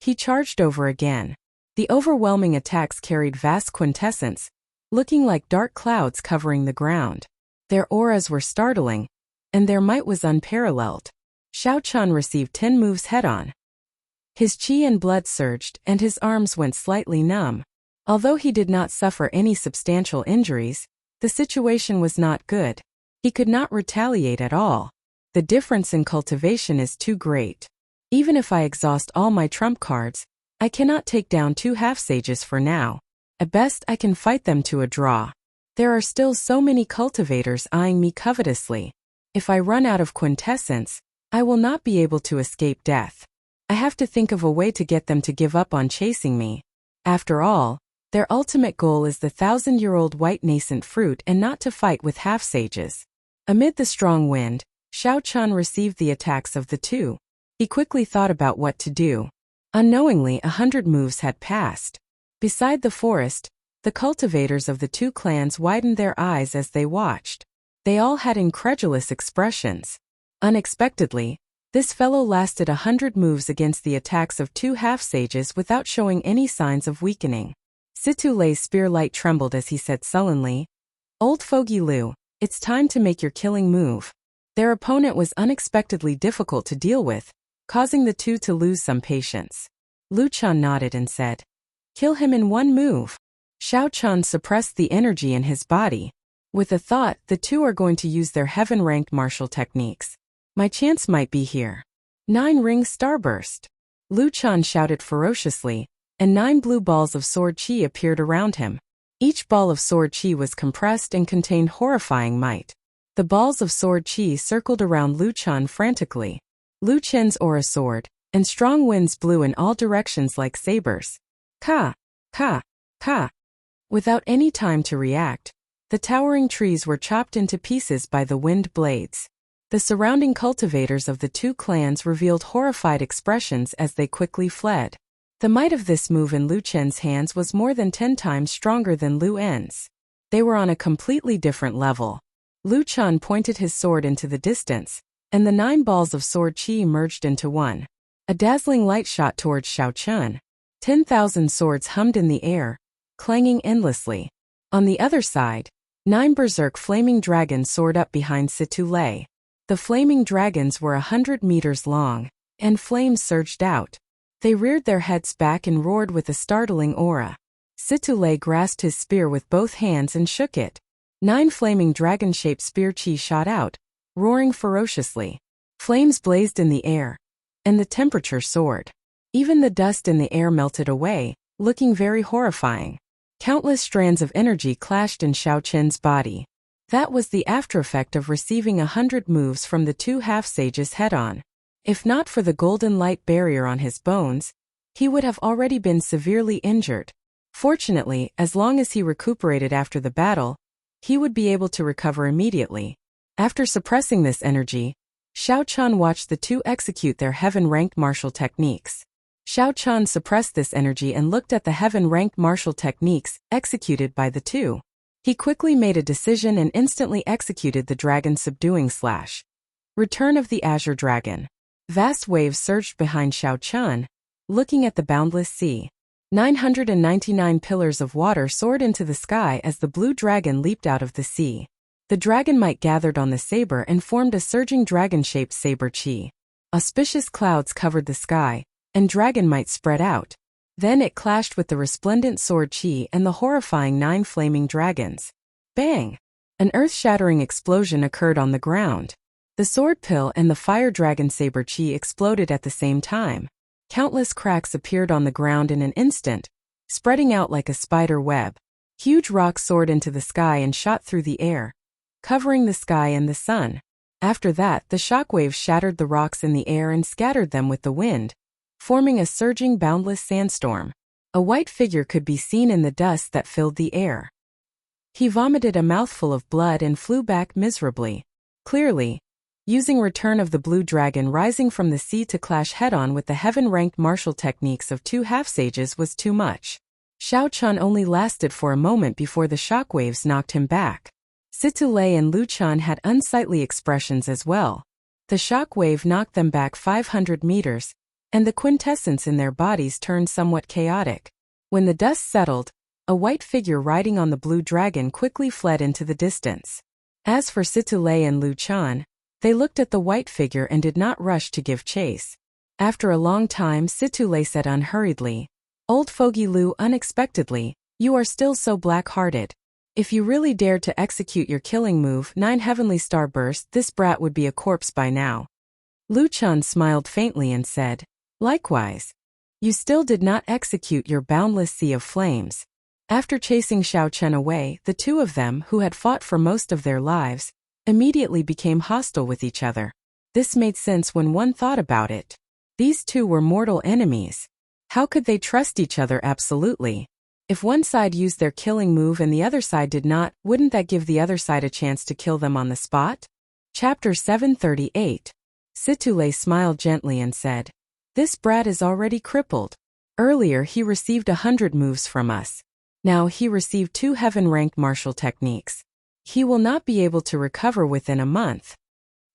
he charged over again. The overwhelming attacks carried vast quintessence, looking like dark clouds covering the ground. Their auras were startling, and their might was unparalleled. Xiao Chen received 10 moves head-on. His qi and blood surged, and his arms went slightly numb. Although he did not suffer any substantial injuries, the situation was not good. He could not retaliate at all. The difference in cultivation is too great. Even if I exhaust all my trump cards, I cannot take down two half-sages for now. At best, I can fight them to a draw. There are still so many cultivators eyeing me covetously. If I run out of quintessence, I will not be able to escape death. I have to think of a way to get them to give up on chasing me. After all, their ultimate goal is the 1,000-year-old white nascent fruit and not to fight with half-sages. Amid the strong wind, Xiao Chen received the attacks of the two. He quickly thought about what to do. Unknowingly, 100 moves had passed. Beside the forest, the cultivators of the two clans widened their eyes as they watched. They all had incredulous expressions. Unexpectedly, this fellow lasted 100 moves against the attacks of two half-sages without showing any signs of weakening. Situ Lei's spear light trembled as he said sullenly, "Old Fogey Liu, it's time to make your killing move." Their opponent was unexpectedly difficult to deal with, causing the two to lose some patience. Lu Chen nodded and said, "Kill him in one move." Xiao Chen suppressed the energy in his body. With a thought, the two are going to use their heaven-ranked martial techniques. My chance might be here. 9-ring starburst. Lu Chen shouted ferociously, and 9 blue balls of sword qi appeared around him. Each ball of sword qi was compressed and contained horrifying might. The balls of sword qi circled around Lu Chen frantically. Lu Chen's aura soared, and strong winds blew in all directions like sabers. Ka! Ka! Ka! Without any time to react, the towering trees were chopped into pieces by the wind blades. The surrounding cultivators of the two clans revealed horrified expressions as they quickly fled. The might of this move in Lu Chen's hands was more than 10 times stronger than Lu En's. They were on a completely different level. Lu Chen pointed his sword into the distance, and the 9 balls of sword qi merged into one. A dazzling light shot towards Xiao Chen. 10,000 swords hummed in the air, clanging endlessly. On the other side, 9 berserk flaming dragons soared up behind Situ Lei. The flaming dragons were 100 meters long, and flames surged out. They reared their heads back and roared with a startling aura. Situ Lei grasped his spear with both hands and shook it. 9 flaming dragon-shaped spear qi shot out, roaring ferociously. Flames blazed in the air, and the temperature soared. Even the dust in the air melted away, looking very horrifying. Countless strands of energy clashed in Xiao Chen's body. That was the aftereffect of receiving 100 moves from the 2 half-sages head-on. If not for the golden light barrier on his bones, he would have already been severely injured. Fortunately, as long as he recuperated after the battle, he would be able to recover immediately. After suppressing this energy, Xiao Chen watched the 2 execute their heaven-ranked martial techniques. Xiao Chen suppressed this energy and looked at the heaven-ranked martial techniques executed by the 2. He quickly made a decision and instantly executed the dragon subduing slash. Return of the Azure Dragon. Vast waves surged behind Xiao Chen, looking at the boundless sea. 999 pillars of water soared into the sky as the blue dragon leaped out of the sea. The dragon might gathered on the saber and formed a surging dragon-shaped saber qi. Auspicious clouds covered the sky, and dragon might spread out. Then it clashed with the resplendent sword qi and the horrifying 9 flaming dragons. Bang! An earth-shattering explosion occurred on the ground. The sword pill and the fire dragon saber qi exploded at the same time. Countless cracks appeared on the ground in an instant, spreading out like a spider web. Huge rocks soared into the sky and shot through the air, covering the sky and the sun. After that, the shockwaves shattered the rocks in the air and scattered them with the wind, forming a surging boundless sandstorm. A white figure could be seen in the dust that filled the air. He vomited a mouthful of blood and flew back miserably. Clearly, using Return of the Blue Dragon rising from the sea to clash head-on with the heaven-ranked martial techniques of 2 half-sages was too much. Xiao Chen only lasted for a moment before the shockwaves knocked him back. Situ Lei and Lu Chen had unsightly expressions as well. The shockwave knocked them back 500 meters, and the quintessence in their bodies turned somewhat chaotic. When the dust settled, a white figure riding on the blue dragon quickly fled into the distance. As for Situ Lei and Lu Chen, they looked at the white figure and did not rush to give chase. After a long time, Situ Lei said unhurriedly, "Old Fogey Lu, unexpectedly, you are still so black-hearted. If you really dared to execute your killing move, 9 heavenly starburst, this brat would be a corpse by now." Lu Chen smiled faintly and said, "Likewise. You still did not execute your boundless sea of flames." After chasing Xiao Chen away, the 2 of them, who had fought for most of their lives, immediately became hostile with each other. This made sense when one thought about it. These 2 were mortal enemies. How could they trust each other absolutely? If one side used their killing move and the other side did not, wouldn't that give the other side a chance to kill them on the spot? Chapter 738. Situ Lei smiled gently and said, "This brat is already crippled. Earlier he received 100 moves from us. Now he received 2 heaven-ranked martial techniques. He will not be able to recover within a month."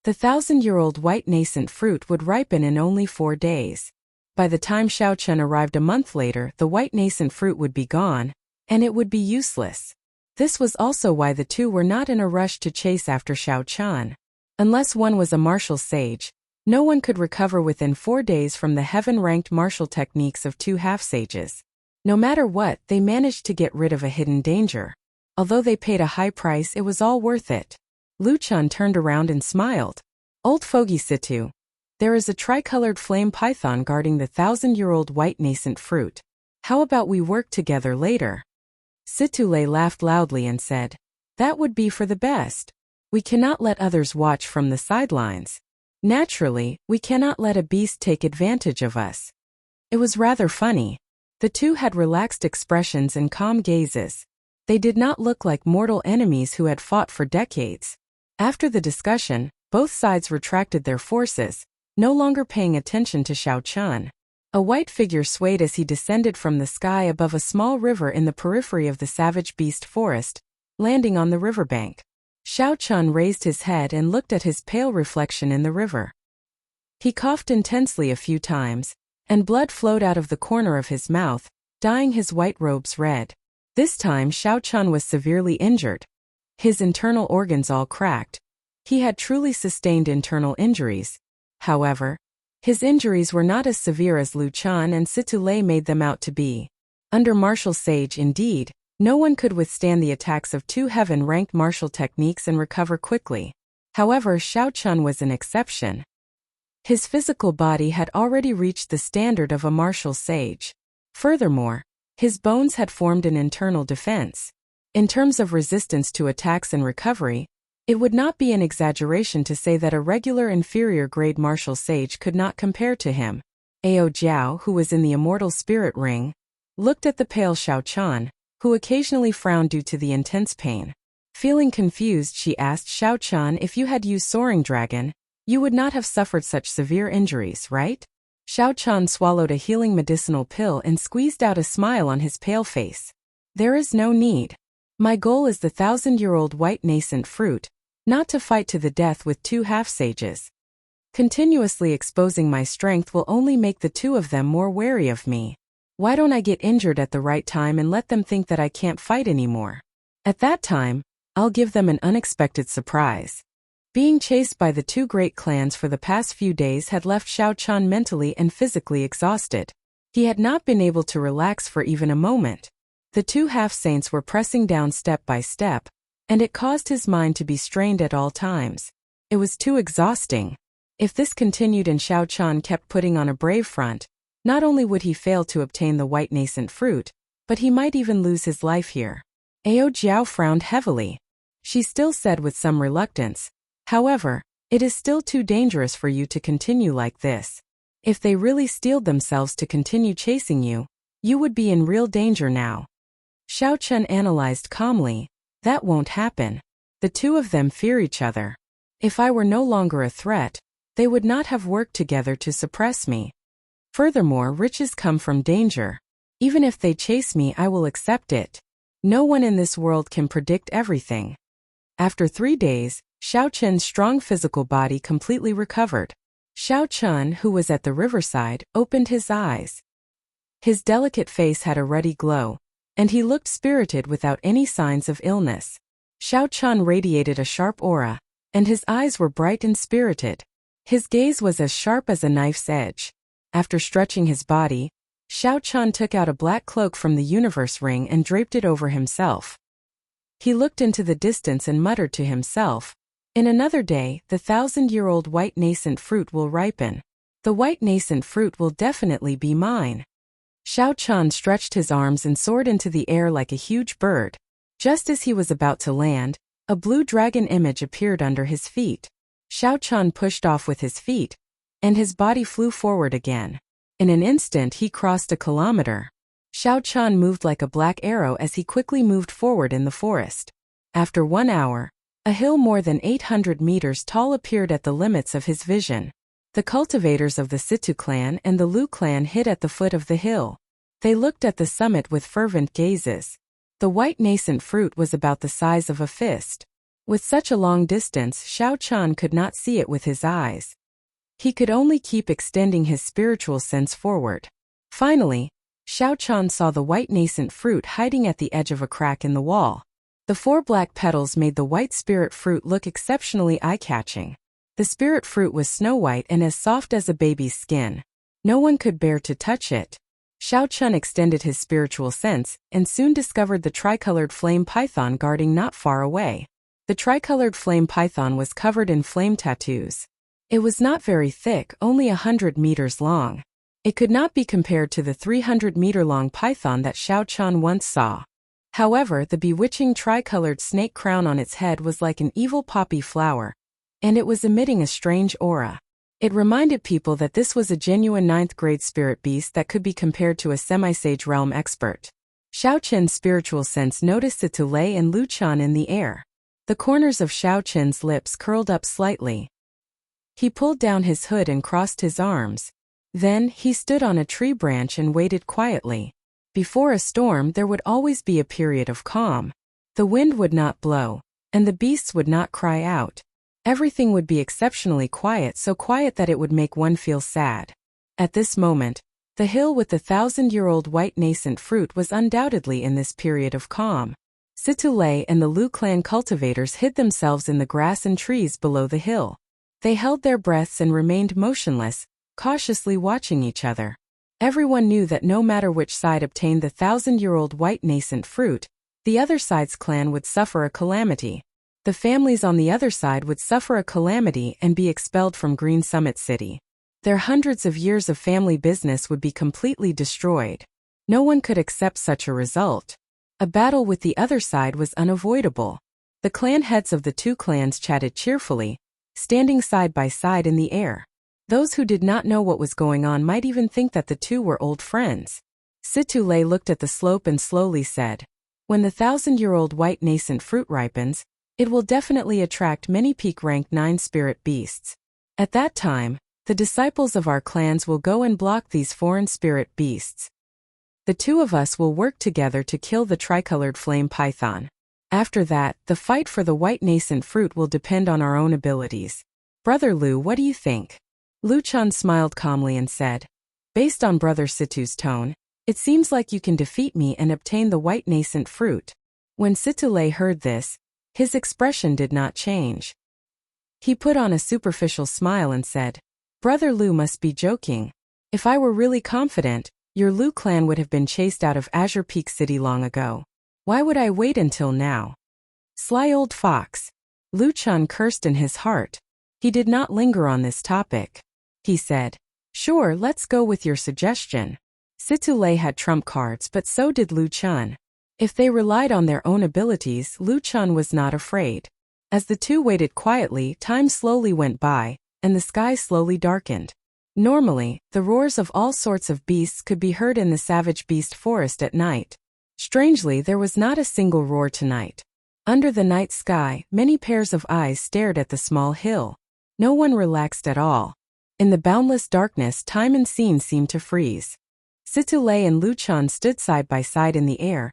The 1,000-year-old white nascent fruit would ripen in only 4 days. By the time Xiao Chen arrived a month later, the white nascent fruit would be gone, and it would be useless. This was also why the 2 were not in a rush to chase after Xiao Chen. Unless one was a martial sage, no one could recover within 4 days from the heaven-ranked martial techniques of 2 half-sages. No matter what, they managed to get rid of a hidden danger. Although they paid a high price, it was all worth it. Lu Chen turned around and smiled. "Old Fogey Situ, there is a tricolored flame python guarding the 1,000-year-old white nascent fruit. How about we work together later?" Situ Lei laughed loudly and said, "That would be for the best. We cannot let others watch from the sidelines. Naturally, we cannot let a beast take advantage of us." It was rather funny. The 2 had relaxed expressions and calm gazes. They did not look like mortal enemies who had fought for decades. After the discussion, both sides retracted their forces, no longer paying attention to Xiao Chun. A white figure swayed as he descended from the sky above a small river in the periphery of the savage beast forest, landing on the riverbank. Xiao Chun raised his head and looked at his pale reflection in the river. He coughed intensely a few times, and blood flowed out of the corner of his mouth, dyeing his white robes red. This time Xiao Chun was severely injured. His internal organs all cracked. He had truly sustained internal injuries. However, his injuries were not as severe as Lu Chun and Situ Lei made them out to be. Under martial sage indeed, no one could withstand the attacks of two heaven-ranked martial techniques and recover quickly. However, Xiao Chun was an exception. His physical body had already reached the standard of a martial sage. Furthermore, his bones had formed an internal defense. In terms of resistance to attacks and recovery, it would not be an exaggeration to say that a regular inferior-grade martial sage could not compare to him. Ao Jiao, who was in the immortal spirit ring, looked at the pale Xiao Chun, who occasionally frowned due to the intense pain. Feeling confused, she asked Xiao Chun, if you had used Soaring Dragon, you would not have suffered such severe injuries, right? Xiao Chun swallowed a healing medicinal pill and squeezed out a smile on his pale face. There is no need. My goal is the 1,000-year-old white nascent fruit, not to fight to the death with two half-sages. Continuously exposing my strength will only make the two of them more wary of me. Why don't I get injured at the right time and let them think that I can't fight anymore? At that time, I'll give them an unexpected surprise. Being chased by the two great clans for the past few days had left Xiao Chun mentally and physically exhausted. He had not been able to relax for even a moment. The two half-saints were pressing down step by step, and it caused his mind to be strained at all times. It was too exhausting. If this continued and Xiao Chun kept putting on a brave front, not only would he fail to obtain the white nascent fruit, but he might even lose his life here. Ao Jiao frowned heavily. She still said with some reluctance, however, it is still too dangerous for you to continue like this. If they really steeled themselves to continue chasing you, you would be in real danger now. Xiao Chun analyzed calmly. That won't happen. The two of them fear each other. If I were no longer a threat, they would not have worked together to suppress me. Furthermore, riches come from danger. Even if they chase me, I will accept it. No one in this world can predict everything. After 3 days, Xiao Chun's strong physical body completely recovered. Xiao Chun, who was at the riverside, opened his eyes. His delicate face had a ruddy glow, and he looked spirited without any signs of illness. Xiao Chun radiated a sharp aura, and his eyes were bright and spirited. His gaze was as sharp as a knife's edge. After stretching his body, Xiao Chun took out a black cloak from the universe ring and draped it over himself. He looked into the distance and muttered to himself, in another day, the 1,000-year-old white nascent fruit will ripen. The white nascent fruit will definitely be mine. Xiao Chun stretched his arms and soared into the air like a huge bird. Just as he was about to land, a blue dragon image appeared under his feet. Xiao Chun pushed off with his feet, and his body flew forward again. In an instant he crossed a kilometer. Xiao Chun moved like a black arrow as he quickly moved forward in the forest. After 1 hour, a hill more than 800 meters tall appeared at the limits of his vision. The cultivators of the Situ clan and the Lu clan hid at the foot of the hill. They looked at the summit with fervent gazes. The white nascent fruit was about the size of a fist. With such a long distance, Xiao Chun could not see it with his eyes. He could only keep extending his spiritual sense forward. Finally, Xiao Chun saw the white nascent fruit hiding at the edge of a crack in the wall. The 4 black petals made the white spirit fruit look exceptionally eye-catching. The spirit fruit was snow-white and as soft as a baby's skin. No one could bear to touch it. Xiao Chun extended his spiritual sense and soon discovered the tricolored flame python guarding not far away. The tricolored flame python was covered in flame tattoos. It was not very thick, only 100 meters long. It could not be compared to the 300-meter-long python that Xiao Chun once saw. However, the bewitching tricolored snake crown on its head was like an evil poppy flower, and it was emitting a strange aura. It reminded people that this was a genuine 9th-grade spirit beast that could be compared to a semi-sage realm expert. Xiao Qin's spiritual sense noticed Situlei and Lu Chan in the air. The corners of Xiao Qin's lips curled up slightly. He pulled down his hood and crossed his arms. Then, he stood on a tree branch and waited quietly. Before a storm there would always be a period of calm. The wind would not blow, and the beasts would not cry out. Everything would be exceptionally quiet, so quiet that it would make one feel sad. At this moment, the hill with the 1,000-year-old white nascent fruit was undoubtedly in this period of calm. Situlei and the Lu clan cultivators hid themselves in the grass and trees below the hill. They held their breaths and remained motionless, cautiously watching each other. Everyone knew that no matter which side obtained the 1,000-year-old white nascent fruit, the other side's clan would suffer a calamity. The families on the other side would suffer a calamity and be expelled from Green Summit City. Their hundreds of years of family business would be completely destroyed. No one could accept such a result. A battle with the other side was unavoidable. The clan heads of the two clans chatted cheerfully, standing side by side in the air. Those who did not know what was going on might even think that the two were old friends. Situlei looked at the slope and slowly said, "When the 1,000-year-old white nascent fruit ripens, it will definitely attract many peak rank 9 spirit beasts. At that time, the disciples of our clans will go and block these foreign spirit beasts. The two of us will work together to kill the tricolored flame python. After that, the fight for the white nascent fruit will depend on our own abilities. Brother Lu, what do you think?" Lu Chan smiled calmly and said, "Based on Brother Situ's tone, it seems like you can defeat me and obtain the white nascent fruit." When Situlei heard this, his expression did not change. He put on a superficial smile and said, "Brother Lu must be joking. If I were really confident, your Lu clan would have been chased out of Azure Peak City long ago. Why would I wait until now?" Sly old fox. Lu Chan cursed in his heart. He did not linger on this topic. He said, "Sure, let's go with your suggestion." Situlei had trump cards, but so did Lu Chan. If they relied on their own abilities, Lu Chan was not afraid. As the two waited quietly, time slowly went by, and the sky slowly darkened. Normally, the roars of all sorts of beasts could be heard in the savage beast forest at night. Strangely, there was not a single roar tonight. Under the night sky, many pairs of eyes stared at the small hill. No one relaxed at all. In the boundless darkness, time and scene seemed to freeze. Situlei and Lu Chan stood side by side in the air,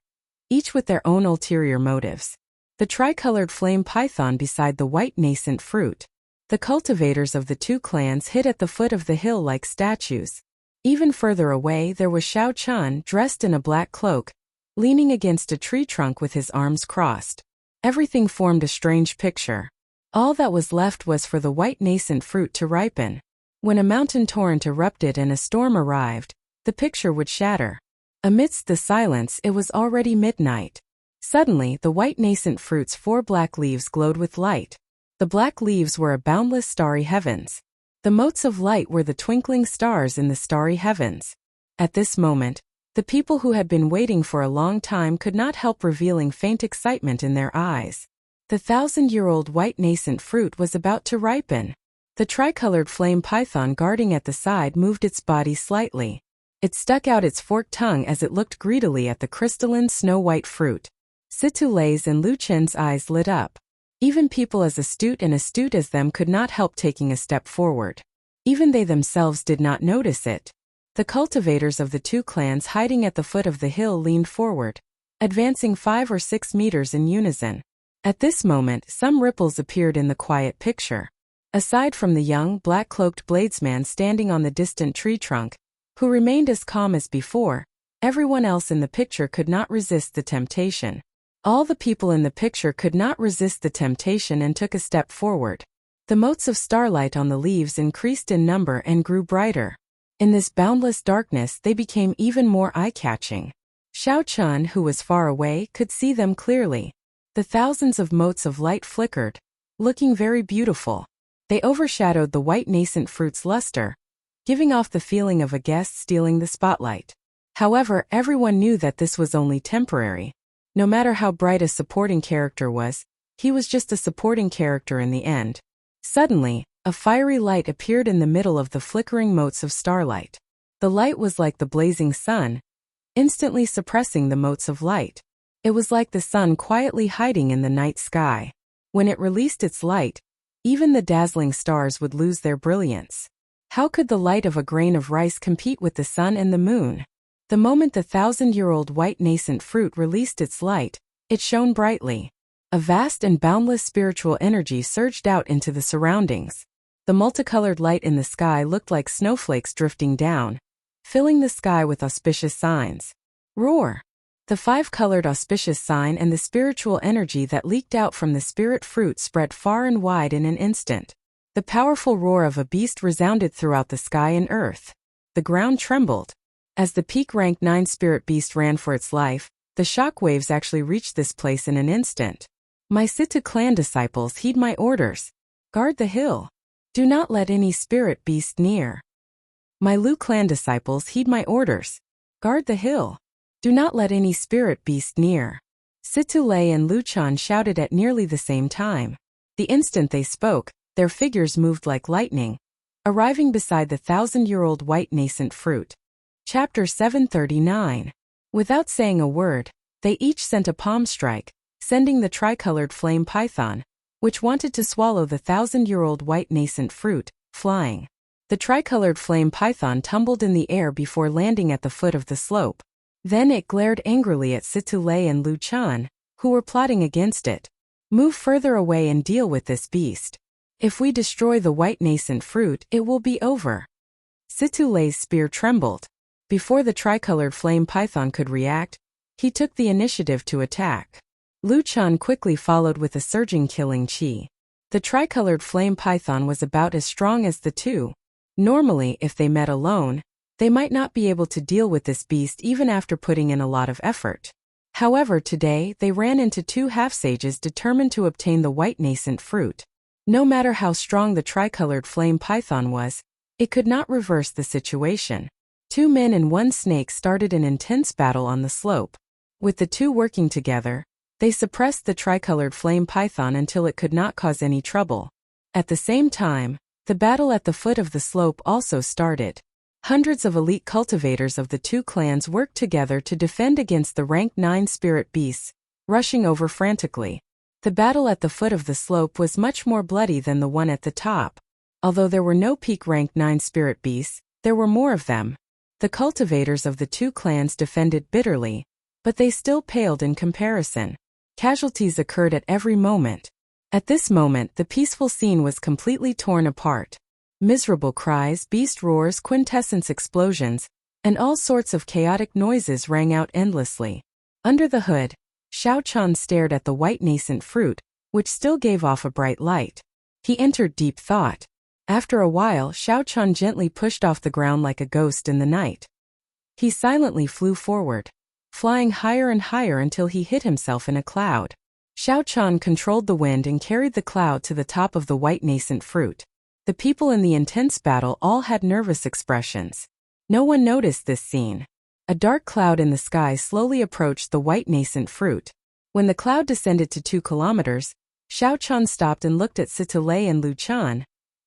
each with their own ulterior motives. The tricolored flame python beside the white nascent fruit. The cultivators of the two clans hid at the foot of the hill like statues. Even further away there was Xiao Chan, dressed in a black cloak, leaning against a tree trunk with his arms crossed. Everything formed a strange picture. All that was left was for the white nascent fruit to ripen. When a mountain torrent erupted and a storm arrived, the picture would shatter. Amidst the silence, it was already midnight. Suddenly, the white nascent fruit's 4 black leaves glowed with light. The black leaves were a boundless starry heavens. The motes of light were the twinkling stars in the starry heavens. At this moment, the people who had been waiting for a long time could not help revealing faint excitement in their eyes. The 1,000-year-old white nascent fruit was about to ripen. The tricolored flame python guarding at the side moved its body slightly. It stuck out its forked tongue as it looked greedily at the crystalline snow-white fruit. Situlei's and Lu Chen's eyes lit up. Even people as astute as them could not help taking a step forward. Even they themselves did not notice it. The cultivators of the two clans hiding at the foot of the hill leaned forward, advancing 5 or 6 meters in unison. At this moment, some ripples appeared in the quiet picture. Aside from the young, black-cloaked bladesman standing on the distant tree trunk, who remained as calm as before, everyone else in the picture could not resist the temptation. All the people in the picture could not resist the temptation and took a step forward. The motes of starlight on the leaves increased in number and grew brighter. In this boundless darkness, they became even more eye-catching. Xiao Chun, who was far away, could see them clearly. The thousands of motes of light flickered, looking very beautiful. They overshadowed the white nascent fruit's luster, giving off the feeling of a guest stealing the spotlight. However, everyone knew that this was only temporary. No matter how bright a supporting character was, he was just a supporting character in the end. Suddenly, a fiery light appeared in the middle of the flickering motes of starlight. The light was like the blazing sun, instantly suppressing the motes of light. It was like the sun quietly hiding in the night sky. When it released its light, even the dazzling stars would lose their brilliance. How could the light of a grain of rice compete with the sun and the moon? The moment the 1,000-year-old white nascent fruit released its light, it shone brightly. A vast and boundless spiritual energy surged out into the surroundings. The multicolored light in the sky looked like snowflakes drifting down, filling the sky with auspicious signs. Roar! The 5-colored auspicious sign and the spiritual energy that leaked out from the spirit fruit spread far and wide in an instant. The powerful roar of a beast resounded throughout the sky and earth. The ground trembled. As the peak rank 9 spirit beast ran for its life, the shock waves actually reached this place in an instant. My Situ clan disciples, heed my orders. Guard the hill. Do not let any spirit beast near. My Lu clan disciples, heed my orders. Guard the hill. Do not let any spirit beast near. Situ Lei and Lu Chan shouted at nearly the same time. The instant they spoke, their figures moved like lightning, arriving beside the 1,000-year-old white nascent fruit. Chapter 739. Without saying a word, they each sent a palm strike, sending the tricolored flame python, which wanted to swallow the 1,000-year-old white nascent fruit, flying. The tricolored flame python tumbled in the air before landing at the foot of the slope. Then it glared angrily at Situ Lei and Lu Chan, who were plotting against it. Move further away and deal with this beast. If we destroy the white nascent fruit, it will be over. Situ Lei's spear trembled. Before the tricolored flame python could react, he took the initiative to attack. Lu Chan quickly followed with a surging killing chi. The tricolored flame python was about as strong as the two. Normally, if they met alone, they might not be able to deal with this beast even after putting in a lot of effort. However, today, they ran into 2 half-sages determined to obtain the white nascent fruit. No matter how strong the tricolored flame python was, it could not reverse the situation. 2 men and 1 snake started an intense battle on the slope. With the 2 working together, they suppressed the tricolored flame python until it could not cause any trouble. At the same time, the battle at the foot of the slope also started. Hundreds of elite cultivators of the 2 clans worked together to defend against the rank 9 spirit beasts, rushing over frantically. The battle at the foot of the slope was much more bloody than the one at the top. Although there were no peak rank 9 spirit beasts, there were more of them. The cultivators of the 2 clans defended bitterly, but they still paled in comparison. Casualties occurred at every moment. At this moment, the peaceful scene was completely torn apart. Miserable cries, beast roars, quintessence explosions, and all sorts of chaotic noises rang out endlessly. Under the hood, Xiao Chan stared at the white nascent fruit, which still gave off a bright light. He entered deep thought. After a while, Xiao Chan gently pushed off the ground like a ghost in the night. He silently flew forward, flying higher and higher until he hid himself in a cloud. Xiao Chan controlled the wind and carried the cloud to the top of the white nascent fruit. The people in the intense battle all had nervous expressions. No one noticed this scene. A dark cloud in the sky slowly approached the white nascent fruit. When the cloud descended to 2 kilometers, Xiao Chan stopped and looked at Situ Lei and Lu Chan,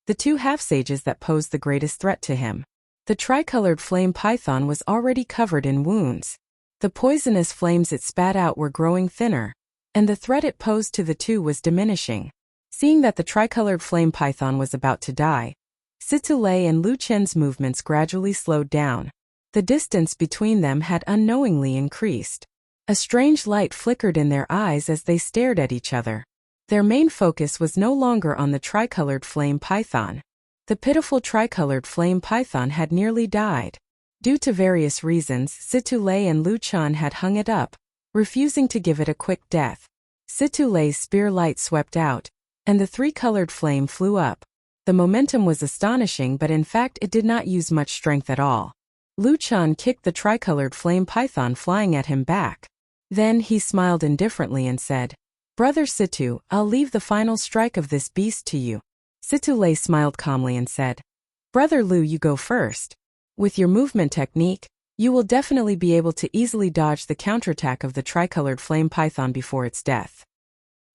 the 2 half-sages that posed the greatest threat to him. The tricolored flame python was already covered in wounds. The poisonous flames it spat out were growing thinner, and the threat it posed to the 2 was diminishing. Seeing that the tricolored flame python was about to die, Situ Lei and Lu Chen's movements gradually slowed down. The distance between them had unknowingly increased. A strange light flickered in their eyes as they stared at each other. Their main focus was no longer on the tricolored flame python. The pitiful tricolored flame python had nearly died. Due to various reasons, Situ Lei and Lu Chan had hung it up, refusing to give it a quick death. Situ Lei's spear light swept out, and the 3-colored flame flew up. The momentum was astonishing, but in fact it did not use much strength at all. Lu Chan kicked the tricolored flame python flying at him back. Then he smiled indifferently and said, "Brother Situ, I'll leave the final strike of this beast to you." Situ Lei smiled calmly and said, "Brother Lu, you go first. With your movement technique, you will definitely be able to easily dodge the counterattack of the tricolored flame python before its death."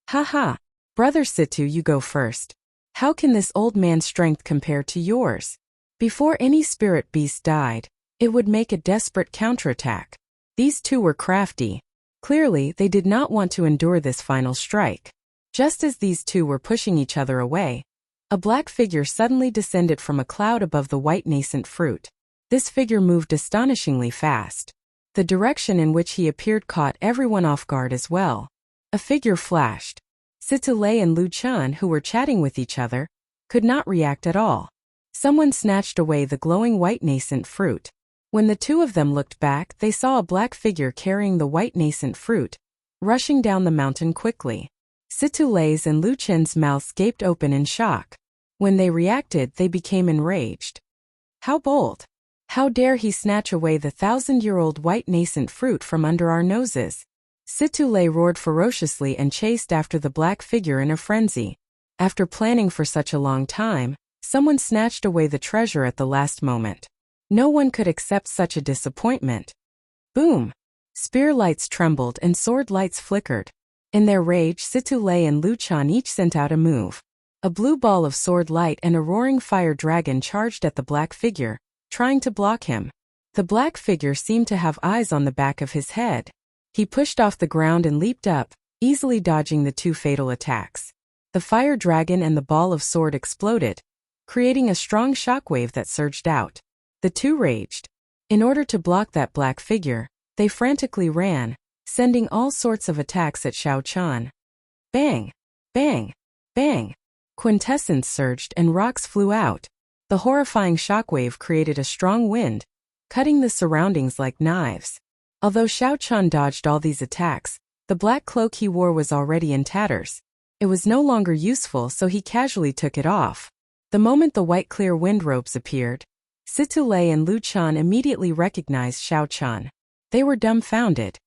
"Haha, Brother Situ, you go first. How can this old man's strength compare to yours? Before any spirit beast died, it would make a desperate counterattack. These two were crafty. Clearly, they did not want to endure this final strike. Just as these two were pushing each other away, a black figure suddenly descended from a cloud above the white nascent fruit. This figure moved astonishingly fast. The direction in which he appeared caught everyone off guard as well. A figure flashed. Situ-Lei and Lu-chan, who were chatting with each other, could not react at all. Someone snatched away the glowing white nascent fruit. When the two of them looked back, they saw a black figure carrying the white nascent fruit, rushing down the mountain quickly. Situ-Lei's and Lu-chan's mouths gaped open in shock. When they reacted, they became enraged. How bold! How dare he snatch away the 1,000-year-old white nascent fruit from under our noses? Situ-Lei roared ferociously and chased after the black figure in a frenzy. After planning for such a long time, someone snatched away the treasure at the last moment. No one could accept such a disappointment. Boom! Spear lights trembled and sword lights flickered. In their rage, Situ-Lei and Lu-chan each sent out a move. A blue ball of sword light and a roaring fire dragon charged at the black figure, trying to block him. The black figure seemed to have eyes on the back of his head. He pushed off the ground and leaped up, easily dodging the two fatal attacks. The fire dragon and the ball of sword exploded, creating a strong shockwave that surged out. The two raged. In order to block that black figure, they frantically ran, sending all sorts of attacks at Xiao-chan. Bang! Bang! Bang! Quintessence surged and rocks flew out. The horrifying shockwave created a strong wind, cutting the surroundings like knives. Although Xiao-chan dodged all these attacks, the black cloak he wore was already in tatters. It was no longer useful, so he casually took it off. The moment the white clear wind robes appeared, Situ-Lei and Lu-chan immediately recognized Xiao-chan. They were dumbfounded.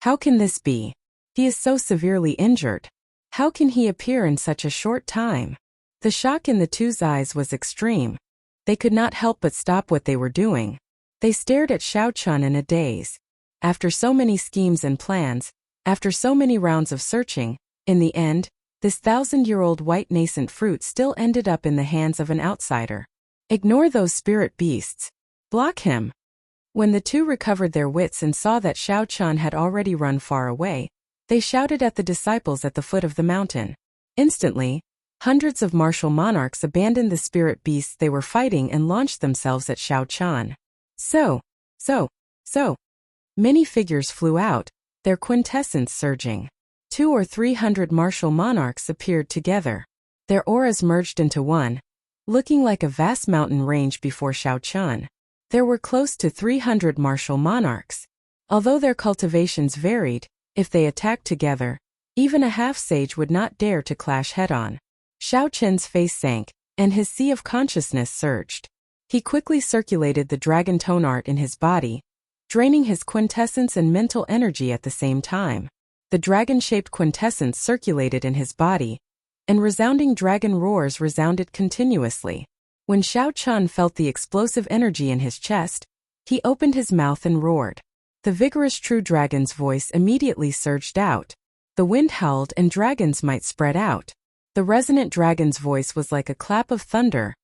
How can this be? He is so severely injured. How can he appear in such a short time? The shock in the two's eyes was extreme. They could not help but stop what they were doing. They stared at Xiao-chan in a daze. After so many schemes and plans, after so many rounds of searching, in the end, this 1,000-year-old white nascent fruit still ended up in the hands of an outsider. Ignore those spirit beasts. Block him. When the two recovered their wits and saw that Xiao-chan had already run far away, they shouted at the disciples at the foot of the mountain. Instantly, hundreds of martial monarchs abandoned the spirit beasts they were fighting and launched themselves at Xiao-chan. So. Many figures flew out, their quintessence surging. 200 or 300 martial monarchs appeared together. Their auras merged into one, looking like a vast mountain range before Xiao-chan. There were close to 300 martial monarchs. Although their cultivations varied, if they attacked together, even a half-sage would not dare to clash head-on. Xiao-chan's face sank, and his sea of consciousness surged. He quickly circulated the dragon tone art in his body, draining his quintessence and mental energy at the same time. The dragon-shaped quintessence circulated in his body, and resounding dragon roars resounded continuously. When Xiao-chan felt the explosive energy in his chest, he opened his mouth and roared. The vigorous true dragon's voice immediately surged out. The wind howled and dragon's might spread out. The resonant dragon's voice was like a clap of thunder,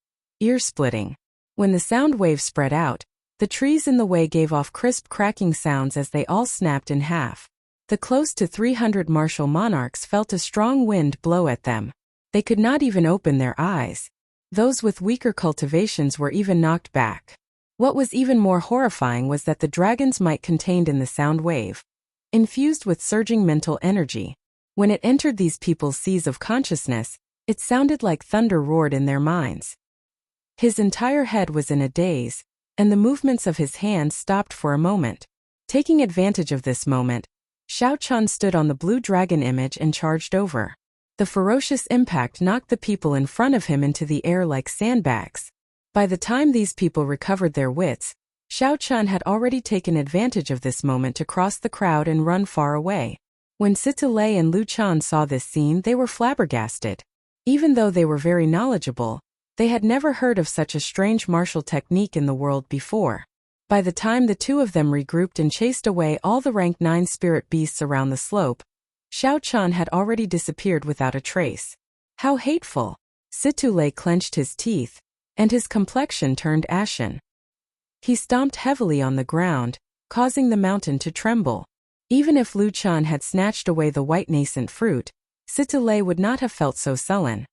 ear-splitting. When the sound wave spread out, the trees in the way gave off crisp cracking sounds as they all snapped in half. The close to 300 martial monarchs felt a strong wind blow at them. They could not even open their eyes. Those with weaker cultivations were even knocked back. What was even more horrifying was that the dragon's might contained in the sound wave, infused with surging mental energy. When it entered these people's seas of consciousness, it sounded like thunder roared in their minds. His entire head was in a daze, and the movements of his hands stopped for a moment. Taking advantage of this moment, Xiao-chan stood on the blue dragon image and charged over. The ferocious impact knocked the people in front of him into the air like sandbags. By the time these people recovered their wits, Xiao-chan had already taken advantage of this moment to cross the crowd and run far away. When Situ-Lei and Lu-chan saw this scene, they were flabbergasted. Even though they were very knowledgeable, they had never heard of such a strange martial technique in the world before. By the time the two of them regrouped and chased away all the rank 9 spirit beasts around the slope, Xiao-chan had already disappeared without a trace. How hateful! Situ-Lei clenched his teeth, and his complexion turned ashen. He stomped heavily on the ground, causing the mountain to tremble. Even if Lu Qian had snatched away the white nascent fruit, Situlei would not have felt so sullen.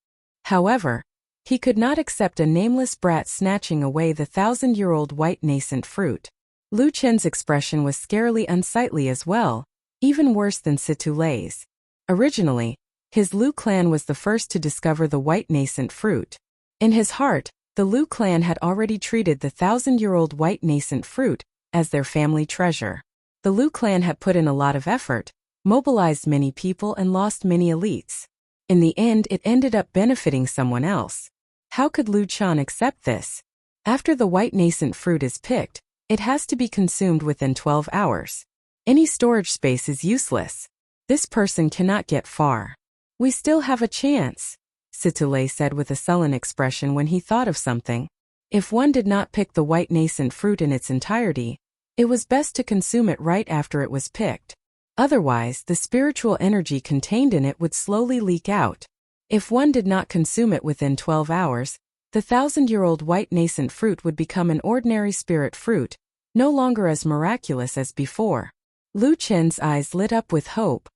However, he could not accept a nameless brat snatching away the 1,000-year-old white nascent fruit. Lu Qian's expression was scarily unsightly as well, even worse than Situlei's. Originally, his Lu clan was the first to discover the white nascent fruit. In his heart, the Lu clan had already treated the 1,000-year-old white nascent fruit as their family treasure. The Lu clan had put in a lot of effort, mobilized many people and lost many elites. In the end, it ended up benefiting someone else. How could Lu Qian accept this? After the white nascent fruit is picked, it has to be consumed within 12 hours. Any storage space is useless. This person cannot get far. We still have a chance, Situlei said with a sullen expression when he thought of something. If one did not pick the white nascent fruit in its entirety, it was best to consume it right after it was picked. Otherwise, the spiritual energy contained in it would slowly leak out. If one did not consume it within 12 hours, the 1,000-year-old white nascent fruit would become an ordinary spirit fruit, no longer as miraculous as before. Lu Qian's eyes lit up with hope.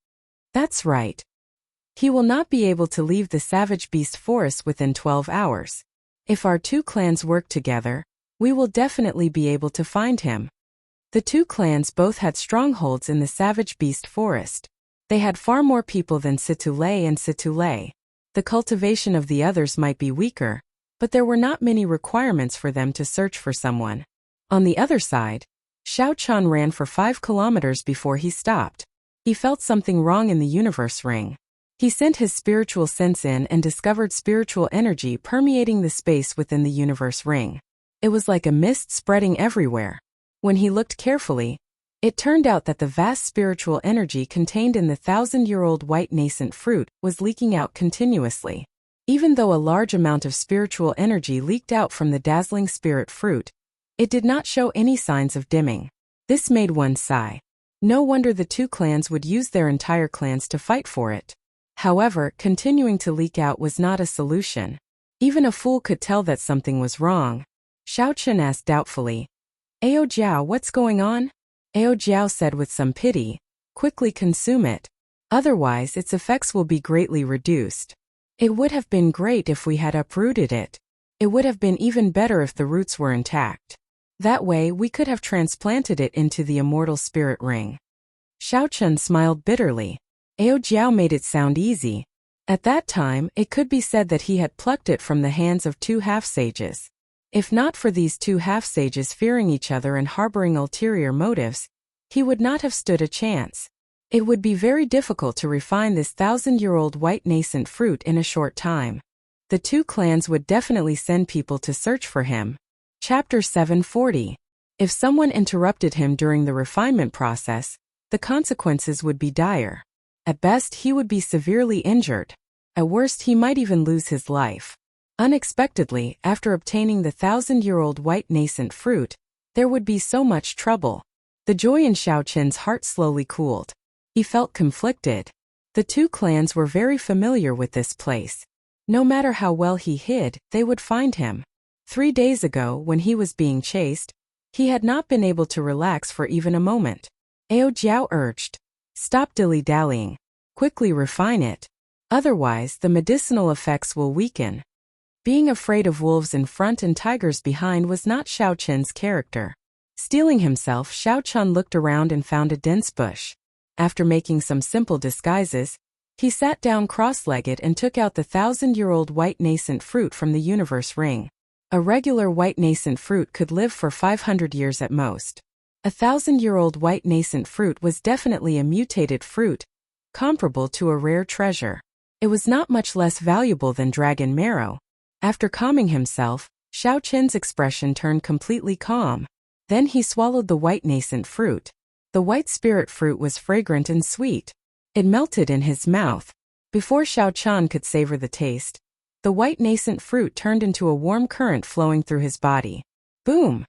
That's right. He will not be able to leave the savage beast forest within 12 hours. If our two clans work together, we will definitely be able to find him. The two clans both had strongholds in the savage beast forest. They had far more people than Situlei and Situlei. The cultivation of the others might be weaker, but there were not many requirements for them to search for someone. On the other side, Xiao Qian ran for 5 kilometers before he stopped. He felt something wrong in the universe ring. He sent his spiritual sense in and discovered spiritual energy permeating the space within the universe ring. It was like a mist spreading everywhere. When he looked carefully, it turned out that the vast spiritual energy contained in the 1,000-year-old white nascent fruit was leaking out continuously. Even though a large amount of spiritual energy leaked out from the dazzling spirit fruit, it did not show any signs of dimming. This made one sigh. No wonder the two clans would use their entire clans to fight for it. However, continuing to leak out was not a solution. Even a fool could tell that something was wrong. Xiao Qian asked doubtfully, "Ao Jiao, what's going on?" Ao Jiao said with some pity, "Quickly consume it. Otherwise its effects will be greatly reduced. It would have been great if we had uprooted it. It would have been even better if the roots were intact. That way we could have transplanted it into the immortal spirit ring." Xiao Qian smiled bitterly. Ao Jiao made it sound easy. At that time, it could be said that he had plucked it from the hands of two half-sages. If not for these two half-sages fearing each other and harboring ulterior motives, he would not have stood a chance. It would be very difficult to refine this 1,000-year-old white nascent fruit in a short time. The two clans would definitely send people to search for him. Chapter 740. If someone interrupted him during the refinement process, the consequences would be dire. At best, he would be severely injured. At worst, he might even lose his life. Unexpectedly, after obtaining the 1,000-year-old white nascent fruit, there would be so much trouble. The joy in Xiao Qian's heart slowly cooled. He felt conflicted. The two clans were very familiar with this place. No matter how well he hid, they would find him. 3 days ago, when he was being chased, he had not been able to relax for even a moment. Ao Jiao urged, "Stop dilly-dallying. Quickly refine it. Otherwise, the medicinal effects will weaken." Being afraid of wolves in front and tigers behind was not Xiao Qian's character. Steeling himself, Xiao Qian looked around and found a dense bush. After making some simple disguises, he sat down cross-legged and took out the 1,000-year-old white nascent fruit from the universe ring. A regular white nascent fruit could live for 500 years at most. A 1,000-year-old white nascent fruit was definitely a mutated fruit, comparable to a rare treasure. It was not much less valuable than dragon marrow. After calming himself, Xiao Qian's expression turned completely calm. Then he swallowed the white nascent fruit. The white spirit fruit was fragrant and sweet. It melted in his mouth. Before Xiao Qian could savor the taste, the white nascent fruit turned into a warm current flowing through his body. Boom!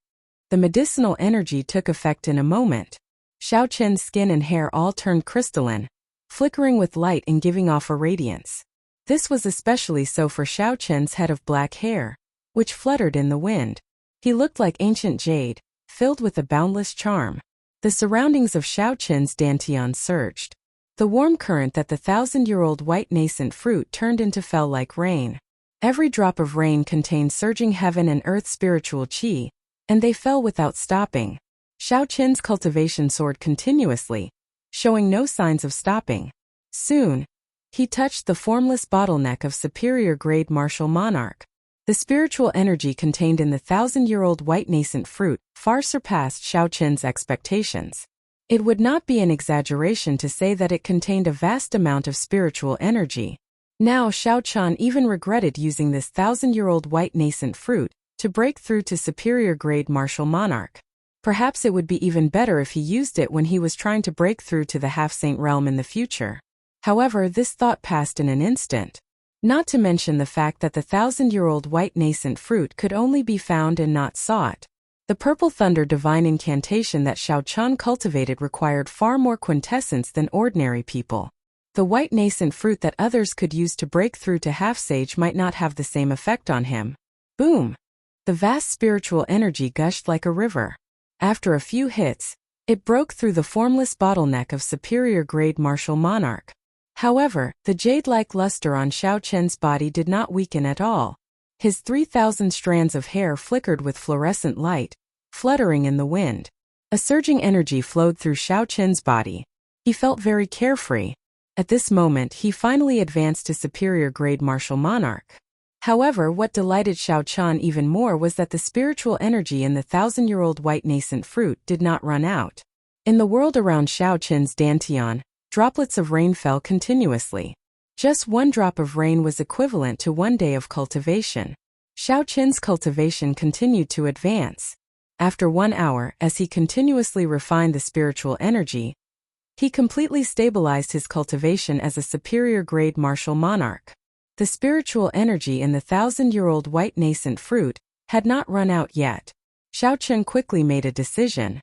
The medicinal energy took effect in a moment. Xiao Qian's skin and hair all turned crystalline, flickering with light and giving off a radiance. This was especially so for Xiao Qian's head of black hair, which fluttered in the wind. He looked like ancient jade, filled with a boundless charm. The surroundings of Xiaoqin's dantian surged. The warm current that the 1,000-year-old white nascent fruit turned into fell like rain. Every drop of rain contained surging heaven and earth spiritual qi, and they fell without stopping. Xiaoqin's cultivation soared continuously, showing no signs of stopping. Soon, he touched the formless bottleneck of superior-grade martial monarch. The spiritual energy contained in the 1,000-year-old white nascent fruit far surpassed Xiaoqin's expectations. It would not be an exaggeration to say that it contained a vast amount of spiritual energy. Now Xiaoqian even regretted using this 1,000-year-old white nascent fruit to break through to superior-grade martial monarch. Perhaps it would be even better if he used it when he was trying to break through to the half-saint realm in the future. However, this thought passed in an instant. Not to mention the fact that the 1,000-year-old white nascent fruit could only be found and not sought. The purple thunder divine incantation that Xiaoqian cultivated required far more quintessence than ordinary people. The white nascent fruit that others could use to break through to half-sage might not have the same effect on him. Boom! The vast spiritual energy gushed like a river. After a few hits, it broke through the formless bottleneck of superior-grade martial monarch. However, the jade-like luster on Xiaoqian's body did not weaken at all. His 3,000 strands of hair flickered with fluorescent light, fluttering in the wind. A surging energy flowed through Xiaoqian's body. He felt very carefree. At this moment, he finally advanced to superior-grade martial monarch. However, what delighted Xiaoqian even more was that the spiritual energy in the 1,000-year-old white nascent fruit did not run out. In the world around Xiaoqian's dantian, droplets of rain fell continuously. Just one drop of rain was equivalent to 1 day of cultivation. Xiaoqian's cultivation continued to advance. After 1 hour, as he continuously refined the spiritual energy, he completely stabilized his cultivation as a superior-grade martial monarch. The spiritual energy in the 1,000-year-old white nascent fruit had not run out yet. Xiaoqian quickly made a decision.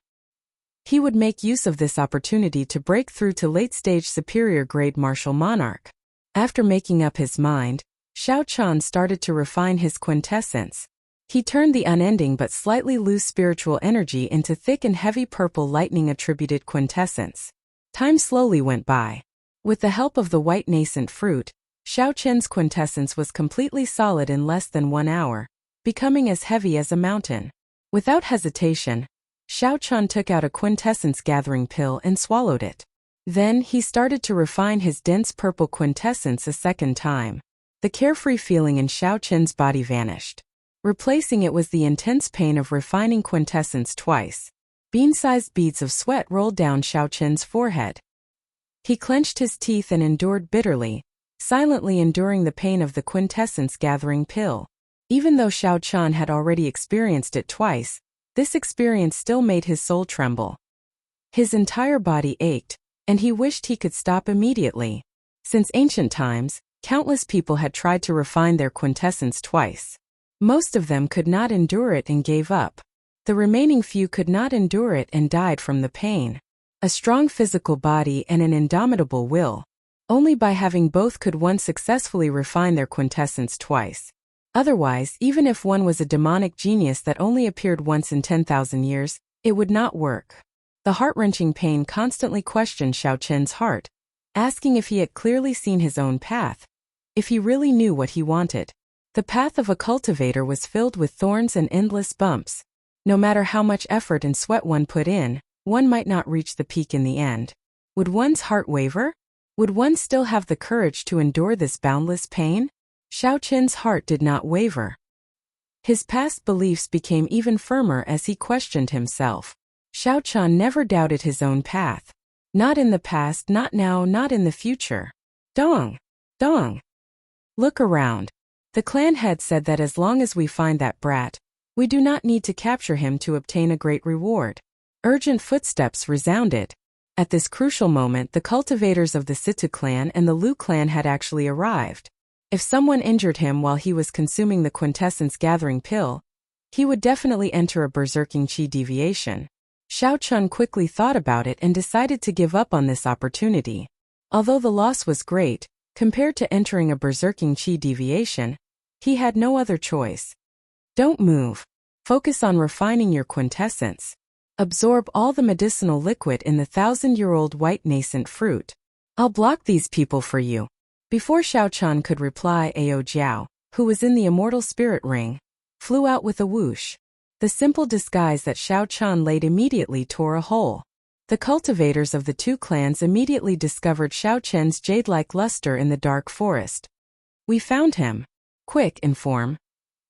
He would make use of this opportunity to break through to late-stage superior-grade martial monarch. After making up his mind, Xiaoqian started to refine his quintessence. He turned the unending but slightly loose spiritual energy into thick and heavy purple lightning-attributed quintessence. Time slowly went by. With the help of the white nascent fruit, Xiaoqian's quintessence was completely solid in less than 1 hour, becoming as heavy as a mountain. Without hesitation, Xiaoqian took out a quintessence-gathering pill and swallowed it. Then he started to refine his dense purple quintessence a second time. The carefree feeling in Xiaoqian's body vanished. Replacing it was the intense pain of refining quintessence twice. Bean-sized beads of sweat rolled down Xiaoqian's forehead. He clenched his teeth and endured bitterly, silently enduring the pain of the quintessence-gathering pill. Even though Xiaoqian had already experienced it twice, this experience still made his soul tremble. His entire body ached, and he wished he could stop immediately. Since ancient times, countless people had tried to refine their quintessence twice. Most of them could not endure it and gave up. The remaining few could not endure it and died from the pain. A strong physical body and an indomitable will. Only by having both could one successfully refine their quintessence twice. Otherwise, even if one was a demonic genius that only appeared once in 10,000 years, it would not work. The heart-wrenching pain constantly questioned Xiaoqian's heart, asking if he had clearly seen his own path, if he really knew what he wanted. The path of a cultivator was filled with thorns and endless bumps. No matter how much effort and sweat one put in, one might not reach the peak in the end. Would one's heart waver? Would one still have the courage to endure this boundless pain? Xiaoqian's heart did not waver. His past beliefs became even firmer as he questioned himself. Xiaoqian never doubted his own path. Not in the past, not now, not in the future. Dong! Dong! Look around. The clan head said that as long as we find that brat, we do not need to capture him to obtain a great reward. Urgent footsteps resounded. At this crucial moment, the cultivators of the Situ clan and the Lu clan had actually arrived. If someone injured him while he was consuming the quintessence-gathering pill, he would definitely enter a berserking chi deviation. Xiaoqian quickly thought about it and decided to give up on this opportunity. Although the loss was great, compared to entering a berserking chi deviation, he had no other choice. Don't move. Focus on refining your quintessence. Absorb all the medicinal liquid in the 1,000-year-old white nascent fruit. I'll block these people for you. Before Xiao Chan could reply, Ao Jiao, who was in the immortal spirit ring, flew out with a whoosh. The simple disguise that Xiao Chan laid immediately tore a hole. The cultivators of the two clans immediately discovered Xiao Chen's jade-like luster in the dark forest. We found him. Quick, inform.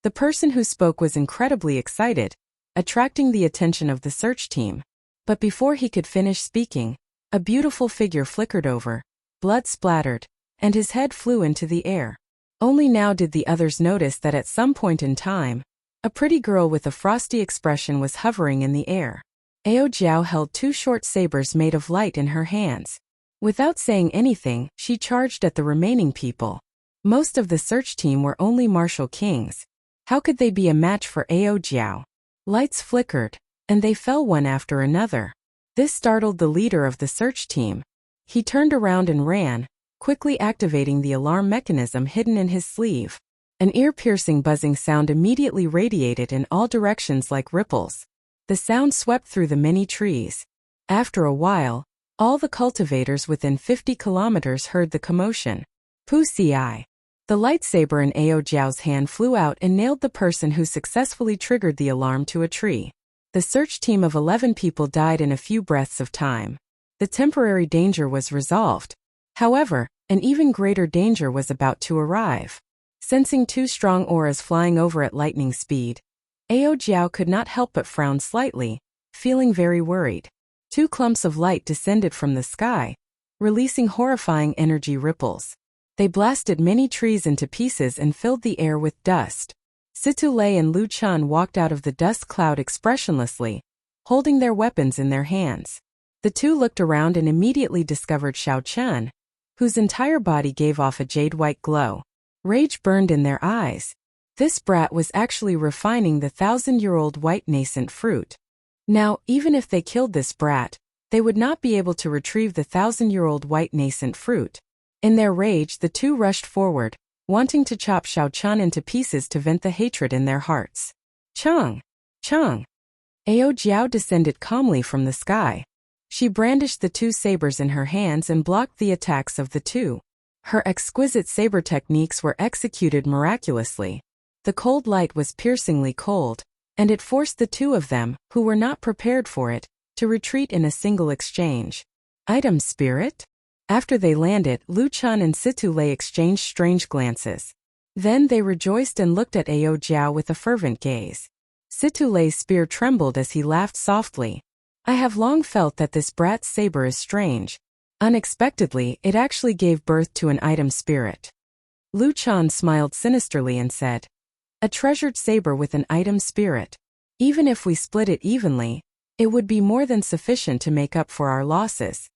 The person who spoke was incredibly excited, attracting the attention of the search team. But before he could finish speaking, a beautiful figure flickered over, blood splattered, and his head flew into the air. Only now did the others notice that at some point in time, a pretty girl with a frosty expression was hovering in the air. Ao Jiao held two short sabers made of light in her hands. Without saying anything, she charged at the remaining people. Most of the search team were only martial kings. How could they be a match for Ao Jiao? Lights flickered, and they fell one after another. This startled the leader of the search team. He turned around and ran, quickly activating the alarm mechanism hidden in his sleeve. An ear-piercing buzzing sound immediately radiated in all directions like ripples. The sound swept through the many trees. After a while, all the cultivators within 50 kilometers heard the commotion. Pu-ci. The lightsaber in Ao Jiao's hand flew out and nailed the person who successfully triggered the alarm to a tree. The search team of 11 people died in a few breaths of time. The temporary danger was resolved. However, an even greater danger was about to arrive. Sensing two strong auras flying over at lightning speed, Ao Jiao could not help but frown slightly, feeling very worried. Two clumps of light descended from the sky, releasing horrifying energy ripples. They blasted many trees into pieces and filled the air with dust. Situ Lei and Lu Chan walked out of the dust cloud expressionlessly, holding their weapons in their hands. The two looked around and immediately discovered Xiao Chen, whose entire body gave off a jade-white glow. Rage burned in their eyes. This brat was actually refining the 1,000-year-old white nascent fruit. Now, even if they killed this brat, they would not be able to retrieve the 1,000-year-old white nascent fruit. In their rage, the two rushed forward, wanting to chop Xiao Chan into pieces to vent the hatred in their hearts. Chang! Chang! Ao Jiao descended calmly from the sky. She brandished the two sabers in her hands and blocked the attacks of the two. Her exquisite saber techniques were executed miraculously. The cold light was piercingly cold, and it forced the two of them, who were not prepared for it, to retreat in a single exchange. Item spirit? After they landed, Lu Chan and Situ Lei exchanged strange glances. Then they rejoiced and looked at Ao Jiao with a fervent gaze. Situ Lei's spear trembled as he laughed softly. I have long felt that this brat's saber is strange. Unexpectedly, it actually gave birth to an item spirit. Lu Chan smiled sinisterly and said, a treasured saber with an item spirit. Even if we split it evenly, it would be more than sufficient to make up for our losses.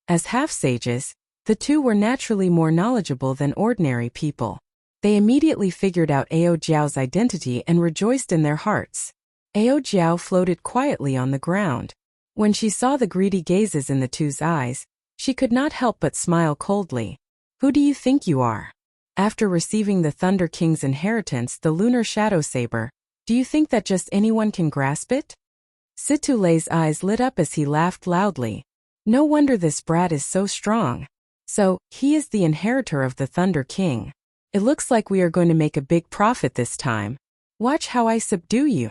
As half-sages, the two were naturally more knowledgeable than ordinary people. They immediately figured out Ao Jiao's identity and rejoiced in their hearts. Ao Jiao floated quietly on the ground. When she saw the greedy gazes in the two's eyes, she could not help but smile coldly. Who do you think you are? After receiving the Thunder King's inheritance, the lunar shadow saber, do you think that just anyone can grasp it? Situ Lei's eyes lit up as he laughed loudly. No wonder this brat is so strong. So, he is the inheritor of the Thunder King. It looks like we are going to make a big profit this time. Watch how I subdue you.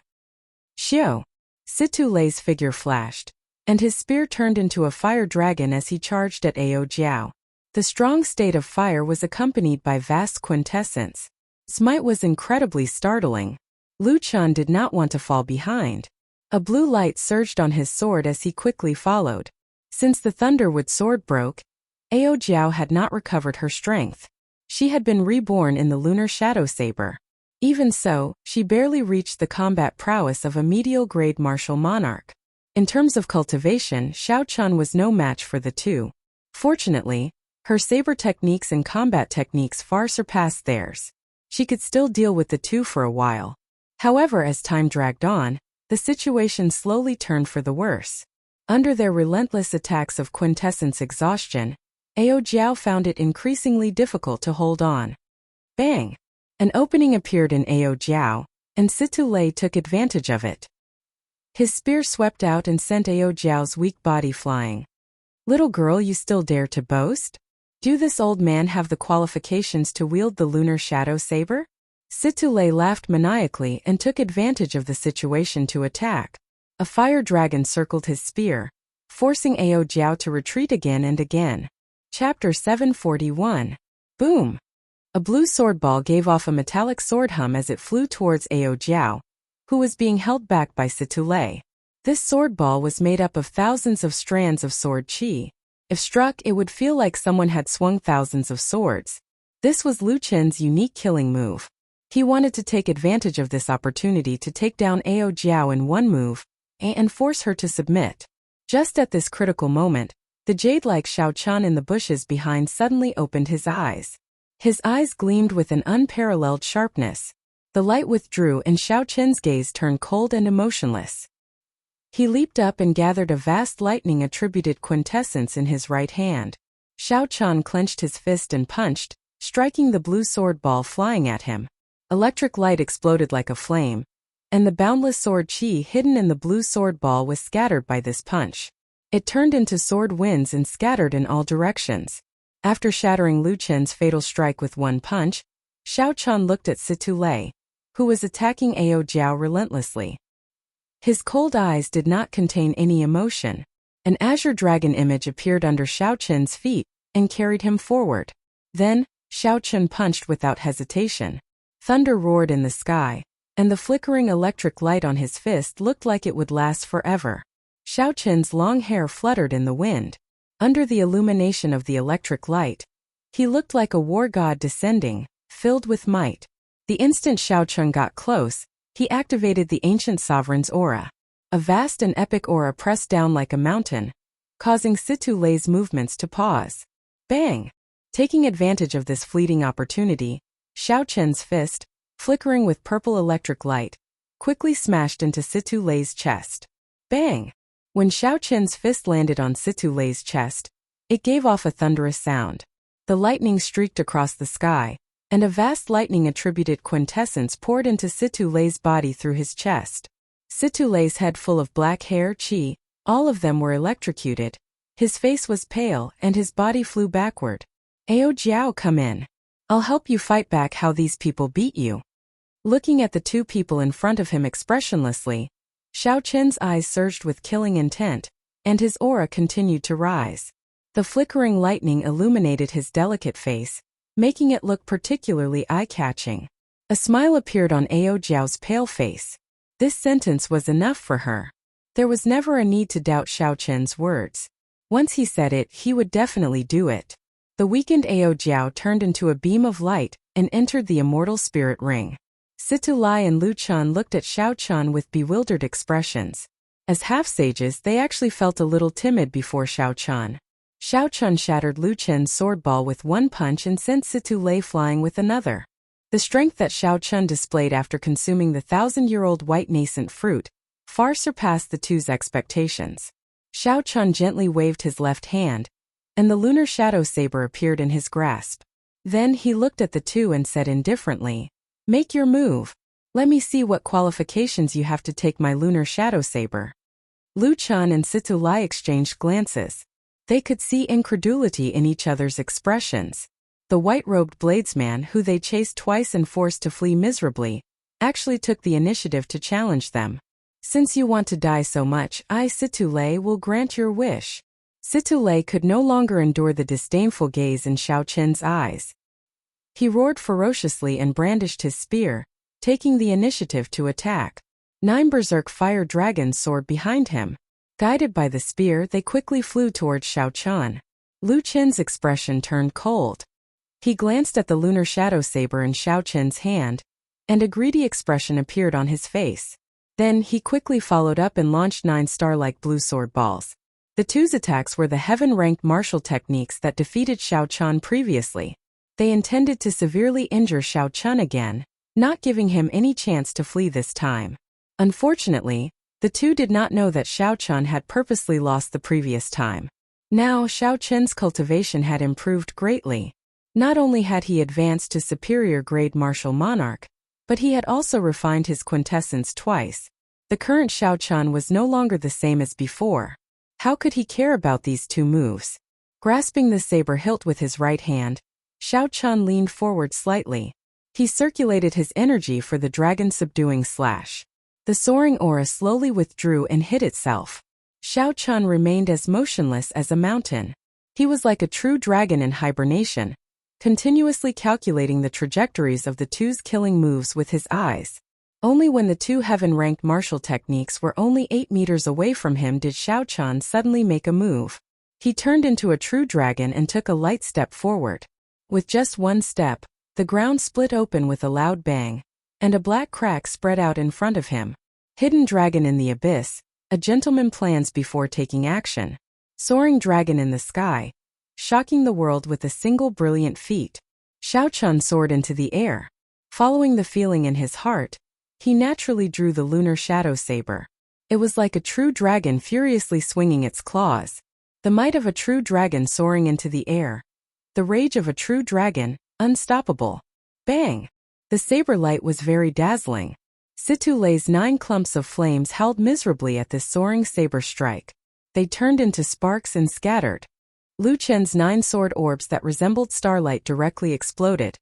Xiao! Situ Lei's figure flashed, and his spear turned into a fire dragon as he charged at Ao Jiao. The strong state of fire was accompanied by vast quintessence. Smite was incredibly startling. Lu Chan did not want to fall behind. A blue light surged on his sword as he quickly followed. Since the Thunderwood sword broke, Ao Jiao had not recovered her strength. She had been reborn in the lunar shadow saber. Even so, she barely reached the combat prowess of a medial-grade martial monarch. In terms of cultivation, Xiao Chan was no match for the two. Fortunately, her saber techniques and combat techniques far surpassed theirs. She could still deal with the two for a while. However, as time dragged on, the situation slowly turned for the worse. Under their relentless attacks of quintessence exhaustion, Ao Jiao found it increasingly difficult to hold on. Bang! An opening appeared in Ao Jiao, and Situ Lei took advantage of it. His spear swept out and sent Ao Jiao's weak body flying. Little girl, you still dare to boast? Do this old man have the qualifications to wield the lunar shadow saber? Situlei laughed maniacally and took advantage of the situation to attack. A fire dragon circled his spear, forcing Ao Jiao to retreat again and again. Chapter 741. Boom! A blue sword ball gave off a metallic sword hum as it flew towards Ao Jiao, who was being held back by Situlei. This sword ball was made up of thousands of strands of sword qi. If struck, it would feel like someone had swung thousands of swords. This was Lu Chen's unique killing move. He wanted to take advantage of this opportunity to take down Ao Jiao in one move and force her to submit. Just at this critical moment, the jade-like Xiao Chan in the bushes behind suddenly opened his eyes. His eyes gleamed with an unparalleled sharpness. The light withdrew and Xiao Chen's gaze turned cold and emotionless. He leaped up and gathered a vast lightning-attributed quintessence in his right hand. Xiao Chan clenched his fist and punched, striking the blue sword ball flying at him. Electric light exploded like a flame, and the boundless sword qi hidden in the blue sword ball was scattered by this punch. It turned into sword winds and scattered in all directions. After shattering Lu Chen's fatal strike with one punch, Xiao Chan looked at Situlei, who was attacking Ao Jiao relentlessly. His cold eyes did not contain any emotion. An azure dragon image appeared under Xiao Chen's feet and carried him forward. Then, Xiao Chen punched without hesitation. Thunder roared in the sky, and the flickering electric light on his fist looked like it would last forever. Xiao Chen's long hair fluttered in the wind. Under the illumination of the electric light, he looked like a war god descending, filled with might. The instant Xiao Chen got close, he activated the ancient sovereign's aura. A vast and epic aura pressed down like a mountain, causing Situlei's movements to pause. Bang! Taking advantage of this fleeting opportunity, Xiao Chen's fist, flickering with purple electric light, quickly smashed into Situlei's chest. Bang! When Xiao Chen's fist landed on Situlei's chest, it gave off a thunderous sound. The lightning streaked across the sky, and a vast lightning-attributed quintessence poured into Situlei's body through his chest. Situlei's head full of black hair qi, all of them were electrocuted. His face was pale and his body flew backward. Ao Jiao, come in. I'll help you fight back how these people beat you. Looking at the two people in front of him expressionlessly, Xiao Chen's eyes surged with killing intent, and his aura continued to rise. The flickering lightning illuminated his delicate face, making it look particularly eye-catching. A smile appeared on Ao Jiao's pale face. This sentence was enough for her. There was never a need to doubt Xiao Chen's words. Once he said it, he would definitely do it. The weakened Ao Jiao turned into a beam of light and entered the immortal spirit ring. Situlei and Lu Chen looked at Xiao Chen with bewildered expressions. As half-sages, they actually felt a little timid before Xiao Chen. Xiao Chen shattered Lu Chen's sword ball with one punch and sent Situlei flying with another. The strength that Xiao Chen displayed after consuming the 1,000-year-old white nascent fruit far surpassed the two's expectations. Xiao Chen gently waved his left hand, and the lunar shadow saber appeared in his grasp. Then he looked at the two and said indifferently, "Make your move. Let me see what qualifications you have to take my lunar shadow saber." Lu Chen and Situlei exchanged glances. They could see incredulity in each other's expressions. The white-robed bladesman who they chased twice and forced to flee miserably actually took the initiative to challenge them. "Since you want to die so much, I, Situlei, will grant your wish." Situlei could no longer endure the disdainful gaze in Xiao Chen's eyes. He roared ferociously and brandished his spear, taking the initiative to attack. 9 berserk fire dragons soared behind him. Guided by the spear, they quickly flew towards Xiao Chen. Lu Chen's expression turned cold. He glanced at the lunar shadow saber in Xiao Chen's hand, and a greedy expression appeared on his face. Then he quickly followed up and launched 9 star-like blue sword balls. The two's attacks were the heaven-ranked martial techniques that defeated Xiao Chen previously. They intended to severely injure Xiao Chen again, not giving him any chance to flee this time. Unfortunately, the two did not know that Xiao Chen had purposely lost the previous time. Now Xiao Chen's cultivation had improved greatly. Not only had he advanced to superior grade martial monarch, but he had also refined his quintessence twice. The current Xiao Chan was no longer the same as before. How could he care about these two moves? Grasping the saber hilt with his right hand, Xiao Chan leaned forward slightly. He circulated his energy for the dragon-subduing slash. The soaring aura slowly withdrew and hid itself. Xiao Chan remained as motionless as a mountain. He was like a true dragon in hibernation, continuously calculating the trajectories of the two's killing moves with his eyes. Only when the two heaven-ranked martial techniques were only 8 meters away from him did Xiao Chan suddenly make a move. He turned into a true dragon and took a light step forward. With just one step, the ground split open with a loud bang, and a black crack spread out in front of him. Hidden dragon in the abyss, a gentleman plans before taking action. Soaring dragon in the sky, shocking the world with a single brilliant feat. Xiao Chan soared into the air. Following the feeling in his heart, he naturally drew the lunar shadow saber. It was like a true dragon furiously swinging its claws. The might of a true dragon soaring into the air. The rage of a true dragon, unstoppable. Bang! The saber light was very dazzling. Situle's 9 clumps of flames howled miserably at this soaring saber strike. They turned into sparks and scattered. Lu Chen's 9 sword orbs that resembled starlight directly exploded,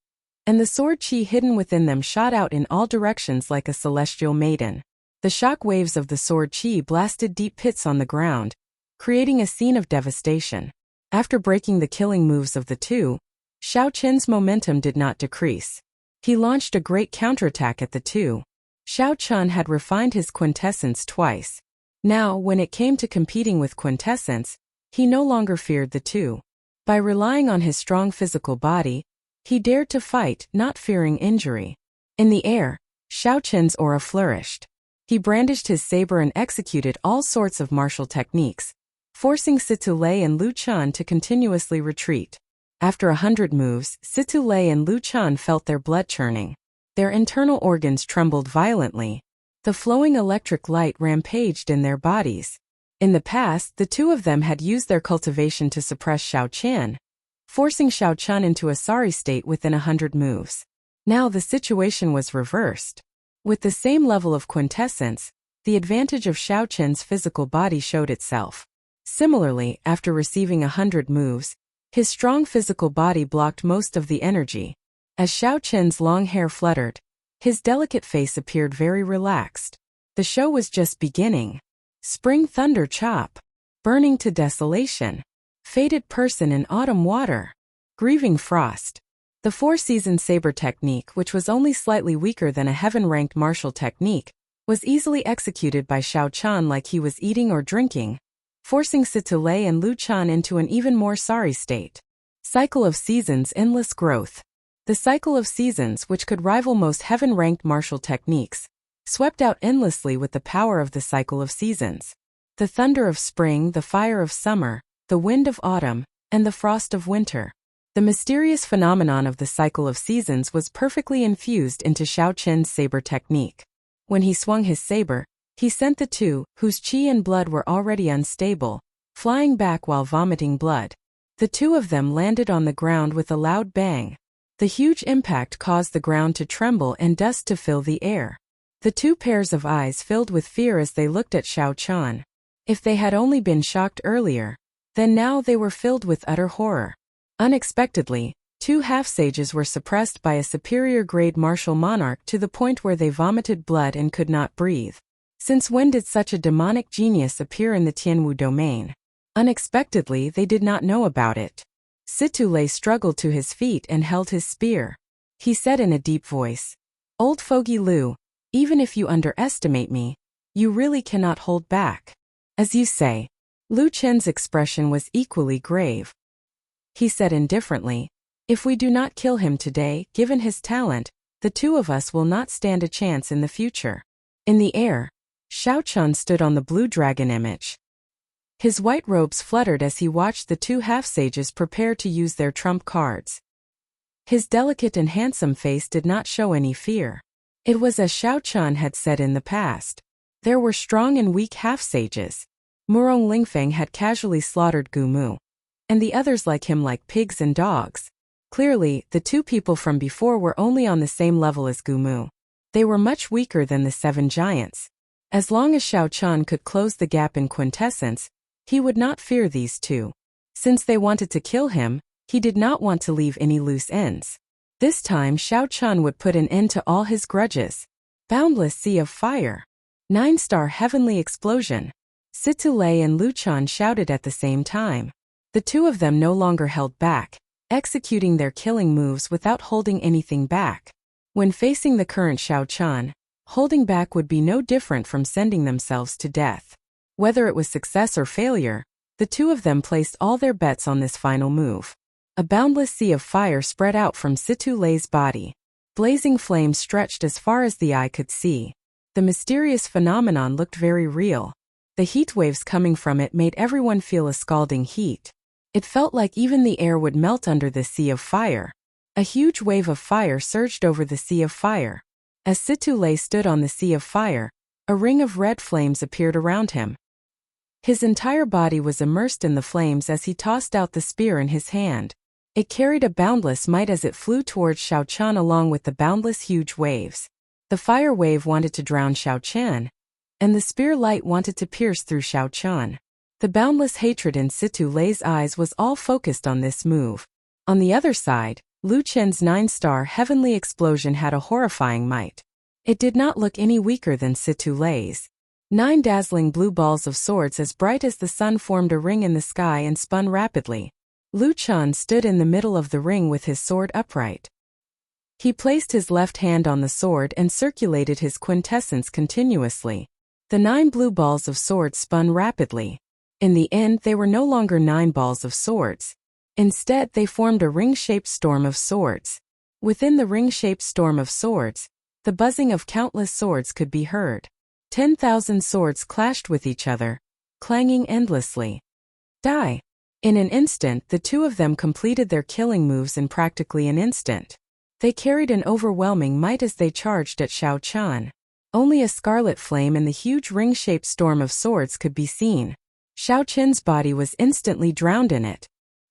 and the sword chi hidden within them shot out in all directions like a celestial maiden. The shock waves of the sword chi blasted deep pits on the ground, creating a scene of devastation. After breaking the killing moves of the two, Xiao Chen's momentum did not decrease. He launched a great counterattack at the two. Xiao Chan had refined his quintessence twice. Now, when it came to competing with quintessence, he no longer feared the two. By relying on his strong physical body, he dared to fight, not fearing injury. In the air, Xiao Chen's aura flourished. He brandished his saber and executed all sorts of martial techniques, forcing Situle and Lu Chan to continuously retreat. After 100 moves, Situle and Lu Chan felt their blood churning. Their internal organs trembled violently. The flowing electric light rampaged in their bodies. In the past, the two of them had used their cultivation to suppress Xiao Chan, forcing Xiao Chan into a sorry state within 100 moves. Now the situation was reversed. With the same level of quintessence, the advantage of Xiao Chen's physical body showed itself. Similarly, after receiving 100 moves, his strong physical body blocked most of the energy. As Xiao Chen's long hair fluttered, his delicate face appeared very relaxed. The show was just beginning. Spring thunder chop. Burning to desolation. Fated person in autumn water. Grieving frost. The 4-season saber technique, which was only slightly weaker than a heaven-ranked martial technique, was easily executed by Xiao Chan like he was eating or drinking, forcing Situle and Lu Chan into an even more sorry state. Cycle of Seasons endless growth. The cycle of seasons, which could rival most heaven-ranked martial techniques, swept out endlessly with the power of the cycle of seasons. The thunder of spring, the fire of summer, the wind of autumn, and the frost of winter. The mysterious phenomenon of the cycle of seasons was perfectly infused into Xiao Chen's saber technique. When he swung his saber, he sent the two, whose chi and blood were already unstable, flying back while vomiting blood. The two of them landed on the ground with a loud bang. The huge impact caused the ground to tremble and dust to fill the air. The two pairs of eyes filled with fear as they looked at Xiao Chan. If they had only been shocked earlier, then now they were filled with utter horror. Unexpectedly, 2 half-sages were suppressed by a superior-grade martial monarch to the point where they vomited blood and could not breathe. Since when did such a demonic genius appear in the Tianwu domain? Unexpectedly, they did not know about it. Situle struggled to his feet and held his spear. He said in a deep voice, "Old fogey Lu, even if you underestimate me, you really cannot hold back." As you say. Lu Chen's expression was equally grave. He said indifferently, "If we do not kill him today, given his talent, the two of us will not stand a chance in the future." In the air, Xiao Chan stood on the blue dragon image. His white robes fluttered as he watched the 2 half-sages prepare to use their trump cards. His delicate and handsome face did not show any fear. It was as Xiao Chan had said in the past. There were strong and weak half-sages. Murong Lingfeng had casually slaughtered Gu Mu, and the others like him like pigs and dogs. Clearly, the 2 people from before were only on the same level as Gu Mu. They were much weaker than the 7 giants. As long as Xiao Chan could close the gap in quintessence, he would not fear these two. Since they wanted to kill him, he did not want to leave any loose ends. This time Xiao Chan would put an end to all his grudges. Boundless Sea of Fire. 9-star Heavenly Explosion. Situlei and Luchan shouted at the same time. The two of them no longer held back, executing their killing moves without holding anything back. When facing the current Xiao Chan, holding back would be no different from sending themselves to death. Whether it was success or failure, the two of them placed all their bets on this final move. A boundless sea of fire spread out from Situlei's body. Blazing flames stretched as far as the eye could see. The mysterious phenomenon looked very real. The heat waves coming from it made everyone feel a scalding heat. It felt like even the air would melt under this sea of fire. A huge wave of fire surged over the sea of fire. As Situlei stood on the sea of fire, a ring of red flames appeared around him. His entire body was immersed in the flames as he tossed out the spear in his hand. It carried a boundless might as it flew towards Xiao Chan along with the boundless huge waves. The fire wave wanted to drown Xiao Chan, and the spear light wanted to pierce through Xiao Chan. The boundless hatred in Situlei's eyes was all focused on this move. On the other side, Lu Chen's 9-star Heavenly Explosion had a horrifying might. It did not look any weaker than Situlei's. 9 dazzling blue balls of swords as bright as the sun formed a ring in the sky and spun rapidly. Lu Chan stood in the middle of the ring with his sword upright. He placed his left hand on the sword and circulated his quintessence continuously. The 9 blue balls of swords spun rapidly. In the end, they were no longer 9 balls of swords. Instead, they formed a ring-shaped storm of swords. Within the ring-shaped storm of swords, the buzzing of countless swords could be heard. 10,000 swords clashed with each other, clanging endlessly. Die! In an instant, the two of them completed their killing moves in practically an instant. They carried an overwhelming might as they charged at Xiao Chan. Only a scarlet flame in the huge ring-shaped storm of swords could be seen. Xiao Chen's body was instantly drowned in it.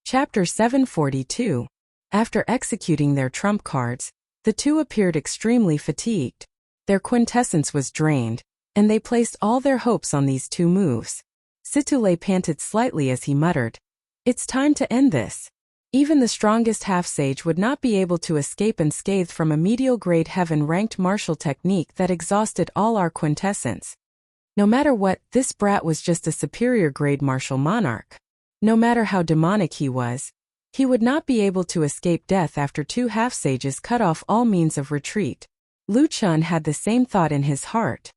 Chapter 742. After executing their trump cards, the two appeared extremely fatigued. Their quintessence was drained, and they placed all their hopes on these two moves. Situlei panted slightly as he muttered, "It's time to end this." Even the strongest half-sage would not be able to escape unscathed from a medial-grade heaven-ranked martial technique that exhausted all our quintessence. No matter what, this brat was just a superior-grade martial monarch. No matter how demonic he was, he would not be able to escape death after 2 half-sages cut off all means of retreat. Lu Chan had the same thought in his heart.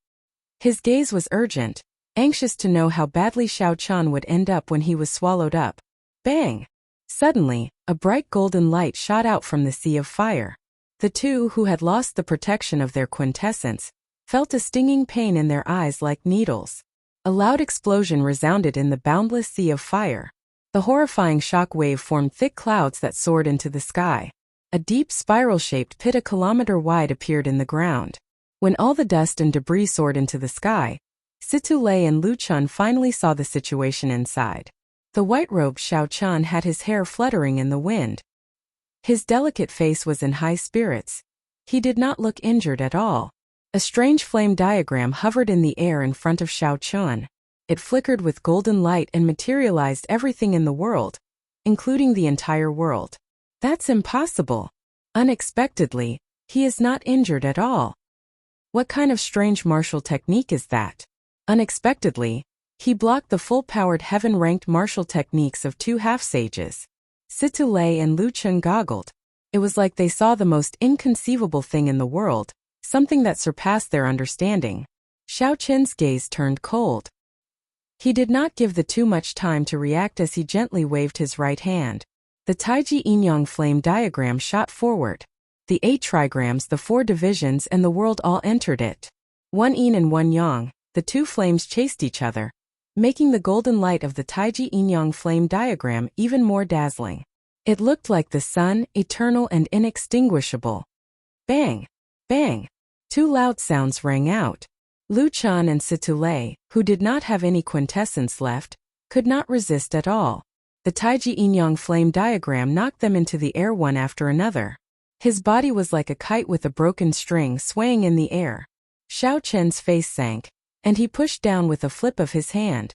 His gaze was urgent, anxious to know how badly Xiao Chan would end up when he was swallowed up. Bang! Suddenly, a bright golden light shot out from the sea of fire. The two who had lost the protection of their quintessence felt a stinging pain in their eyes like needles. A loud explosion resounded in the boundless sea of fire. The horrifying shock wave formed thick clouds that soared into the sky. A deep spiral-shaped pit a kilometer wide appeared in the ground. When all the dust and debris soared into the sky, Situlei and Lu Chun finally saw the situation inside. The white-robed Xiao Chan had his hair fluttering in the wind. His delicate face was in high spirits. He did not look injured at all. A strange flame diagram hovered in the air in front of Xiao Chan. It flickered with golden light and materialized everything in the world, including the entire world. That's impossible. Unexpectedly, he is not injured at all. What kind of strange martial technique is that? Unexpectedly, he blocked the full-powered heaven-ranked martial techniques of 2 half-sages. Situlei and Lu Chun goggled. It was like they saw the most inconceivable thing in the world, something that surpassed their understanding. Xiao Chen's gaze turned cold. He did not give the two much time to react as he gently waved his right hand. The Taiji Yin-Yang flame diagram shot forward. The 8 trigrams, the 4 divisions and the world all entered it. 1 yin and 1 yang, the 2 flames chased each other, making the golden light of the Taiji Yin-Yang flame diagram even more dazzling. It looked like the sun, eternal and inextinguishable. Bang! Bang! 2 loud sounds rang out. Lu Chan and Situlei, who did not have any quintessence left, could not resist at all. The Taiji Yin-Yang flame diagram knocked them into the air one after another. His body was like a kite with a broken string swaying in the air. Xiao Chen's face sank. and he pushed down with a flip of his hand.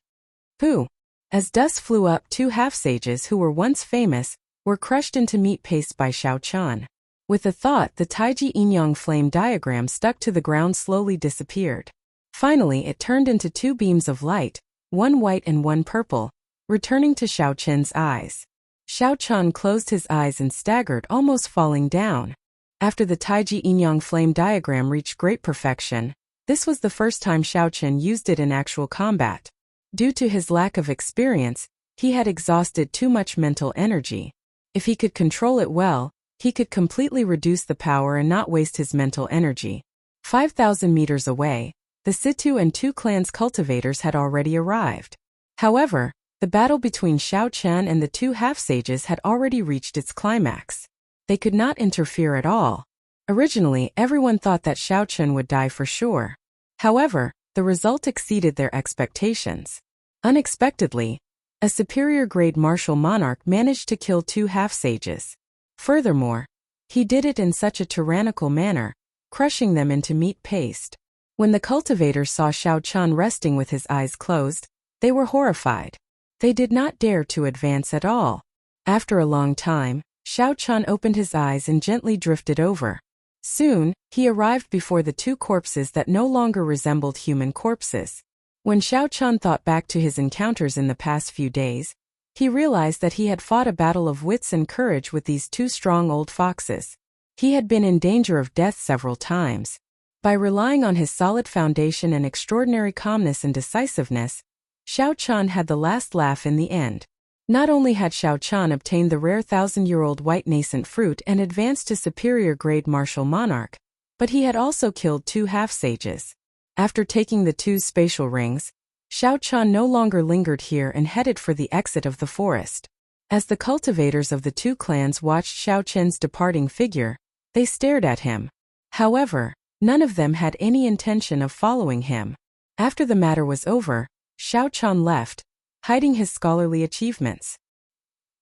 Pooh! As dust flew up, 2 half-sages who were once famous were crushed into meat paste by Xiao Qian. With a thought, the Taiji yin-yang flame diagram stuck to the ground slowly disappeared. Finally, it turned into 2 beams of light, one white and one purple, returning to Xiao Qian's eyes. Xiao Qian closed his eyes and staggered, almost falling down. After the Taiji yin-yang flame diagram reached great perfection, this was the first time Xiao Qian used it in actual combat. Due to his lack of experience, he had exhausted too much mental energy. If he could control it well, he could completely reduce the power and not waste his mental energy. 5,000 meters away, the Situ and 2 clans' cultivators had already arrived. However, the battle between Xiao Qian and the 2 half-sages had already reached its climax. They could not interfere at all. Originally, everyone thought that Xiao Qian would die for sure. However, the result exceeded their expectations. Unexpectedly, a superior-grade martial monarch managed to kill 2 half-sages. Furthermore, he did it in such a tyrannical manner, crushing them into meat paste. When the cultivators saw Xiao Qian resting with his eyes closed, they were horrified. They did not dare to advance at all. After a long time, Xiao Qian opened his eyes and gently drifted over. Soon, he arrived before the 2 corpses that no longer resembled human corpses. When Xiao Qian thought back to his encounters in the past few days, he realized that he had fought a battle of wits and courage with these 2 strong old foxes. He had been in danger of death several times. By relying on his solid foundation and extraordinary calmness and decisiveness, Xiao Qian had the last laugh in the end. Not only had Xiao Qian obtained the rare 1,000-year-old white nascent fruit and advanced to superior-grade martial monarch, but he had also killed 2 half-sages. After taking the 2 spatial rings, Xiao Qian no longer lingered here and headed for the exit of the forest. As the cultivators of the 2 clans watched Xiao Qian's departing figure, they stared at him. However, none of them had any intention of following him. After the matter was over, Xiao Qian left, hiding his scholarly achievements.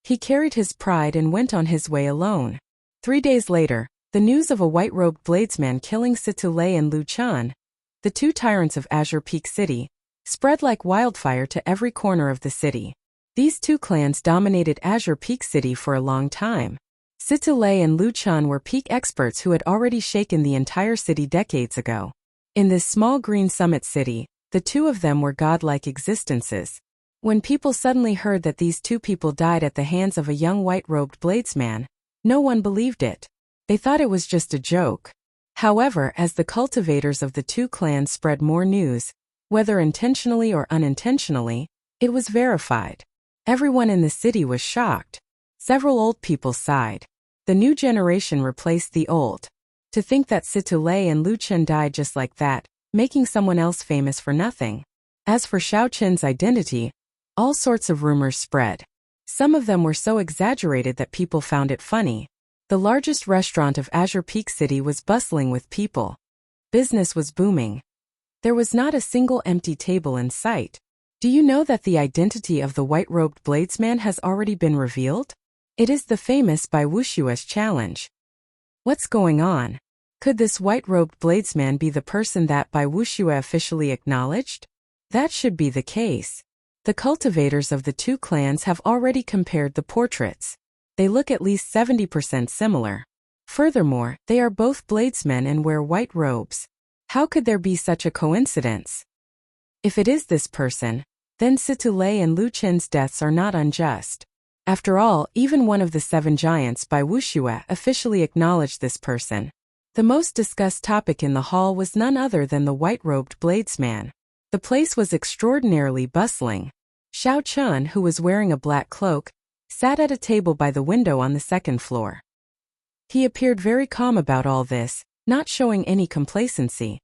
He carried his pride and went on his way alone. 3 days later, the news of a white-robed bladesman killing Situlei and Lu Chan, the 2 tyrants of Azure Peak City, spread like wildfire to every corner of the city. These 2 clans dominated Azure Peak City for a long time. Situlei and Lu Chan were peak experts who had already shaken the entire city decades ago. In this small green summit city, the 2 of them were godlike existences. When people suddenly heard that these 2 people died at the hands of a young white-robed bladesman, no one believed it. They thought it was just a joke. However, as the cultivators of the 2 clans spread more news, whether intentionally or unintentionally, it was verified. Everyone in the city was shocked. Several old people sighed. The new generation replaced the old. To think that Situlei and Lu Chen died just like that, making someone else famous for nothing. As for Xiao Qian's identity, all sorts of rumors spread. Some of them were so exaggerated that people found it funny. The largest restaurant of Azure Peak City was bustling with people. Business was booming. There was not a single empty table in sight. Do you know that the identity of the white-robed bladesman has already been revealed? It is the famous Bai Wushua's challenge. What's going on? Could this white-robed bladesman be the person that Bai Wushua officially acknowledged? That should be the case. The cultivators of the 2 clans have already compared the portraits. They look at least 70% similar. Furthermore, they are both bladesmen and wear white robes. How could there be such a coincidence? If it is this person, then Situlei and Lu Chen's deaths are not unjust. After all, even one of the 7 giants by Wushua officially acknowledged this person. The most discussed topic in the hall was none other than the white-robed bladesman. The place was extraordinarily bustling. Xiao Qian, who was wearing a black cloak, sat at a table by the window on the 2nd floor. He appeared very calm about all this, not showing any complacency.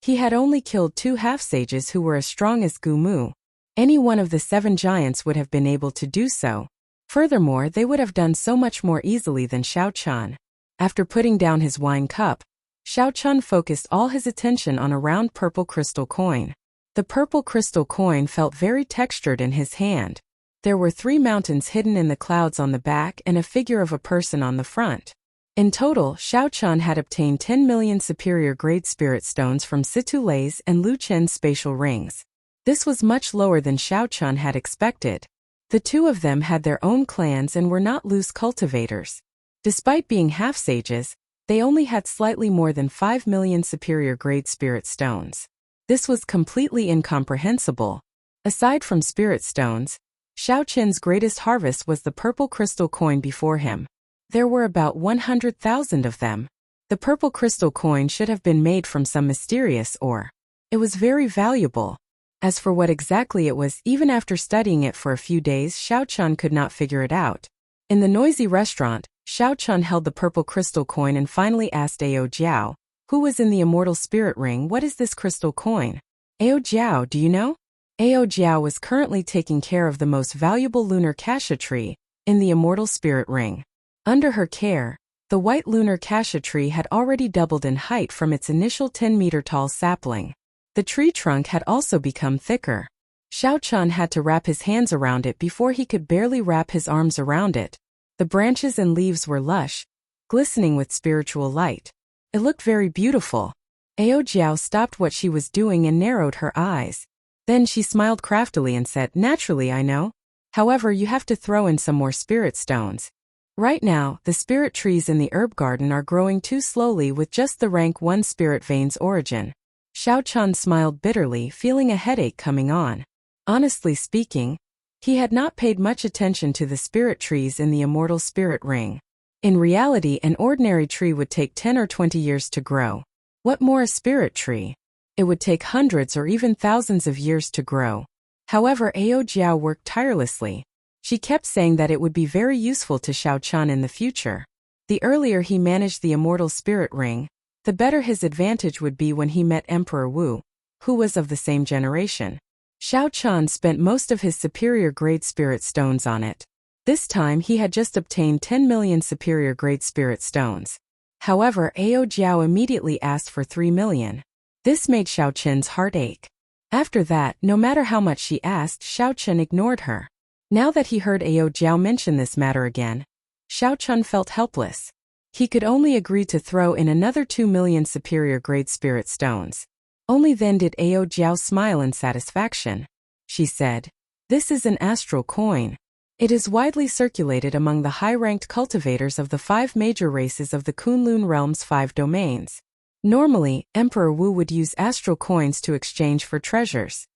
He had only killed 2 half-sages who were as strong as Gu Mu. Any one of the 7 giants would have been able to do so. Furthermore, they would have done so much more easily than Xiao Qian. After putting down his wine cup, Xiao Qian focused all his attention on a round purple crystal coin. The purple crystal coin felt very textured in his hand. There were 3 mountains hidden in the clouds on the back and a figure of a person on the front. In total, Xiao Qian had obtained 10 million superior-grade spirit stones from Situ Lei's and Lu Chen's spatial rings. This was much lower than Xiao Qian had expected. The two of them had their own clans and were not loose cultivators. Despite being half-sages, they only had slightly more than 5 million superior-grade spirit stones. This was completely incomprehensible. Aside from spirit stones, Xiao Qian's greatest harvest was the purple crystal coin before him. There were about 100,000 of them. The purple crystal coin should have been made from some mysterious ore. It was very valuable. As for what exactly it was, even after studying it for a few days, Xiao Qian could not figure it out. In the noisy restaurant, Xiao Qian held the purple crystal coin and finally asked Ao Jiao, who was in the immortal spirit ring, "What is this crystal coin?" "Ao Jiao, do you know?" Ao Jiao was currently taking care of the most valuable lunar cassia tree in the immortal spirit ring. Under her care, the white lunar cassia tree had already doubled in height from its initial 10-meter-tall sapling. The tree trunk had also become thicker. Xiao Qian had to wrap his hands around it before he could barely wrap his arms around it. The branches and leaves were lush, glistening with spiritual light. It looked very beautiful. Ao Jiao stopped what she was doing and narrowed her eyes. Then she smiled craftily and said, "Naturally, I know. However, you have to throw in some more spirit stones. Right now, the spirit trees in the herb garden are growing too slowly with just the rank 1 spirit vein's origin." Xiao Qian smiled bitterly, feeling a headache coming on. Honestly speaking, he had not paid much attention to the spirit trees in the immortal spirit ring. In reality, an ordinary tree would take 10 or 20 years to grow. What more a spirit tree? It would take hundreds or even thousands of years to grow. However, Ao Jiao worked tirelessly. She kept saying that it would be very useful to Xiao Qian in the future. The earlier he managed the immortal spirit ring, the better his advantage would be when he met Emperor Wu, who was of the same generation. Xiao Qian spent most of his superior-grade spirit stones on it. This time he had just obtained 10 million superior-grade spirit stones. However, Ao Jiao immediately asked for 3 million. This made Xiao Qian's heart ache. After that, no matter how much she asked, Xiao Qian ignored her. Now that he heard Ao Jiao mention this matter again, Xiao Qian felt helpless. He could only agree to throw in another 2 million superior-grade spirit stones. Only then did Ao Jiao smile in satisfaction. She said, "This is an astral coin. It is widely circulated among the high-ranked cultivators of the 5 major races of the Kunlun realm's 5 domains. Normally, Emperor Wu would use astral coins to exchange for treasures."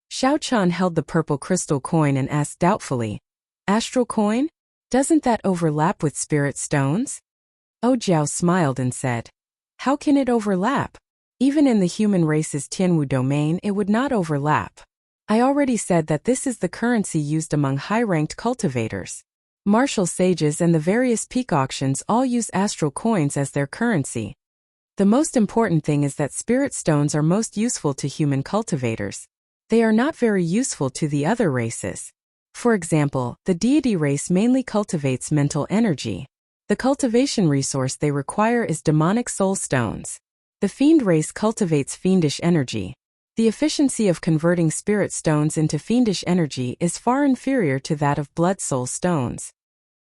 Xiao Qian held the purple crystal coin and asked doubtfully, "Astral coin? Doesn't that overlap with spirit stones?" Ao Jiao smiled and said, "How can it overlap? Even in the human race's Tianwu domain, it would not overlap. I already said that this is the currency used among high-ranked cultivators. Martial sages and the various peak auctions all use astral coins as their currency. The most important thing is that spirit stones are most useful to human cultivators. They are not very useful to the other races. For example, the deity race mainly cultivates mental energy. The cultivation resource they require is demonic soul stones. The fiend race cultivates fiendish energy. The efficiency of converting spirit stones into fiendish energy is far inferior to that of blood soul stones.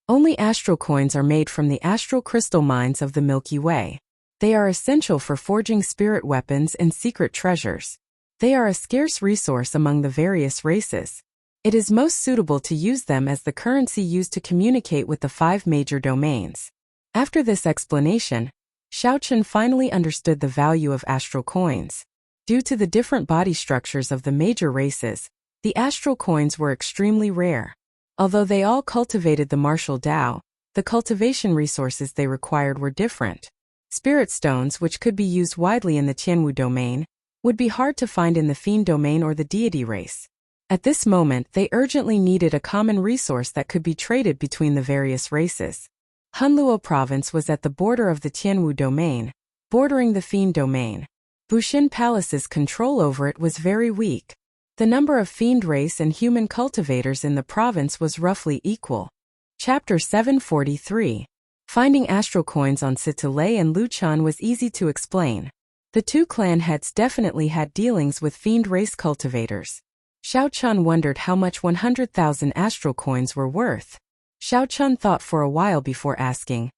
Only astral coins are made from the astral crystal mines of the Milky Way. They are essential for forging spirit weapons and secret treasures. They are a scarce resource among the various races. It is most suitable to use them as the currency used to communicate with the 5 major domains." After this explanation, Xiao Qian finally understood the value of astral coins. Due to the different body structures of the major races, the astral coins were extremely rare. Although they all cultivated the martial Tao, the cultivation resources they required were different. Spirit stones, which could be used widely in the Tianwu domain, would be hard to find in the fiend domain or the deity race. At this moment, they urgently needed a common resource that could be traded between the various races. Hunluo province was at the border of the Tianwu domain, bordering the fiend domain. Bushin Palace's control over it was very weak. The number of fiend race and human cultivators in the province was roughly equal. Chapter 743. Finding astral coins on Sitalei and Luchan was easy to explain. The 2 clan heads definitely had dealings with fiend race cultivators. Xiao Qian wondered how much 100,000 astral coins were worth. Xiao Qian thought for a while before asking,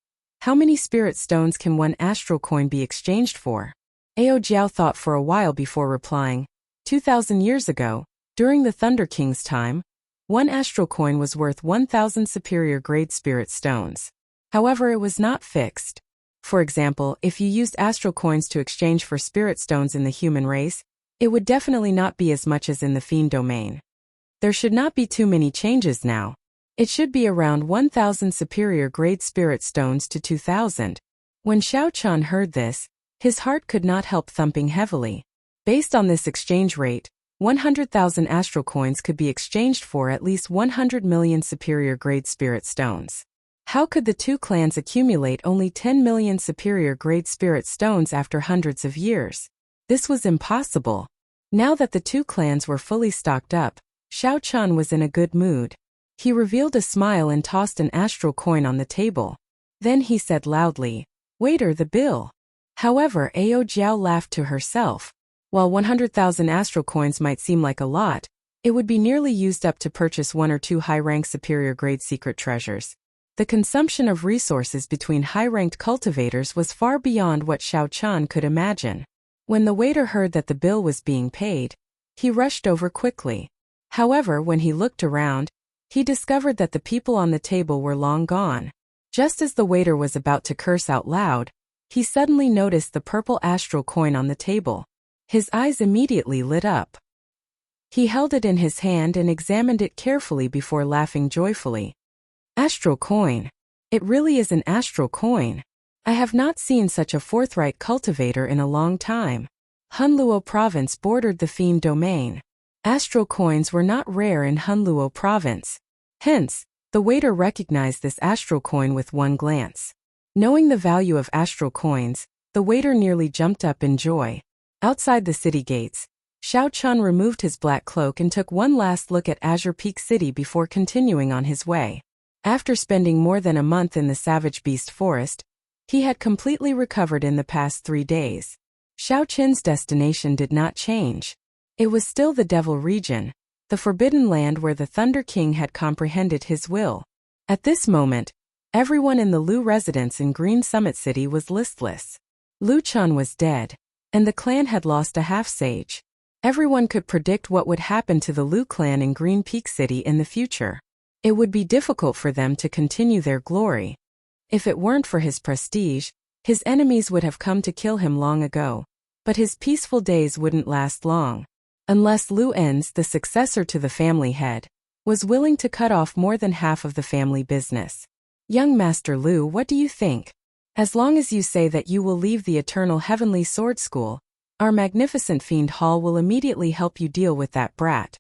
How many spirit stones can one astral coin be exchanged for? Ao Jiao thought for a while before replying. 2,000 years ago, during the Thunder King's time, one astral coin was worth 1,000 superior grade spirit stones. However, it was not fixed. For example, if you used astral coins to exchange for spirit stones in the human race, it would definitely not be as much as in the fiend domain. There should not be too many changes now. It should be around 1,000 superior grade spirit stones to 2,000. When Xiao Chan heard this, his heart could not help thumping heavily. Based on this exchange rate, 100,000 astral coins could be exchanged for at least 100 million superior grade spirit stones. How could the two clans accumulate only 10 million superior grade spirit stones after hundreds of years? This was impossible. Now that the two clans were fully stocked up, Xiao Chan was in a good mood. He revealed a smile and tossed an astral coin on the table. Then he said loudly, "Waiter, the bill." However, Ao Jiao laughed to herself. While 100,000 astral coins might seem like a lot, it would be nearly used up to purchase one or two high-ranked superior-grade secret treasures. The consumption of resources between high-ranked cultivators was far beyond what Xiao Chan could imagine. When the waiter heard that the bill was being paid, he rushed over quickly. However, when he looked around, he discovered that the people on the table were long gone. Just as the waiter was about to curse out loud, he suddenly noticed the purple astral coin on the table. His eyes immediately lit up. He held it in his hand and examined it carefully before laughing joyfully. Astral coin. It really is an astral coin. I have not seen such a forthright cultivator in a long time. Hunluo province bordered the fiend domain. Astral coins were not rare in Hunluo province. Hence, the waiter recognized this astral coin with one glance. Knowing the value of astral coins, the waiter nearly jumped up in joy. Outside the city gates, Xiao Chan removed his black cloak and took one last look at Azure Peak City before continuing on his way. After spending more than a month in the Savage Beast Forest, he had completely recovered in the past 3 days. Xiao Chen's destination did not change. It was still the Devil region, the forbidden land where the Thunder King had comprehended his will. At this moment, everyone in the Lu residence in Green Summit City was listless. Lu Chan was dead, and the clan had lost a half-sage. Everyone could predict what would happen to the Lu clan in Green Peak City in the future. It would be difficult for them to continue their glory. If it weren't for his prestige, his enemies would have come to kill him long ago. But his peaceful days wouldn't last long. Unless Lu Enz, the successor to the family head, was willing to cut off more than half of the family business. Young Master Lu, what do you think? As long as you say that you will leave the Eternal Heavenly Sword School, our magnificent fiend hall will immediately help you deal with that brat.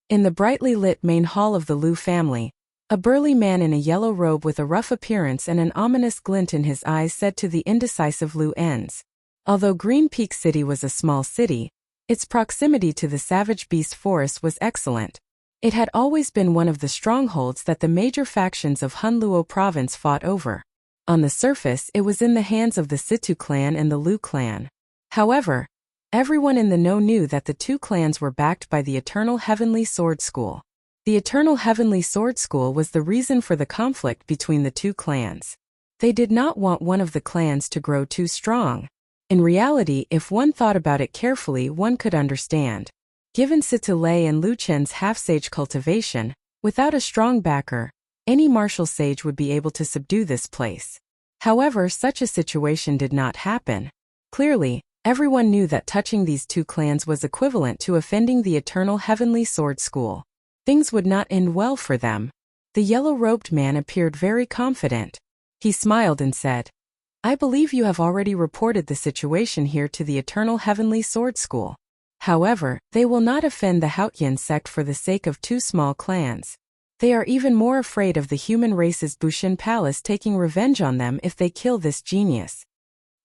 In the brightly lit main hall of the Lu family, a burly man in a yellow robe with a rough appearance and an ominous glint in his eyes said to the indecisive Lu Enz. Although Green Peak City was a small city, its proximity to the Savage Beast Forest was excellent. It had always been one of the strongholds that the major factions of Hunluo province fought over. On the surface, it was in the hands of the Situ clan and the Lu clan. However, everyone in the know knew that the two clans were backed by the Eternal Heavenly Sword School. The Eternal Heavenly Sword School was the reason for the conflict between the two clans. They did not want one of the clans to grow too strong. In reality, if one thought about it carefully, one could understand. Given Situ-Lei and Lu Chen's half-sage cultivation, without a strong backer, any martial sage would be able to subdue this place. However, such a situation did not happen. Clearly, everyone knew that touching these two clans was equivalent to offending the Eternal Heavenly Sword School. Things would not end well for them. The yellow-robed man appeared very confident. He smiled and said, "I believe you have already reported the situation here to the Eternal Heavenly Sword School. However, they will not offend the Haotian sect for the sake of two small clans. They are even more afraid of the human race's Bushin Palace taking revenge on them if they kill this genius.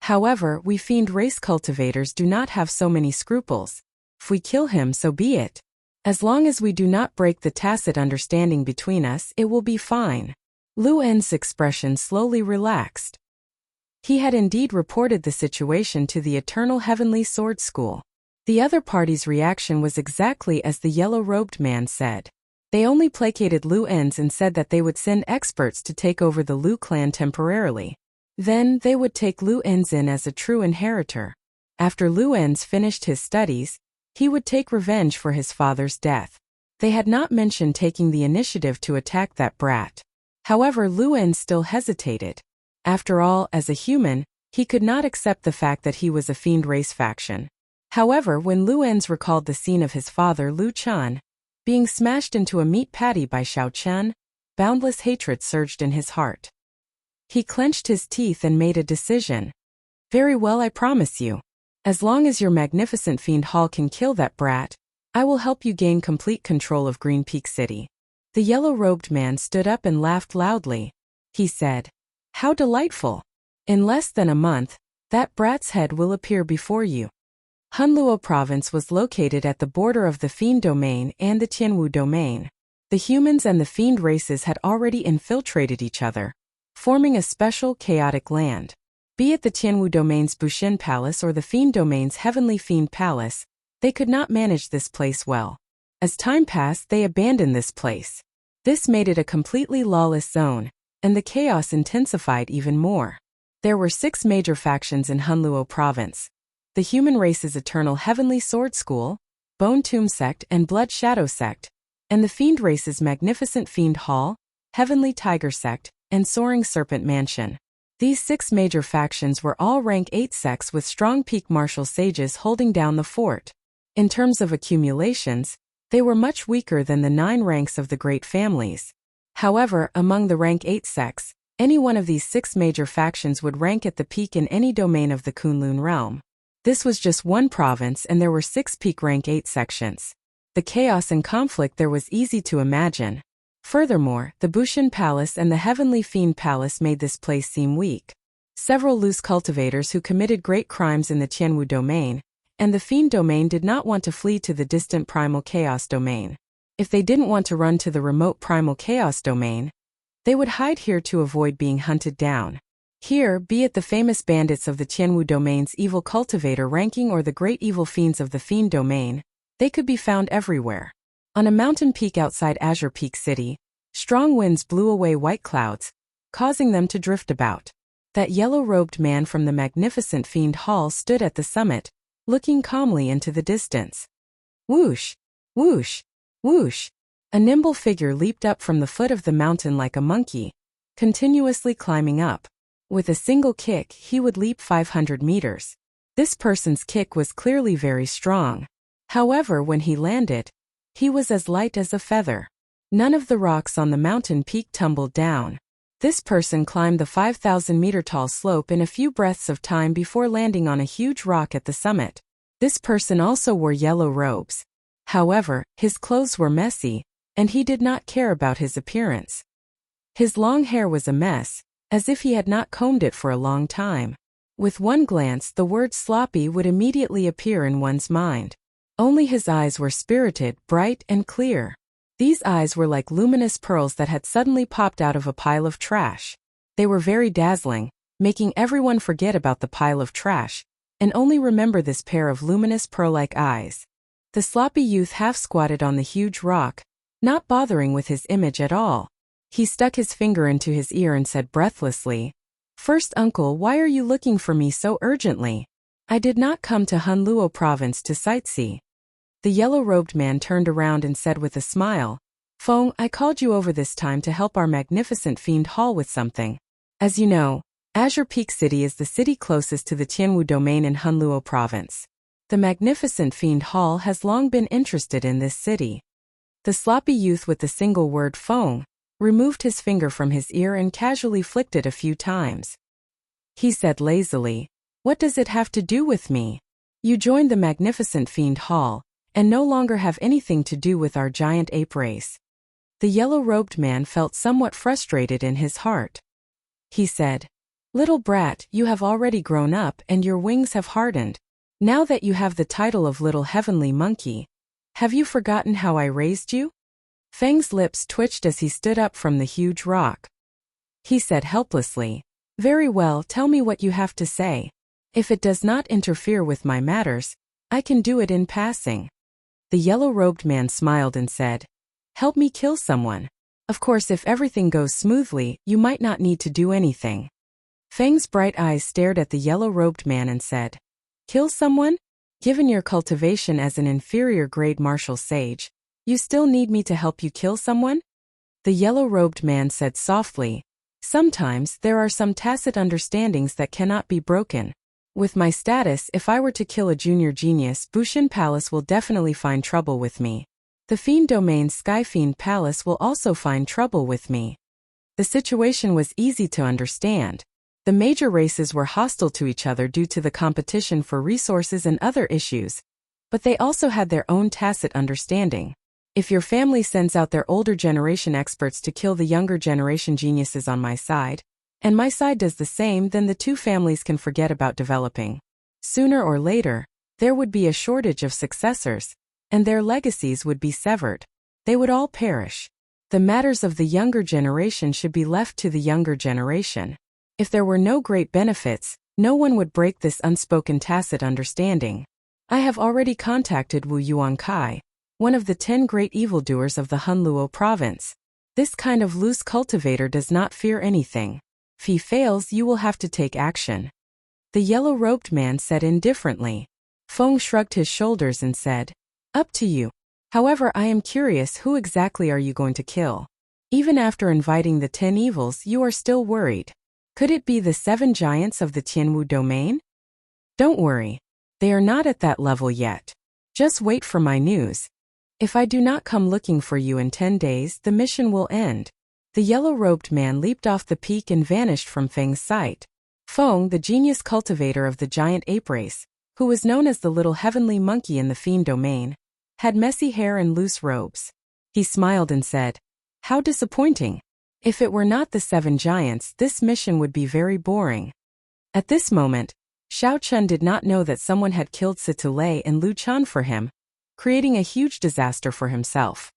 However, we fiend race cultivators do not have so many scruples. If we kill him, so be it. As long as we do not break the tacit understanding between us, it will be fine." Lu En's expression slowly relaxed. He had indeed reported the situation to the Eternal Heavenly Sword School. The other party's reaction was exactly as the yellow-robed man said. They only placated Lu Enz and said that they would send experts to take over the Lu clan temporarily. Then they would take Lu En's in as a true inheritor. After Lu En's finished his studies, he would take revenge for his father's death. They had not mentioned taking the initiative to attack that brat. However, Lu En still hesitated. After all, as a human, he could not accept the fact that he was a fiend race faction. However, when Lu En's recalled the scene of his father Lu Chun being smashed into a meat patty by Xiao Chun, boundless hatred surged in his heart. He clenched his teeth and made a decision. Very well, I promise you. As long as your magnificent fiend Hall can kill that brat, I will help you gain complete control of Green Peak City. The yellow-robed man stood up and laughed loudly. He said, "How delightful! In less than a month, that brat's head will appear before you." Hunluo Province was located at the border of the Fiend Domain and the Tianwu Domain. The humans and the fiend races had already infiltrated each other, forming a special chaotic land. Be it the Tianwu Domain's Bushin Palace or the Fiend Domain's Heavenly Fiend Palace, they could not manage this place well. As time passed, they abandoned this place. This made it a completely lawless zone, and the chaos intensified even more. There were 6 major factions in Hunluo Province: the human race's Eternal Heavenly Sword School, Bone Tomb Sect and Blood Shadow Sect, and the fiend race's Magnificent Fiend Hall, Heavenly Tiger Sect, and Soaring Serpent Mansion. These 6 major factions were all rank 8 sects with strong peak martial sages holding down the fort. In terms of accumulations, they were much weaker than the 9 ranks of the great families. However, among the rank 8 sects, any one of these 6 major factions would rank at the peak in any domain of the Kunlun realm. This was just one province and there were 6 peak rank 8 sections. The chaos and conflict there was easy to imagine. Furthermore, the Bushin Palace and the Heavenly Fiend Palace made this place seem weak. Several loose cultivators who committed great crimes in the Tianwu Domain and the Fiend Domain did not want to flee to the distant Primal Chaos Domain. If they didn't want to run to the remote Primal Chaos Domain, they would hide here to avoid being hunted down. Here, be it the famous bandits of the Tianwu Domain's evil cultivator ranking or the great evil fiends of the Fiend Domain, they could be found everywhere. On a mountain peak outside Azure Peak City, strong winds blew away white clouds, causing them to drift about. That yellow-robed man from the Magnificent Fiend Hall stood at the summit, looking calmly into the distance. Whoosh! Whoosh! Whoosh! A nimble figure leaped up from the foot of the mountain like a monkey, continuously climbing up. With a single kick, he would leap 500 meters. This person's kick was clearly very strong. However, when he landed, he was as light as a feather. None of the rocks on the mountain peak tumbled down. This person climbed the 5,000-meter-tall slope in a few breaths of time before landing on a huge rock at the summit. This person also wore yellow robes. However, his clothes were messy, and he did not care about his appearance. His long hair was a mess, as if he had not combed it for a long time. With one glance, the word sloppy would immediately appear in one's mind. Only his eyes were spirited, bright, and clear. These eyes were like luminous pearls that had suddenly popped out of a pile of trash. They were very dazzling, making everyone forget about the pile of trash, and only remember this pair of luminous pearl-like eyes. The sloppy youth half-squatted on the huge rock, not bothering with his image at all. He stuck his finger into his ear and said breathlessly, "First uncle, why are you looking for me so urgently? I did not come to Hunluo Province to sightsee." The yellow-robed man turned around and said with a smile, "Feng, I called you over this time to help our Magnificent Fiend Hall with something. As you know, Azure Peak City is the city closest to the Tianwu Domain in Hunluo Province. The Magnificent Fiend Hall has long been interested in this city." The sloppy youth with the single word Feng removed his finger from his ear and casually flicked it a few times. He said lazily, "What does it have to do with me? You joined the Magnificent Fiend Hall, and no longer have anything to do with our giant ape race." The yellow-robed man felt somewhat frustrated in his heart. He said, "Little brat, you have already grown up and your wings have hardened. Now that you have the title of Little Heavenly Monkey, have you forgotten how I raised you?" Feng's lips twitched as he stood up from the huge rock. He said helplessly, "Very well, tell me what you have to say. If it does not interfere with my matters, I can do it in passing." The yellow-robed man smiled and said, "Help me kill someone. Of course, if everything goes smoothly, you might not need to do anything." Feng's bright eyes stared at the yellow-robed man and said, "Kill someone? Given your cultivation as an inferior-grade martial sage, you still need me to help you kill someone?" The yellow-robed man said softly, "Sometimes there are some tacit understandings that cannot be broken. With my status, if I were to kill a junior genius, Bushin Palace will definitely find trouble with me. The Fiend Domain's Skyfiend Palace will also find trouble with me." The situation was easy to understand. The major races were hostile to each other due to the competition for resources and other issues, but they also had their own tacit understanding. If your family sends out their older generation experts to kill the younger generation geniuses on my side, and my side does the same, then the two families can forget about developing. Sooner or later, there would be a shortage of successors, and their legacies would be severed. They would all perish. The matters of the younger generation should be left to the younger generation. If there were no great benefits, no one would break this unspoken tacit understanding. I have already contacted Wu Yuankai, one of the 10 great evildoers of the Hunluo province. This kind of loose cultivator does not fear anything. If he fails, you will have to take action." The yellow-robed man said indifferently. Feng shrugged his shoulders and said, "Up to you. However, I am curious, who exactly are you going to kill? Even after inviting the 10 evils, you are still worried. Could it be the 7 giants of the Tianwu domain? Don't worry. They are not at that level yet. Just wait for my news. If I do not come looking for you in 10 days, the mission will end." The yellow-robed man leaped off the peak and vanished from Feng's sight. Feng, the genius cultivator of the giant ape race, who was known as the little heavenly monkey in the Fiend domain, had messy hair and loose robes. He smiled and said, "How disappointing. If it were not the 7 giants, this mission would be very boring." At this moment, Xiao Chun did not know that someone had killed Situlei and Lu Chan for him, creating a huge disaster for himself.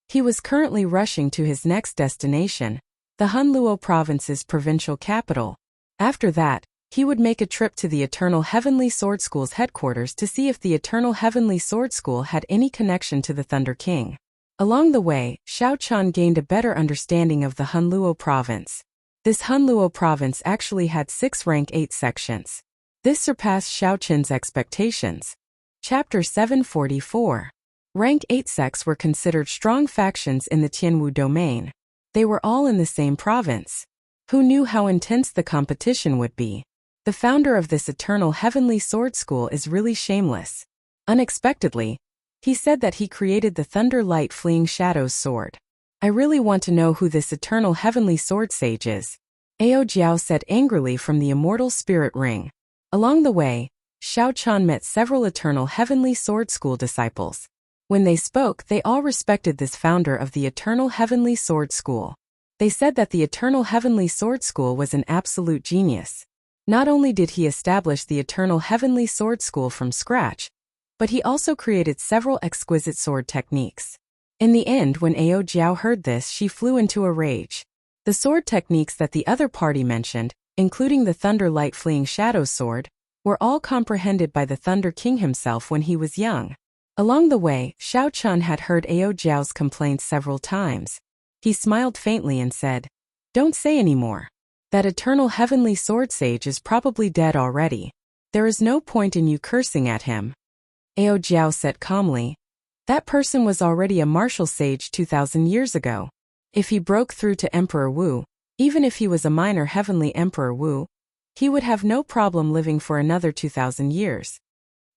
He was currently rushing to his next destination, the Hunluo province's provincial capital. After that, he would make a trip to the Eternal Heavenly Sword School's headquarters to see if the Eternal Heavenly Sword School had any connection to the Thunder King. Along the way, Xiao Chun gained a better understanding of the Hunluo province. This Hunluo province actually had 6 rank 8 sections. This surpassed Xiao Chun's expectations. Chapter 744. Rank 8 sects were considered strong factions in the Tianwu domain. They were all in the same province. Who knew how intense the competition would be? The founder of this Eternal Heavenly Sword School is really shameless. Unexpectedly, he said that he created the Thunder Light Fleeing Shadows sword. I really want to know who this Eternal Heavenly Sword Sage is, Ao Jiao said angrily from the Immortal Spirit Ring. Along the way, Xiao Chun met several Eternal Heavenly Sword School disciples. When they spoke, they all respected this founder of the Eternal Heavenly Sword School. They said that the Eternal Heavenly Sword School was an absolute genius. Not only did he establish the Eternal Heavenly Sword School from scratch, but he also created several exquisite sword techniques. In the end, when Ao Jiao heard this, she flew into a rage. The sword techniques that the other party mentioned, including the Thunder Light Fleeing Shadows sword, were all comprehended by the Thunder King himself when he was young. Along the way, Xiao Chun had heard Ao Jiao's complaints several times. He smiled faintly and said, "Don't say any more. That Eternal Heavenly Sword Sage is probably dead already. There is no point in you cursing at him." Ao Jiao said calmly, "That person was already a martial sage 2,000 years ago. If he broke through to Emperor Wu, even if he was a minor Heavenly Emperor Wu, he would have no problem living for another 2,000 years.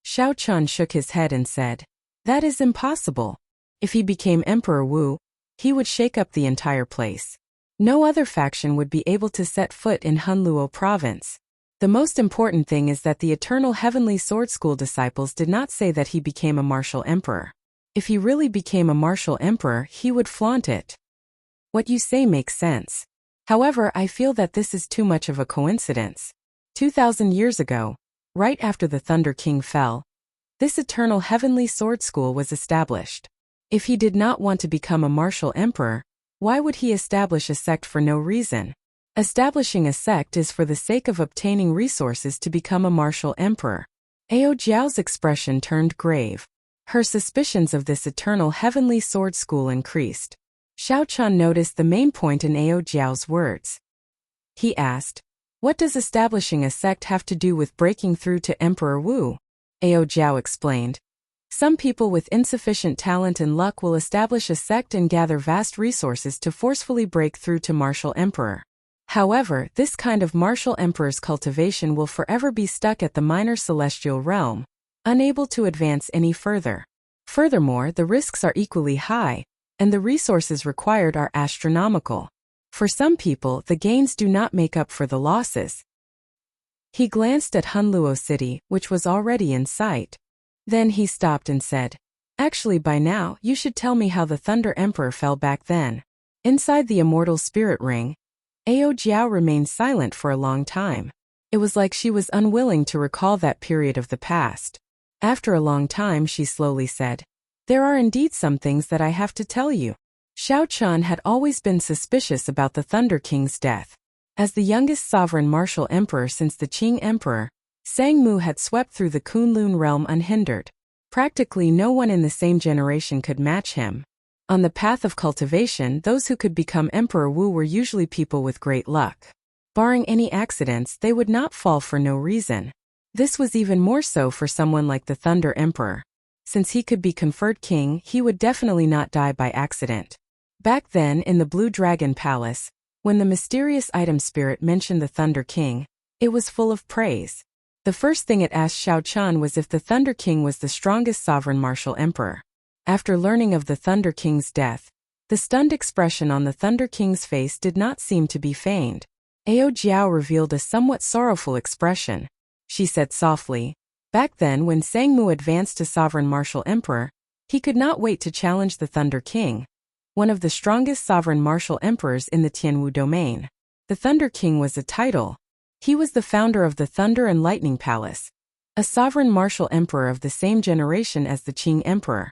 Xiao Chun shook his head and said, "That is impossible. If he became Emperor Wu, he would shake up the entire place. No other faction would be able to set foot in Hunluo province. The most important thing is that the Eternal Heavenly Sword School disciples did not say that he became a martial emperor. If he really became a martial emperor, he would flaunt it. What you say makes sense. However, I feel that this is too much of a coincidence. 2,000 years ago, right after the Thunder King fell, this Eternal Heavenly Sword School was established. If he did not want to become a martial emperor, why would he establish a sect for no reason? Establishing a sect is for the sake of obtaining resources to become a martial emperor." Ao Jiao's expression turned grave. Her suspicions of this Eternal Heavenly Sword School increased. Xiao Chun noticed the main point in Ao Jiao's words. He asked, What does establishing a sect have to do with breaking through to Emperor Wu? Ao Jiao explained. Some people with insufficient talent and luck will establish a sect and gather vast resources to forcefully break through to martial emperor. However, this kind of martial emperor's cultivation will forever be stuck at the minor celestial realm, unable to advance any further. Furthermore, the risks are equally high, and the resources required are astronomical. For some people, the gains do not make up for the losses. He glanced at Hunluo City, which was already in sight. Then he stopped and said, "Actually, by now, you should tell me how the Thunder Emperor fell back then." Inside the immortal spirit ring, Ao Jiao remained silent for a long time. It was like she was unwilling to recall that period of the past. After a long time, she slowly said, "There are indeed some things that I have to tell you." Xiao Chun had always been suspicious about the Thunder King's death. As the youngest sovereign martial emperor since the Qing Emperor, Sang Mu had swept through the Kunlun realm unhindered. Practically no one in the same generation could match him. On the path of cultivation, those who could become Emperor Wu were usually people with great luck. Barring any accidents, they would not fall for no reason. This was even more so for someone like the Thunder Emperor. Since he could be conferred king, he would definitely not die by accident. Back then, in the Blue Dragon Palace, when the mysterious item spirit mentioned the Thunder King, it was full of praise. The first thing it asked Xiao Chun was if the Thunder King was the strongest sovereign martial emperor. After learning of the Thunder King's death, the stunned expression on the Thunder King's face did not seem to be feigned. Ao Jiao revealed a somewhat sorrowful expression. She said softly, "Back then when Sang Mu advanced to sovereign martial emperor, he could not wait to challenge the Thunder King, one of the strongest sovereign martial emperors in the Tianwu domain. The Thunder King was a title. He was the founder of the Thunder and Lightning Palace, a sovereign martial emperor of the same generation as the Qing Emperor.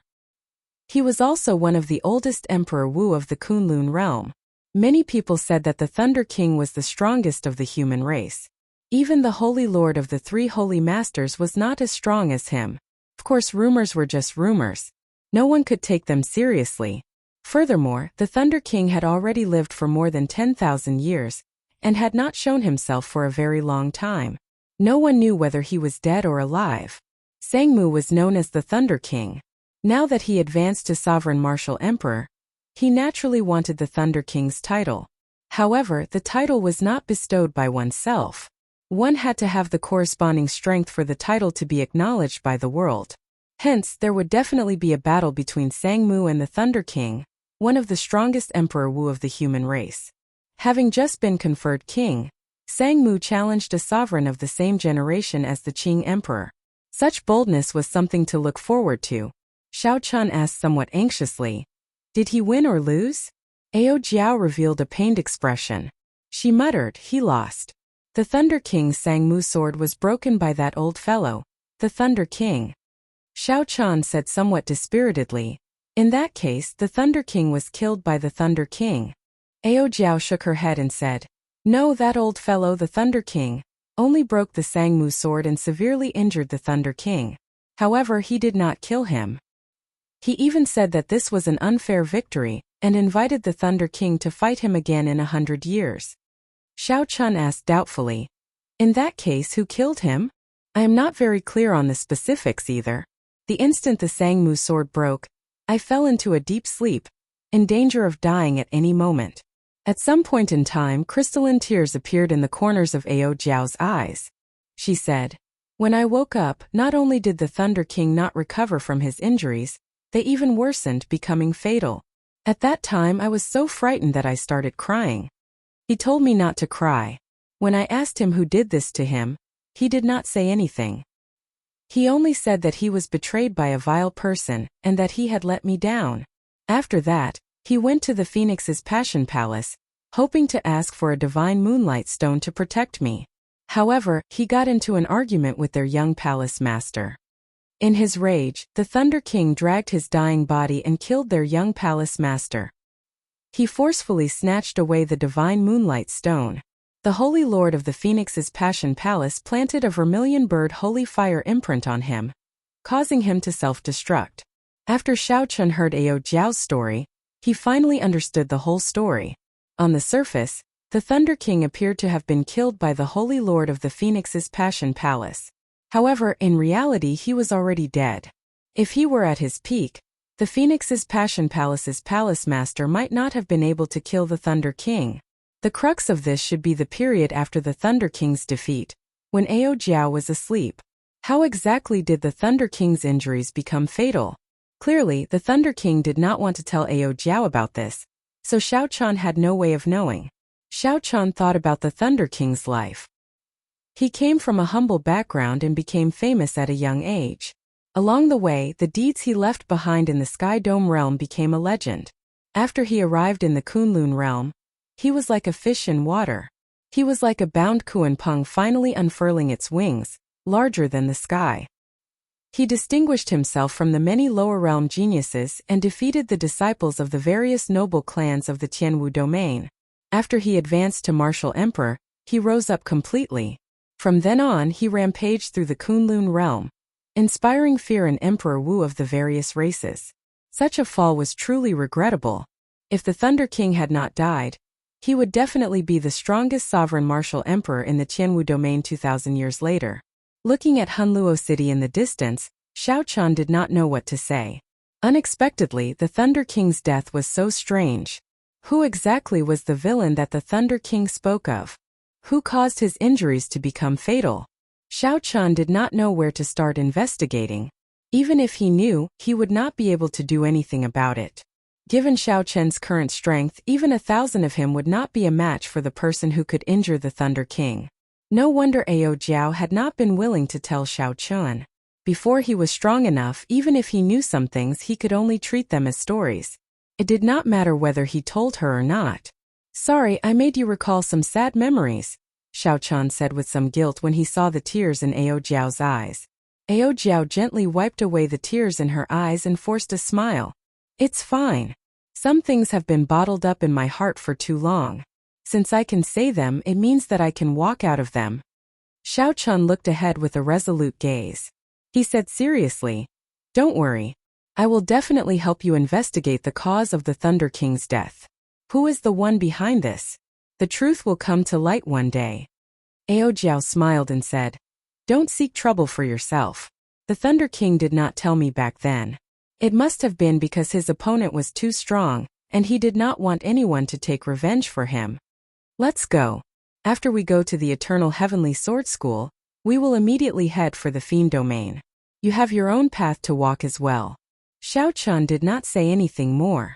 He was also one of the oldest Emperor Wu of the Kunlun realm. Many people said that the Thunder King was the strongest of the human race. Even the Holy Lord of the Three Holy Masters was not as strong as him. Of course, rumors were just rumors. No one could take them seriously. Furthermore, the Thunder King had already lived for more than 10,000 years, and had not shown himself for a very long time. No one knew whether he was dead or alive. Sang Mu was known as the Thunder King. Now that he advanced to sovereign martial emperor, he naturally wanted the Thunder King's title. However, the title was not bestowed by oneself. One had to have the corresponding strength for the title to be acknowledged by the world. Hence, there would definitely be a battle between Sang Mu and the Thunder King, one of the strongest Emperor Wu of the human race. Having just been conferred king, Sang Mu challenged a sovereign of the same generation as the Qing Emperor. Such boldness was something to look forward to. Xiao Chun asked somewhat anxiously, "Did he win or lose?" Ao Jiao revealed a pained expression. She muttered, "He lost. The Thunder King's Sang Mu sword was broken by that old fellow, the Thunder King." Xiao Chun said somewhat dispiritedly, "In that case, the Thunder King was killed by the Thunder King." Ao Jiao shook her head and said, "No, that old fellow, the Thunder King, only broke the Sang Mu sword and severely injured the Thunder King. However, he did not kill him. He even said that this was an unfair victory, and invited the Thunder King to fight him again in 100 years. Xiao Chun asked doubtfully, "In that case, who killed him?" "I am not very clear on the specifics either. The instant the Sang Mu sword broke, I fell into a deep sleep, in danger of dying at any moment." At some point in time, crystalline tears appeared in the corners of Ao Jiao's eyes. She said, "When I woke up, not only did the Thunder King not recover from his injuries, they even worsened, becoming fatal. At that time I was so frightened that I started crying. He told me not to cry. When I asked him who did this to him, he did not say anything. He only said that he was betrayed by a vile person, and that he had let me down. After that, he went to the Phoenix's Passion Palace, hoping to ask for a divine moonlight stone to protect me. However, he got into an argument with their young palace master. In his rage, the Thunder King dragged his dying body and killed their young palace master. He forcefully snatched away the divine moonlight stone. The Holy Lord of the Phoenix's Passion Palace planted a vermilion bird holy fire imprint on him, causing him to self-destruct. After Xiao Chun heard Ao Jiao's story, he finally understood the whole story. On the surface, The Thunder King appeared to have been killed by the Holy Lord of the Phoenix's Passion Palace. However, in reality he was already dead. If he were at his peak, the Phoenix's Passion Palace's palace master might not have been able to kill the Thunder King. The crux of this should be the period after the Thunder King's defeat, when Ao Jiao was asleep. How exactly did the Thunder King's injuries become fatal? Clearly, the Thunder King did not want to tell Ao Jiao about this, so Xiao Chan had no way of knowing. Xiao Chan thought about the Thunder King's life. He came from a humble background and became famous at a young age. Along the way, the deeds he left behind in the Sky Dome realm became a legend. After he arrived in the Kunlun realm, he was like a fish in water. He was like a bound Kuan-Peng finally unfurling its wings, larger than the sky. He distinguished himself from the many lower realm geniuses and defeated the disciples of the various noble clans of the Tianwu domain. After he advanced to martial emperor, he rose up completely. From then on he rampaged through the Kunlun realm, inspiring fear in Emperor Wu of the various races. Such a fall was truly regrettable. If the Thunder King had not died, he would definitely be the strongest sovereign martial emperor in the Tianwu domain 2,000 years later. Looking at Hunluo City in the distance, Xiao Chan did not know what to say. Unexpectedly, the Thunder King's death was so strange. Who exactly was the villain that the Thunder King spoke of? Who caused his injuries to become fatal? Xiao Chan did not know where to start investigating. Even if he knew, he would not be able to do anything about it. Given Xiao Chen's current strength, even 1,000 of him would not be a match for the person who could injure the Thunder King. No wonder Ao Jiao had not been willing to tell Xiao Chan. Before he was strong enough, even if he knew some things, he could only treat them as stories. It did not matter whether he told her or not. "Sorry, I made you recall some sad memories," Xiao Chan said with some guilt when he saw the tears in Ao Jiao's eyes. Ao Jiao gently wiped away the tears in her eyes and forced a smile. "It's fine. Some things have been bottled up in my heart for too long. Since I can say them, it means that I can walk out of them." Xiao Chan looked ahead with a resolute gaze. He said seriously, "Don't worry. I will definitely help you investigate the cause of the Thunder King's death. Who is the one behind this? The truth will come to light one day." Ao Jiao smiled and said, "Don't seek trouble for yourself. The Thunder King did not tell me back then. It must have been because his opponent was too strong, and he did not want anyone to take revenge for him. Let's go. After we go to the Eternal Heavenly Sword School, we will immediately head for the Fiend Domain. You have your own path to walk as well." Xiao Chan did not say anything more.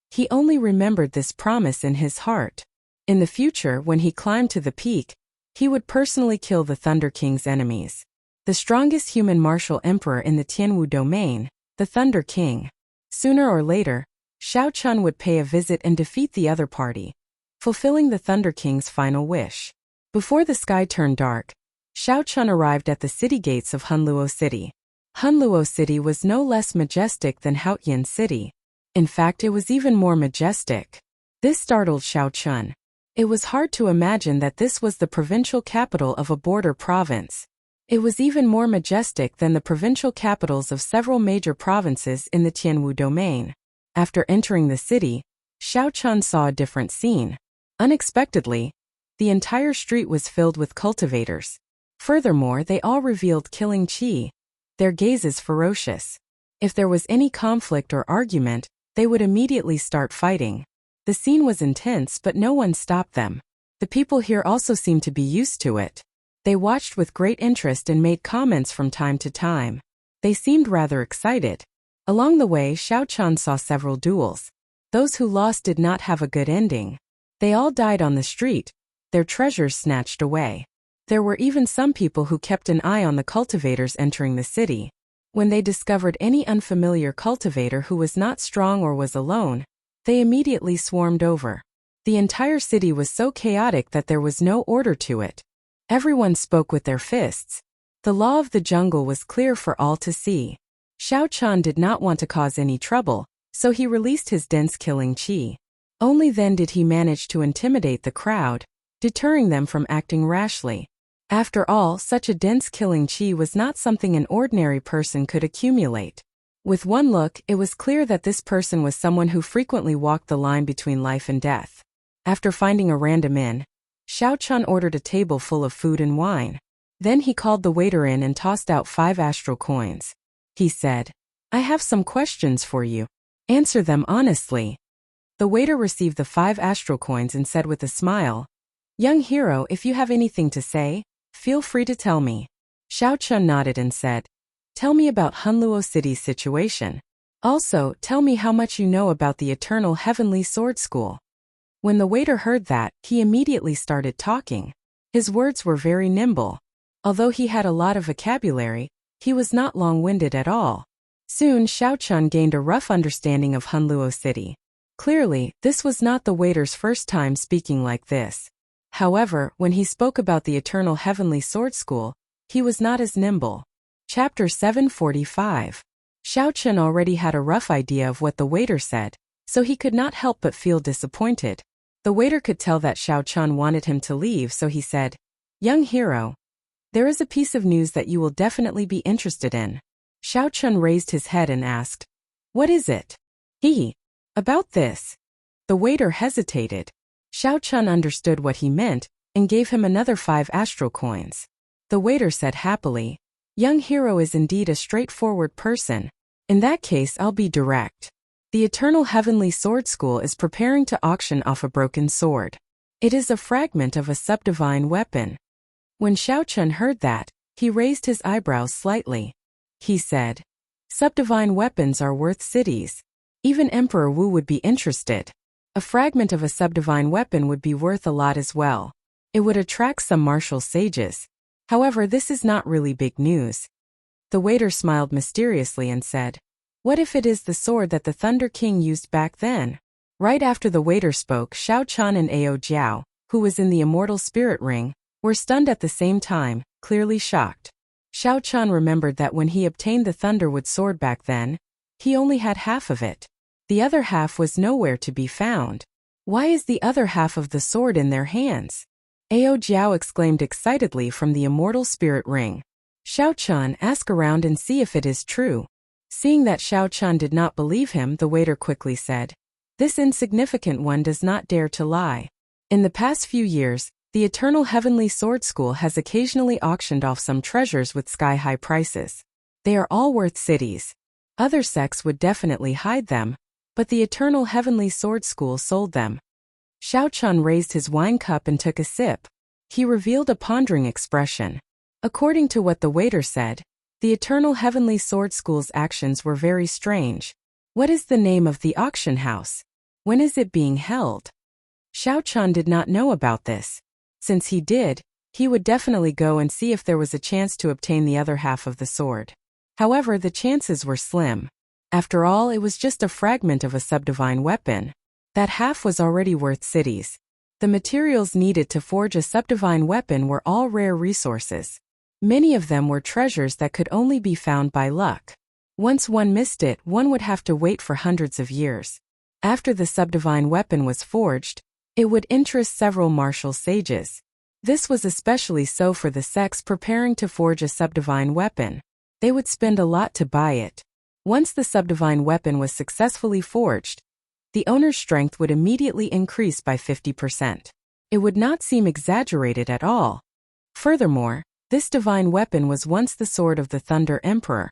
He only remembered this promise in his heart. In the future, when he climbed to the peak, he would personally kill the Thunder King's enemies. The strongest human martial emperor in the Tianwu domain, the Thunder King. Sooner or later, Xiao Chan would pay a visit and defeat the other party, fulfilling the Thunder King's final wish. Before the sky turned dark, Xiao Chan arrived at the city gates of Hunluo City. Hunluo City was no less majestic than Haotian City. In fact, it was even more majestic. This startled Xiao Chan. It was hard to imagine that this was the provincial capital of a border province. It was even more majestic than the provincial capitals of several major provinces in the Tianwu domain. After entering the city, Xiao Chan saw a different scene. Unexpectedly, the entire street was filled with cultivators. Furthermore, they all revealed killing chi. Their gazes ferocious. If there was any conflict or argument, they would immediately start fighting. The scene was intense, but no one stopped them. The people here also seemed to be used to it. They watched with great interest and made comments from time to time. They seemed rather excited. Along the way, Xiao Chan saw several duels. Those who lost did not have a good ending. They all died on the street, their treasures snatched away. There were even some people who kept an eye on the cultivators entering the city. When they discovered any unfamiliar cultivator who was not strong or was alone, they immediately swarmed over. The entire city was so chaotic that there was no order to it. Everyone spoke with their fists. The law of the jungle was clear for all to see. Xiao Chan did not want to cause any trouble, so he released his dense killing chi. Only then did he manage to intimidate the crowd, deterring them from acting rashly. After all, such a dense killing chi was not something an ordinary person could accumulate. With one look, it was clear that this person was someone who frequently walked the line between life and death. After finding a random inn, Xiao Chun ordered a table full of food and wine. Then he called the waiter in and tossed out 5 astral coins. He said, "I have some questions for you. Answer them honestly." The waiter received the 5 astral coins and said with a smile, "Young hero, if you have anything to say, feel free to tell me." Xiao Chun nodded and said, "Tell me about Hunluo City's situation. Also, tell me how much you know about the Eternal Heavenly Sword School." When the waiter heard that, he immediately started talking. His words were very nimble. Although he had a lot of vocabulary, he was not long-winded at all. Soon Xiao Chun gained a rough understanding of Hunluo City. Clearly, this was not the waiter's first time speaking like this. However, when he spoke about the Eternal Heavenly Sword School, he was not as nimble. Chapter 745. Xiao Chun already had a rough idea of what the waiter said, so he could not help but feel disappointed. The waiter could tell that Xiao Chun wanted him to leave, so he said, "Young hero, there is a piece of news that you will definitely be interested in." Xiao Chun raised his head and asked, "What is it?" About this." The waiter hesitated. Xiao Chun understood what he meant and gave him another 5 astral coins. The waiter said happily, "Young hero is indeed a straightforward person. In that case, I'll be direct. The Eternal Heavenly Sword School is preparing to auction off a broken sword. It is a fragment of a subdivine weapon." When Xiao Chun heard that, he raised his eyebrows slightly. He said, "Subdivine weapons are worth cities. Even Emperor Wu would be interested. A fragment of a subdivine weapon would be worth a lot as well. It would attract some martial sages. However, this is not really big news." The waiter smiled mysteriously and said, "What if it is the sword that the Thunder King used back then?" Right after the waiter spoke, Xiao Chun and Ao Jiao, who was in the immortal spirit ring, were stunned at the same time, clearly shocked. Xiao Chun remembered that when he obtained the Thunderwood sword back then, he only had half of it. The other half was nowhere to be found. Why is the other half of the sword in their hands? Ao Jiao exclaimed excitedly from the immortal spirit ring. Xiao Chun, ask around and see if it is true. Seeing that Xiao Chun did not believe him, the waiter quickly said, "This insignificant one does not dare to lie. In the past few years, the Eternal Heavenly Sword School has occasionally auctioned off some treasures with sky-high prices. They are all worth cities. Other sects would definitely hide them, but the Eternal Heavenly Sword School sold them." Xiao Chun raised his wine cup and took a sip. He revealed a pondering expression. According to what the waiter said, the Eternal Heavenly Sword School's actions were very strange. What is the name of the auction house? When is it being held? Xiao Chun did not know about this. Since he did, he would definitely go and see if there was a chance to obtain the other half of the sword. However, the chances were slim. After all, it was just a fragment of a subdivine weapon. That half was already worth cities. The materials needed to forge a subdivine weapon were all rare resources. Many of them were treasures that could only be found by luck. Once one missed it, one would have to wait for hundreds of years. After the subdivine weapon was forged, it would interest several martial sages. This was especially so for the sects preparing to forge a subdivine weapon. They would spend a lot to buy it. Once the subdivine weapon was successfully forged, the owner's strength would immediately increase by 50%. It would not seem exaggerated at all. Furthermore, this divine weapon was once the sword of the Thunder Emperor,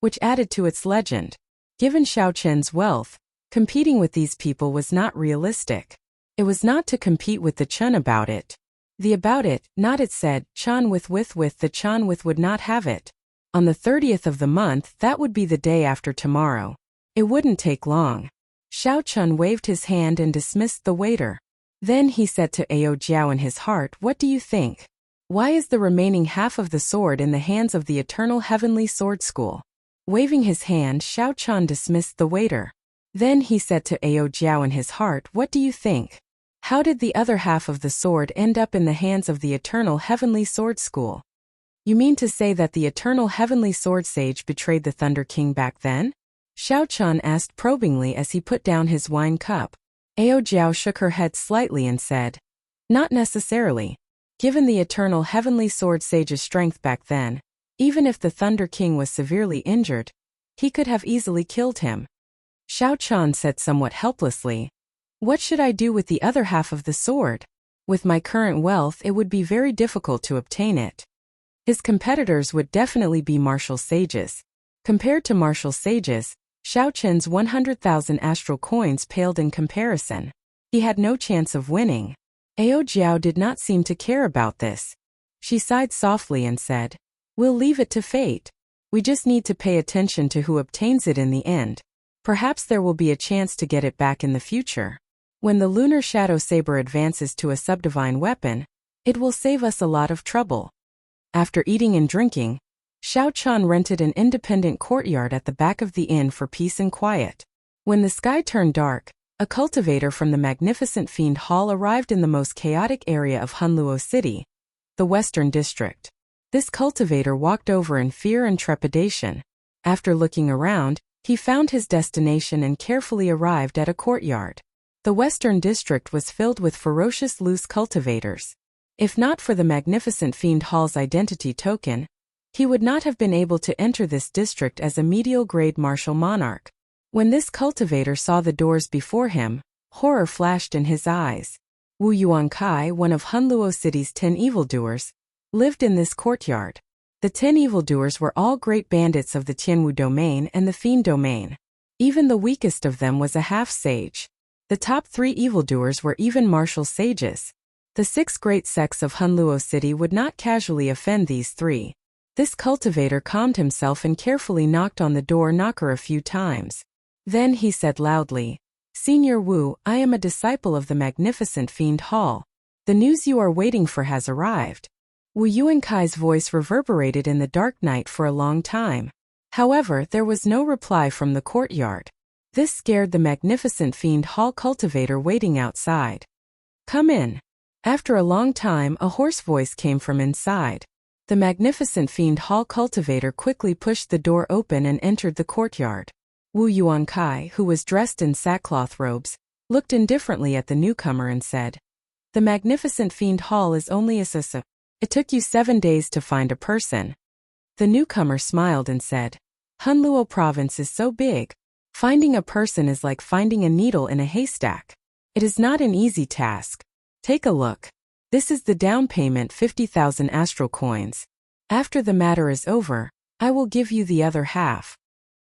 which added to its legend. Given Xiao Chen's wealth, competing with these people was not realistic. It was not to compete with the Chun about it. The about it, not it said, Chun with the Chun with would not have it. On the 30th of the month, that would be the day after tomorrow. It wouldn't take long. Xiao Chun waved his hand and dismissed the waiter. Then he said to Ao Jiao in his heart, "What do you think? Why is the remaining half of the sword in the hands of the Eternal Heavenly Sword School?" Waving his hand, Xiao Chun dismissed the waiter. Then he said to Ao Jiao in his heart, "What do you think? How did the other half of the sword end up in the hands of the Eternal Heavenly Sword School?" "You mean to say that the Eternal Heavenly Sword Sage betrayed the Thunder King back then?" Xiao Chun asked probingly as he put down his wine cup. Ao Jiao shook her head slightly and said, "Not necessarily. Given the Eternal Heavenly Sword Sage's strength back then, even if the Thunder King was severely injured, he could have easily killed him." Xiao Chun said somewhat helplessly, What should I do with the other half of the sword? With my current wealth, it would be very difficult to obtain it. His competitors would definitely be martial sages. Compared to martial sages, Xiao Chen's 100,000 astral coins paled in comparison. He had no chance of winning. Ao Jiao did not seem to care about this. She sighed softly and said, "We'll leave it to fate. We just need to pay attention to who obtains it in the end. Perhaps there will be a chance to get it back in the future. When the lunar shadow saber advances to a subdivine weapon, it will save us a lot of trouble." After eating and drinking, Xiao Chan rented an independent courtyard at the back of the inn for peace and quiet. When the sky turned dark, a cultivator from the magnificent Fiend Hall arrived in the most chaotic area of Hunluo City, the Western District. This cultivator walked over in fear and trepidation. After looking around, he found his destination and carefully arrived at a courtyard. The Western District was filled with ferocious loose cultivators. If not for the magnificent Fiend Hall's identity token, he would not have been able to enter this district as a medial-grade martial monarch. When this cultivator saw the doors before him, horror flashed in his eyes. Wu Yuankai, one of Hunluo City's 10 evildoers, lived in this courtyard. The 10 evildoers were all great bandits of the Tianwu domain and the Fiend domain. Even the weakest of them was a half-sage. The top 3 evildoers were even martial sages. The 6 great sects of Hunluo City would not casually offend these 3. This cultivator calmed himself and carefully knocked on the door knocker a few times. Then he said loudly, "Senior Wu, I am a disciple of the magnificent Fiend Hall. The news you are waiting for has arrived." Wu Yuankai's voice reverberated in the dark night for a long time. However, there was no reply from the courtyard. This scared the magnificent Fiend Hall cultivator waiting outside. "Come in." After a long time, a hoarse voice came from inside. The magnificent Fiend Hall cultivator quickly pushed the door open and entered the courtyard. Wu Yuankai, who was dressed in sackcloth robes, looked indifferently at the newcomer and said, "The magnificent Fiend Hall is only a sasa. It took you 7 days to find a person." The newcomer smiled and said, "Hunluo province is so big. Finding a person is like finding a needle in a haystack. It is not an easy task. Take a look. This is the down payment, 50,000 astral coins. After the matter is over, I will give you the other half."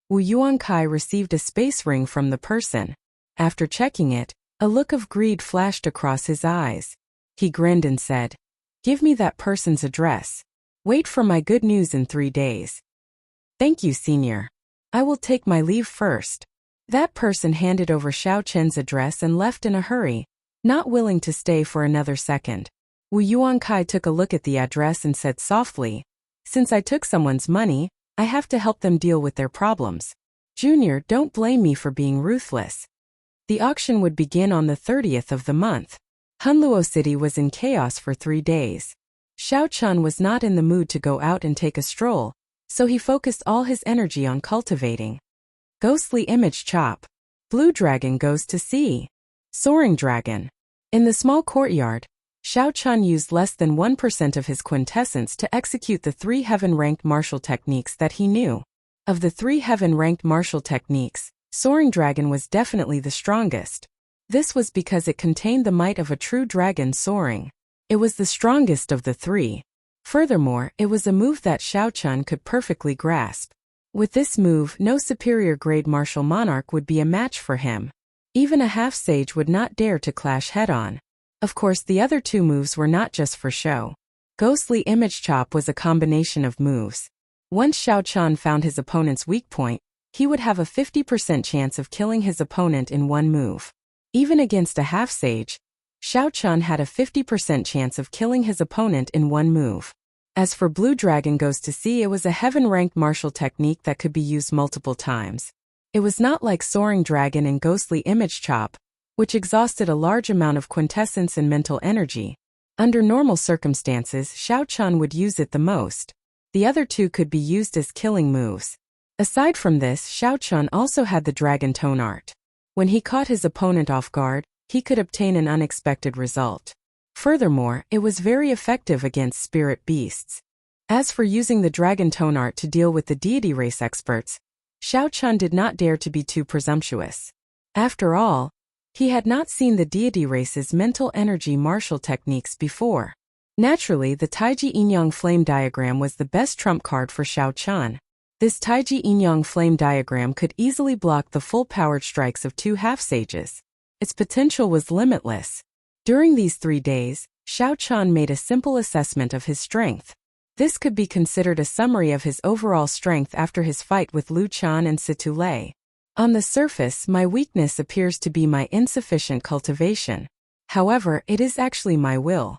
Wu Yuankai received a space ring from the person. After checking it, a look of greed flashed across his eyes. He grinned and said, "Give me that person's address. Wait for my good news in 3 days." "Thank you, senior. I will take my leave first." That person handed over Xiao Chen's address and left in a hurry, not willing to stay for another second. Wu Yuankai took a look at the address and said softly, "Since I took someone's money, I have to help them deal with their problems. Junior, don't blame me for being ruthless." The auction would begin on the 30th of the month. Hunluo City was in chaos for 3 days. Xiao Chun was not in the mood to go out and take a stroll, so he focused all his energy on cultivating. Ghostly Image Chop. Blue Dragon goes to sea. Soaring Dragon. In the small courtyard, Xiao Chun used less than 1% of his quintessence to execute the 3 heaven-ranked martial techniques that he knew. Of the 3 heaven-ranked martial techniques, Soaring Dragon was definitely the strongest. This was because it contained the might of a true dragon soaring. It was the strongest of the 3. Furthermore, it was a move that Xiao Chun could perfectly grasp. With this move, no superior-grade martial monarch would be a match for him. Even a half-sage would not dare to clash head-on. Of course, the other 2 moves were not just for show. Ghostly Image Chop was a combination of moves. Once Xiao Chun found his opponent's weak point, he would have a 50% chance of killing his opponent in 1 move. Even against a half-sage, Xiao Chun had a 50% chance of killing his opponent in 1 move. As for Blue Dragon goes to sea, it was a heaven-ranked martial technique that could be used multiple times. It was not like Soaring Dragon and Ghostly Image Chop, which exhausted a large amount of quintessence and mental energy. Under normal circumstances, Xiao Chun would use it the most. The other 2 could be used as killing moves. Aside from this, Xiao Chun also had the Dragon Tone art. When he caught his opponent off guard, he could obtain an unexpected result. Furthermore, it was very effective against spirit beasts. As for using the Dragon Tone art to deal with the deity race experts, Xiao Chun did not dare to be too presumptuous. After all, He had not seen the deity race's mental energy martial techniques before. Naturally, the Taiji Yin-Yang flame diagram was the best trump card for Xiao Qian. This Taiji Yin-Yang flame diagram could easily block the full-powered strikes of two half-sages. Its potential was limitless. During these 3 days, Xiao Qian made a simple assessment of his strength. This could be considered a summary of his overall strength after his fight with Lu Qian and Situ Lei. On the surface, my weakness appears to be my insufficient cultivation. However, it is actually my will.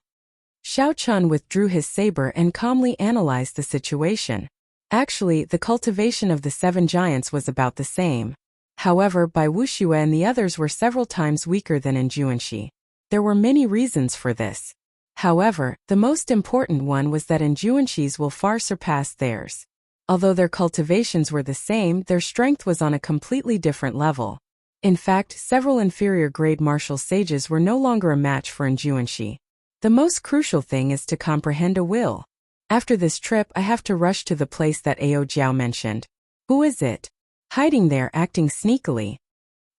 Xiao Qian withdrew his saber and calmly analyzed the situation. Actually, the cultivation of the 7 giants was about the same. However, Bai Wuxue and the others were several times weaker than in Juanxi. There were many reasons for this. However, the most important one was that in Juanxi's will far surpass theirs. Although their cultivations were the same, their strength was on a completely different level. In fact, several inferior grade martial sages were no longer a match for Juanxi. The most crucial thing is to comprehend a will. After this trip, I have to rush to the place that Ao Jiao mentioned. Who is it? Hiding there, acting sneakily.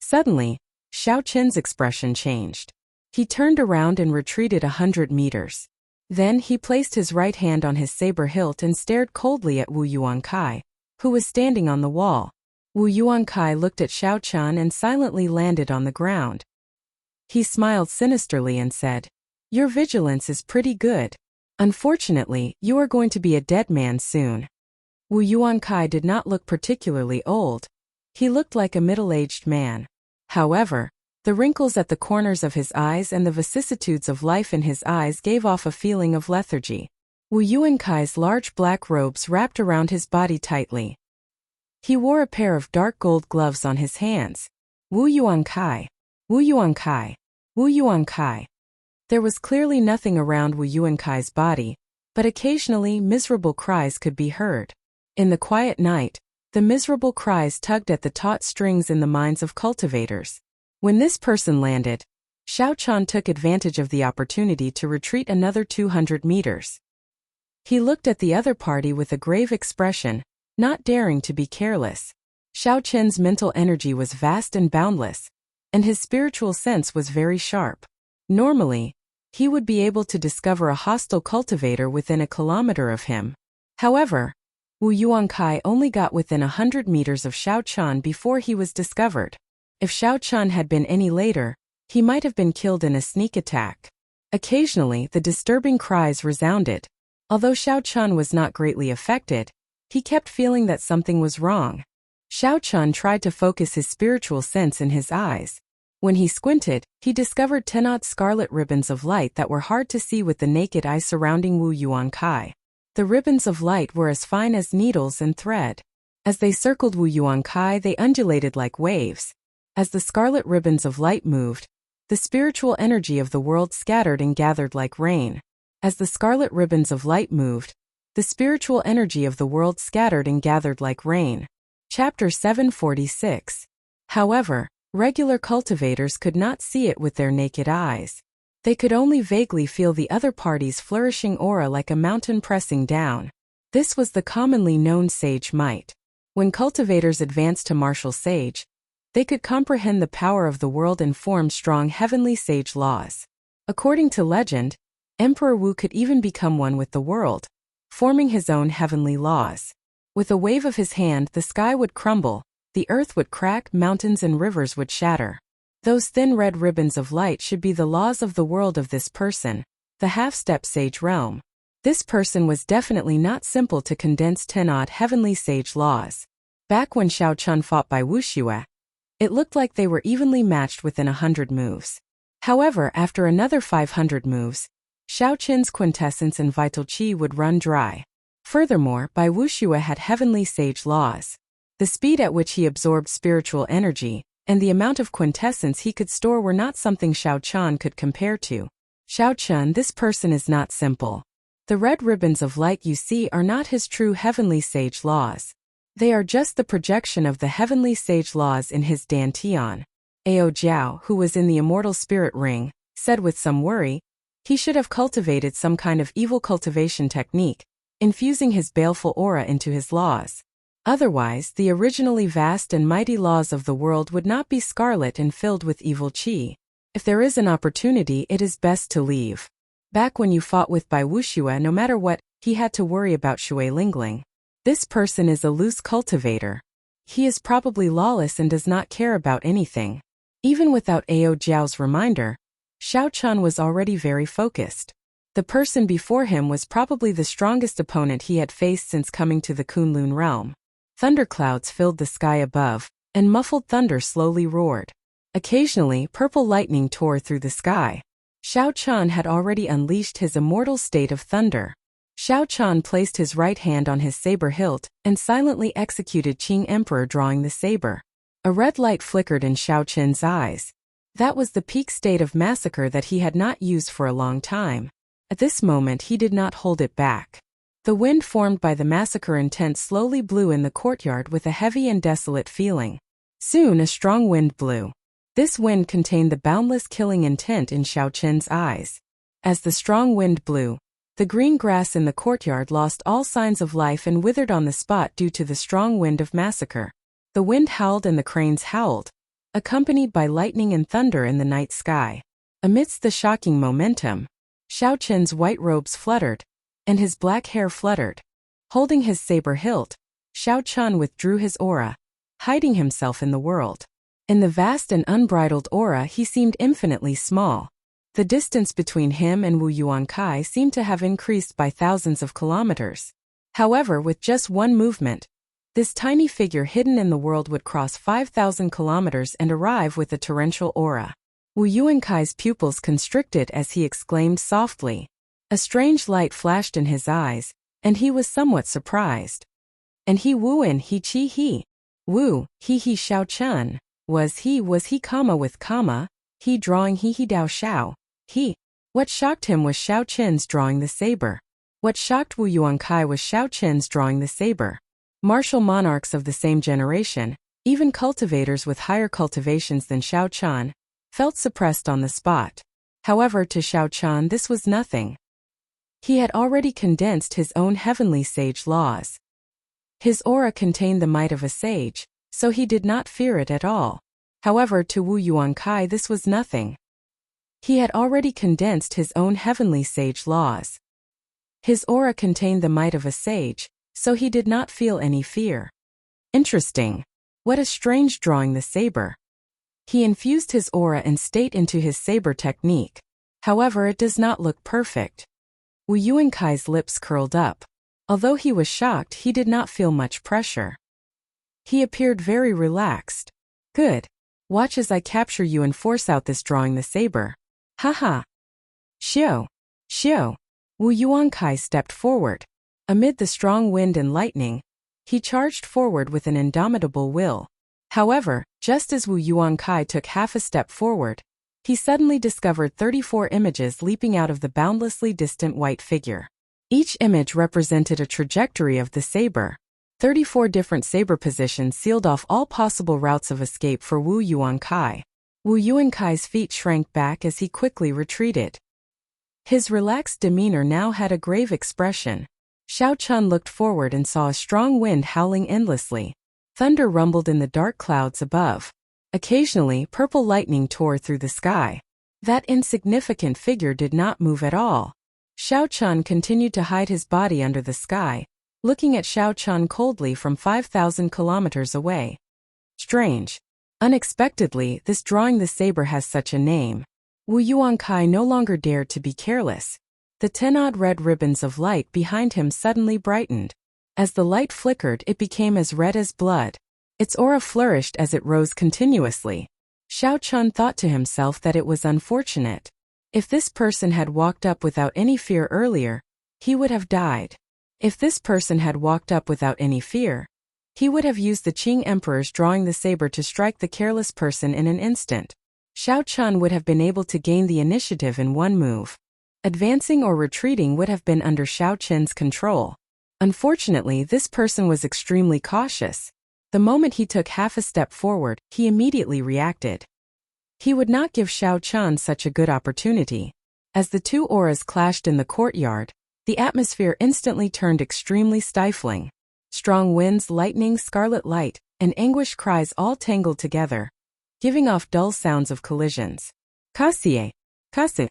Suddenly, Xiao Qian's expression changed. He turned around and retreated 100 meters. Then he placed his right hand on his saber hilt and stared coldly at Wu Yuankai, who was standing on the wall. Wu Yuankai looked at Xiao Qian and silently landed on the ground. He smiled sinisterly and said, "Your vigilance is pretty good. Unfortunately, you are going to be a dead man soon." Wu Yuankai did not look particularly old. He looked like a middle-aged man. However, the wrinkles at the corners of his eyes and the vicissitudes of life in his eyes gave off a feeling of lethargy. Wu Yuankai's large black robes wrapped around his body tightly. He wore a pair of dark gold gloves on his hands. Wu Yuankai. Wu Yuankai. Wu Yuankai. There was clearly nothing around Wu Yuankai's body, but occasionally miserable cries could be heard. In the quiet night, the miserable cries tugged at the taut strings in the minds of cultivators. When this person landed, Xiao Qian took advantage of the opportunity to retreat another 200 meters. He looked at the other party with a grave expression, not daring to be careless. Xiao Qian's mental energy was vast and boundless, and his spiritual sense was very sharp. Normally, he would be able to discover a hostile cultivator within a kilometer of him. However, Wu Yuankai only got within 100 meters of Xiao Qian before he was discovered. If Xiao Qian had been any later, he might have been killed in a sneak attack. Occasionally, the disturbing cries resounded. Although Xiao Qian was not greatly affected, he kept feeling that something was wrong. Xiao Qian tried to focus his spiritual sense in his eyes. When he squinted, he discovered 10-odd scarlet ribbons of light that were hard to see with the naked eye surrounding Wu Yuankai. The ribbons of light were as fine as needles and thread. As they circled Wu Yuankai, they undulated like waves. As the scarlet ribbons of light moved, the spiritual energy of the world scattered and gathered like rain. As the scarlet ribbons of light moved, the spiritual energy of the world scattered and gathered like rain. Chapter 746. However, regular cultivators could not see it with their naked eyes. They could only vaguely feel the other party's flourishing aura like a mountain pressing down. This was the commonly known sage might. When cultivators advanced to martial sage, they could comprehend the power of the world and form strong heavenly sage laws. According to legend, Emperor Wu could even become one with the world, forming his own heavenly laws. With a wave of his hand, the sky would crumble, the earth would crack, mountains and rivers would shatter. Those thin red ribbons of light should be the laws of the world of this person, the half-step sage realm. This person was definitely not simple to condense 10-odd heavenly sage laws. Back when Xiao Qian fought Bai Wuxue, it looked like they were evenly matched within 100 moves. However, after another 500 moves, Xiao Qian's quintessence and vital qi would run dry. Furthermore, Bai Wuxue had heavenly sage laws. The speed at which he absorbed spiritual energy and the amount of quintessence he could store were not something Xiao Qian could compare to. Xiao Qian, this person is not simple. The red ribbons of light you see are not his true heavenly sage laws. They are just the projection of the heavenly sage laws in his dantian. Ao Jiao, who was in the immortal spirit ring, said with some worry, he should have cultivated some kind of evil cultivation technique, infusing his baleful aura into his laws. Otherwise, the originally vast and mighty laws of the world would not be scarlet and filled with evil qi. If there is an opportunity, it is best to leave. Back when you fought with Bai Wuxue, no matter what, he had to worry about Shui Lingling. This person is a loose cultivator. He is probably lawless and does not care about anything. Even without Ao Jiao's reminder, Xiao Chun was already very focused. The person before him was probably the strongest opponent he had faced since coming to the Kunlun realm. Thunderclouds filled the sky above, and muffled thunder slowly roared. Occasionally, purple lightning tore through the sky. Xiao Chun had already unleashed his immortal state of thunder. Xiao Chun placed his right hand on his saber hilt and silently executed Qing Emperor, drawing the saber. A red light flickered in Xiao Chun's eyes. That was the peak state of massacre that he had not used for a long time. At this moment he did not hold it back. The wind formed by the massacre intent slowly blew in the courtyard with a heavy and desolate feeling. Soon a strong wind blew. This wind contained the boundless killing intent in Xiao Chun's eyes. As the strong wind blew, the green grass in the courtyard lost all signs of life and withered on the spot due to the strong wind of massacre. The wind howled and the cranes howled, accompanied by lightning and thunder in the night sky. Amidst the shocking momentum, Xiao Chun's white robes fluttered, and his black hair fluttered. Holding his saber hilt, Xiao Chun withdrew his aura, hiding himself in the world. In the vast and unbridled aura he seemed infinitely small. The distance between him and Wu Yuankai seemed to have increased by thousands of kilometers. However, with just one movement, this tiny figure hidden in the world would cross 5,000 kilometers and arrive with a torrential aura. Wu Yuankai's pupils constricted as he exclaimed softly. A strange light flashed in his eyes, and he was somewhat surprised. And he Wuan he chi he. Wu, he Xiao Chun. Was he comma with comma, he drawing he dao xiao, he. What shocked him was Xiao Chun's drawing the saber. What shocked Wu Yuankai was Xiao Chun's drawing the saber. Martial monarchs of the same generation, even cultivators with higher cultivations than Xiao Chun, felt suppressed on the spot. However, to Xiao Chun this was nothing. He had already condensed his own heavenly sage laws. His aura contained the might of a sage, so he did not fear it at all. However, to Wu Yuankai this was nothing. He had already condensed his own heavenly sage laws. His aura contained the might of a sage, so he did not feel any fear. Interesting. What a strange drawing the saber. He infused his aura and state into his saber technique. However, it does not look perfect. Wu Yuankai's lips curled up. Although he was shocked, he did not feel much pressure. He appeared very relaxed. Good. Watch as I capture you and force out this drawing the saber. Haha. Xiao. Wu Yuankai stepped forward. Amid the strong wind and lightning, he charged forward with an indomitable will. However, just as Wu Yuankai took half a step forward, he suddenly discovered 34 images leaping out of the boundlessly distant white figure. Each image represented a trajectory of the saber. 34 different saber positions sealed off all possible routes of escape for Wu Yuankai. Wu Yuankai's feet shrank back as he quickly retreated. His relaxed demeanor now had a grave expression. Xiao Chun looked forward and saw a strong wind howling endlessly. Thunder rumbled in the dark clouds above. Occasionally, purple lightning tore through the sky. That insignificant figure did not move at all. Xiao Chun continued to hide his body under the sky, looking at Xiao Chun coldly from 5,000 kilometers away. Strange. Unexpectedly, this drawing the saber has such a name. Wu Yuankai no longer dared to be careless. The 10-odd red ribbons of light behind him suddenly brightened. As the light flickered, it became as red as blood. Its aura flourished as it rose continuously. Xiao Chun thought to himself that it was unfortunate. If this person had walked up without any fear earlier, he would have died. If this person had walked up without any fear, he would have used the Qing Emperor's drawing the saber to strike the careless person in an instant. Xiao Chun would have been able to gain the initiative in one move. Advancing or retreating would have been under Xiao Chun's control. Unfortunately, this person was extremely cautious. The moment he took half a step forward, he immediately reacted. He would not give Xiao Chun such a good opportunity. As the two auras clashed in the courtyard, the atmosphere instantly turned extremely stifling. Strong winds, lightning, scarlet light, and anguished cries all tangled together, giving off dull sounds of collisions. Kasie, kasie.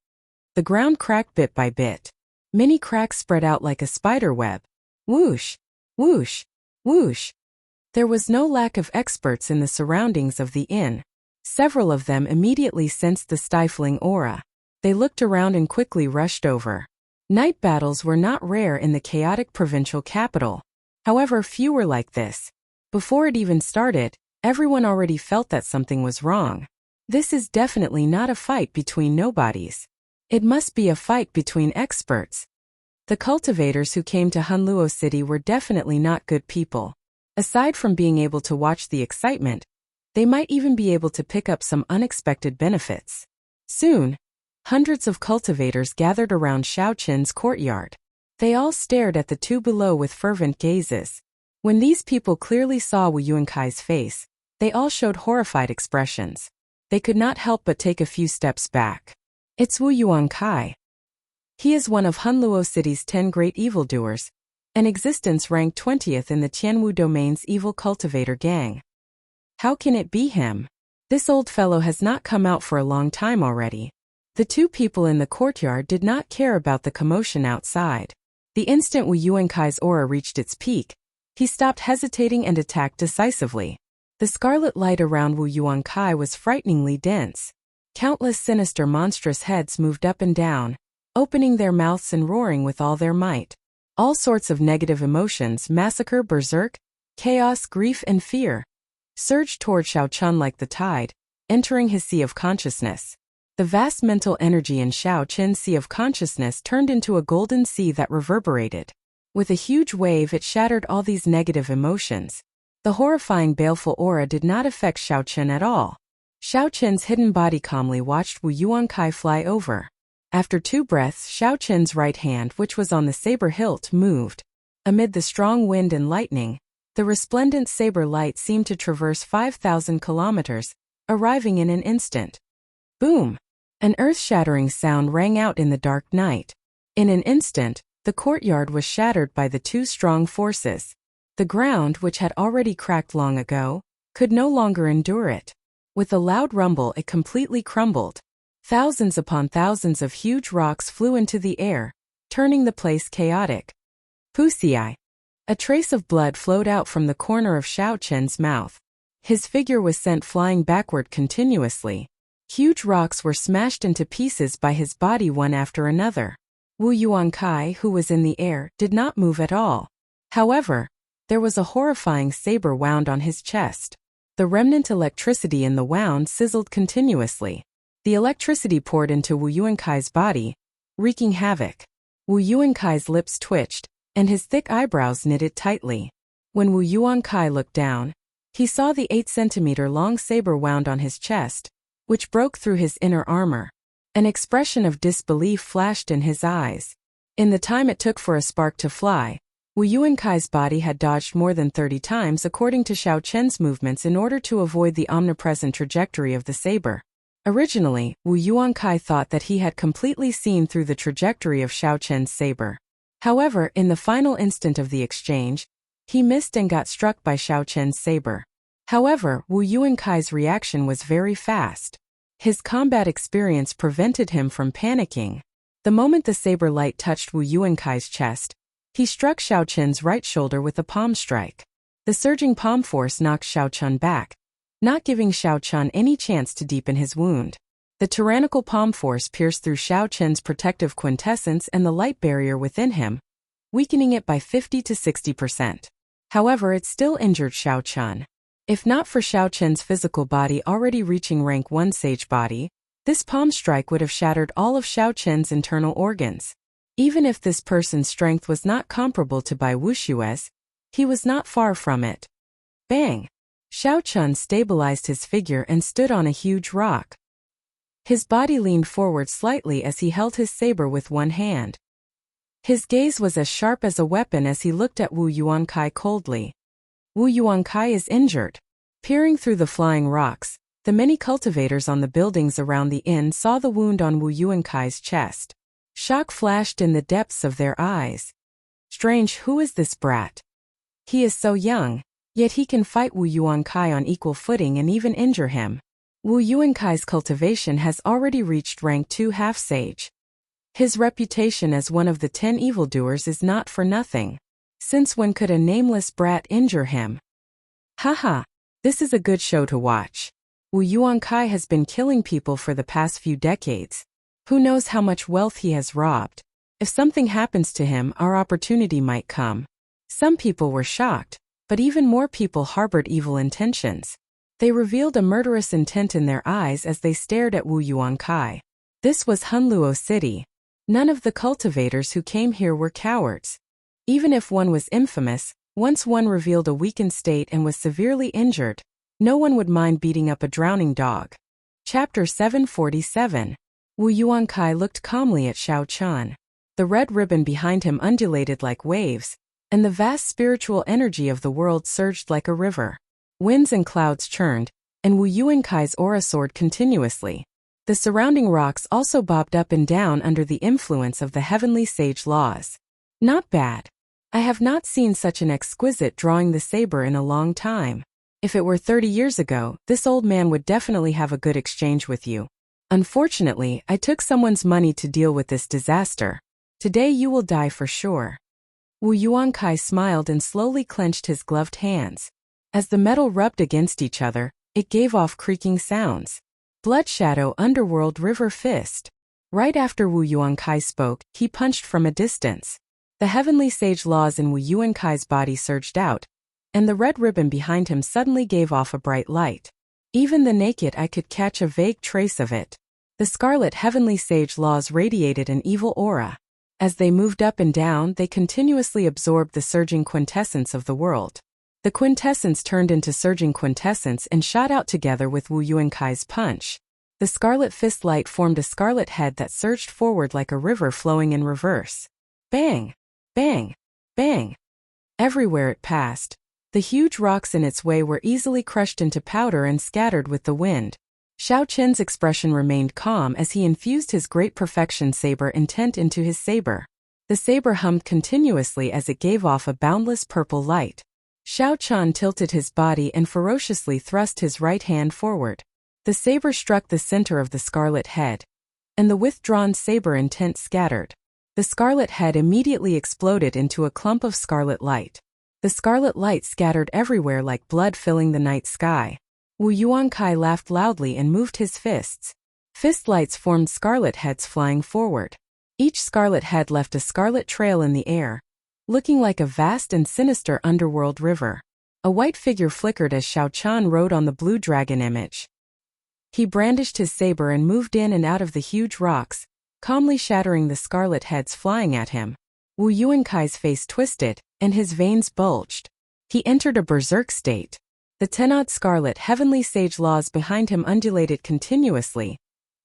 The ground cracked bit by bit. Many cracks spread out like a spider web. Whoosh, whoosh, whoosh. There was no lack of experts in the surroundings of the inn. Several of them immediately sensed the stifling aura. They looked around and quickly rushed over. Night battles were not rare in the chaotic provincial capital. However, few were like this. Before it even started, everyone already felt that something was wrong. This is definitely not a fight between nobodies. It must be a fight between experts. The cultivators who came to Hunluo City were definitely not good people. Aside from being able to watch the excitement, they might even be able to pick up some unexpected benefits. Soon, hundreds of cultivators gathered around Xiao Qin's courtyard. They all stared at the two below with fervent gazes. When these people clearly saw Wu Yuankai's face, they all showed horrified expressions. They could not help but take a few steps back. It's Wu Yuankai. He is one of Hunluo City's 10 great evildoers, an existence ranked 20th in the Tianwu Domain's evil cultivator gang. How can it be him? This old fellow has not come out for a long time already. The two people in the courtyard did not care about the commotion outside. The instant Wu Yuankai's aura reached its peak, he stopped hesitating and attacked decisively. The scarlet light around Wu Yuankai was frighteningly dense. Countless sinister monstrous heads moved up and down, opening their mouths and roaring with all their might. All sorts of negative emotions, massacre, berserk, chaos, grief, and fear, surged toward Xiao Qin like the tide, entering his sea of consciousness. The vast mental energy in Xiao Qin's sea of consciousness turned into a golden sea that reverberated. With a huge wave, it shattered all these negative emotions. The horrifying baleful aura did not affect Xiao Qin at all. Xiao Qin's hidden body calmly watched Wu Yuankai fly over. After 2 breaths, Xiao Qin's right hand, which was on the saber hilt, moved. Amid the strong wind and lightning, the resplendent saber light seemed to traverse 5,000 kilometers, arriving in an instant. Boom! An earth-shattering sound rang out in the dark night. In an instant, the courtyard was shattered by the 2 strong forces. The ground, which had already cracked long ago, could no longer endure it. With a loud rumble, it completely crumbled. Thousands upon thousands of huge rocks flew into the air, turning the place chaotic. Pusii. A trace of blood flowed out from the corner of Xiao Qin's mouth. His figure was sent flying backward continuously. Huge rocks were smashed into pieces by his body one after another. Wu Yuankai, who was in the air, did not move at all. However, there was a horrifying saber wound on his chest. The remnant electricity in the wound sizzled continuously. The electricity poured into Wu Yuankai's body, wreaking havoc. Wu Yuankai's lips twitched, and his thick eyebrows knitted tightly. When Wu Yuankai looked down, he saw the 8-centimeter-long saber wound on his chest, which broke through his inner armor. An expression of disbelief flashed in his eyes. In the time it took for a spark to fly, Wu Yuankai's body had dodged more than 30 times according to Xiao Qin's movements in order to avoid the omnipresent trajectory of the saber. Originally, Wu Yuankai thought that he had completely seen through the trajectory of Xiao Qin's saber. However, in the final instant of the exchange, he missed and got struck by Xiao Qin's saber. However, Wu Yuankai's reaction was very fast. His combat experience prevented him from panicking. The moment the saber light touched Wu Yuankai's chest, he struck Xiao Qin's right shoulder with a palm strike. The surging palm force knocked Xiao Qin back, not giving Xiao Qin any chance to deepen his wound. The tyrannical palm force pierced through Xiao Qin's protective quintessence and the light barrier within him, weakening it by 50 to 60%. However, it still injured Xiao Qin. If not for Xiao Qin's physical body already reaching rank 1 sage body, this palm strike would have shattered all of Xiao Qin's internal organs. Even if this person's strength was not comparable to Bai Wushue's, he was not far from it. Bang! Xiao Qin stabilized his figure and stood on a huge rock. His body leaned forward slightly as he held his saber with one hand. His gaze was as sharp as a weapon as he looked at Wu Yuankai coldly. Wu Yuankai is injured. Peering through the flying rocks, the many cultivators on the buildings around the inn saw the wound on Wu Yuankai's chest. Shock flashed in the depths of their eyes. Strange, who is this brat? He is so young, yet he can fight Wu Yuankai on equal footing and even injure him. Wu Yuankai's cultivation has already reached rank 2 half-sage. His reputation as one of the 10 evildoers is not for nothing. Since when could a nameless brat injure him? Haha, this is a good show to watch. Wu Yuankai has been killing people for the past few decades. Who knows how much wealth he has robbed? If something happens to him, our opportunity might come. Some people were shocked, but even more people harbored evil intentions. They revealed a murderous intent in their eyes as they stared at Wu Yuankai. This was Hunluo City. None of the cultivators who came here were cowards. Even if one was infamous, once one revealed a weakened state and was severely injured, no one would mind beating up a drowning dog. Chapter 747. Wu Yuankai looked calmly at Xiao Chan. The red ribbon behind him undulated like waves, and the vast spiritual energy of the world surged like a river. Winds and clouds churned, and Wu Yuankai's aura soared continuously. The surrounding rocks also bobbed up and down under the influence of the heavenly sage laws. Not bad. I have not seen such an exquisite drawing the saber in a long time. If it were 30 years ago, this old man would definitely have a good exchange with you. Unfortunately, I took someone's money to deal with this disaster. Today you will die for sure. Wu Yuankai smiled and slowly clenched his gloved hands. As the metal rubbed against each other, it gave off creaking sounds. Blood Shadow Underworld River Fist. Right after Wu Yuankai spoke, he punched from a distance. The heavenly sage laws in Wu Yuankai's body surged out, and the red ribbon behind him suddenly gave off a bright light. Even the naked eye could catch a vague trace of it. The scarlet heavenly sage laws radiated an evil aura. As they moved up and down, they continuously absorbed the surging quintessence of the world. The quintessence turned into surging quintessence and shot out together with Wu Yuankai's punch. The scarlet fist light formed a scarlet head that surged forward like a river flowing in reverse. Bang! Bang! Bang! Everywhere it passed, the huge rocks in its way were easily crushed into powder and scattered with the wind. Xiao Chen's expression remained calm as he infused his great perfection saber intent into his saber. The saber hummed continuously as it gave off a boundless purple light. Xiao Chen tilted his body and ferociously thrust his right hand forward. The saber struck the center of the scarlet head, and the withdrawn saber intent scattered. The scarlet head immediately exploded into a clump of scarlet light. The scarlet light scattered everywhere like blood filling the night sky. Wu Yuankai laughed loudly and moved his fists. Fist lights formed scarlet heads flying forward. Each scarlet head left a scarlet trail in the air, looking like a vast and sinister underworld river. A white figure flickered as Xiao Chan rode on the blue dragon image. He brandished his saber and moved in and out of the huge rocks, calmly shattering the scarlet heads flying at him. Wu Yuankai's face twisted, and his veins bulged. He entered a berserk state. The 10-odd scarlet heavenly sage laws behind him undulated continuously,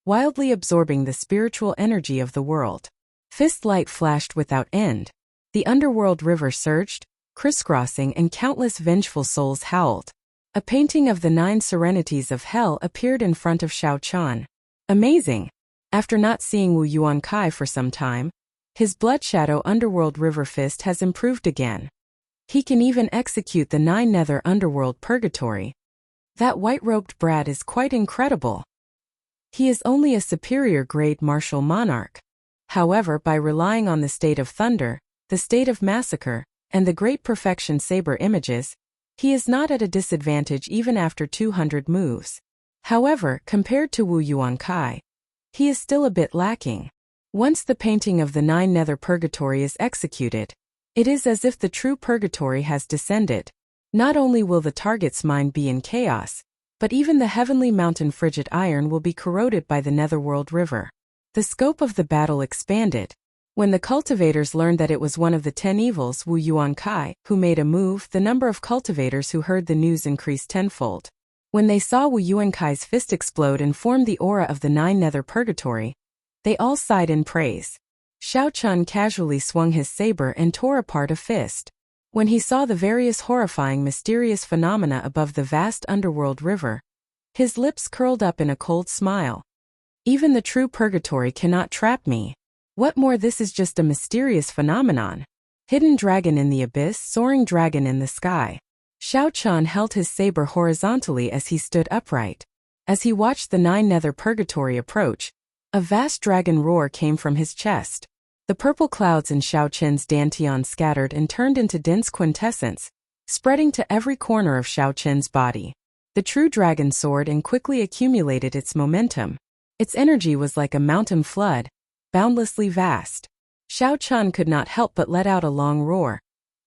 wildly absorbing the spiritual energy of the world. Fist light flashed without end. The underworld river surged, crisscrossing, and countless vengeful souls howled. A painting of the 9 serenities of hell appeared in front of Xiao Chan. Amazing! After not seeing Wu Yuankai for some time, his blood shadow underworld river fist has improved again. He can even execute the 9 nether underworld purgatory. That white-robed brat is quite incredible. He is only a superior grade martial monarch. However, by relying on the state of thunder, the state of massacre, and the great perfection saber images, he is not at a disadvantage even after 200 moves. However, compared to Wu Yuankai, he is still a bit lacking. Once the painting of the 9 nether purgatory is executed, it is as if the true purgatory has descended. Not only will the target's mind be in chaos, but even the heavenly mountain frigid iron will be corroded by the netherworld river. The scope of the battle expanded. When the cultivators learned that it was one of the 10 evils Wu Yuankai who made a move, the number of cultivators who heard the news increased tenfold. When they saw Wu Yuankai's fist explode and form the aura of the 9 nether purgatory, they all sighed in praise. Xiao Chun casually swung his saber and tore apart a fist. When he saw the various horrifying mysterious phenomena above the vast underworld river, his lips curled up in a cold smile. Even the true purgatory cannot trap me. What more, this is just a mysterious phenomenon. Hidden dragon in the abyss, soaring dragon in the sky. Xiao Qian held his saber horizontally as he stood upright. As he watched the 9 nether purgatory approach, a vast dragon roar came from his chest. The purple clouds in Xiao Qian's dantian scattered and turned into dense quintessence, spreading to every corner of Xiao Qian's body. The true dragon soared and quickly accumulated its momentum. Its energy was like a mountain flood, boundlessly vast. Xiao Qian could not help but let out a long roar,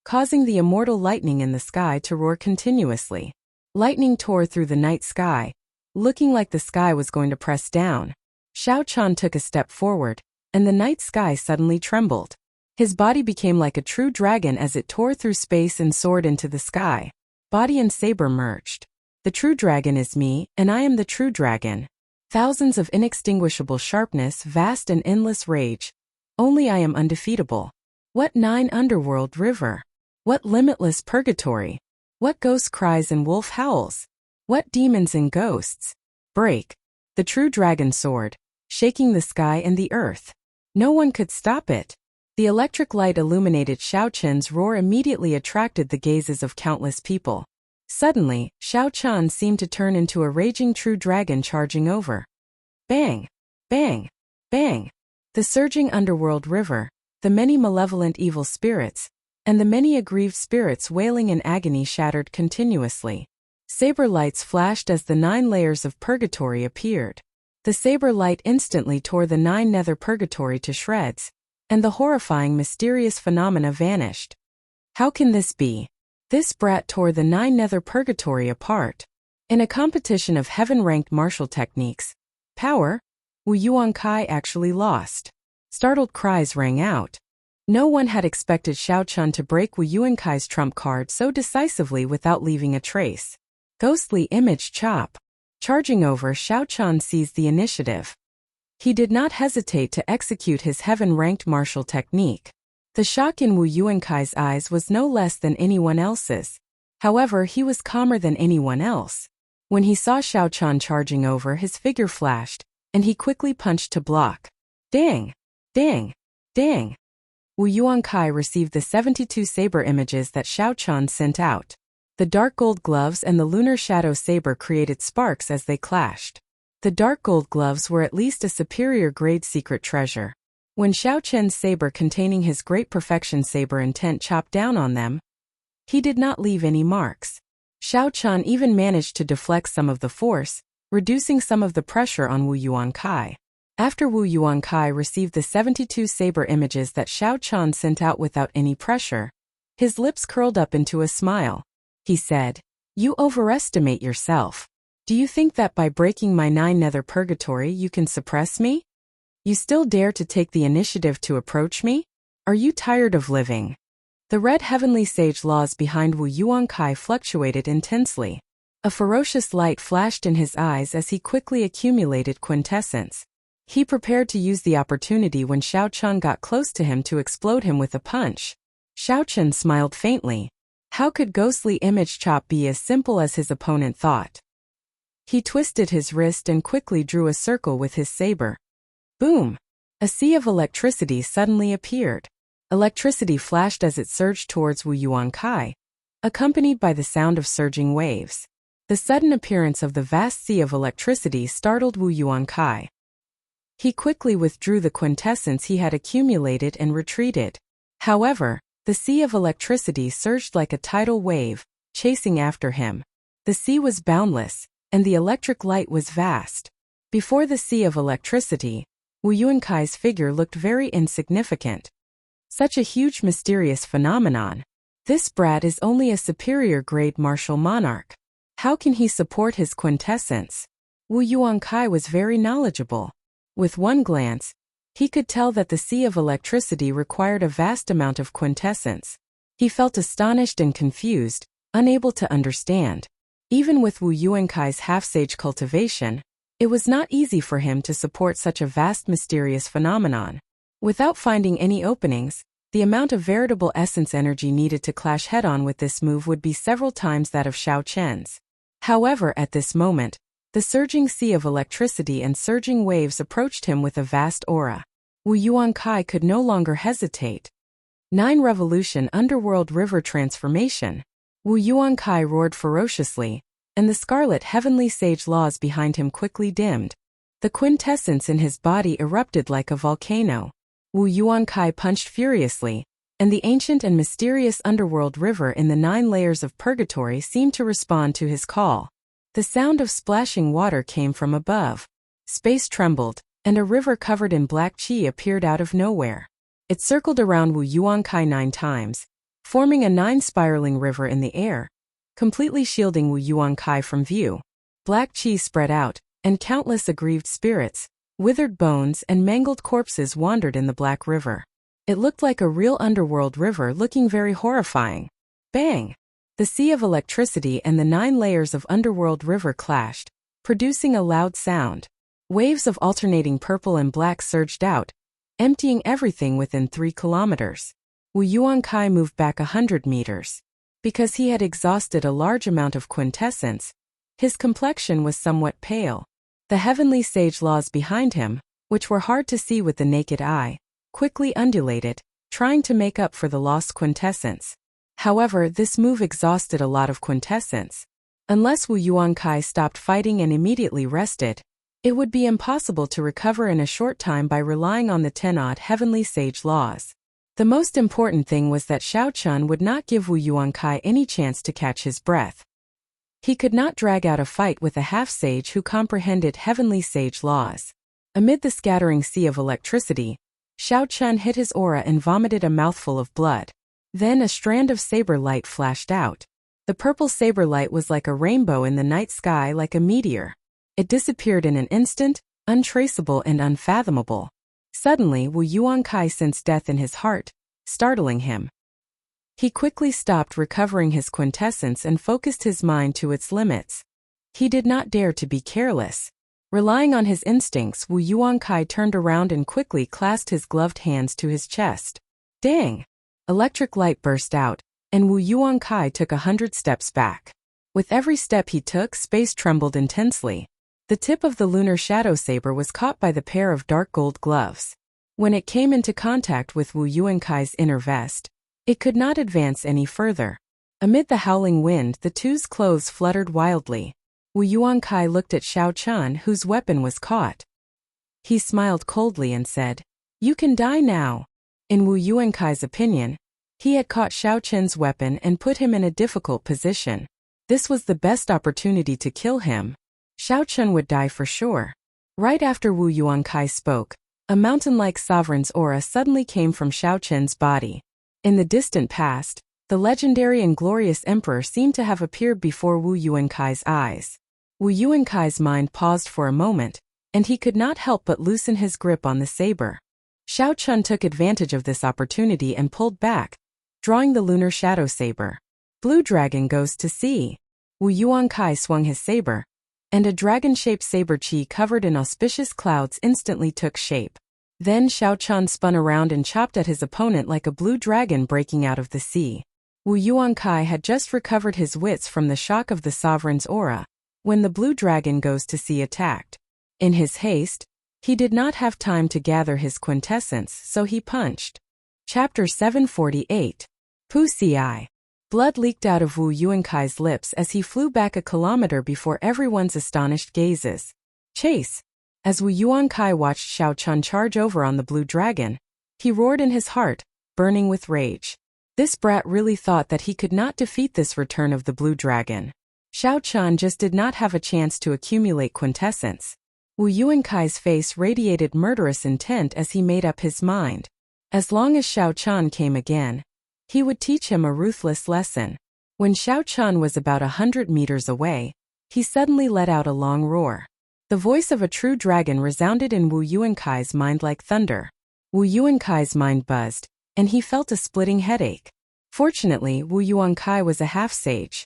causing the immortal lightning in the sky to roar continuously. Lightning tore through the night sky, looking like the sky was going to press down. Xiao Qian took a step forward, and the night sky suddenly trembled. His body became like a true dragon as it tore through space and soared into the sky. Body and saber merged. The true dragon is me, and I am the true dragon. Thousands of inextinguishable sharpness, vast and endless rage. Only I am undefeatable. What 9 underworld river? What limitless purgatory? What ghost cries and wolf howls? What demons and ghosts? Break. The true dragon soared, shaking the sky and the earth. No one could stop it. The electric light illuminated Xiao Qian's roar immediately attracted the gazes of countless people. Suddenly, Xiao Qian seemed to turn into a raging true dragon charging over. Bang! Bang! Bang! The surging underworld river, the many malevolent evil spirits, and the many aggrieved spirits wailing in agony shattered continuously. Saber lights flashed as the 9 layers of purgatory appeared. The saber light instantly tore the 9 nether purgatory to shreds, and the horrifying mysterious phenomena vanished. How can this be? This brat tore the 9 nether purgatory apart. In a competition of heaven-ranked martial techniques, power, Wu Yuankai actually lost. Startled cries rang out. No one had expected Xiao Qian to break Wu Yuankai's trump card so decisively without leaving a trace. Ghostly image chop. Charging over, Xiao Qian seized the initiative. He did not hesitate to execute his heaven-ranked martial technique. The shock in Wu Yuankai's eyes was no less than anyone else's. However, he was calmer than anyone else. When he saw Xiao Qian charging over, his figure flashed, and he quickly punched to block. Dang! Dang! Dang! Wu Yuankai received the 72 saber images that Xiao Qian sent out. The dark gold gloves and the lunar shadow saber created sparks as they clashed. The dark gold gloves were at least a superior grade secret treasure. When Xiao Qian's saber containing his great perfection saber intent chopped down on them, he did not leave any marks. Xiao Qian even managed to deflect some of the force, reducing some of the pressure on Wu Yuankai. After Wu Yuankai received the 72 saber images that Xiao Qian sent out without any pressure, his lips curled up into a smile. He said, "You overestimate yourself. Do you think that by breaking my 9 nether purgatory you can suppress me? You still dare to take the initiative to approach me? Are you tired of living?" The red heavenly sage laws behind Wu Yuankai fluctuated intensely. A ferocious light flashed in his eyes as he quickly accumulated quintessence. He prepared to use the opportunity when Xiao Qian got close to him to explode him with a punch. Xiao Qian smiled faintly. How could ghostly image chop be as simple as his opponent thought? He twisted his wrist and quickly drew a circle with his saber. Boom! A sea of electricity suddenly appeared. Electricity flashed as it surged towards Wu Yuankai, accompanied by the sound of surging waves. The sudden appearance of the vast sea of electricity startled Wu Yuankai. He quickly withdrew the quintessence he had accumulated and retreated. However, the sea of electricity surged like a tidal wave, chasing after him. The sea was boundless, and the electric light was vast. Before the sea of electricity, Wu Yuankai's figure looked very insignificant. Such a huge mysterious phenomenon. This brat is only a superior grade martial monarch. How can he support his quintessence? Wu Yuankai was very knowledgeable. With one glance, he could tell that the sea of electricity required a vast amount of quintessence. He felt astonished and confused, unable to understand. Even with Wu Yuankai's half-sage cultivation, it was not easy for him to support such a vast mysterious phenomenon. Without finding any openings, the amount of veritable essence energy needed to clash head-on with this move would be several times that of Xiao Qian's. However, at this moment, the surging sea of electricity and surging waves approached him with a vast aura. Wu Yuankai could no longer hesitate. 9 Revolution Underworld River Transformation. Wu Yuankai roared ferociously, and the scarlet heavenly sage laws behind him quickly dimmed. The quintessence in his body erupted like a volcano. Wu Yuankai punched furiously, and the ancient and mysterious underworld river in the 9 layers of purgatory seemed to respond to his call. The sound of splashing water came from above. Space trembled, and a river covered in black chi appeared out of nowhere. It circled around Wu Yuankai 9 times, forming a 9-spiraling river in the air, completely shielding Wu Yuankai from view. Black chi spread out, and countless aggrieved spirits, withered bones and mangled corpses wandered in the black river. It looked like a real underworld river, looking very horrifying. Bang! The sea of electricity and the 9 layers of underworld river clashed, producing a loud sound. Waves of alternating purple and black surged out, emptying everything within 3 kilometers. Wu Yuankai moved back 100 meters. Because he had exhausted a large amount of quintessence, his complexion was somewhat pale. The heavenly sage laws behind him, which were hard to see with the naked eye, quickly undulated, trying to make up for the lost quintessence. However, this move exhausted a lot of quintessence. Unless Wu Yuankai stopped fighting and immediately rested, it would be impossible to recover in a short time by relying on the 10-odd heavenly sage laws. The most important thing was that Xiao Chun would not give Wu Yuankai any chance to catch his breath. He could not drag out a fight with a half-sage who comprehended heavenly sage laws. Amid the scattering sea of electricity, Xiao Chun hit his aura and vomited a mouthful of blood. Then a strand of saber light flashed out. The purple saber light was like a rainbow in the night sky, like a meteor. It disappeared in an instant, untraceable and unfathomable. Suddenly, Wu Yuankai sensed death in his heart, startling him. He quickly stopped recovering his quintessence and focused his mind to its limits. He did not dare to be careless. Relying on his instincts, Wu Yuankai turned around and quickly clasped his gloved hands to his chest. Dang! Electric light burst out, and Wu Yuankai took 100 steps back. With every step he took, space trembled intensely. The tip of the lunar shadow saber was caught by the pair of dark gold gloves. When it came into contact with Wu Yuankai's inner vest, it could not advance any further. Amid the howling wind, the two's clothes fluttered wildly. Wu Yuankai looked at Xiao Chun, whose weapon was caught. He smiled coldly and said, "You can die now." In Wu Yuankai's opinion, he had caught Xiao Chun's weapon and put him in a difficult position. This was the best opportunity to kill him. Xiao Chun would die for sure. Right after Wu Yuankai spoke, a mountain-like sovereign's aura suddenly came from Xiao Chun's body. In the distant past, the legendary and glorious emperor seemed to have appeared before Wu Yuankai's eyes. Wu Yuankai's mind paused for a moment, and he could not help but loosen his grip on the saber. Xiao Chun took advantage of this opportunity and pulled back, drawing the lunar shadow saber. Blue dragon goes to sea. Wu Yuankai swung his saber, and a dragon-shaped saber chi covered in auspicious clouds instantly took shape. Then Xiao Chun spun around and chopped at his opponent like a blue dragon breaking out of the sea. Wu Yuankai had just recovered his wits from the shock of the sovereign's aura, when the blue dragon goes to sea attacked. In his haste, he did not have time to gather his quintessence, so he punched. Chapter 748. Pussy Eye. Blood leaked out of Wu Yuankai's lips as he flew back a kilometer before everyone's astonished gazes. Chase! As Wu Yuankai watched Xiao Chun charge over on the blue dragon, he roared in his heart, burning with rage. This brat really thought that he could not defeat this return of the blue dragon. Xiao Chun just did not have a chance to accumulate quintessence. Wu Yuankai's face radiated murderous intent as he made up his mind. As long as Xiao Chun came again, he would teach him a ruthless lesson. When Xiao Chun was about 100 meters away, he suddenly let out a long roar. The voice of a true dragon resounded in Wu Yuankai's mind like thunder. Wu Yuankai's mind buzzed, and he felt a splitting headache. Fortunately, Wu Yuankai was a half-sage.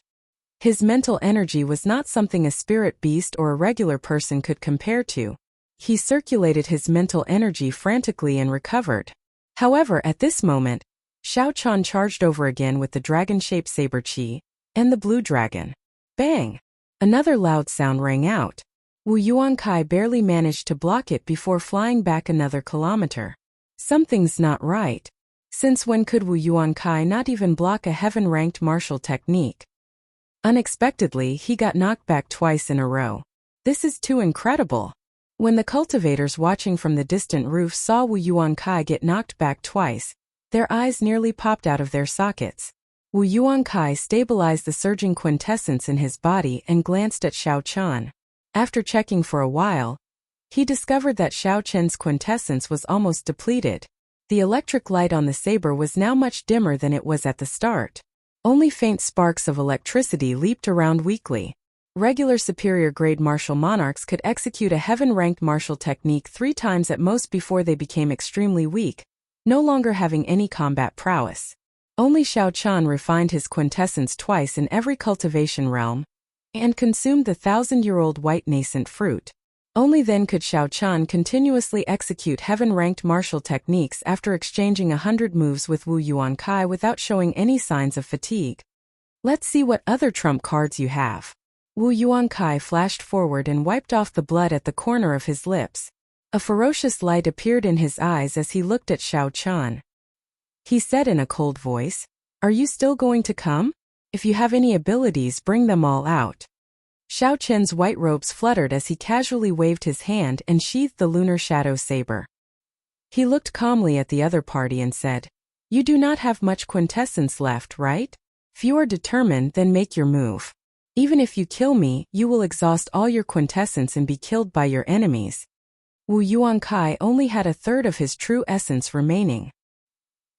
His mental energy was not something a spirit beast or a regular person could compare to. He circulated his mental energy frantically and recovered. However, at this moment, Xiao Chun charged over again with the dragon-shaped saber chi and the blue dragon. Bang! Another loud sound rang out. Wu Yuankai barely managed to block it before flying back another kilometer. Something's not right. Since when could Wu Yuankai not even block a heaven-ranked martial technique? Unexpectedly, he got knocked back twice in a row. This is too incredible. When the cultivators watching from the distant roof saw Wu Yuankai get knocked back twice, their eyes nearly popped out of their sockets. Wu Yuankai stabilized the surging quintessence in his body and glanced at Xiao Chen. After checking for a while, he discovered that Xiao Chen's quintessence was almost depleted. The electric light on the saber was now much dimmer than it was at the start. Only faint sparks of electricity leaped around weakly. Regular superior-grade martial monarchs could execute a heaven-ranked martial technique 3 times at most before they became extremely weak, no longer having any combat prowess. Only Xiao Chen refined his quintessence twice in every cultivation realm, and consumed the 1,000-year-old white nascent fruit. Only then could Xiao Chen continuously execute heaven-ranked martial techniques after exchanging 100 moves with Wu Yuankai without showing any signs of fatigue. Let's see what other trump cards you have. Wu Yuankai flashed forward and wiped off the blood at the corner of his lips. A ferocious light appeared in his eyes as he looked at Xiao Chen. He said in a cold voice, "Are you still going to come? If you have any abilities, bring them all out." Xiao Chen's white robes fluttered as he casually waved his hand and sheathed the lunar shadow saber. He looked calmly at the other party and said, "You do not have much quintessence left, right? If you are determined, then make your move. Even if you kill me, you will exhaust all your quintessence and be killed by your enemies." Wu Yuankai only had a third of his true essence remaining.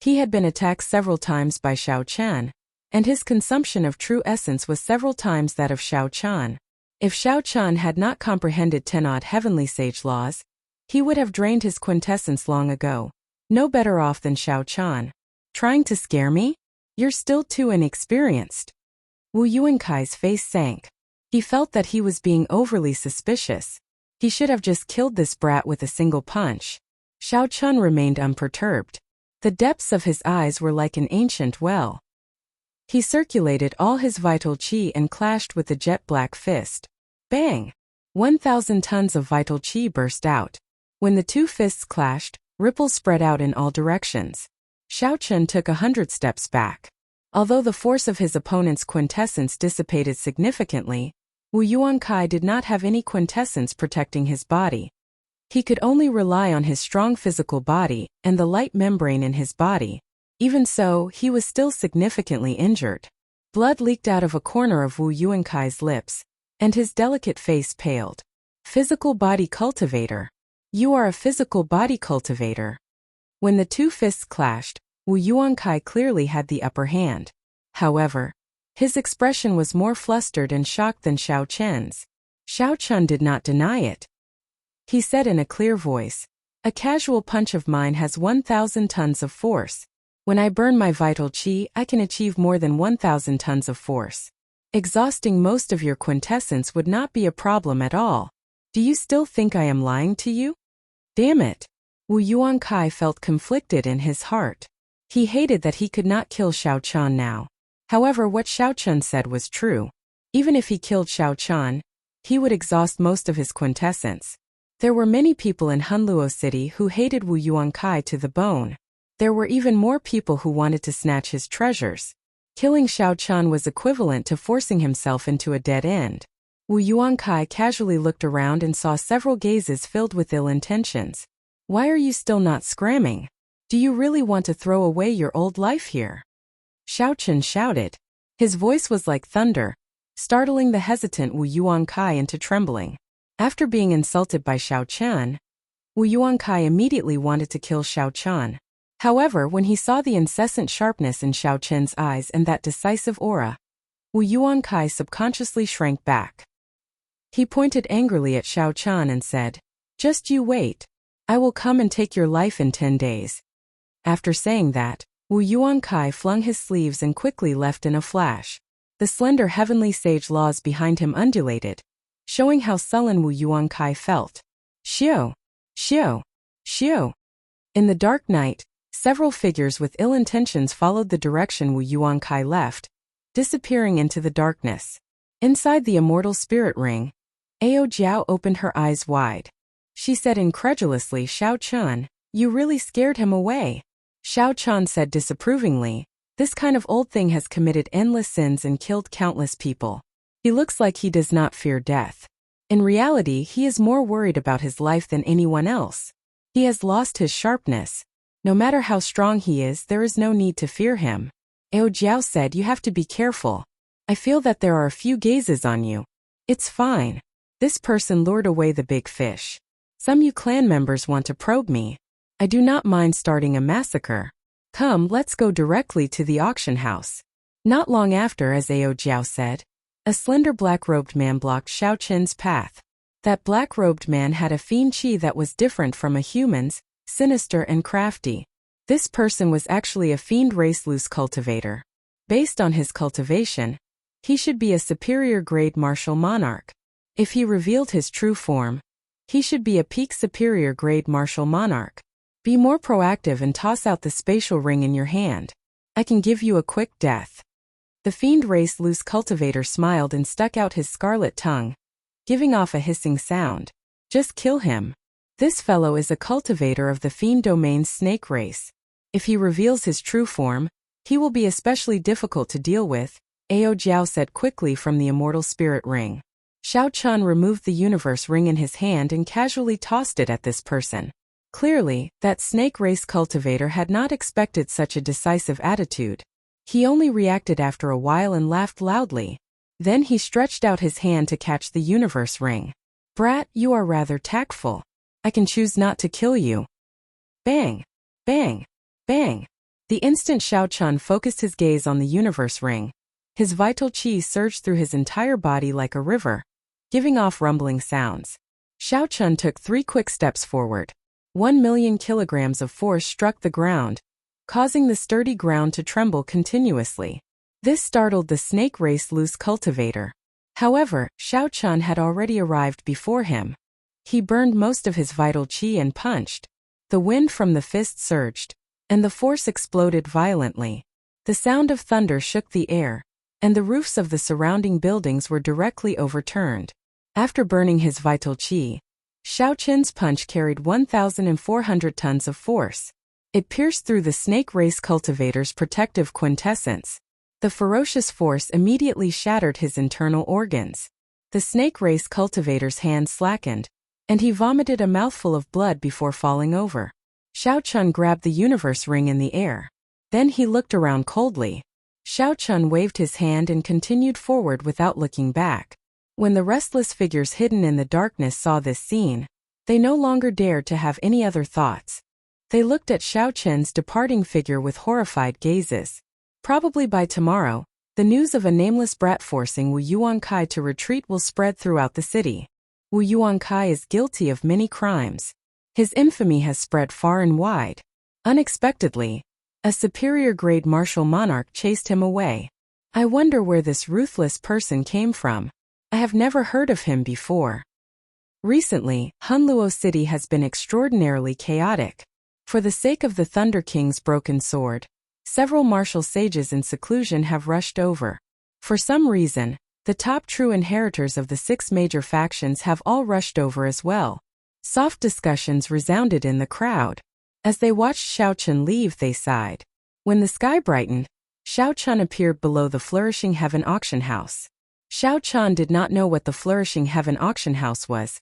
He had been attacked several times by Xiao Chen, and his consumption of true essence was several times that of Xiao Chen. If Xiao Chen had not comprehended 10-odd heavenly sage laws, he would have drained his quintessence long ago. No better off than Xiao Chen. Trying to scare me? You're still too inexperienced. Wu Yuankai's face sank. He felt that he was being overly suspicious. He should have just killed this brat with a single punch. Xiao Chen remained unperturbed. The depths of his eyes were like an ancient well. He circulated all his vital qi and clashed with the jet-black fist. Bang! 1,000 tons of vital qi burst out. When the two fists clashed, ripples spread out in all directions. Xiao Chen took 100 steps back. Although the force of his opponent's quintessence dissipated significantly, Wu Yuankai did not have any quintessence protecting his body. He could only rely on his strong physical body and the light membrane in his body. Even so, he was still significantly injured. Blood leaked out of a corner of Wu Yuankai's lips, and his delicate face paled. Physical body cultivator. You are a physical body cultivator. When the two fists clashed, Wu Yuankai clearly had the upper hand. However, his expression was more flustered and shocked than Xiao Chen's. Xiao Chen did not deny it. He said in a clear voice, "A casual punch of mine has 1,000 tons of force. When I burn my vital qi, I can achieve more than 1,000 tons of force. Exhausting most of your quintessence would not be a problem at all. Do you still think I am lying to you?" Damn it! Wu Yuankai felt conflicted in his heart. He hated that he could not kill Xiao Chen now. However, what Xiao Chen said was true. Even if he killed Xiao Chen, he would exhaust most of his quintessence. There were many people in Hunluo City who hated Wu Yuankai to the bone. There were even more people who wanted to snatch his treasures. Killing Xiao Chen was equivalent to forcing himself into a dead end. Wu Yuankai casually looked around and saw several gazes filled with ill intentions. Why are you still not scramming? Do you really want to throw away your old life here? Xiao Chen shouted. His voice was like thunder, startling the hesitant Wu Yuankai into trembling. After being insulted by Xiao Chen, Wu Yuankai immediately wanted to kill Xiao Chen. However, when he saw the incessant sharpness in Xiao Chen's eyes and that decisive aura, Wu Yuankai subconsciously shrank back. He pointed angrily at Xiao Chen and said, "Just you wait. I will come and take your life in 10 days. After saying that, Wu Yuankai flung his sleeves and quickly left in a flash. The slender heavenly sage laws behind him undulated, showing how sullen Wu Yuankai felt. Xiao! Xiao! Xiao! In the dark night, several figures with ill intentions followed the direction Wu Yuankai left, disappearing into the darkness. Inside the immortal spirit ring, Ao Jiao opened her eyes wide. She said incredulously, "Xiao Chen, you really scared him away." Xiao Chan said disapprovingly. This kind of old thing has committed endless sins and killed countless people. He looks like he does not fear death. In reality, he is more worried about his life than anyone else. He has lost his sharpness. No matter how strong he is, there is no need to fear him. Ao Jiao said, you have to be careful. I feel that there are a few gazes on you. It's fine. This person lured away the big fish. Some you clan members want to probe me. I do not mind starting a massacre. Come, let's go directly to the auction house. Not long after, as Ao Jiao said, a slender black-robed man blocked Xiao Chen's path. That black-robed man had a fiend chi that was different from a human's, sinister and crafty. This person was actually a fiend race loose cultivator. Based on his cultivation, he should be a superior grade martial monarch. If he revealed his true form, he should be a peak superior grade martial monarch. Be more proactive and toss out the spatial ring in your hand. I can give you a quick death. The fiend race loose cultivator smiled and stuck out his scarlet tongue, giving off a hissing sound. Just kill him. This fellow is a cultivator of the fiend domain's snake race. If he reveals his true form, he will be especially difficult to deal with, Ao Jiao said quickly from the immortal spirit ring. Xiao Chun removed the universe ring in his hand and casually tossed it at this person. Clearly, that snake race cultivator had not expected such a decisive attitude. He only reacted after a while and laughed loudly. Then he stretched out his hand to catch the universe ring. Brat, you are rather tactful. I can choose not to kill you. Bang! Bang! Bang! The instant Xiao Chun focused his gaze on the universe ring, his vital qi surged through his entire body like a river, giving off rumbling sounds. Xiao Chun took 3 quick steps forward. 1,000,000 kilograms of force struck the ground, causing the sturdy ground to tremble continuously. This startled the snake race loose cultivator. However, Xiao Chun had already arrived before him. He burned most of his vital qi and punched. The wind from the fist surged, and the force exploded violently. The sound of thunder shook the air, and the roofs of the surrounding buildings were directly overturned. After burning his vital qi, Xiao Chen's punch carried 1,400 tons of force. It pierced through the snake race cultivator's protective quintessence. The ferocious force immediately shattered his internal organs. The snake race cultivator's hand slackened, and he vomited a mouthful of blood before falling over. Xiao Chun grabbed the universe ring in the air. Then he looked around coldly. Xiao Chun waved his hand and continued forward without looking back. When the restless figures hidden in the darkness saw this scene, they no longer dared to have any other thoughts. They looked at Xiao Chen's departing figure with horrified gazes. Probably by tomorrow, the news of a nameless brat forcing Wu Yuankai to retreat will spread throughout the city. Wu Yuankai is guilty of many crimes. His infamy has spread far and wide. Unexpectedly, a superior-grade martial monarch chased him away. I wonder where this ruthless person came from. I have never heard of him before. Recently, Hunluo City has been extraordinarily chaotic. For the sake of the Thunder King's broken sword, several martial sages in seclusion have rushed over. For some reason, the top true inheritors of the 6 major factions have all rushed over as well. Soft discussions resounded in the crowd. As they watched Xiao Chun leave, they sighed. When the sky brightened, Xiao Chun appeared below the Flourishing Heaven auction house. Xiao Chun did not know what the Flourishing Heaven auction house was,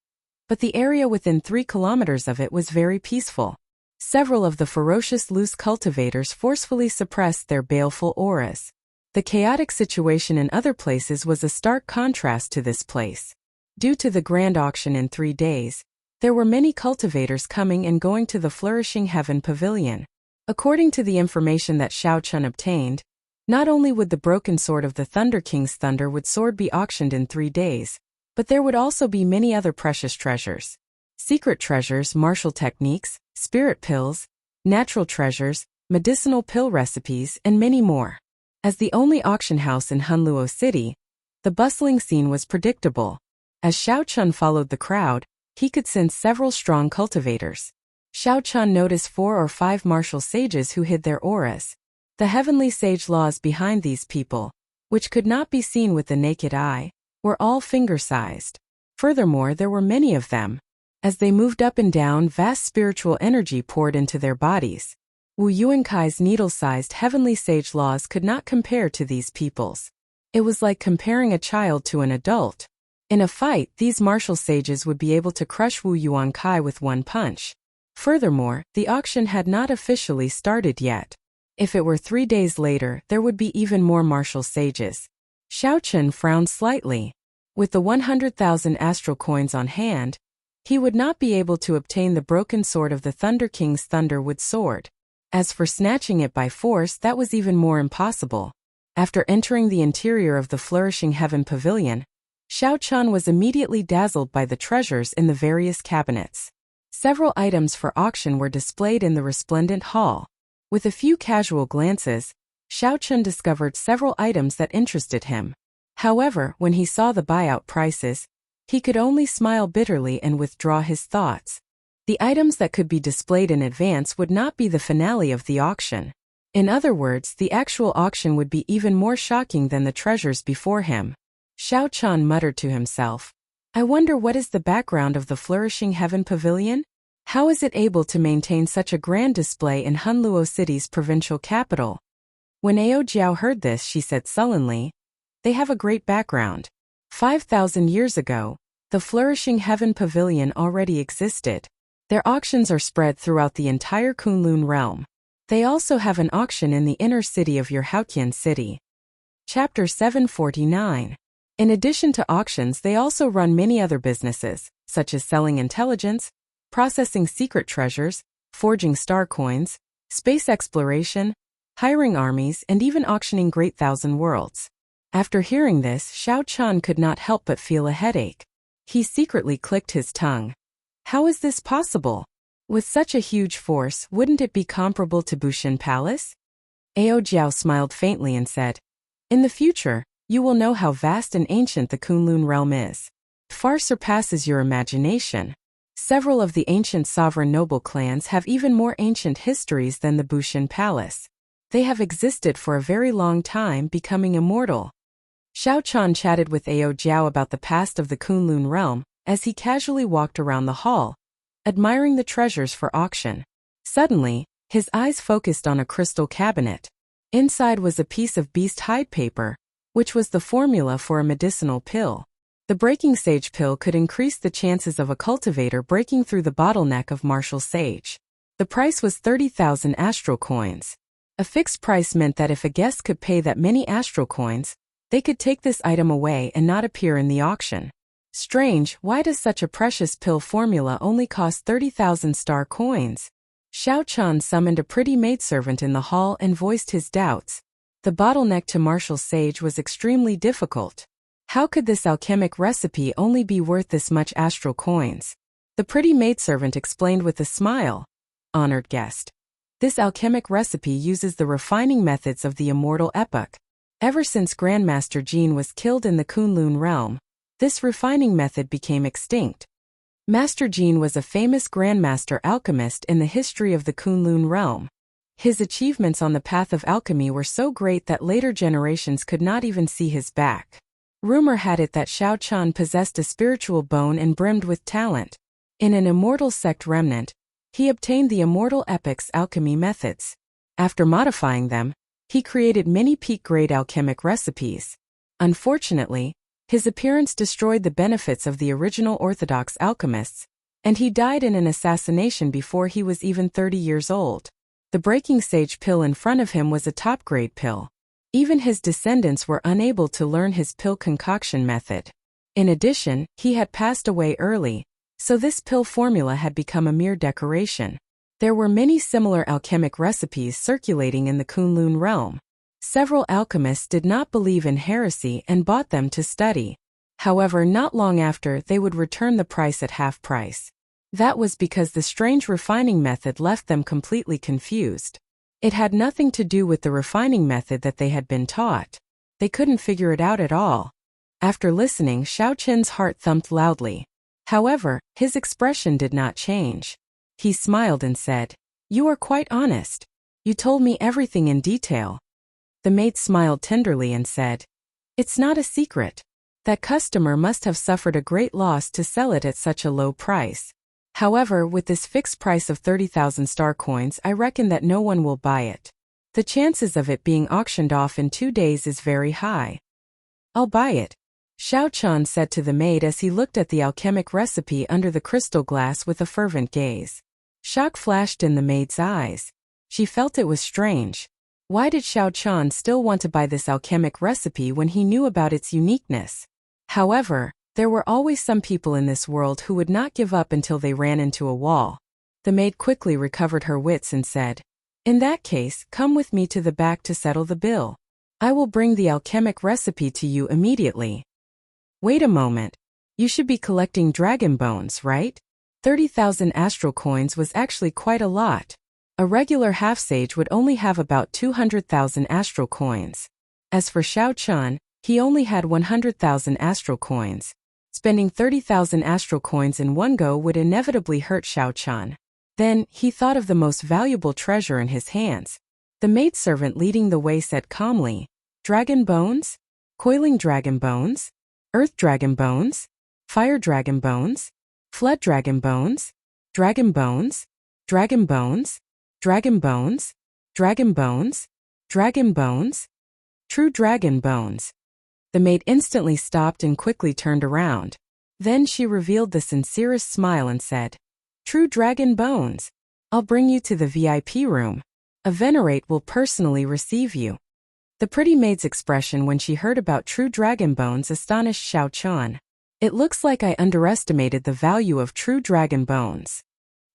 but the area within 3 kilometers of it was very peaceful. Several of the ferocious loose cultivators forcefully suppressed their baleful auras. The chaotic situation in other places was a stark contrast to this place. Due to the grand auction in 3 days, there were many cultivators coming and going to the Flourishing Heaven Pavilion. According to the information that Xiao Chun obtained, not only would the broken sword of the Thunder King's Thunderwood sword be auctioned in 3 days, but there would also be many other precious treasures. Secret treasures, martial techniques, spirit pills, natural treasures, medicinal pill recipes, and many more. As the only auction house in Hunluo City, the bustling scene was predictable. As Xiao Chun followed the crowd, he could sense several strong cultivators. Xiao Chun noticed 4 or 5 martial sages who hid their auras. The heavenly sage laws behind these people, which could not be seen with the naked eye, were all finger-sized. Furthermore, there were many of them. As they moved up and down, vast spiritual energy poured into their bodies. Wu Yuankai's needle-sized heavenly sage laws could not compare to these people's. It was like comparing a child to an adult. In a fight, these martial sages would be able to crush Wu Yuankai with one punch. Furthermore, the auction had not officially started yet. If it were 3 days later, there would be even more martial sages. Xiao Chen frowned slightly. With the 100,000 astral coins on hand, he would not be able to obtain the broken sword of the Thunder King's Thunderwood sword. As for snatching it by force, that was even more impossible. After entering the interior of the Flourishing Heaven Pavilion, Xiao Chen was immediately dazzled by the treasures in the various cabinets. Several items for auction were displayed in the resplendent hall. With a few casual glances, Xiao Chen discovered several items that interested him. However, when he saw the buyout prices, he could only smile bitterly and withdraw his thoughts. The items that could be displayed in advance would not be the finale of the auction. In other words, the actual auction would be even more shocking than the treasures before him. Xiao Chen muttered to himself, "I wonder what is the background of the Flourishing Heaven Pavilion? How is it able to maintain such a grand display in Hunluo City's provincial capital?" When Ao Jiao heard this, she said sullenly, "They have a great background. 5,000 years ago, the Flourishing Heaven Pavilion already existed. Their auctions are spread throughout the entire Kunlun realm. They also have an auction in the inner city of your Haotian city." Chapter 749. In addition to auctions, they also run many other businesses, such as selling intelligence, processing secret treasures, forging star coins, space exploration, hiring armies, and even auctioning great thousand worlds. After hearing this, Xiao Chen could not help but feel a headache. He secretly clicked his tongue. How is this possible? With such a huge force, wouldn't it be comparable to Bushin Palace? Ao Jiao smiled faintly and said, "In the future, you will know how vast and ancient the Kunlun realm is. It far surpasses your imagination. Several of the ancient sovereign noble clans have even more ancient histories than the Bushin Palace. They have existed for a very long time, becoming immortal." Xiao Chen chatted with Ao Jiao about the past of the Kunlun realm as he casually walked around the hall, admiring the treasures for auction. Suddenly, his eyes focused on a crystal cabinet. Inside was a piece of beast hide paper, which was the formula for a medicinal pill. The breaking sage pill could increase the chances of a cultivator breaking through the bottleneck of martial sage. The price was 30,000 astral coins. A fixed price meant that if a guest could pay that many astral coins, they could take this item away and not appear in the auction. Strange, why does such a precious pill formula only cost 30,000 star coins? Xiao Chen summoned a pretty maidservant in the hall and voiced his doubts. The bottleneck to martial sage was extremely difficult. How could this alchemic recipe only be worth this much astral coins? The pretty maidservant explained with a smile. "Honored guest. This alchemic recipe uses the refining methods of the immortal epoch. Ever since Grandmaster Jin was killed in the Kunlun realm, this refining method became extinct. Master Jin was a famous grandmaster alchemist in the history of the Kunlun realm. His achievements on the path of alchemy were so great that later generations could not even see his back. Rumor had it that Xiao Chen possessed a spiritual bone and brimmed with talent. In an immortal sect remnant, he obtained the immortal epoch's alchemy methods. After modifying them, he created many peak-grade alchemic recipes. Unfortunately, his appearance destroyed the benefits of the original orthodox alchemists, and he died in an assassination before he was even 30 years old. The breaking sage pill in front of him was a top-grade pill. Even his descendants were unable to learn his pill concoction method. In addition, he had passed away early, so this pill formula had become a mere decoration. There were many similar alchemic recipes circulating in the Kunlun realm. Several alchemists did not believe in heresy and bought them to study. However, not long after, they would return the price at half price. That was because the strange refining method left them completely confused. It had nothing to do with the refining method that they had been taught. They couldn't figure it out at all. After listening, Xiao Chen's heart thumped loudly. However, his expression did not change. He smiled and said, "You are quite honest. You told me everything in detail." The maid smiled tenderly and said, "It's not a secret. That customer must have suffered a great loss to sell it at such a low price. However, with this fixed price of 30,000 star coins, I reckon that no one will buy it. The chances of it being auctioned off in 2 days is very high. I'll buy it, Xiao Chan said to the maid as he looked at the alchemic recipe under the crystal glass with a fervent gaze. Shock flashed in the maid's eyes. She felt it was strange. Why did Xiao Chan still want to buy this alchemic recipe when he knew about its uniqueness? However, there were always some people in this world who would not give up until they ran into a wall. The maid quickly recovered her wits and said, "In that case, come with me to the back to settle the bill. I will bring the alchemic recipe to you immediately." Wait a moment. You should be collecting dragon bones, right? 30,000 astral coins was actually quite a lot. A regular half-sage would only have about 200,000 astral coins. As for Xiao Chan, he only had 100,000 astral coins. Spending 30,000 astral coins in one go would inevitably hurt Xiao Chan. Then, he thought of the most valuable treasure in his hands. The maidservant leading the way said calmly, "Dragon bones? Coiling dragon bones? Earth dragon bones? Fire dragon bones? Flood dragon bones? Dragon bones? Dragon bones? Dragon bones? Dragon bones? Dragon bones? True dragon bones." The maid instantly stopped and quickly turned around. Then she revealed the sincerest smile and said, "True dragon bones. I'll bring you to the VIP room. A venerate will personally receive you." The pretty maid's expression when she heard about true dragon bones astonished Xiao Chan. "It looks like I underestimated the value of true dragon bones."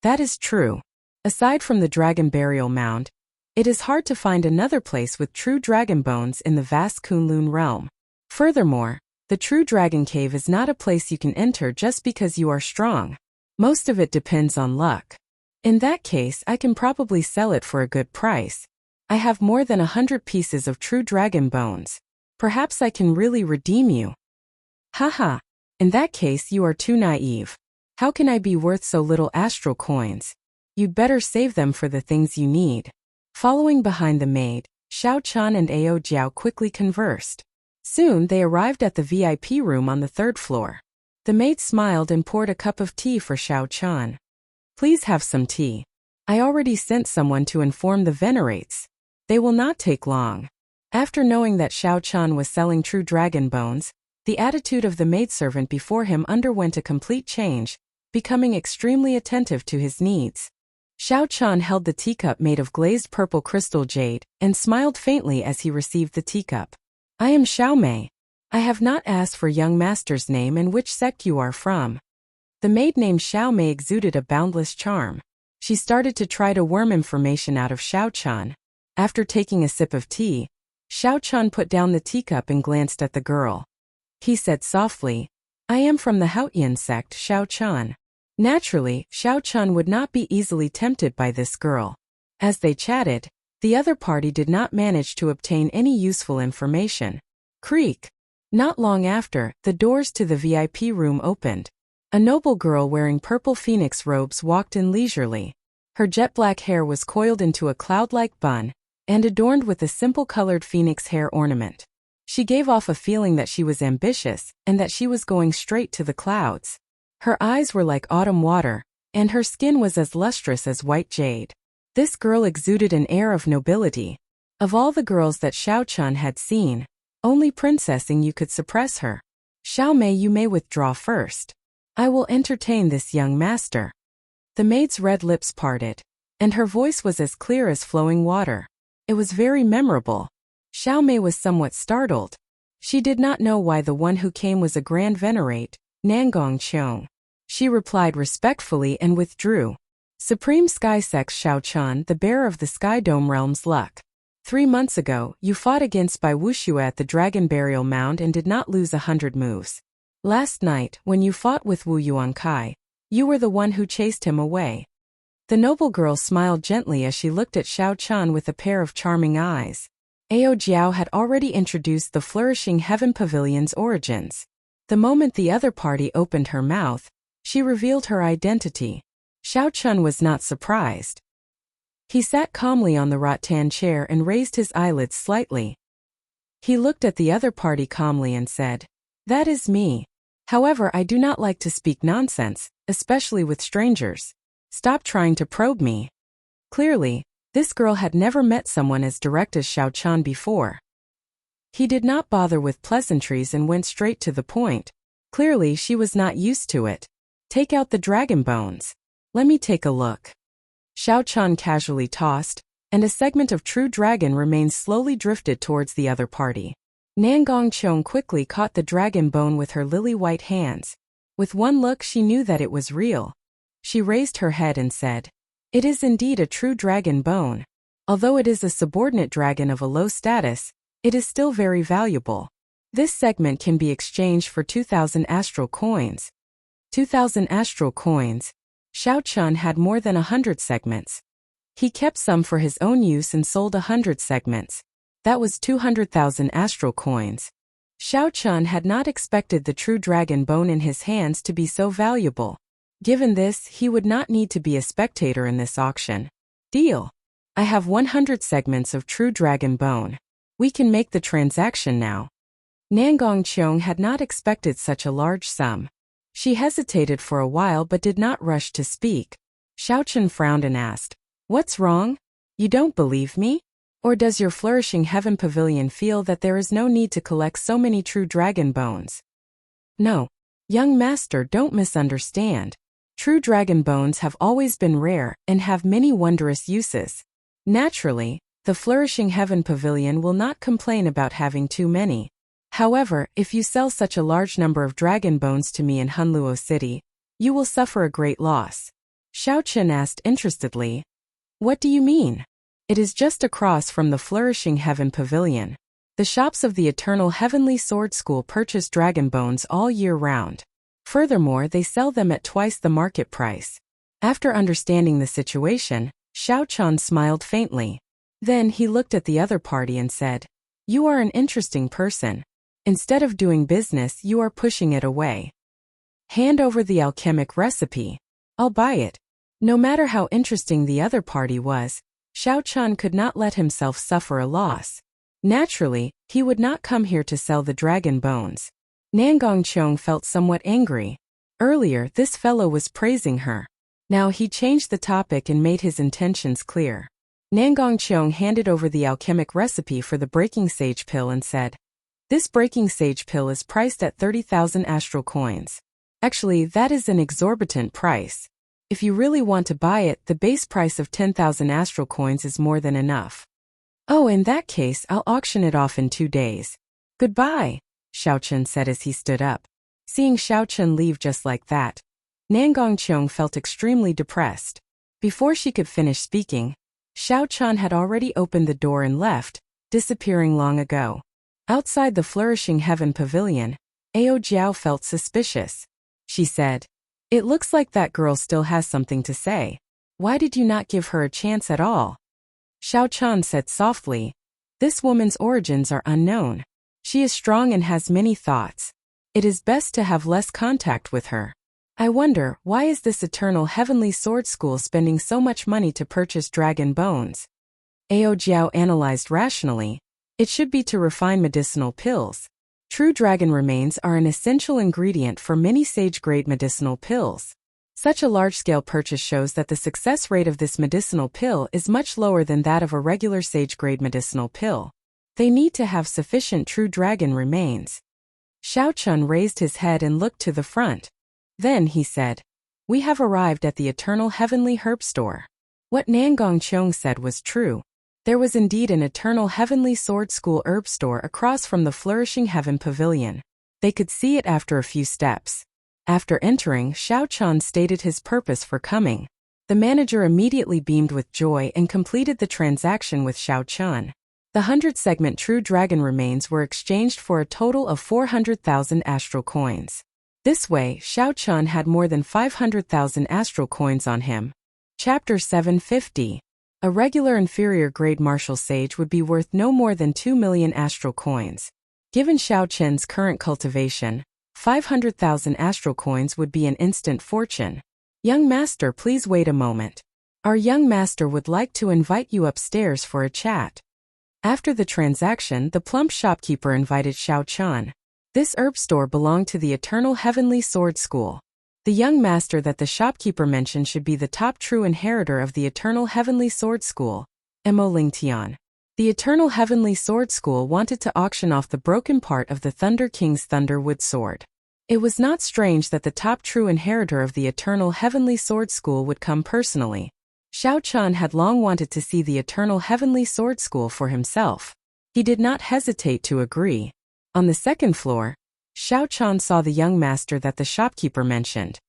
That is true. Aside from the dragon burial mound, it is hard to find another place with true dragon bones in the vast Kunlun realm. Furthermore, the true dragon cave is not a place you can enter just because you are strong. Most of it depends on luck. In that case, I can probably sell it for a good price. I have more than 100 pieces of true dragon bones. Perhaps I can really redeem you. Haha. In that case, you are too naive. How can I be worth so little astral coins? You'd better save them for the things you need. Following behind the maid, Xiao Chan and Ao Jiao quickly conversed. Soon they arrived at the VIP room on the 3rd floor. The maid smiled and poured a cup of tea for Xiao Chan. "Please have some tea. I already sent someone to inform the venerates. They will not take long." After knowing that Xiao Chan was selling true dragon bones, the attitude of the maidservant before him underwent a complete change, becoming extremely attentive to his needs. Xiao Chan held the teacup made of glazed purple crystal jade and smiled faintly as he received the teacup. "I am Xiao Mei. I have not asked for young master's name and which sect you are from." The maid named Xiao Mei exuded a boundless charm. She started to try to worm information out of Xiao Chan. After taking a sip of tea, Xiao Chan put down the teacup and glanced at the girl. He said softly, "I am from the Haotian sect, Xiao Chan." Naturally, Xiao Chan would not be easily tempted by this girl. As they chatted, the other party did not manage to obtain any useful information. Creak. Not long after, the doors to the VIP room opened. A noble girl wearing purple phoenix robes walked in leisurely. Her jet-black hair was coiled into a cloud-like bun and adorned with a simple-colored phoenix hair ornament. She gave off a feeling that she was ambitious and that she was going straight to the clouds. Her eyes were like autumn water, and her skin was as lustrous as white jade. This girl exuded an air of nobility. Of all the girls that Xiao Chan had seen, only Princess Yu could suppress her. "Xiao Mei, you may withdraw first. I will entertain this young master." The maid's red lips parted, and her voice was as clear as flowing water. It was very memorable. Xiao Mei was somewhat startled. She did not know why the one who came was a grand venerate, Nangong Qiong. She replied respectfully and withdrew. "Supreme Sky Sex Xiao Chan, the bearer of the Sky Dome Realm's luck. 3 months ago, you fought against Bai Wuxue at the Dragon Burial Mound and did not lose 100 moves. Last night, when you fought with Wu Yuankai, you were the one who chased him away." The noble girl smiled gently as she looked at Xiao Chan with a pair of charming eyes. Ao Jiao had already introduced the flourishing Heaven Pavilion's origins. The moment the other party opened her mouth, she revealed her identity. Xiao Chan was not surprised. He sat calmly on the rattan chair and raised his eyelids slightly. He looked at the other party calmly and said, "That is me. However, I do not like to speak nonsense, especially with strangers. Stop trying to probe me. Clearly, this girl had never met someone as direct as Xiao Chan before. He did not bother with pleasantries and went straight to the point. Clearly, she was not used to it. Take out the dragon bones. Let me take a look. Xiao Chan casually tossed, and a segment of true dragon remains slowly drifted towards the other party. Nangong Chong quickly caught the dragon bone with her lily-white hands. With one look she knew that it was real. She raised her head and said, "It is indeed a true dragon bone. Although it is a subordinate dragon of a low status, it is still very valuable. This segment can be exchanged for 2,000 astral coins." 2,000 astral coins. Xiao Chun had more than 100 segments. He kept some for his own use and sold 100 segments. That was 200,000 astral coins. Xiao Chun had not expected the true dragon bone in his hands to be so valuable. Given this, he would not need to be a spectator in this auction. Deal. I have 100 segments of true dragon bone. We can make the transaction now. Nangong Cheong had not expected such a large sum. She hesitated for a while but did not rush to speak. Xiao Chun frowned and asked, "What's wrong? You don't believe me? Or does your flourishing heaven pavilion feel that there is no need to collect so many true dragon bones?" "No. Young master, don't misunderstand. True dragon bones have always been rare and have many wondrous uses. Naturally, the flourishing heaven pavilion will not complain about having too many. However, if you sell such a large number of dragon bones to me in Hunluo City, you will suffer a great loss." Xiao Chun asked interestedly, "What do you mean?" "It is just across from the Flourishing Heaven Pavilion. The shops of the Eternal Heavenly Sword School purchase dragon bones all year round. Furthermore, they sell them at twice the market price." After understanding the situation, Xiao Chun smiled faintly. Then he looked at the other party and said, "You are an interesting person. Instead of doing business, you are pushing it away. Hand over the alchemic recipe. I'll buy it." No matter how interesting the other party was, Xiao Chun could not let himself suffer a loss. Naturally, he would not come here to sell the dragon bones. Nangong Chong felt somewhat angry. Earlier, this fellow was praising her. Now he changed the topic and made his intentions clear. Nangong Chong handed over the alchemic recipe for the breaking sage pill and said, "This breaking sage pill is priced at 30,000 astral coins. Actually, that is an exorbitant price. If you really want to buy it, the base price of 10,000 astral coins is more than enough." "Oh, in that case, I'll auction it off in 2 days. Goodbye," Xiao Chun said as he stood up. Seeing Xiao Chun leave just like that, Nangong Chong felt extremely depressed. Before she could finish speaking, Xiao Chun had already opened the door and left, disappearing long ago. Outside the Flourishing Heaven Pavilion, Ao Jiao felt suspicious. She said, "It looks like that girl still has something to say. Why did you not give her a chance at all?" Xiao Chun said softly, "This woman's origins are unknown. She is strong and has many thoughts. It is best to have less contact with her. I wonder, why is this Eternal Heavenly Sword School spending so much money to purchase dragon bones?" Ao Jiao analyzed rationally. It should be to refine medicinal pills. True dragon remains are an essential ingredient for many sage-grade medicinal pills. Such a large-scale purchase shows that the success rate of this medicinal pill is much lower than that of a regular sage-grade medicinal pill. They need to have sufficient true dragon remains. Xiao Chun raised his head and looked to the front. Then he said, "We have arrived at the Eternal Heavenly Herb Store." What Nangong Chong said was true. There was indeed an Eternal Heavenly Sword School herb store across from the Flourishing Heaven Pavilion. They could see it after a few steps. After entering, Xiao Chun stated his purpose for coming. The manager immediately beamed with joy and completed the transaction with Xiao Chun. The 100-segment True Dragon remains were exchanged for a total of 400,000 astral coins. This way, Xiao Chun had more than 500,000 astral coins on him. Chapter 750. A regular inferior grade martial sage would be worth no more than 2 million astral coins. Given Xiao Chen's current cultivation, 500,000 astral coins would be an instant fortune. "Young master, please wait a moment. Our young master would like to invite you upstairs for a chat." After the transaction, the plump shopkeeper invited Xiao Chun. This herb store belonged to the Eternal Heavenly Sword School. The young master that the shopkeeper mentioned should be the top true inheritor of the Eternal Heavenly Sword School, Mo Lingtian. The Eternal Heavenly Sword School wanted to auction off the broken part of the Thunder King's Thunderwood sword. It was not strange that the top true inheritor of the Eternal Heavenly Sword School would come personally. Xiao Chun had long wanted to see the Eternal Heavenly Sword School for himself. He did not hesitate to agree. On the second floor, Xiao Chun saw the young master that the shopkeeper mentioned.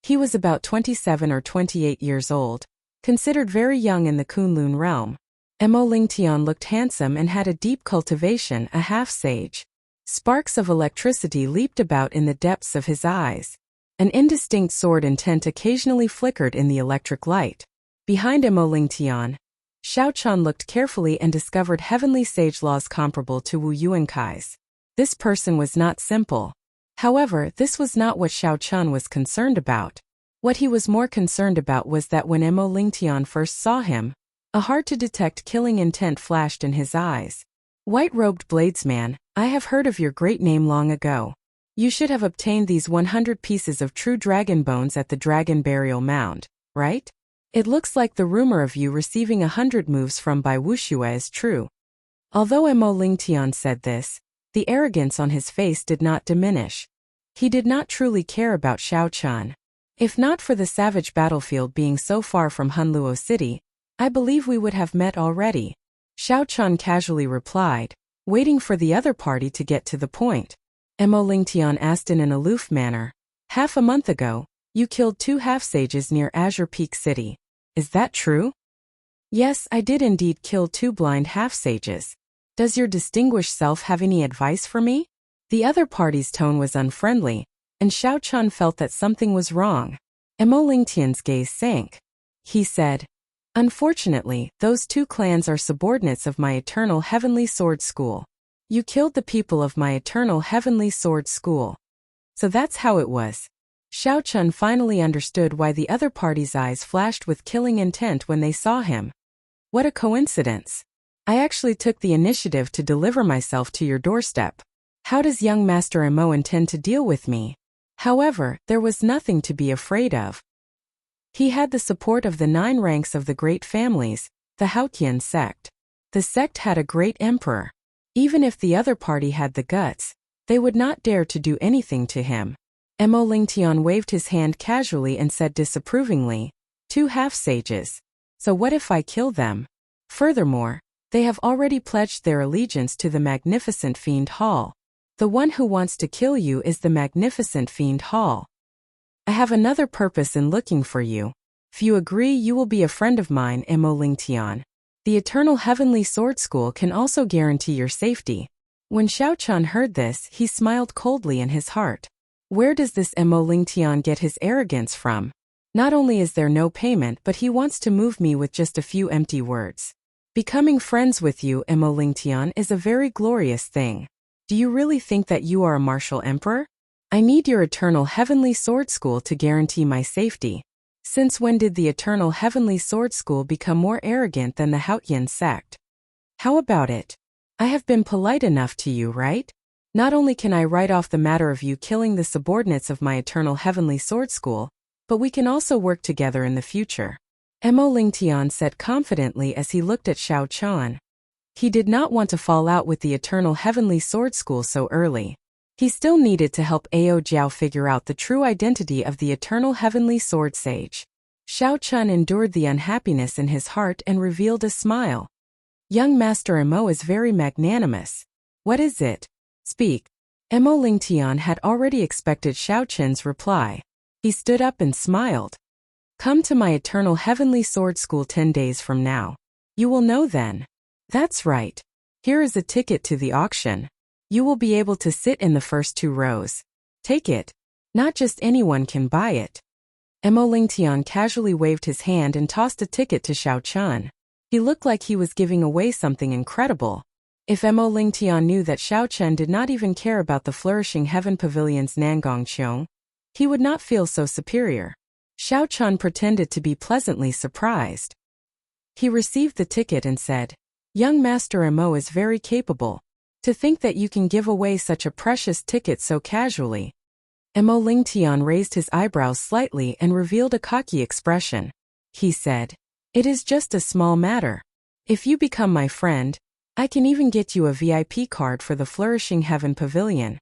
He was about 27 or 28 years old, considered very young in the Kunlun realm. Mo Lingtian looked handsome and had a deep cultivation, a half-sage. Sparks of electricity leaped about in the depths of his eyes. An indistinct sword intent occasionally flickered in the electric light. Behind Mo Lingtian, Xiao Chun looked carefully and discovered heavenly sage laws comparable to Wu Yuankai's. This person was not simple. However, this was not what Xiao Chun was concerned about. What he was more concerned about was that when Mo Lingtian first saw him, a hard-to-detect killing intent flashed in his eyes. White-robed bladesman, I have heard of your great name long ago. You should have obtained these 100 pieces of true dragon bones at the dragon burial mound, right? It looks like the rumor of you receiving 100 moves from Bai Wuxue is true. Although Mo Lingtian said this, the arrogance on his face did not diminish. He did not truly care about Xiao Chun. If not for the savage battlefield being so far from Hunluo City, I believe we would have met already. Xiao Chun casually replied, waiting for the other party to get to the point. Mo Lingtian asked in an aloof manner, half a month ago, you killed 2 half-sages near Azure Peak City. Is that true? Yes, I did indeed kill 2 blind half-sages. Does your distinguished self have any advice for me? The other party's tone was unfriendly, and Xiao Chun felt that something was wrong. Mo Lingtian's gaze sank. He said, unfortunately, those 2 clans are subordinates of my Eternal Heavenly Sword School. You killed the people of my Eternal Heavenly Sword School. So that's how it was. Xiao Chun finally understood why the other party's eyes flashed with killing intent when they saw him. What a coincidence. I actually took the initiative to deliver myself to your doorstep. How does young Master Mo intend to deal with me? However, there was nothing to be afraid of. He had the support of the 9 ranks of the great families, the Haotian sect. The sect had a great emperor. Even if the other party had the guts, they would not dare to do anything to him. Mo Lingtian waved his hand casually and said disapprovingly, 2 half-sages. So what if I kill them? Furthermore, they have already pledged their allegiance to the Magnificent Fiend Hall. The one who wants to kill you is the Magnificent Fiend Hall. I have another purpose in looking for you. If you agree, you will be a friend of mine, Mo Lingtian. The Eternal Heavenly Sword School can also guarantee your safety. When Xiao Chun heard this, he smiled coldly in his heart. Where does this Mo Lingtian get his arrogance from? Not only is there no payment, but he wants to move me with just a few empty words. Becoming friends with you, Mo Lingtian, is a very glorious thing. Do you really think that you are a martial emperor? I need your Eternal Heavenly Sword School to guarantee my safety. Since when did the Eternal Heavenly Sword School become more arrogant than the Haotian sect? How about it? I have been polite enough to you, right? Not only can I write off the matter of you killing the subordinates of my Eternal Heavenly Sword School, but we can also work together in the future. Mo Lingtian said confidently as he looked at Xiao Chun. He did not want to fall out with the Eternal Heavenly Sword School so early. He still needed to help Ao Jiao figure out the true identity of the Eternal Heavenly Sword Sage. Xiao Chun endured the unhappiness in his heart and revealed a smile. Young Master Mo is very magnanimous. What is it? Speak. Mo Lingtian had already expected Xiao Chun's reply. He stood up and smiled. Come to my Eternal Heavenly Sword School 10 days from now. You will know then. That's right. Here is a ticket to the auction. You will be able to sit in the first 2 rows. Take it. Not just anyone can buy it. Mo Lingtian casually waved his hand and tossed a ticket to Xiao Chun. He looked like he was giving away something incredible. If Mo Lingtian knew that Xiao Chun did not even care about the flourishing Heaven Pavilion's Nangong Qiong, he would not feel so superior. Xiao Chun pretended to be pleasantly surprised. He received the ticket and said, Young Master Mo is very capable. To think that you can give away such a precious ticket so casually. Mo Lingtian raised his eyebrows slightly and revealed a cocky expression. He said, "It is just a small matter. If you become my friend, I can even get you a VIP card for the Flourishing Heaven Pavilion."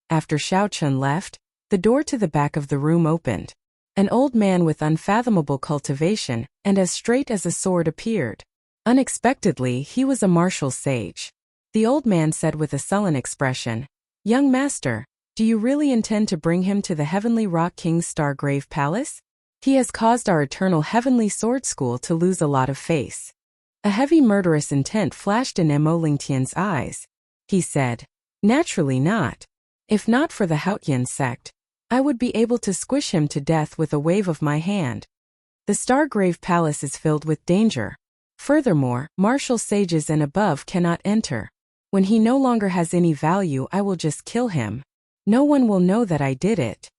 After Xiao Chun left, the door to the back of the room opened. An old man with unfathomable cultivation and as straight as a sword appeared. Unexpectedly, he was a martial sage. The old man said with a sullen expression, "Young master, do you really intend to bring him to the Heavenly Rock King's Stargrave Palace? He has caused our eternal Heavenly Sword School to lose a lot of face." A heavy murderous intent flashed in Mo Lingtian's eyes. He said, "Naturally not. If not for the Haotian sect, I would be able to squish him to death with a wave of my hand. The Stargrave Palace is filled with danger. Furthermore, martial sages and above cannot enter. When he no longer has any value, I will just kill him. No one will know that I did it."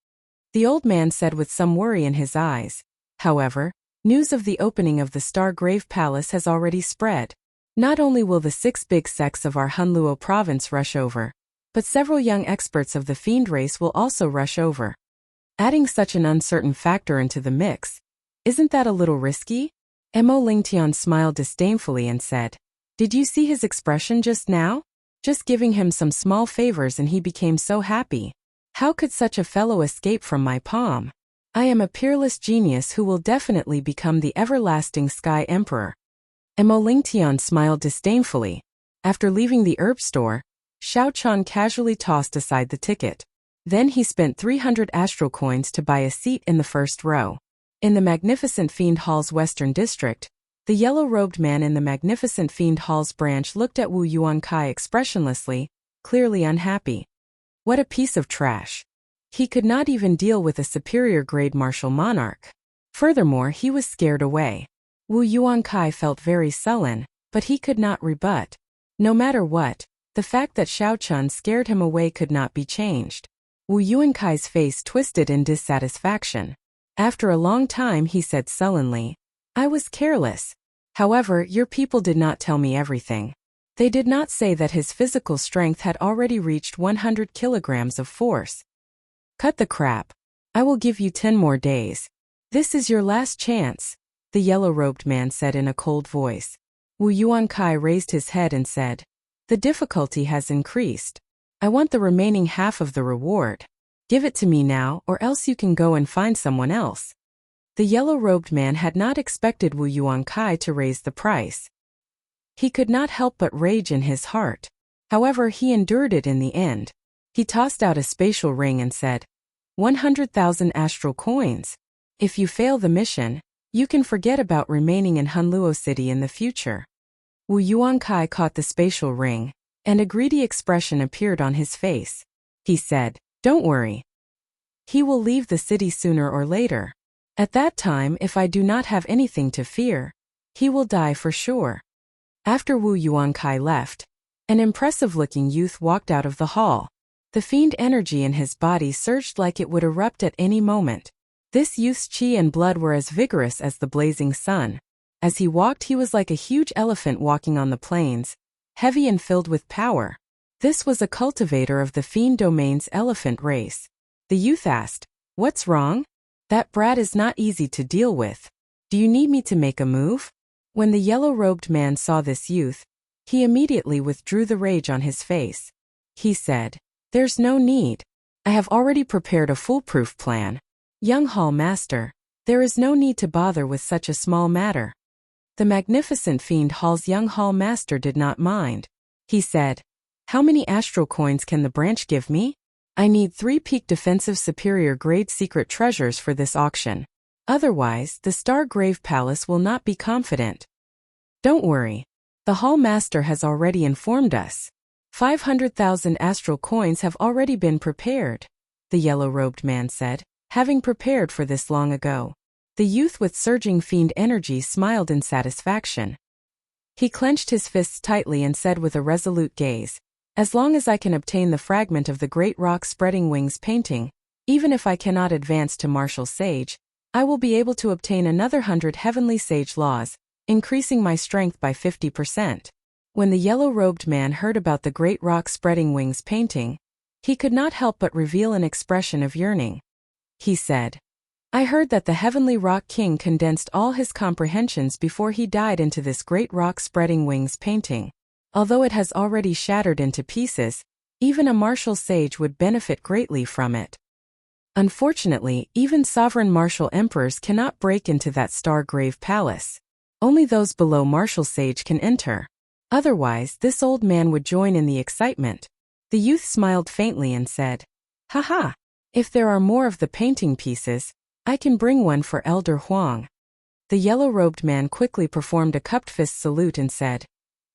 The old man said with some worry in his eyes. However, news of the opening of the Stargrave Palace has already spread. Not only will the 6 big sects of our Hunluo province rush over, but several young experts of the fiend race will also rush over. Adding such an uncertain factor into the mix, isn't that a little risky? Mo Lingtian smiled disdainfully and said, "Did you see his expression just now? Just giving him some small favors and he became so happy. How could such a fellow escape from my palm? I am a peerless genius who will definitely become the everlasting Sky Emperor." Mo Lingtian smiled disdainfully. After leaving the herb store, Xiao Chun casually tossed aside the ticket. Then he spent 300 astral coins to buy a seat in the first row. In the Magnificent Fiend Hall's Western District, the yellow-robed man in the Magnificent Fiend Hall's branch looked at Wu Yuankai expressionlessly, clearly unhappy. What a piece of trash. He could not even deal with a superior-grade martial monarch. Furthermore, he was scared away. Wu Yuankai felt very sullen, but he could not rebut. No matter what, the fact that Xiao Chun scared him away could not be changed. Wu Yuankai's face twisted in dissatisfaction. After a long time he said sullenly, "I was careless. However, your people did not tell me everything. They did not say that his physical strength had already reached 100 kilograms of force. Cut the crap. I will give you 10 more days. This is your last chance," the yellow-robed man said in a cold voice. Wu Yuankai raised his head and said, "The difficulty has increased. I want the remaining half of the reward. Give it to me now, or else you can go and find someone else." The yellow-robed man had not expected Wu Yuankai to raise the price. He could not help but rage in his heart. However, he endured it in the end. He tossed out a spatial ring and said, 100,000 astral coins. If you fail the mission, you can forget about remaining in Hunluo City in the future. Wu Yuankai caught the spatial ring, and a greedy expression appeared on his face. He said, "Don't worry. He will leave the city sooner or later. At that time, if I do not have anything to fear, he will die for sure." After Wu Yuankai left, an impressive-looking youth walked out of the hall. The fiend energy in his body surged like it would erupt at any moment. This youth's qi and blood were as vigorous as the blazing sun. As he walked, he was like a huge elephant walking on the plains, heavy and filled with power. This was a cultivator of the fiend domain's elephant race. The youth asked, "What's wrong? That brat is not easy to deal with. Do you need me to make a move?" When the yellow-robed man saw this youth, he immediately withdrew the rage on his face. He said, "There's no need. I have already prepared a foolproof plan. Young Hall Master, there is no need to bother with such a small matter." The Magnificent Fiend Hall's young Hall Master did not mind. He said, "How many astral coins can the branch give me? I need 3 peak defensive superior grade secret treasures for this auction. Otherwise, the Stargrave Palace will not be confident." "Don't worry. The Hall Master has already informed us. 500,000 astral coins have already been prepared," the yellow-robed man said, having prepared for this long ago. The youth with surging fiend energy smiled in satisfaction. He clenched his fists tightly and said with a resolute gaze, "As long as I can obtain the fragment of the Great Rock Spreading Wings painting, even if I cannot advance to Martial Sage, I will be able to obtain another 100 Heavenly Sage laws, increasing my strength by 50%. When the yellow-robed man heard about the great rock spreading wings painting, he could not help but reveal an expression of yearning. He said, "I heard that the heavenly rock king condensed all his comprehensions before he died into this great rock spreading wings painting. Although it has already shattered into pieces, even a martial sage would benefit greatly from it. Unfortunately, even sovereign martial emperors cannot break into that star-grave palace. Only those below martial sage can enter. Otherwise, this old man would join in the excitement." The youth smiled faintly and said, "Haha, if there are more of the painting pieces, I can bring one for Elder Huang." The yellow-robed man quickly performed a cupped fist salute and said,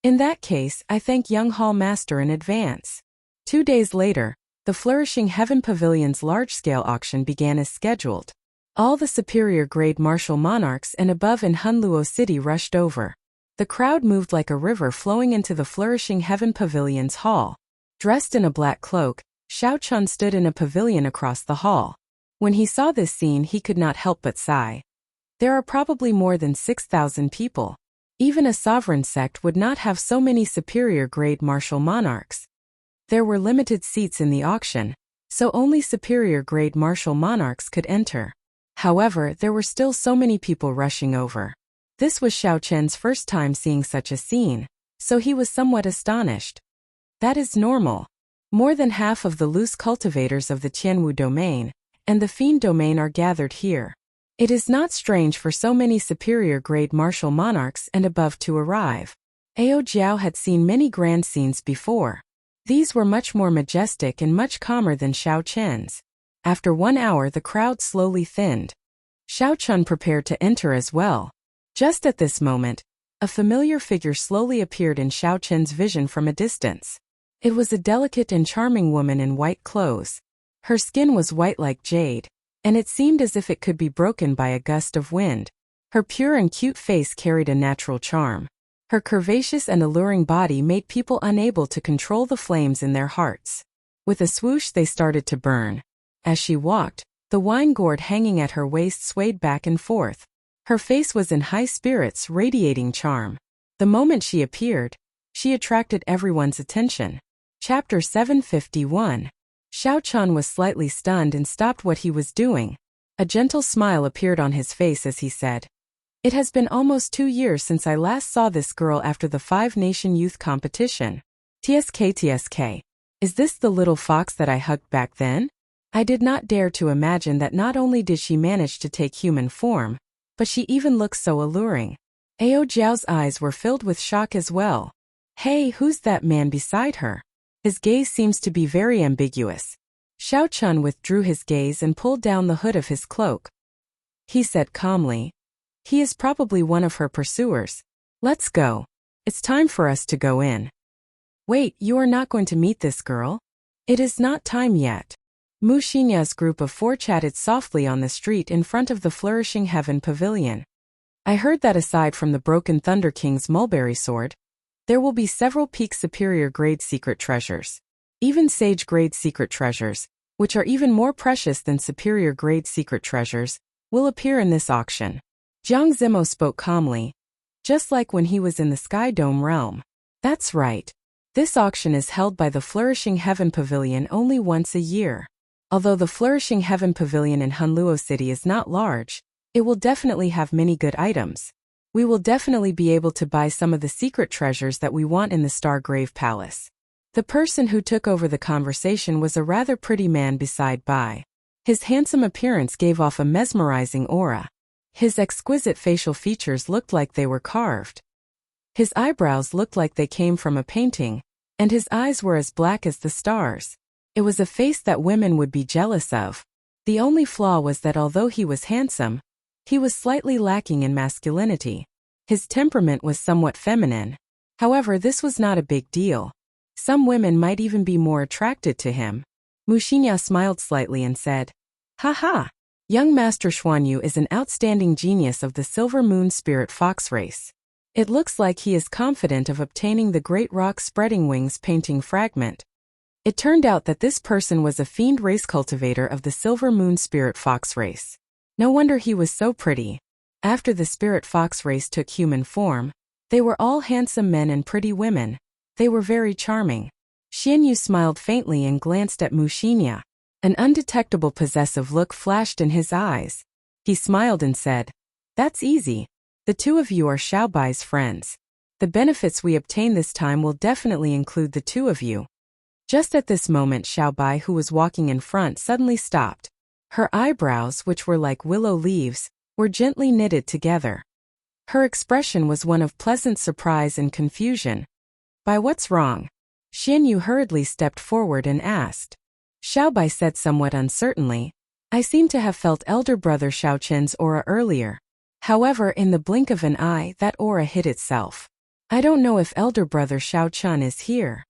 "In that case, I thank young Hall Master in advance." 2 days later, the Flourishing Heaven Pavilion's large-scale auction began as scheduled. All the superior-grade martial monarchs and above in Hunluo City rushed over. The crowd moved like a river flowing into the Flourishing Heaven Pavilion's hall. Dressed in a black cloak, Xiao Chun stood in a pavilion across the hall. When he saw this scene, he could not help but sigh. There are probably more than 6,000 people. Even a sovereign sect would not have so many superior-grade martial monarchs. There were limited seats in the auction, so only superior-grade martial monarchs could enter. However, there were still so many people rushing over. This was Xiao Chen's first time seeing such a scene, so he was somewhat astonished. That is normal. More than half of the loose cultivators of the Tianwu domain and the Fiend domain are gathered here. It is not strange for so many superior-grade martial monarchs and above to arrive. Ao Jiao had seen many grand scenes before. These were much more majestic and much calmer than Xiao Chen's. After 1 hour, the crowd slowly thinned. Xiao Chun prepared to enter as well. Just at this moment, a familiar figure slowly appeared in Xiao Chen's vision from a distance. It was a delicate and charming woman in white clothes. Her skin was white like jade, and it seemed as if it could be broken by a gust of wind. Her pure and cute face carried a natural charm. Her curvaceous and alluring body made people unable to control the flames in their hearts. With a swoosh, they started to burn. As she walked, the wine gourd hanging at her waist swayed back and forth. Her face was in high spirits, radiating charm. The moment she appeared, she attracted everyone's attention. Chapter 751. Xiao Chun was slightly stunned and stopped what he was doing. A gentle smile appeared on his face as he said, "It has been almost 2 years since I last saw this girl after the 5-nation youth competition. TSK. Is this the little fox that I hugged back then? I did not dare to imagine that not only did she manage to take human form, but she even looks so alluring." Ao Jiao's eyes were filled with shock as well. "Hey, who's that man beside her?" His gaze seems to be very ambiguous. Xiao Chun withdrew his gaze and pulled down the hood of his cloak. He said calmly, "He is probably one of her pursuers. Let's go. It's time for us to go in." "Wait, you are not going to meet this girl? It is not time yet." Mu Xinya's group of 4 chatted softly on the street in front of the Flourishing Heaven Pavilion. "I heard that aside from the Broken Thunder King's mulberry sword, there will be several peak superior grade secret treasures. Even sage grade secret treasures, which are even more precious than superior grade secret treasures, will appear in this auction." Jiang Zimo spoke calmly, just like when he was in the Sky Dome realm. "That's right. This auction is held by the Flourishing Heaven Pavilion only once a year. Although the Flourishing Heaven Pavilion in Hunluo City is not large, it will definitely have many good items. We will definitely be able to buy some of the secret treasures that we want in the Stargrave Palace." The person who took over the conversation was a rather pretty man beside Bai. His handsome appearance gave off a mesmerizing aura. His exquisite facial features looked like they were carved. His eyebrows looked like they came from a painting, and his eyes were as black as the stars. It was a face that women would be jealous of. The only flaw was that although he was handsome, he was slightly lacking in masculinity. His temperament was somewhat feminine. However, this was not a big deal. Some women might even be more attracted to him. Mu Xinya smiled slightly and said, "Haha, young Master Xuanyu is an outstanding genius of the Silver Moon Spirit Fox race. It looks like he is confident of obtaining the Great Rock Spreading Wings painting fragment." It turned out that this person was a fiend race cultivator of the Silver Moon Spirit Fox race. No wonder he was so pretty. After the Spirit Fox race took human form, They were all handsome men and pretty women. They were very charming. Xianyu smiled faintly and glanced at Mushinya. An undetectable possessive look flashed in his eyes. He smiled and said, "That's easy. The two of you are Xiaobai's friends. The benefits we obtain this time will definitely include the two of you." Just at this moment, Xiaobai, who was walking in front, suddenly stopped. Her eyebrows, which were like willow leaves, were gently knitted together. Her expression was one of pleasant surprise and confusion. "Bai, what's wrong?" Xianyu hurriedly stepped forward and asked. Xiaobai said somewhat uncertainly, "I seem to have felt elder brother Xiaoqin's aura earlier. However, in the blink of an eye, that aura hid itself. I don't know if elder brother Xiaoqin is here."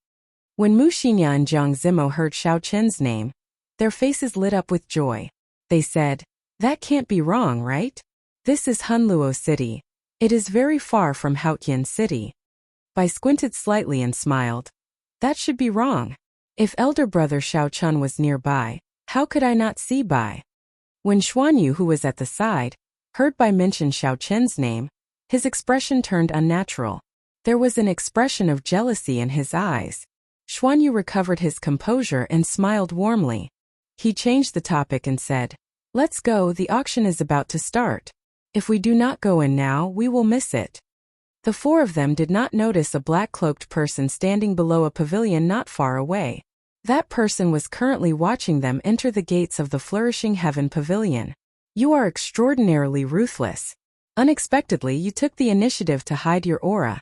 When Mushinya and Jiang Zimo heard Xiaoqin's name, their faces lit up with joy. They said, "That can't be wrong, right? This is Hunluo City. It is very far from Haotian City." Bai squinted slightly and smiled. "That should be wrong. If elder brother Xiaoqin was nearby, how could I not see Bai?" When Xuanyu, who was at the side, heard Bai mention Xiaoqin's name, his expression turned unnatural. There was an expression of jealousy in his eyes. Xuanyu recovered his composure and smiled warmly. He changed the topic and said, "Let's go, the auction is about to start. If we do not go in now, we will miss it." The four of them did not notice a black-cloaked person standing below a pavilion not far away. That person was currently watching them enter the gates of the Flourishing Heaven Pavilion. "You are extraordinarily ruthless. Unexpectedly, you took the initiative to hide your aura,"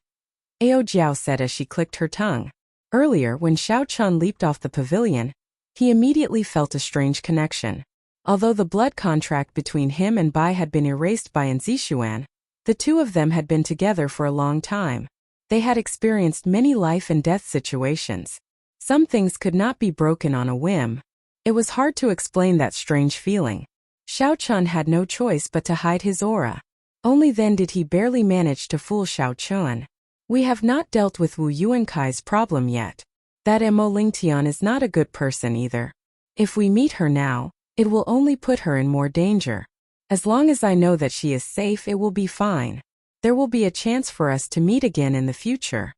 Ao Jiao said as she clicked her tongue. Earlier, when Xiao Chun leaped off the pavilion, he immediately felt a strange connection. Although the blood contract between him and Bai had been erased by Zishuan, the two of them had been together for a long time. They had experienced many life and death situations. Some things could not be broken on a whim. It was hard to explain that strange feeling. Xiao Chun had no choice but to hide his aura. Only then did he barely manage to fool Xiao Chun. "We have not dealt with Wu Yuankai's problem yet. That Mo Lingtian is not a good person either. If we meet her now, it will only put her in more danger. As long as I know that she is safe, it will be fine. There will be a chance for us to meet again in the future."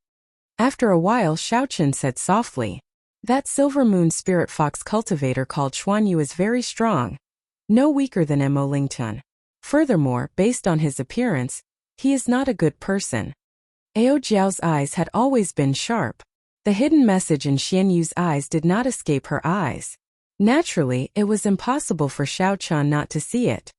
After a while, Xiaoqin said softly, "That Silver Moon Spirit Fox cultivator called Xuanyu is very strong. No weaker than Mo Lingtian. Furthermore, based on his appearance, he is not a good person." Ao Jiao's eyes had always been sharp. The hidden message in Xianyu's eyes did not escape her eyes. Naturally, it was impossible for Xiao Chun not to see it.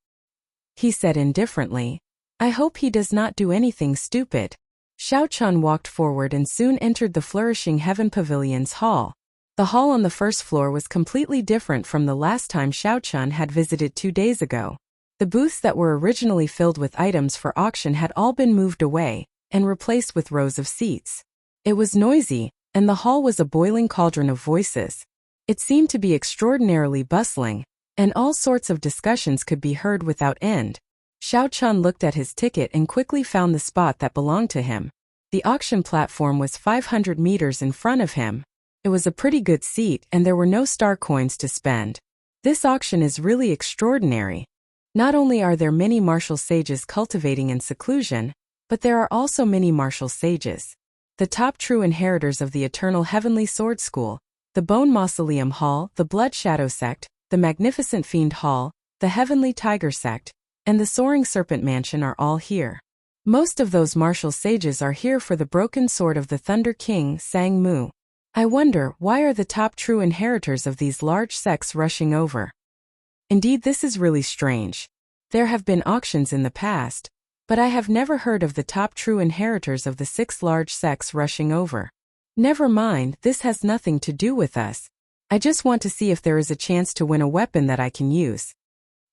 He said indifferently, "I hope he does not do anything stupid." Xiao Chun walked forward and soon entered the Flourishing Heaven Pavilion's hall. The hall on the first floor was completely different from the last time Xiao Chun had visited 2 days ago. The booths that were originally filled with items for auction had all been moved away and replaced with rows of seats. It was noisy, and the hall was a boiling cauldron of voices. It seemed to be extraordinarily bustling, and all sorts of discussions could be heard without end. Xiao Chun looked at his ticket and quickly found the spot that belonged to him. The auction platform was 500 meters in front of him. It was a pretty good seat, and there were no star coins to spend. This auction is really extraordinary. Not only are there many martial sages cultivating in seclusion, but there are also many martial sages. The top true inheritors of the Eternal Heavenly Sword School, the Bone Mausoleum Hall, the Blood Shadow Sect, the Magnificent Fiend Hall, the Heavenly Tiger Sect, and the Soaring Serpent Mansion are all here. Most of those martial sages are here for the broken sword of the Thunder King, Sang Mu. I wonder, why are the top true inheritors of these large sects rushing over? Indeed, this is really strange. There have been auctions in the past, but I have never heard of the top true inheritors of the 6 large sects rushing over. Never mind, this has nothing to do with us. I just want to see if there is a chance to win a weapon that I can use.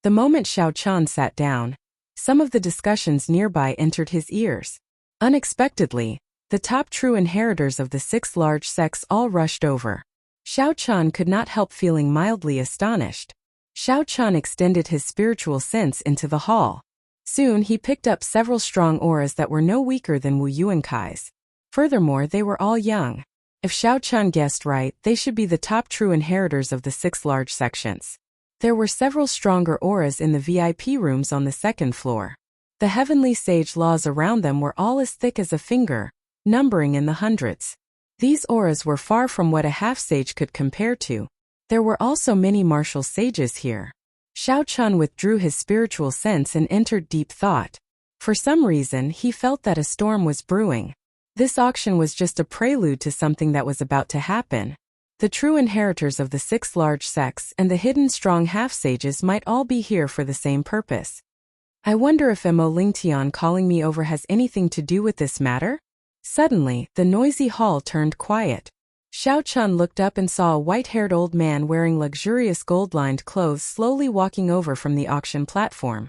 The moment Xiao Chun sat down, some of the discussions nearby entered his ears. Unexpectedly, the top true inheritors of the 6 large sects all rushed over. Xiao Chun could not help feeling mildly astonished. Xiao Chun extended his spiritual sense into the hall. Soon he picked up several strong auras that were no weaker than Wu Yuankai's. Furthermore, they were all young. If Xiao Chun guessed right, they should be the top true inheritors of the 6 large sections. There were several stronger auras in the VIP rooms on the 2nd floor. The heavenly sage laws around them were all as thick as a finger, numbering in the hundreds. These auras were far from what a half-sage could compare to. There were also many martial sages here. Xiao Chun withdrew his spiritual sense and entered deep thought. For some reason, he felt that a storm was brewing. This auction was just a prelude to something that was about to happen. The true inheritors of the 6 large sects and the hidden strong half-sages might all be here for the same purpose. I wonder if Mo Lingtian calling me over has anything to do with this matter? Suddenly, the noisy hall turned quiet. Xiao Chun looked up and saw a white-haired old man wearing luxurious gold-lined clothes slowly walking over from the auction platform.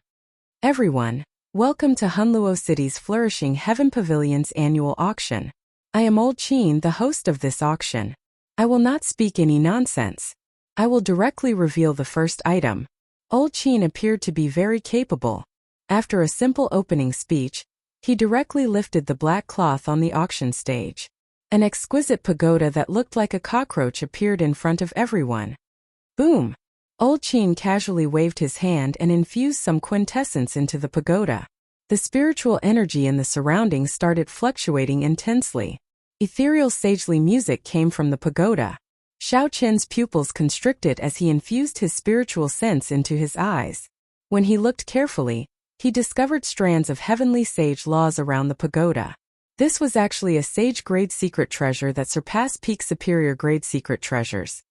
Everyone, welcome to Hunluo City's Flourishing Heaven Pavilion's annual auction. I am Old Qin, the host of this auction. I will not speak any nonsense. I will directly reveal the first item. Old Qin appeared to be very capable. After a simple opening speech, he directly lifted the black cloth on the auction stage. An exquisite pagoda that looked like a cockroach appeared in front of everyone. Boom! Old Qin casually waved his hand and infused some quintessence into the pagoda. The spiritual energy in the surroundings started fluctuating intensely. Ethereal sagely music came from the pagoda. Xiao Qin's pupils constricted as he infused his spiritual sense into his eyes. When he looked carefully, he discovered strands of heavenly sage laws around the pagoda. This was actually a sage-grade secret treasure that surpassed peak superior-grade secret treasures.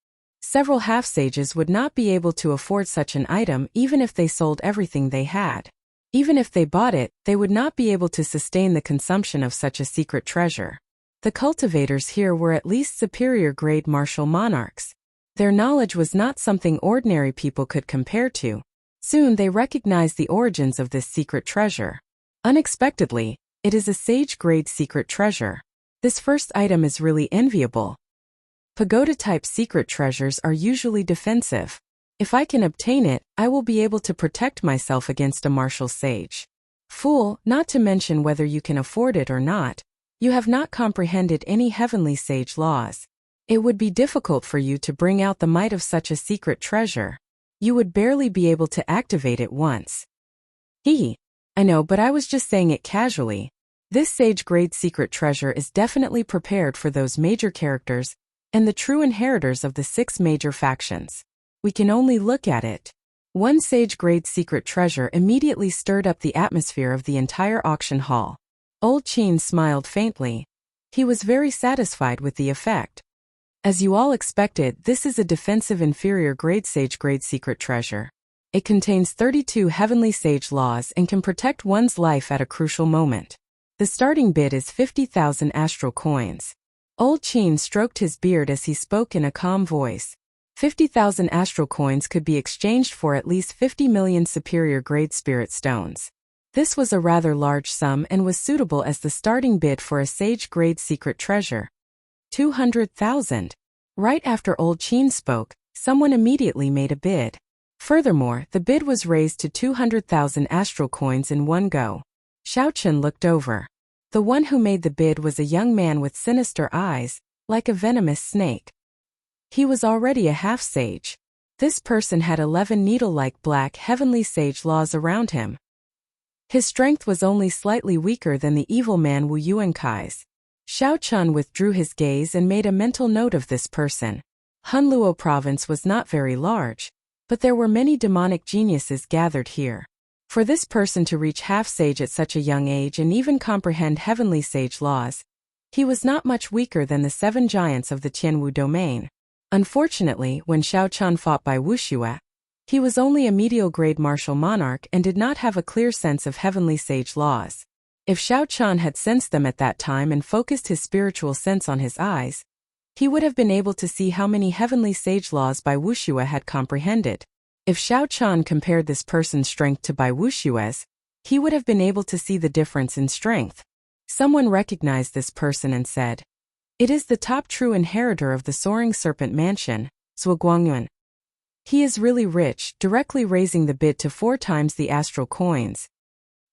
Several half-sages would not be able to afford such an item even if they sold everything they had. Even if they bought it, they would not be able to sustain the consumption of such a secret treasure. The cultivators here were at least superior-grade martial monarchs. Their knowledge was not something ordinary people could compare to. Soon they recognized the origins of this secret treasure. Unexpectedly, it is a sage-grade secret treasure. This first item is really enviable. Pagoda-type secret treasures are usually defensive. If I can obtain it, I will be able to protect myself against a martial sage. Fool, not to mention whether you can afford it or not. You have not comprehended any heavenly sage laws. It would be difficult for you to bring out the might of such a secret treasure. You would barely be able to activate it once. I know, but I was just saying it casually. This sage-grade secret treasure is definitely prepared for those major characters and the true inheritors of the 6 major factions. We can only look at it. One sage-grade secret treasure immediately stirred up the atmosphere of the entire auction hall. Old Qin smiled faintly. He was very satisfied with the effect. As you all expected, this is a defensive inferior grade sage-grade secret treasure. It contains 32 heavenly sage laws and can protect one's life at a crucial moment. The starting bid is 50,000 astral coins. Old Qin stroked his beard as he spoke in a calm voice. 50,000 astral coins could be exchanged for at least 50 million superior grade spirit stones. This was a rather large sum and was suitable as the starting bid for a sage-grade secret treasure. 200,000. Right after Old Qin spoke, someone immediately made a bid. Furthermore, the bid was raised to 200,000 astral coins in one go. Xiao Chun looked over. The one who made the bid was a young man with sinister eyes, like a venomous snake. He was already a half-sage. This person had 11 needle-like black heavenly sage laws around him. His strength was only slightly weaker than the evil man Wu Yuankai's. Xiao Chun withdrew his gaze and made a mental note of this person. Hunluo province was not very large, but there were many demonic geniuses gathered here. For this person to reach half-sage at such a young age and even comprehend heavenly sage laws, he was not much weaker than the 7 giants of the Tianwu domain. Unfortunately, when Xiao Chun fought by Wuxue, he was only a medial-grade martial monarch and did not have a clear sense of heavenly sage laws. If Xiao Chun had sensed them at that time and focused his spiritual sense on his eyes, he would have been able to see how many heavenly sage laws Bai Wuxue had comprehended. If Xiao Chun compared this person's strength to Bai Wuxue's, he would have been able to see the difference in strength. Someone recognized this person and said, "It is the top true inheritor of the Soaring Serpent Mansion, Zhuo Guangyuan. He is really rich," directly raising the bid to 4 times the astral coins.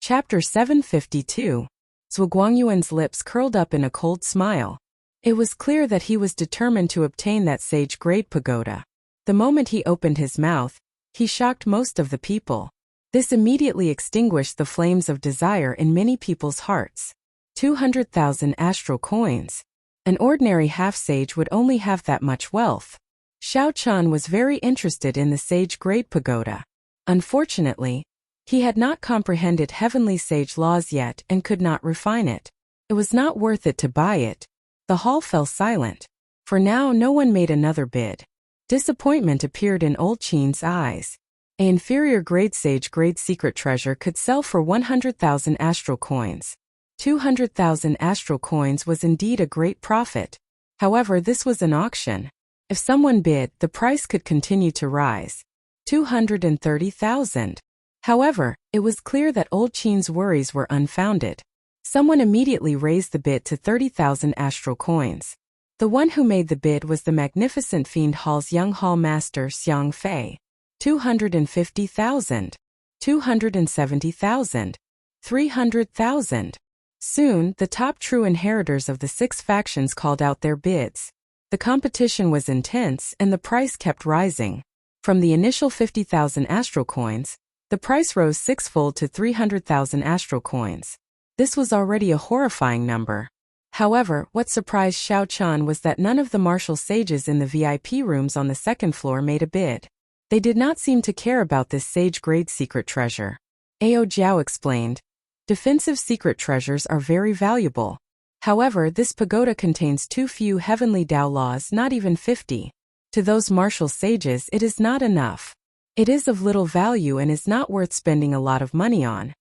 Chapter 752. Zhuo Guangyuan's lips curled up in a cold smile. It was clear that he was determined to obtain that sage-grade pagoda. The moment he opened his mouth, he shocked most of the people. This immediately extinguished the flames of desire in many people's hearts. 200,000 astral coins. An ordinary half-sage would only have that much wealth. Xiao Qian was very interested in the sage grade pagoda. Unfortunately, he had not comprehended heavenly sage laws yet and could not refine it. It was not worth it to buy it. The hall fell silent. For now no one made another bid. Disappointment appeared in old Qin's eyes. An inferior grade sage grade secret treasure could sell for 100,000 astral coins. 200,000 astral coins was indeed a great profit. However, this was an auction. If someone bid, the price could continue to rise. 230,000. However, it was clear that old Qin's worries were unfounded. Someone immediately raised the bid to 30,000 astral coins. The one who made the bid was the magnificent Fiend Hall's young hall master Xiang Fei. 250,000. 270,000. 300,000. Soon, the top true inheritors of the 6 factions called out their bids. The competition was intense and the price kept rising. From the initial 50,000 astral coins, the price rose 6-fold to 300,000 astral coins. This was already a horrifying number. However, what surprised Xiao Qian was that none of the martial sages in the VIP rooms on the second floor made a bid. They did not seem to care about this sage-grade secret treasure. Ao Jiao explained, defensive secret treasures are very valuable. However, this pagoda contains too few heavenly Tao laws, not even 50. To those martial sages it is not enough. It is of little value and is not worth spending a lot of money on.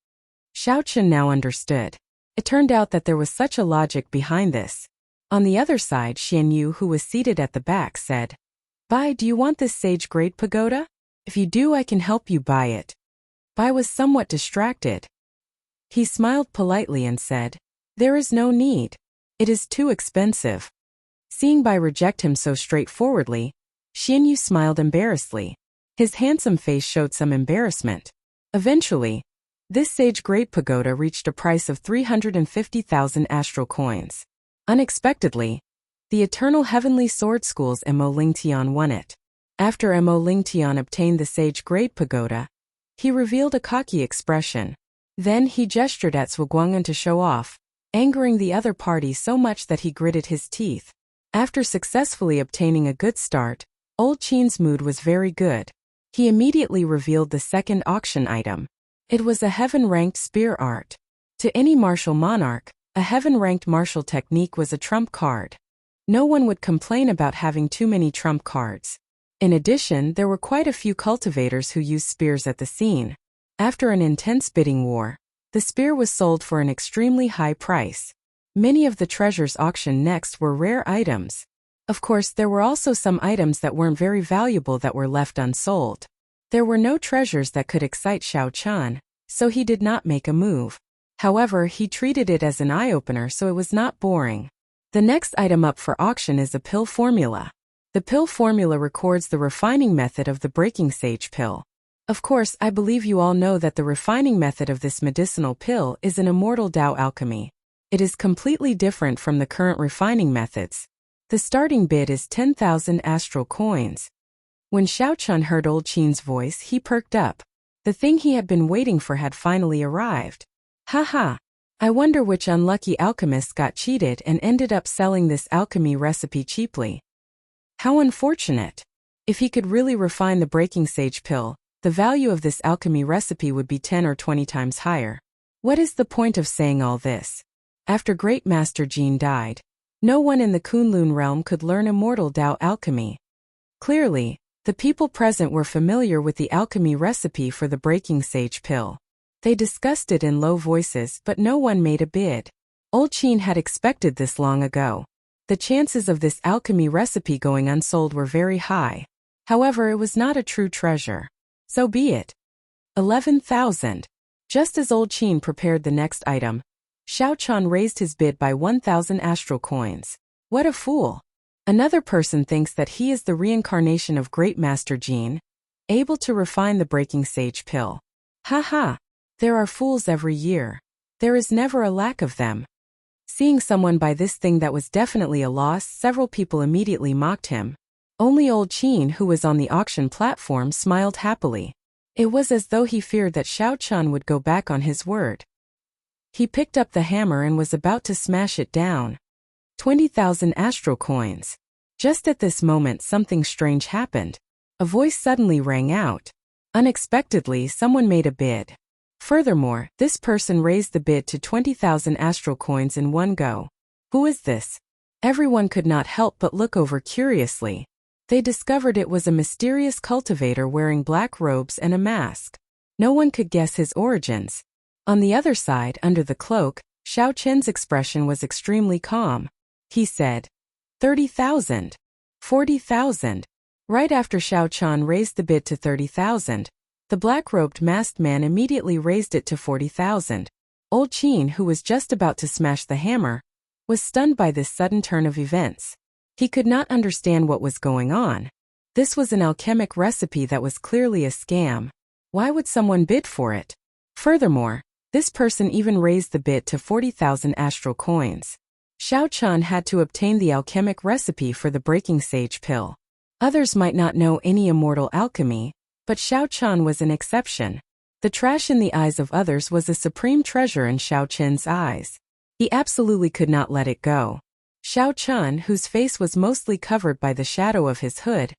Xiao Qian now understood. It turned out that there was such a logic behind this. On the other side, Xian Yu, who was seated at the back, said, Bai, do you want this sage-grade pagoda? If you do, I can help you buy it. Bai was somewhat distracted. He smiled politely and said, There is no need. It is too expensive. Seeing Bai reject him so straightforwardly, Xian Yu smiled embarrassedly. His handsome face showed some embarrassment. Eventually, this sage-grade pagoda reached a price of 350,000 astral coins. Unexpectedly, the Eternal Heavenly Sword School's Mo Lingtian won it. After Mo Lingtian obtained the sage-grade pagoda, he revealed a cocky expression. Then he gestured at Zhuguang'an to show off, angering the other party so much that he gritted his teeth. After successfully obtaining a good start, old Qin's mood was very good. He immediately revealed the second auction item. It was a heaven-ranked spear art. To any martial monarch, a heaven-ranked martial technique was a trump card. No one would complain about having too many trump cards. In addition, there were quite a few cultivators who used spears at the scene. After an intense bidding war, the spear was sold for an extremely high price. Many of the treasures auctioned next were rare items. Of course, there were also some items that weren't very valuable that were left unsold. There were no treasures that could excite Xiao Qian, so he did not make a move. However, he treated it as an eye-opener, so it was not boring. The next item up for auction is a pill formula. The pill formula records the refining method of the breaking sage pill. Of course, I believe you all know that the refining method of this medicinal pill is an immortal Tao alchemy. It is completely different from the current refining methods. The starting bid is 10,000 astral coins. When Xiao Qian heard old Qin's voice, he perked up. The thing he had been waiting for had finally arrived. Haha! I wonder which unlucky alchemist got cheated and ended up selling this alchemy recipe cheaply. How unfortunate! If he could really refine the breaking sage pill, the value of this alchemy recipe would be 10 or 20 times higher. What is the point of saying all this? After Great Master Jin died, no one in the Kunlun realm could learn immortal Tao alchemy. Clearly, the people present were familiar with the alchemy recipe for the breaking sage pill. They discussed it in low voices, but no one made a bid. Old Qin had expected this long ago. The chances of this alchemy recipe going unsold were very high. However, it was not a true treasure. So be it. 11,000. Just as old Qin prepared the next item, Xiao Qian raised his bid by 1,000 astral coins. What a fool! Another person thinks that he is the reincarnation of Great Master Jin, able to refine the breaking sage pill. Haha! There are fools every year. There is never a lack of them. Seeing someone buy this thing that was definitely a loss, several people immediately mocked him. Only old Qin, who was on the auction platform, smiled happily. It was as though he feared that Xiao Chun would go back on his word. He picked up the hammer and was about to smash it down. 20,000 astral coins. Just at this moment something strange happened. A voice suddenly rang out. Unexpectedly, someone made a bid. Furthermore, this person raised the bid to 20,000 astral coins in one go. Who is this? Everyone could not help but look over curiously. They discovered it was a mysterious cultivator wearing black robes and a mask. No one could guess his origins. On the other side, under the cloak, Xiao Chen's expression was extremely calm. He said, 30,000. 40,000. Right after Xiao Chen raised the bid to 30,000, the black-robed masked man immediately raised it to 40,000. Old Qin, who was just about to smash the hammer, was stunned by this sudden turn of events. He could not understand what was going on. This was an alchemic recipe that was clearly a scam. Why would someone bid for it? Furthermore, this person even raised the bid to 40,000 astral coins. Xiao Chen had to obtain the alchemic recipe for the breaking sage pill. Others might not know any immortal alchemy, but Xiao Chen was an exception. The trash in the eyes of others was a supreme treasure in Xiao Chen's eyes. He absolutely could not let it go. Xiao Chen, whose face was mostly covered by the shadow of his hood,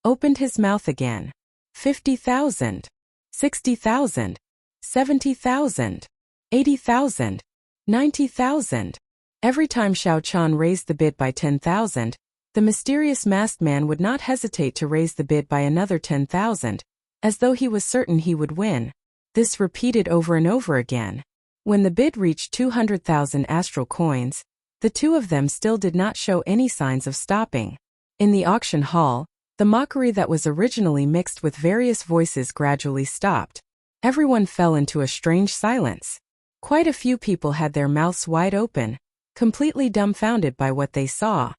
opened his mouth again. 50,000. 60,000. 70,000. 80,000. 90,000. Every time Xiao Chen raised the bid by 10,000, the mysterious masked man would not hesitate to raise the bid by another 10,000, as though he was certain he would win. This repeated over and over again. When the bid reached 200,000 astral coins, the two of them still did not show any signs of stopping. In the auction hall, the mockery that was originally mixed with various voices gradually stopped. Everyone fell into a strange silence. Quite a few people had their mouths wide open, completely dumbfounded by what they saw.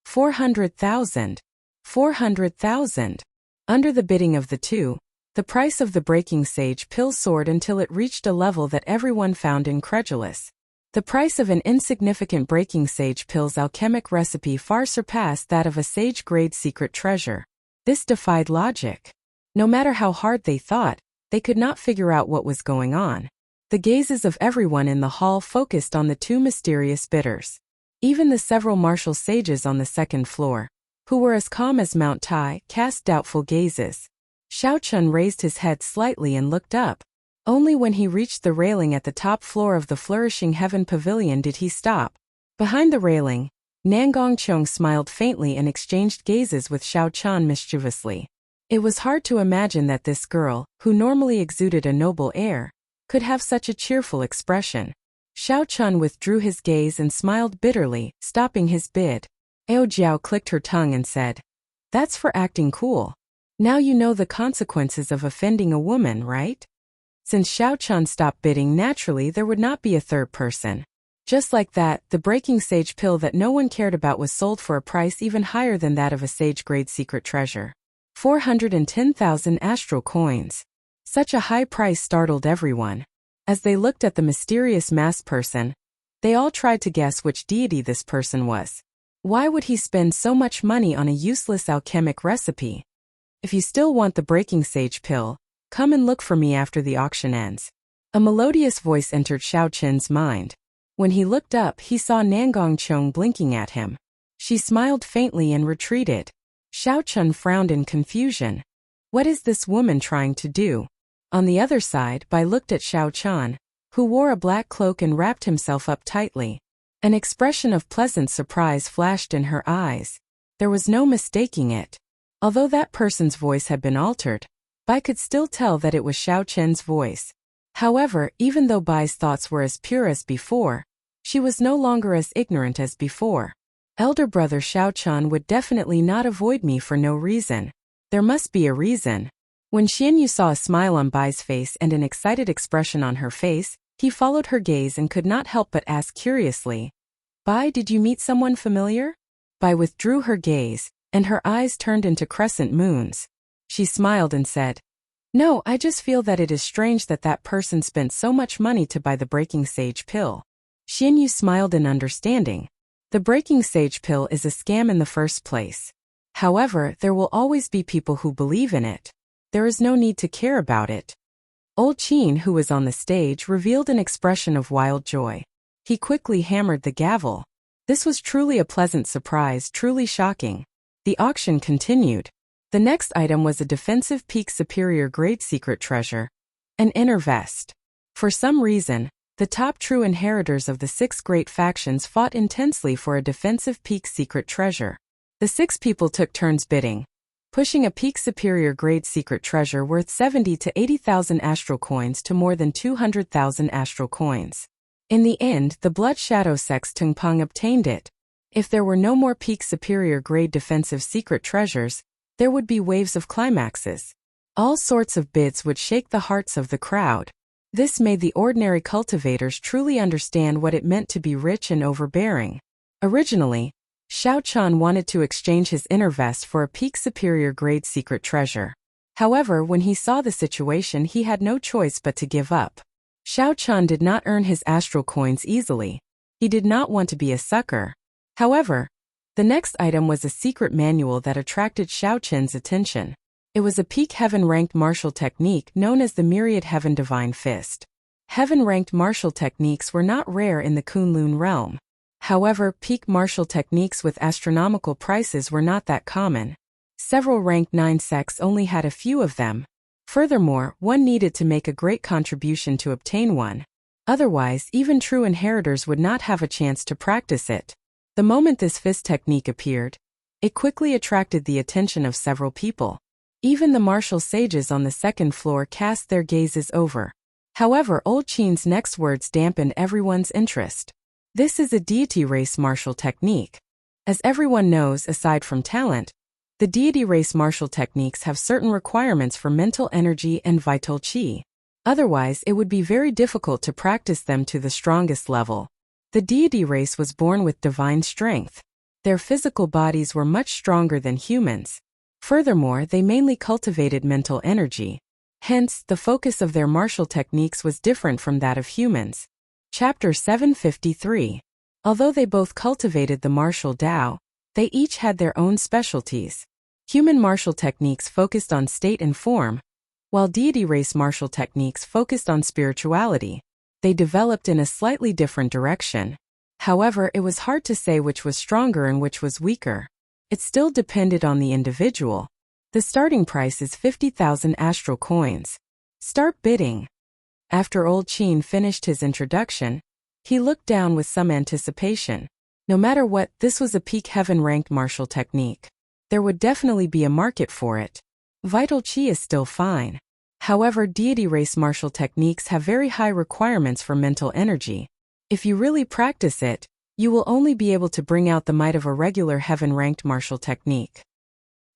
400,000. 400,000. Under the bidding of the two, the price of the breaking sage pill soared until it reached a level that everyone found incredulous. The price of an insignificant breaking sage pill's alchemic recipe far surpassed that of a sage-grade secret treasure. This defied logic. No matter how hard they thought, they could not figure out what was going on. The gazes of everyone in the hall focused on the two mysterious bidders. Even the several martial sages on the second floor, who were as calm as Mount Tai, cast doubtful gazes. Xiao Chen raised his head slightly and looked up. Only when he reached the railing at the top floor of the Flourishing Heaven Pavilion did he stop. Behind the railing, Nangong Chong smiled faintly and exchanged gazes with Xiao Chen mischievously. It was hard to imagine that this girl, who normally exuded a noble air, could have such a cheerful expression. Xiao Chen withdrew his gaze and smiled bitterly, stopping his bid. Ao Jiao clicked her tongue and said, "That's for acting cool. Now you know the consequences of offending a woman, right?" Since Xiao Chen stopped bidding, naturally there would not be a third person. Just like that, the breaking sage pill that no one cared about was sold for a price even higher than that of a sage-grade secret treasure. 410,000 astral coins. Such a high price startled everyone. As they looked at the mysterious masked person, they all tried to guess which deity this person was. Why would he spend so much money on a useless alchemic recipe? If you still want the breaking sage pill, come and look for me after the auction ends. A melodious voice entered Xiao Chen's mind. When he looked up, he saw Nangong Chong blinking at him. She smiled faintly and retreated. Xiao Chen frowned in confusion. What is this woman trying to do? On the other side, Bai looked at Xiao Chen, who wore a black cloak and wrapped himself up tightly. An expression of pleasant surprise flashed in her eyes. There was no mistaking it. Although that person's voice had been altered, Bai could still tell that it was Xiao Chen's voice. However, even though Bai's thoughts were as pure as before, she was no longer as ignorant as before. Elder brother Xiao Chen would definitely not avoid me for no reason. There must be a reason. When Xianyu saw a smile on Bai's face and an excited expression on her face, he followed her gaze and could not help but ask curiously, "Bai, did you meet someone familiar?" Bai withdrew her gaze, and her eyes turned into crescent moons. She smiled and said, "No, I just feel that it is strange that that person spent so much money to buy the breaking sage pill." Xianyu smiled in understanding. The breaking sage pill is a scam in the first place. However, there will always be people who believe in it. There is no need to care about it. Old Qin, who was on the stage, revealed an expression of wild joy. He quickly hammered the gavel. This was truly a pleasant surprise, truly shocking. The auction continued. The next item was a defensive peak superior grade secret treasure, an inner vest. For some reason, the top true inheritors of the 6 great factions fought intensely for a defensive peak secret treasure. The 6 people took turns bidding, pushing a peak superior grade secret treasure worth 70 to 80,000 astral coins to more than 200,000 astral coins. In the end, the Blood Shadow Sex Tungpeng obtained it. If there were no more peak superior grade defensive secret treasures, there would be waves of climaxes. All sorts of bids would shake the hearts of the crowd. This made the ordinary cultivators truly understand what it meant to be rich and overbearing. Originally, Xiao Chan wanted to exchange his inner vest for a peak superior grade secret treasure. However, when he saw the situation, he had no choice but to give up. Xiao Chan did not earn his astral coins easily. He did not want to be a sucker. However, the next item was a secret manual that attracted Xiao Chen's attention. It was a peak heaven-ranked martial technique known as the Myriad Heaven Divine Fist. Heaven-ranked martial techniques were not rare in the Kunlun realm. However, peak martial techniques with astronomical prices were not that common. Several rank 9 sects only had a few of them. Furthermore, one needed to make a great contribution to obtain one. Otherwise, even true inheritors would not have a chance to practice it. The moment this fist technique appeared, it quickly attracted the attention of several people. Even the martial sages on the second floor cast their gazes over. However, Old Qin's next words dampened everyone's interest. This is a deity race martial technique. As everyone knows, aside from talent, the deity race martial techniques have certain requirements for mental energy and vital qi. Otherwise, it would be very difficult to practice them to the strongest level. The deity race was born with divine strength. Their physical bodies were much stronger than humans. Furthermore, they mainly cultivated mental energy. Hence, the focus of their martial techniques was different from that of humans. Chapter 753. Although they both cultivated the martial Tao, they each had their own specialties. Human martial techniques focused on state and form, while deity race martial techniques focused on spirituality. They developed in a slightly different direction. However, it was hard to say which was stronger and which was weaker. It still depended on the individual. The starting price is 50,000 astral coins. Start bidding. After Old Qin finished his introduction, he looked down with some anticipation. No matter what, this was a peak heaven-ranked martial technique. There would definitely be a market for it. Vital Qi is still fine. However, deity race martial techniques have very high requirements for mental energy. If you really practice it, you will only be able to bring out the might of a regular heaven-ranked martial technique.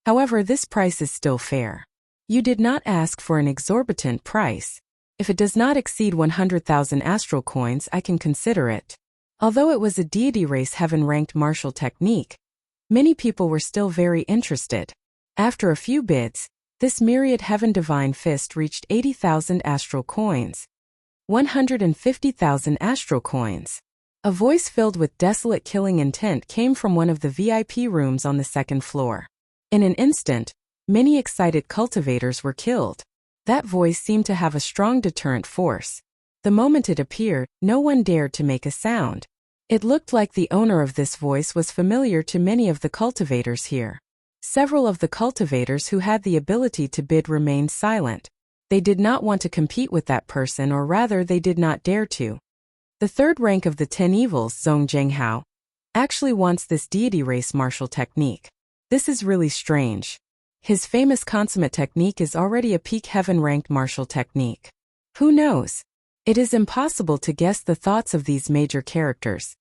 However, this price is still fair. You did not ask for an exorbitant price. If it does not exceed 100,000 astral coins, I can consider it. Although it was a deity race heaven-ranked martial technique, many people were still very interested. After a few bids, this Myriad Heaven Divine Fist reached 80,000 astral coins. 150,000 astral coins. A voice filled with desolate killing intent came from one of the VIP rooms on the second floor. In an instant, many excited cultivators were killed. That voice seemed to have a strong deterrent force. The moment it appeared, no one dared to make a sound. It looked like the owner of this voice was familiar to many of the cultivators here. Several of the cultivators who had the ability to bid remained silent. They did not want to compete with that person, or rather they did not dare to. The third rank of the 10 evils, Zhong Zhenghao, actually wants this deity race martial technique. This is really strange. His famous consummate technique is already a peak heaven-ranked martial technique. Who knows? It is impossible to guess the thoughts of these major characters.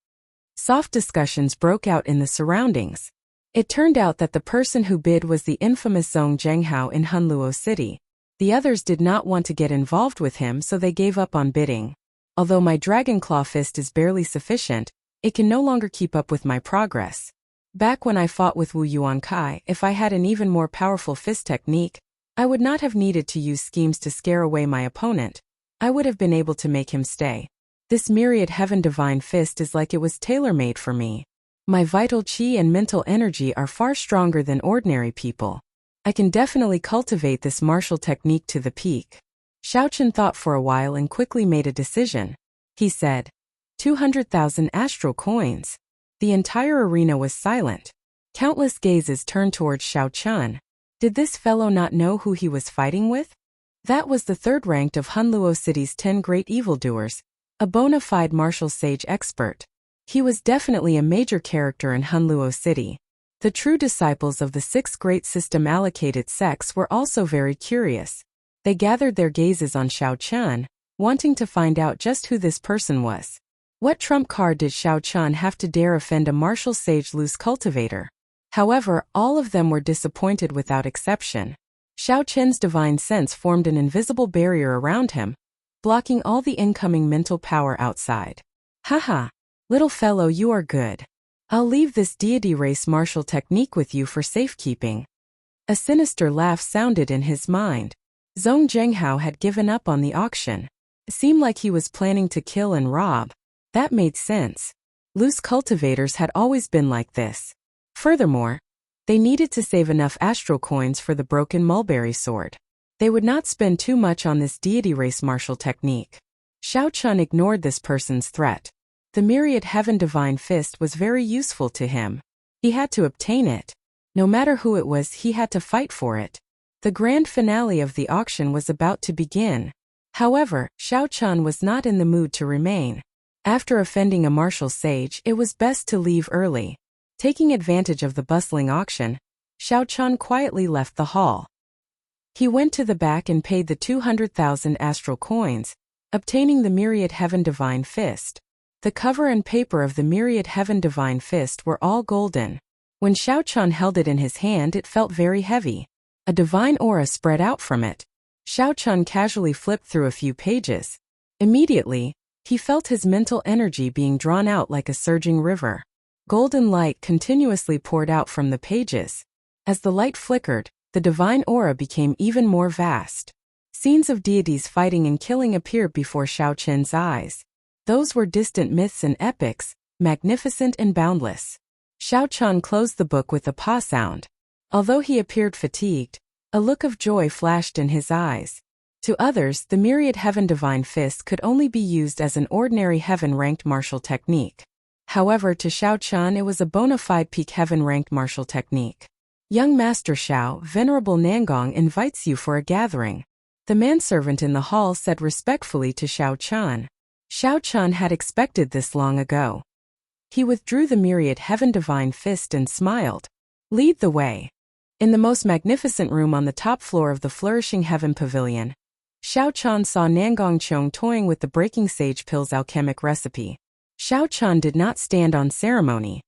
Soft discussions broke out in the surroundings. It turned out that the person who bid was the infamous Zhong Zhenghao in Hunluo City. The others did not want to get involved with him, so they gave up on bidding. Although my Dragon Claw Fist is barely sufficient, it can no longer keep up with my progress. Back when I fought with Wu Yuankai, if I had an even more powerful fist technique, I would not have needed to use schemes to scare away my opponent. I would have been able to make him stay. This Myriad Heaven Divine Fist is like it was tailor-made for me. My vital qi and mental energy are far stronger than ordinary people. I can definitely cultivate this martial technique to the peak. Xiao Chen thought for a while and quickly made a decision. He said, 200,000 astral coins. The entire arena was silent. Countless gazes turned towards Xiao Chen. Did this fellow not know who he was fighting with? That was the third ranked of Hunluo City's 10 great evildoers, a bona fide martial sage expert. He was definitely a major character in Hunluo City. The true disciples of the 6 great system-allocated sects were also very curious. They gathered their gazes on Xiao Chen, wanting to find out just who this person was. What trump card did Xiao Chen have to dare offend a martial sage loose cultivator? However, all of them were disappointed without exception. Xiao Chen's divine sense formed an invisible barrier around him, blocking all the incoming mental power outside. Haha, little fellow, you are good. I'll leave this deity race martial technique with you for safekeeping. A sinister laugh sounded in his mind. Zhong Zhenghao had given up on the auction. It seemed like he was planning to kill and rob. That made sense. Loose cultivators had always been like this. Furthermore, they needed to save enough astral coins for the broken mulberry sword. They would not spend too much on this deity race martial technique. Xiao Chen ignored this person's threat. The myriad heaven divine fist was very useful to him. He had to obtain it. No matter who it was, he had to fight for it. The grand finale of the auction was about to begin. However, Xiao Chen was not in the mood to remain. After offending a martial sage, it was best to leave early. Taking advantage of the bustling auction, Xiao Chen quietly left the hall. He went to the back and paid the 200,000 astral coins, obtaining the myriad heaven divine fist. The cover and paper of the myriad heaven divine fist were all golden. When Xiao Chen held it in his hand, it felt very heavy. A divine aura spread out from it. Xiao Chen casually flipped through a few pages. Immediately, he felt his mental energy being drawn out like a surging river. Golden light continuously poured out from the pages. As the light flickered, the divine aura became even more vast. Scenes of deities fighting and killing appeared before Xiao Chen's eyes. Those were distant myths and epics, magnificent and boundless. Xiao Chen closed the book with a paw sound. Although he appeared fatigued, a look of joy flashed in his eyes. To others, the myriad heaven divine fist could only be used as an ordinary heaven-ranked martial technique. However, to Xiao Chen it was a bona fide peak heaven-ranked martial technique. Young Master Xiao, Venerable Nangong invites you for a gathering. The manservant in the hall said respectfully to Xiao Chen. Xiao Chen had expected this long ago. He withdrew the myriad heaven divine fist and smiled. Lead the way. In the most magnificent room on the top floor of the flourishing heaven pavilion, Xiao Chen saw Nangong Chong toying with the breaking sage pill's alchemic recipe. Xiao Chen did not stand on ceremony.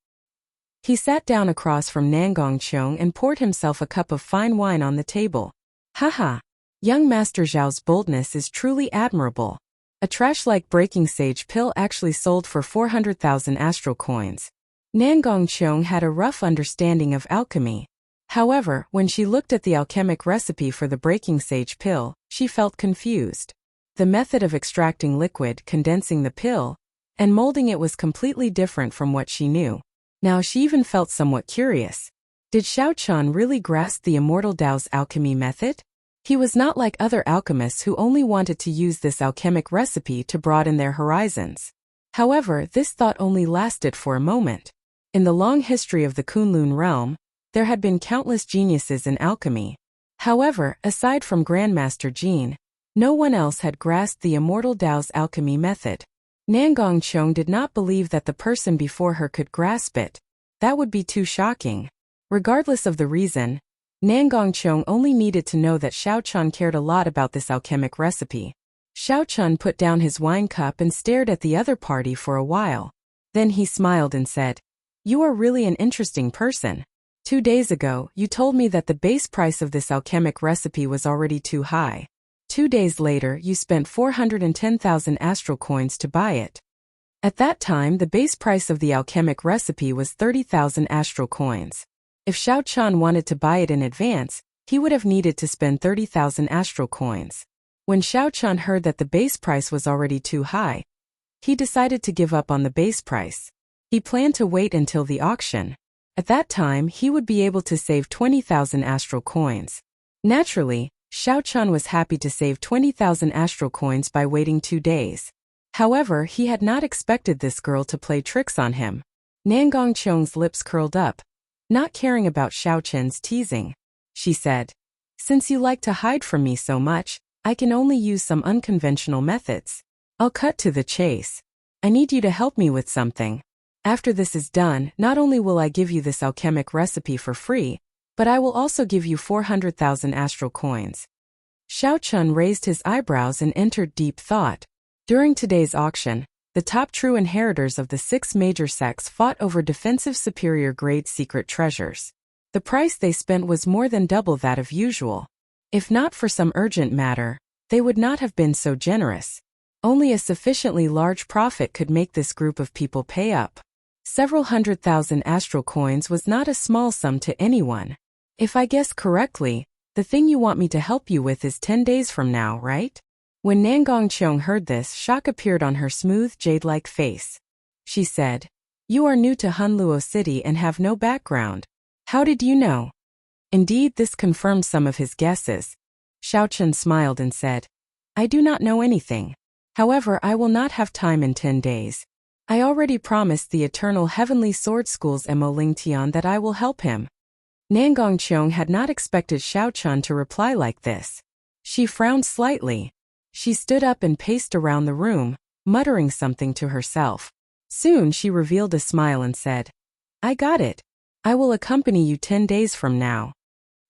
He sat down across from Nangong Chong and poured himself a cup of fine wine on the table. Haha, young Master Zhao's boldness is truly admirable. A trash-like breaking sage pill actually sold for 400,000 astral coins. Nangong Chong had a rough understanding of alchemy. However, when she looked at the alchemic recipe for the breaking sage pill, she felt confused. The method of extracting liquid, condensing the pill, and molding it was completely different from what she knew. Now she even felt somewhat curious. Did Xiao Chen really grasp the immortal Tao's alchemy method? He was not like other alchemists who only wanted to use this alchemic recipe to broaden their horizons. However, this thought only lasted for a moment. In the long history of the Kunlun realm, there had been countless geniuses in alchemy. However, aside from Grandmaster Jin, no one else had grasped the immortal Tao's alchemy method. Nangong Chong did not believe that the person before her could grasp it. That would be too shocking. Regardless of the reason, Nangong Chong only needed to know that Xiao Chen cared a lot about this alchemic recipe. Xiao Chen put down his wine cup and stared at the other party for a while. Then he smiled and said, "You are really an interesting person. 2 days ago, you told me that the base price of this alchemic recipe was already too high. 2 days later, you spent 410,000 astral coins to buy it. At that time, the base price of the alchemic recipe was 30,000 astral coins. If Xiao Chen wanted to buy it in advance, he would have needed to spend 30,000 astral coins. When Xiao Chen heard that the base price was already too high, he decided to give up on the base price. He planned to wait until the auction. At that time, he would be able to save 20,000 astral coins. Naturally, Xiao Chun was happy to save 20,000 astral coins by waiting 2 days. However, he had not expected this girl to play tricks on him. Nangong Qiong's lips curled up. Not caring about Xiao Chun's teasing, she said, "Since you like to hide from me so much, I can only use some unconventional methods. I'll cut to the chase. I need you to help me with something. After this is done, not only will I give you this alchemic recipe for free, but I will also give you 400,000 astral coins." Xiao Chun raised his eyebrows and entered deep thought. During today's auction, the top true inheritors of the 6 major sects fought over defensive superior grade secret treasures. The price they spent was more than double that of usual. If not for some urgent matter, they would not have been so generous. Only a sufficiently large profit could make this group of people pay up. Several 100,000 astral coins was not a small sum to anyone. If I guess correctly, the thing you want me to help you with is 10 days from now, right? When Nangong Qiong heard this, shock appeared on her smooth, jade-like face. She said, "You are new to Hunluo City and have no background. How did you know?" Indeed, this confirmed some of his guesses. Xiao Chun smiled and said, "I do not know anything. However, I will not have time in 10 days. I already promised the Eternal Heavenly Sword School's Mo Lingtian that I will help him." Nangong Qiong had not expected Xiao Chun to reply like this. She frowned slightly. She stood up and paced around the room, muttering something to herself. Soon she revealed a smile and said, "I got it. I will accompany you 10 days from now."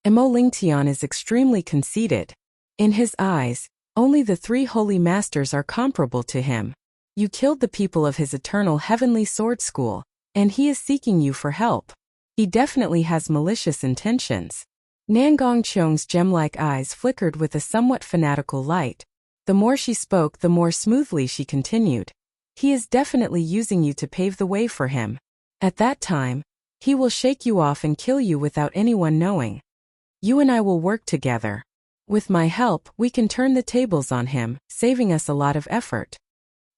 Mo Lingtian is extremely conceited. In his eyes, only the 3 holy masters are comparable to him. You killed the people of his Eternal Heavenly Sword School, and he is seeking you for help. He definitely has malicious intentions. Nangong Qiong's gem-like eyes flickered with a somewhat fanatical light. The more she spoke, the more smoothly she continued. He is definitely using you to pave the way for him. At that time, he will shake you off and kill you without anyone knowing. You and I will work together. With my help, we can turn the tables on him, saving us a lot of effort.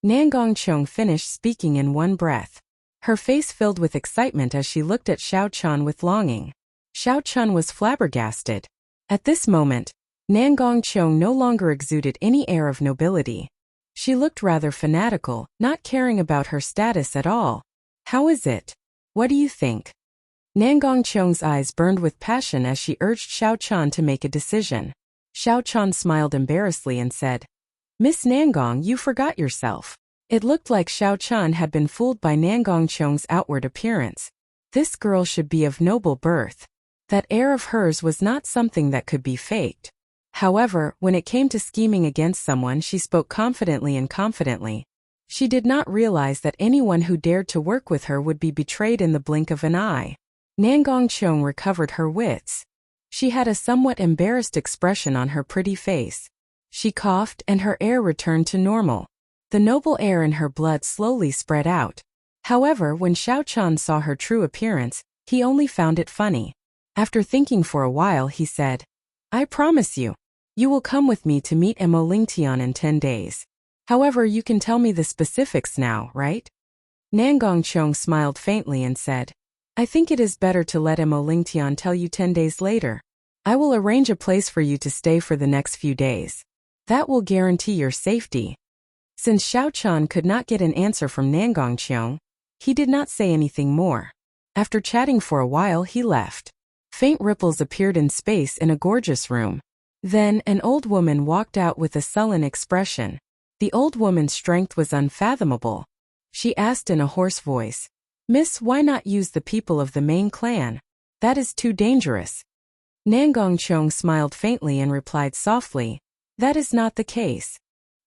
Nangong Qiong finished speaking in one breath. Her face filled with excitement as she looked at Xiao Chun with longing. Xiao Chun was flabbergasted. At this moment, Nangong Qiong no longer exuded any air of nobility. She looked rather fanatical, not caring about her status at all. "How is it? What do you think?" Nangong Qiong's eyes burned with passion as she urged Xiao Chun to make a decision. Xiao Chun smiled embarrassedly and said, "Miss Nangong, you forgot yourself." It looked like Xiao Chun had been fooled by Nangong Qiong's outward appearance. This girl should be of noble birth. That air of hers was not something that could be faked. However, when it came to scheming against someone, she spoke confidently and confidently. She did not realize that anyone who dared to work with her would be betrayed in the blink of an eye. Nangong Qiong recovered her wits. She had a somewhat embarrassed expression on her pretty face. She coughed and her air returned to normal. The noble air in her blood slowly spread out. However, when Xiao Chun saw her true appearance, he only found it funny. After thinking for a while, he said, "I promise you, you will come with me to meet Mo Lingtian in 10 days. However, you can tell me the specifics now, right?" Nangong Qiong smiled faintly and said, "I think it is better to let Mo Lingtian tell you 10 days later. I will arrange a place for you to stay for the next few days. That will guarantee your safety." Since Xiao Chun could not get an answer from Nangong Qiong, he did not say anything more. After chatting for a while, he left. Faint ripples appeared in space in a gorgeous room. Then, an old woman walked out with a sullen expression. The old woman's strength was unfathomable. She asked in a hoarse voice, "Miss, why not use the people of the main clan? That is too dangerous." Nangong Qiong smiled faintly and replied softly, "That is not the case.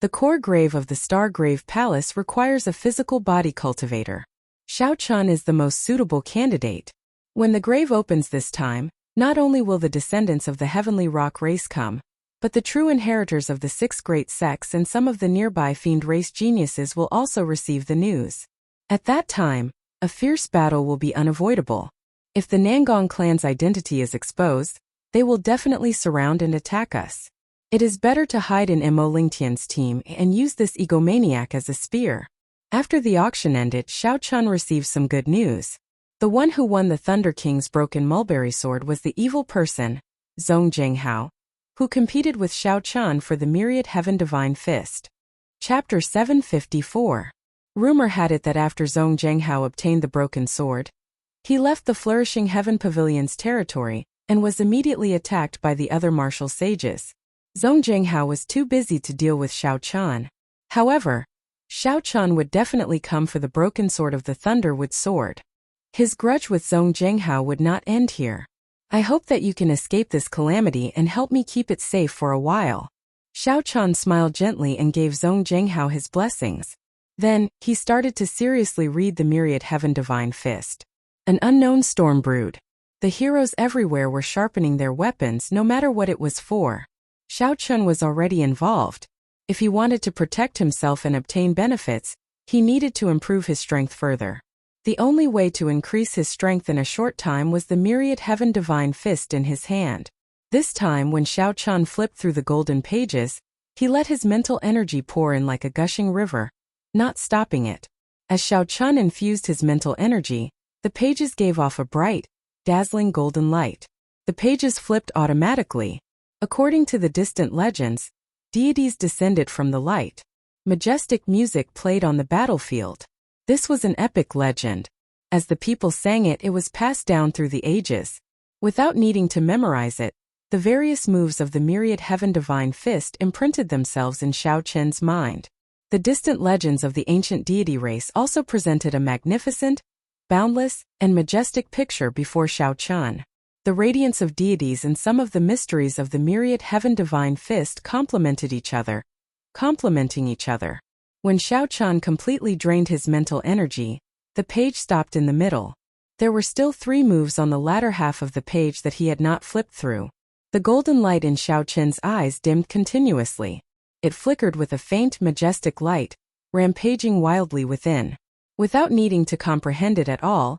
The core grave of the Star Grave Palace requires a physical body cultivator. Xiao Chun is the most suitable candidate. When the grave opens this time, not only will the descendants of the Heavenly Rock race come, but the true inheritors of the 6 great sects and some of the nearby fiend race geniuses will also receive the news. At that time, a fierce battle will be unavoidable. If the Nangong clan's identity is exposed, they will definitely surround and attack us. It is better to hide in Mo Lingtian's team and use this egomaniac as a spear." After the auction ended, Xiao Chun received some good news. The one who won the Thunder King's broken mulberry sword was the evil person, Zhong Zhenghao, who competed with Xiao Chan for the myriad heaven divine fist. Chapter 754. Rumor had it that after Zhong Zhenghao obtained the broken sword, he left the flourishing Heaven Pavilion's territory and was immediately attacked by the other martial sages. Zhong Zhenghao was too busy to deal with Xiao Chan. However, Xiao Chan would definitely come for the broken sword of the Thunderwood sword. His grudge with Zhong Zhenghao would not end here. I hope that you can escape this calamity and help me keep it safe for a while. Xiao Chan smiled gently and gave Zhong Zhenghao his blessings. Then, he started to seriously read the myriad heaven divine fist. An unknown storm brewed. The heroes everywhere were sharpening their weapons no matter what it was for. Xiao Chan was already involved. If he wanted to protect himself and obtain benefits, he needed to improve his strength further. The only way to increase his strength in a short time was the myriad heaven divine fist in his hand. This time when Xiao Chan flipped through the golden pages, he let his mental energy pour in like a gushing river, not stopping it. As Xiao Chan infused his mental energy, the pages gave off a bright, dazzling golden light. The pages flipped automatically. According to the distant legends, deities descended from the light. Majestic music played on the battlefield. This was an epic legend. As the people sang it, it was passed down through the ages. Without needing to memorize it, the various moves of the myriad heaven divine fist imprinted themselves in Xiao Chen's mind. The distant legends of the ancient deity race also presented a magnificent, boundless, and majestic picture before Xiao Chan. The radiance of deities and some of the mysteries of the myriad heaven divine fist complementing each other. When Xiao Chan completely drained his mental energy, the page stopped in the middle. There were still 3 moves on the latter half of the page that he had not flipped through. The golden light in Xiao Chen's eyes dimmed continuously. It flickered with a faint, majestic light, rampaging wildly within. Without needing to comprehend it at all,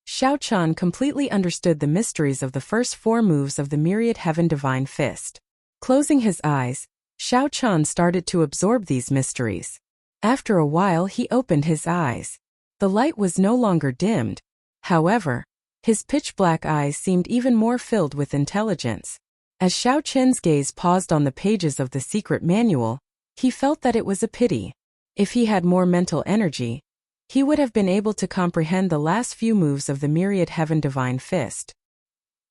Xiao Chan completely understood the mysteries of the first 4 moves of the myriad heaven divine fist. Closing his eyes, Xiao Chan started to absorb these mysteries. After a while he opened his eyes. The light was no longer dimmed. However, his pitch-black eyes seemed even more filled with intelligence. As Xiao Chen's gaze paused on the pages of the secret manual, he felt that it was a pity. If he had more mental energy, he would have been able to comprehend the last few moves of the myriad heaven divine fist.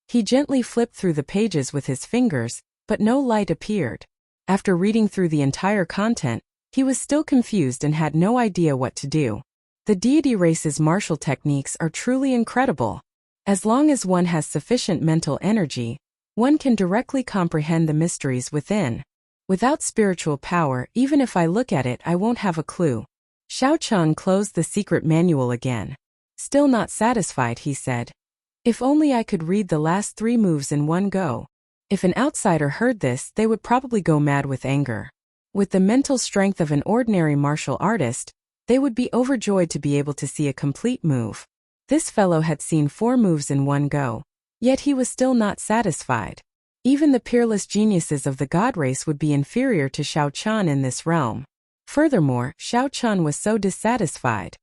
He gently flipped through the pages with his fingers, but no light appeared. After reading through the entire content, he was still confused and had no idea what to do. The deity race's martial techniques are truly incredible. As long as one has sufficient mental energy, one can directly comprehend the mysteries within. Without spiritual power, even if I look at it, I won't have a clue. Xiao Chan closed the secret manual again. Still not satisfied, he said. If only I could read the last 3 moves in one go. If an outsider heard this, they would probably go mad with anger. With the mental strength of an ordinary martial artist, they would be overjoyed to be able to see a complete move. This fellow had seen 4 moves in one go, yet he was still not satisfied. Even the peerless geniuses of the god race would be inferior to Xiao Chan in this realm. Furthermore, Xiao Chan was so dissatisfied.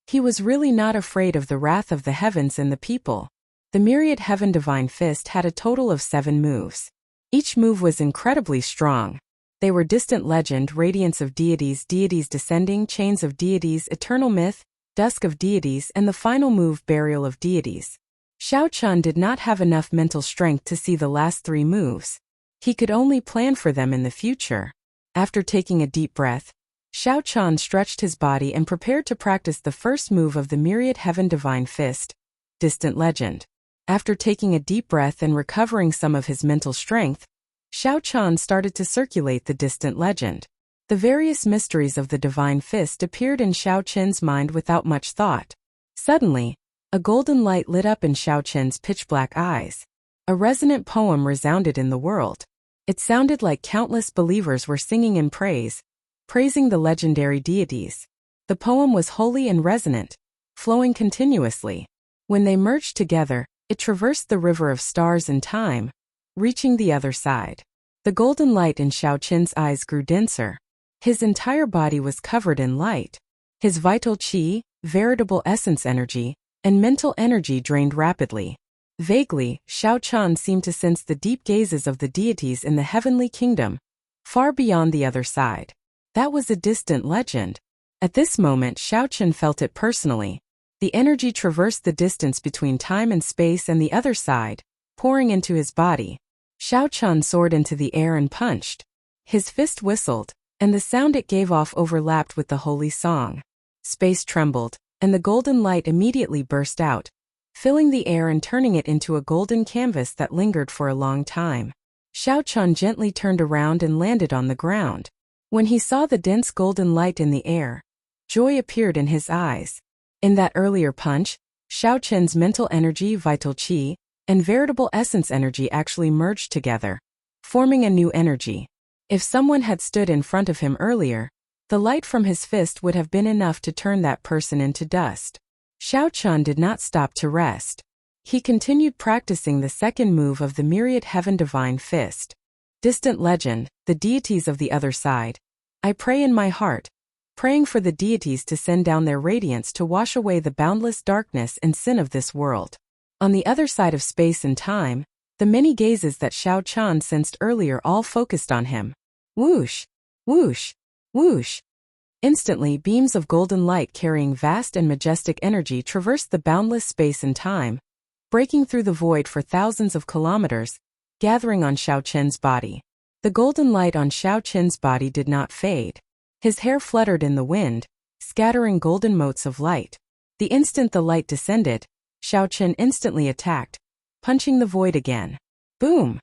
He was really not afraid of the wrath of the heavens and the people. The myriad heaven divine fist had a total of 7 moves. Each move was incredibly strong. They were distant legend, radiance of deities, deities descending, chains of deities, eternal myth, dusk of deities, and the final move, burial of deities. Xiao Chan did not have enough mental strength to see the last 3 moves. He could only plan for them in the future. After taking a deep breath, Xiao Chan stretched his body and prepared to practice the first move of the myriad heaven divine fist, distant legend. After taking a deep breath and recovering some of his mental strength, Xiao Chan started to circulate the distant legend. The various mysteries of the divine fist appeared in Xiao Chen's mind without much thought. Suddenly, a golden light lit up in Xiao Chen's pitch-black eyes. A resonant poem resounded in the world. It sounded like countless believers were singing in praise, praising the legendary deities. The poem was holy and resonant, flowing continuously. When they merged together, it traversed the river of stars and time, reaching the other side. The golden light in Xiao Chen's eyes grew denser. His entire body was covered in light. His vital qi, veritable essence energy, and mental energy drained rapidly. Vaguely, Xiao Qian seemed to sense the deep gazes of the deities in the heavenly kingdom, far beyond the other side. That was a distant legend. At this moment, Xiao Qian felt it personally. The energy traversed the distance between time and space and the other side, pouring into his body. Xiao Qian soared into the air and punched. His fist whistled, and the sound it gave off overlapped with the holy song. Space trembled, and the golden light immediately burst out, filling the air and turning it into a golden canvas that lingered for a long time. Xiao Qian gently turned around and landed on the ground. When he saw the dense golden light in the air, joy appeared in his eyes. In that earlier punch, Xiao Qian's mental energy, vital qi, and veritable essence energy actually merged together, forming a new energy. If someone had stood in front of him earlier, the light from his fist would have been enough to turn that person into dust. Xiao Qian did not stop to rest. He continued practicing the second move of the myriad heaven divine fist. Distant legend, the deities of the other side. I pray in my heart, praying for the deities to send down their radiance to wash away the boundless darkness and sin of this world. On the other side of space and time, the many gazes that Xiao Qian sensed earlier all focused on him. Whoosh! Whoosh! Whoosh! Instantly, beams of golden light carrying vast and majestic energy traversed the boundless space and time, breaking through the void for thousands of kilometers, gathering on Xiao Qian's body. The golden light on Xiao Qian's body did not fade. His hair fluttered in the wind, scattering golden motes of light. The instant the light descended, Xiao Qian instantly attacked, punching the void again. Boom!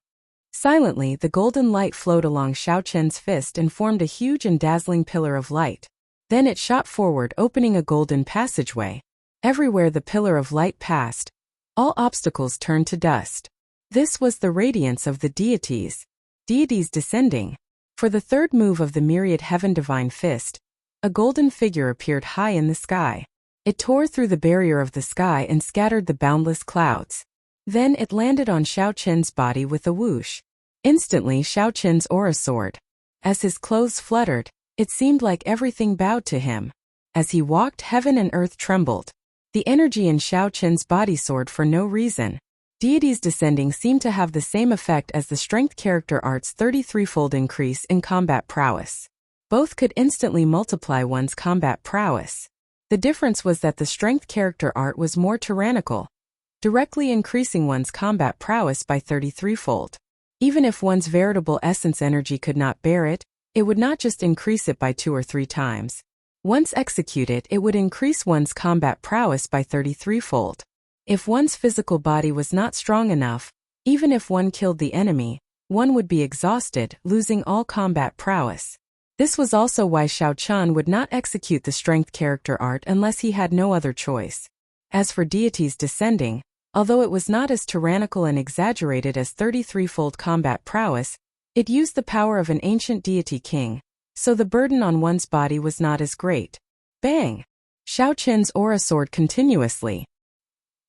Silently, the golden light flowed along Xiao Qian's fist and formed a huge and dazzling pillar of light. Then it shot forward, opening a golden passageway. Everywhere the pillar of light passed, all obstacles turned to dust. This was the radiance of the deities descending. For the third move of the myriad heaven divine fist, a golden figure appeared high in the sky. It tore through the barrier of the sky and scattered the boundless clouds. Then it landed on Xiao Qian's body with a whoosh. Instantly, Xiao Qian's aura soared. As his clothes fluttered, it seemed like everything bowed to him. As he walked, heaven and earth trembled. The energy in Xiao Qian's body soared for no reason. Deities descending seemed to have the same effect as the strength character art's 33-fold increase in combat prowess. Both could instantly multiply one's combat prowess. The difference was that the strength character art was more tyrannical, directly increasing one's combat prowess by 33-fold. Even if one's veritable essence energy could not bear it, it would not just increase it by 2 or 3 times. Once executed, it would increase one's combat prowess by 33-fold. If one's physical body was not strong enough, even if one killed the enemy, one would be exhausted, losing all combat prowess. This was also why Xiao Qian would not execute the strength character art unless he had no other choice. As for deities descending, although it was not as tyrannical and exaggerated as 33-fold combat prowess, it used the power of an ancient deity king, so the burden on one's body was not as great. Bang! Xiao Qian's aura soared continuously.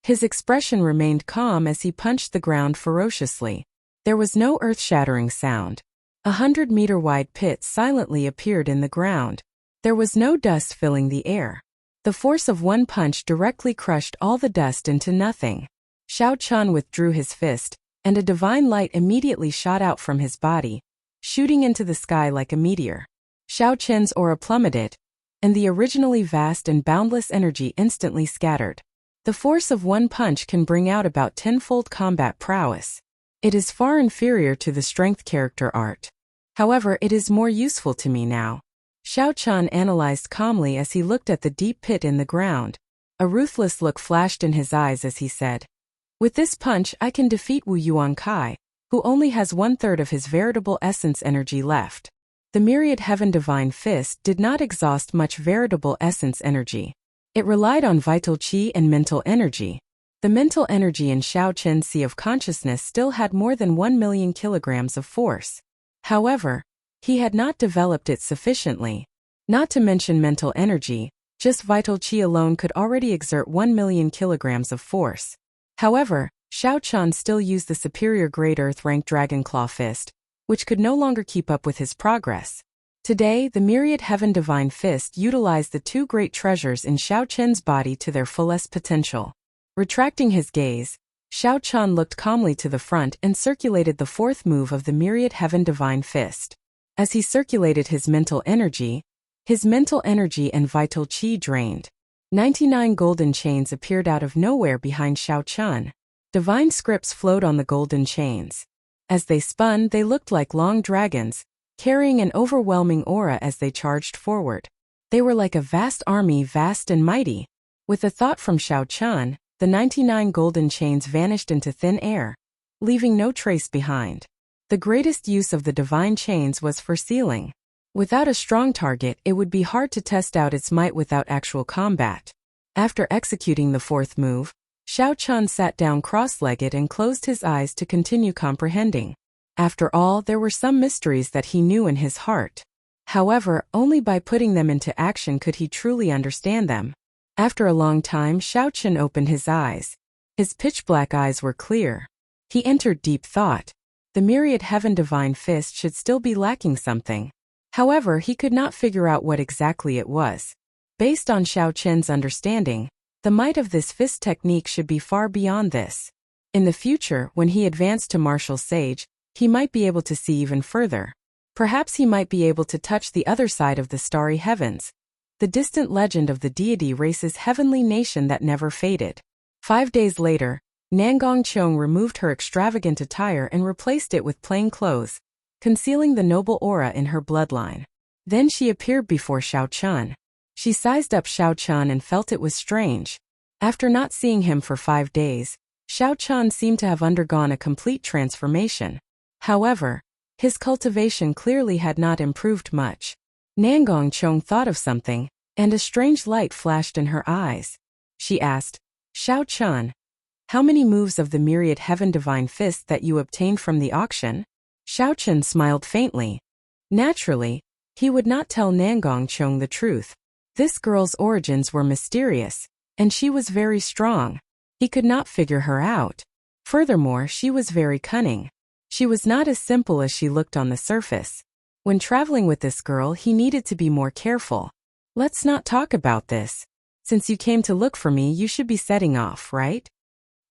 His expression remained calm as he punched the ground ferociously. There was no earth-shattering sound. 100-meter-wide pit silently appeared in the ground. There was no dust filling the air. The force of one punch directly crushed all the dust into nothing. Xiao Qian withdrew his fist, and a divine light immediately shot out from his body, shooting into the sky like a meteor. Xiao Qian's aura plummeted, and the originally vast and boundless energy instantly scattered. The force of one punch can bring out about 10-fold combat prowess. It is far inferior to the strength character art. However, it is more useful to me now. Xiao Qian analyzed calmly as he looked at the deep pit in the ground. A ruthless look flashed in his eyes as he said, "With this punch I can defeat Wu Yuankai, who only has 1/3 of his veritable essence energy left." The myriad heaven divine fist did not exhaust much veritable essence energy. It relied on vital qi and mental energy. The mental energy in Xiao Qian's sea of consciousness still had more than 1 million kilograms of force. However, he had not developed it sufficiently. Not to mention mental energy, just vital qi alone could already exert 1 million kilograms of force. However, Xiao Qian still used the superior Great Earth rank Dragon Claw Fist, which could no longer keep up with his progress. Today, the myriad heaven divine fist utilized the 2 great treasures in Xiao Qian's body to their fullest potential. Retracting his gaze, Xiao Chan looked calmly to the front and circulated the fourth move of the Myriad Heaven Divine Fist. As he circulated his mental energy and vital qi drained. 99 golden chains appeared out of nowhere behind Xiao Chan. Divine scripts flowed on the golden chains. As they spun, they looked like long dragons, carrying an overwhelming aura as they charged forward. They were like a vast army, vast and mighty. With a thought from Xiao Chan, the 99 golden chains vanished into thin air, leaving no trace behind. The greatest use of the divine chains was for sealing. Without a strong target, it would be hard to test out its might without actual combat. After executing the fourth move, Xiao Chan sat down cross-legged and closed his eyes to continue comprehending. After all, there were some mysteries that he knew in his heart. However, only by putting them into action could he truly understand them. After a long time, Xiao Chan opened his eyes. His pitch-black eyes were clear. He entered deep thought. The Myriad Heaven Divine Fist should still be lacking something. However, he could not figure out what exactly it was. Based on Xiao Chen's understanding, the might of this fist technique should be far beyond this. In the future, when he advanced to martial sage, he might be able to see even further. Perhaps he might be able to touch the other side of the starry heavens. The distant legend of the deity race's heavenly nation that never faded. 5 days later, Nangong Cheong removed her extravagant attire and replaced it with plain clothes, concealing the noble aura in her bloodline. Then she appeared before Xiao Chan. She sized up Xiao Chan and felt it was strange. After not seeing him for 5 days, Xiao Chan seemed to have undergone a complete transformation. However, his cultivation clearly had not improved much. Nangong Cheong thought of something, and a strange light flashed in her eyes. She asked, "Xiao Chan, how many moves of the Myriad Heaven Divine Fist that you obtained from the auction?" Xiao Chan smiled faintly. Naturally, he would not tell Nangong Cheong the truth. This girl's origins were mysterious, and she was very strong. He could not figure her out. Furthermore, she was very cunning. She was not as simple as she looked on the surface. When traveling with this girl, he needed to be more careful. "Let's not talk about this. Since you came to look for me, you should be setting off, right?"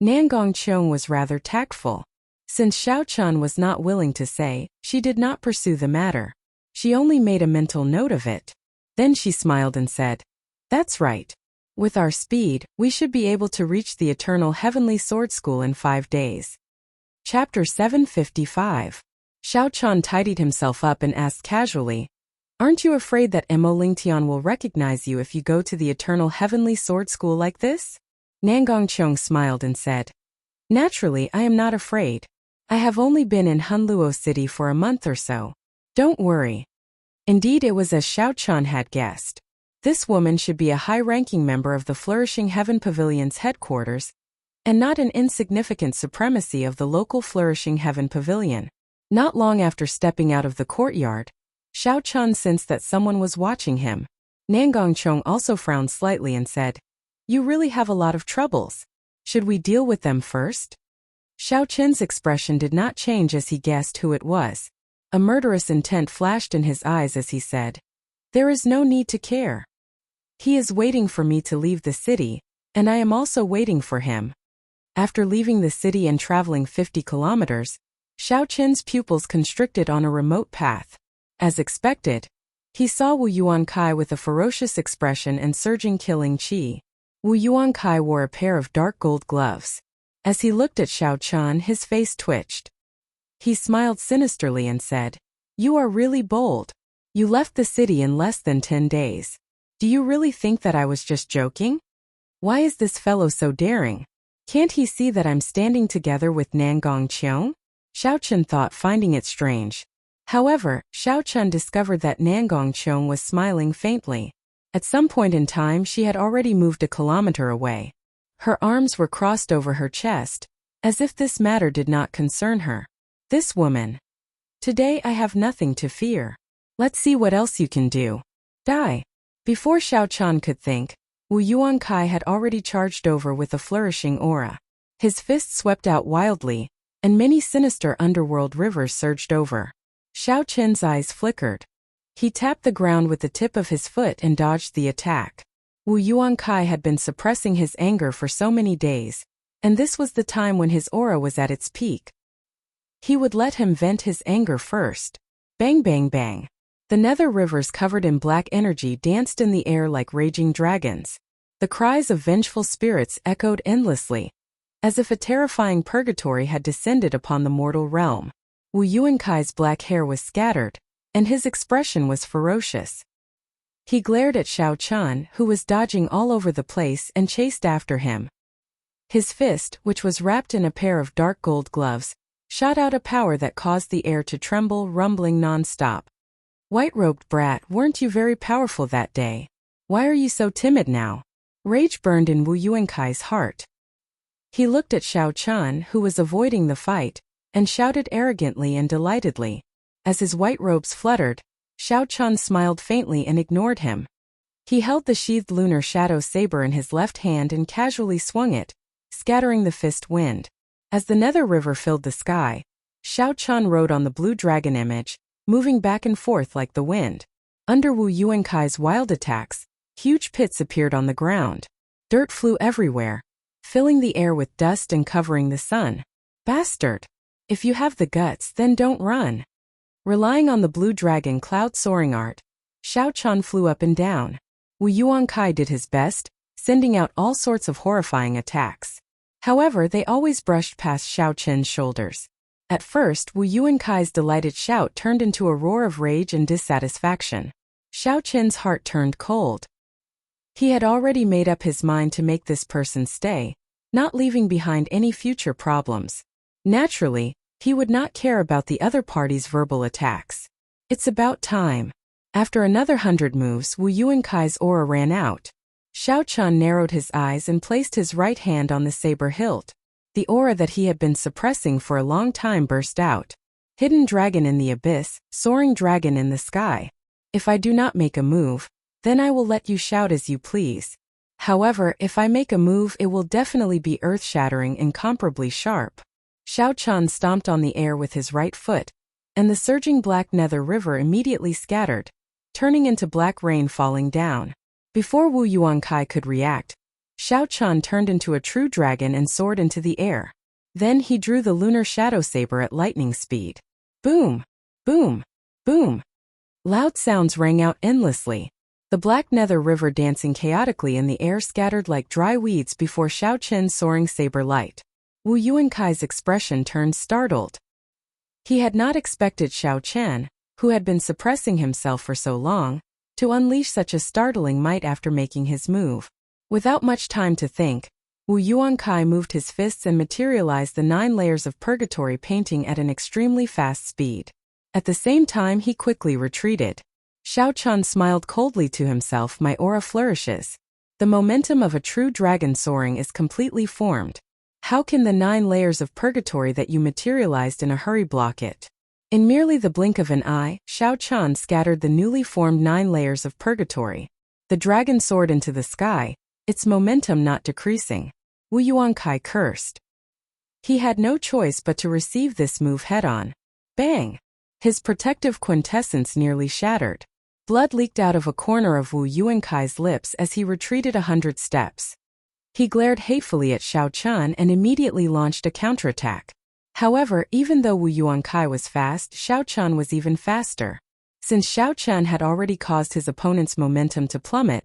Nangong Cheong was rather tactful. Since Xiao Chan was not willing to say, she did not pursue the matter. She only made a mental note of it. Then she smiled and said, "That's right. With our speed, we should be able to reach the Eternal Heavenly Sword School in 5 days. Chapter 755. Xiao Chan tidied himself up and asked casually, "Aren't you afraid that Mo Lingtian will recognize you if you go to the Eternal Heavenly Sword School like this?" Nangong Cheong smiled and said, "Naturally, I am not afraid. I have only been in Hunluo City for a month or so. Don't worry." Indeed, it was as Xiao Chan had guessed. This woman should be a high-ranking member of the Flourishing Heaven Pavilion's headquarters, and not an insignificant supremacy of the local Flourishing Heaven Pavilion. Not long after stepping out of the courtyard, Xiao Chan sensed that someone was watching him. Nangong Cheong also frowned slightly and said, "You really have a lot of troubles. Should we deal with them first?" Xiao Chen's expression did not change as he guessed who it was. A murderous intent flashed in his eyes as he said, "There is no need to care. He is waiting for me to leave the city, and I am also waiting for him." After leaving the city and traveling 50 kilometers, Xiao Chen's pupils constricted on a remote path. As expected, he saw Wu Yuankai with a ferocious expression and surging killing qi. Wu Yuankai wore a pair of dark gold gloves. As he looked at Xiao Chan, his face twitched. He smiled sinisterly and said, "You are really bold. You left the city in less than 10 days. Do you really think that I was just joking? Why is this fellow so daring? Can't he see that I'm standing together with Nangong Cheong?" Xiao Chan thought, finding it strange. However, Xiao Chan discovered that Nangong Cheong was smiling faintly. At some point in time, she had already moved a kilometer away. Her arms were crossed over her chest, as if this matter did not concern her. This woman. "Today I have nothing to fear. Let's see what else you can do. Die." Before Xiao Chan could think, Wu Yuankai had already charged over with a flourishing aura. His fist swept out wildly, and many sinister underworld rivers surged over. Xiao Chen's eyes flickered. He tapped the ground with the tip of his foot and dodged the attack. Wu Yuankai had been suppressing his anger for so many days, and this was the time when his aura was at its peak. He would let him vent his anger first. Bang bang bang. The nether rivers covered in black energy danced in the air like raging dragons. The cries of vengeful spirits echoed endlessly, as if a terrifying purgatory had descended upon the mortal realm. Wu Yuankai's black hair was scattered, and his expression was ferocious. He glared at Xiao Chun, who was dodging all over the place and chased after him. His fist, which was wrapped in a pair of dark gold gloves, shot out a power that caused the air to tremble, rumbling non-stop. White-robed brat, weren't you very powerful that day? Why are you so timid now? Rage burned in Wu Yuankai's heart. He looked at Xiao Chun, who was avoiding the fight, and shouted arrogantly and delightedly. As his white robes fluttered, Xiao Chun smiled faintly and ignored him. He held the sheathed lunar shadow saber in his left hand and casually swung it, scattering the fist wind. As the nether river filled the sky, Xiao Chun rode on the blue dragon image, moving back and forth like the wind. Under Wu Yuankai's wild attacks, huge pits appeared on the ground. Dirt flew everywhere, filling the air with dust and covering the sun. Bastard! If you have the guts, then don't run. Relying on the blue dragon cloud soaring art, Xiao Chun flew up and down. Wu Yuankai did his best, sending out all sorts of horrifying attacks. However, they always brushed past Xiao Chun's shoulders. At first, Wu Yuankai's delighted shout turned into a roar of rage and dissatisfaction. Xiao Chun's heart turned cold. He had already made up his mind to make this person stay, not leaving behind any future problems. Naturally, he would not care about the other party's verbal attacks. It's about time. After another 100 moves, Wu Yuankai's aura ran out. Xiao Chun narrowed his eyes and placed his right hand on the saber hilt. The aura that he had been suppressing for a long time burst out. Hidden dragon in the abyss, soaring dragon in the sky. If I do not make a move, then I will let you shout as you please. However, if I make a move, it will definitely be earth-shattering, incomparably sharp. Xiao Chun stomped on the air with his right foot, and the surging black nether river immediately scattered, turning into black rain falling down. Before Wu Yuankai could react, Xiao Chun turned into a true dragon and soared into the air. Then he drew the lunar shadow saber at lightning speed. Boom! Boom! Boom! Loud sounds rang out endlessly. The black nether river dancing chaotically in the air scattered like dry weeds before Xiao Chun's soaring saber light. Wu Yuankai's expression turned startled. He had not expected Xiao Chun, who had been suppressing himself for so long, to unleash such a startling might after making his move. Without much time to think, Wu Yuankai moved his fists and materialized the 9 layers of purgatory painting at an extremely fast speed. At the same time, he quickly retreated. Xiao Chun smiled coldly to himself. My aura flourishes. The momentum of a true dragon soaring is completely formed. How can the 9 layers of purgatory that you materialized in a hurry block it? In merely the blink of an eye, Xiao Chun scattered the newly formed 9 layers of purgatory. The dragon soared into the sky, its momentum not decreasing. Wu Yuankai cursed. He had no choice but to receive this move head-on. Bang! His protective quintessence nearly shattered. Blood leaked out of a corner of Wu Yuankai's lips as he retreated 100 steps. He glared hatefully at Xiao Chun and immediately launched a counterattack. However, even though Wu Yuankai was fast, Xiao Chun was even faster. Since Xiao Chun had already caused his opponent's momentum to plummet,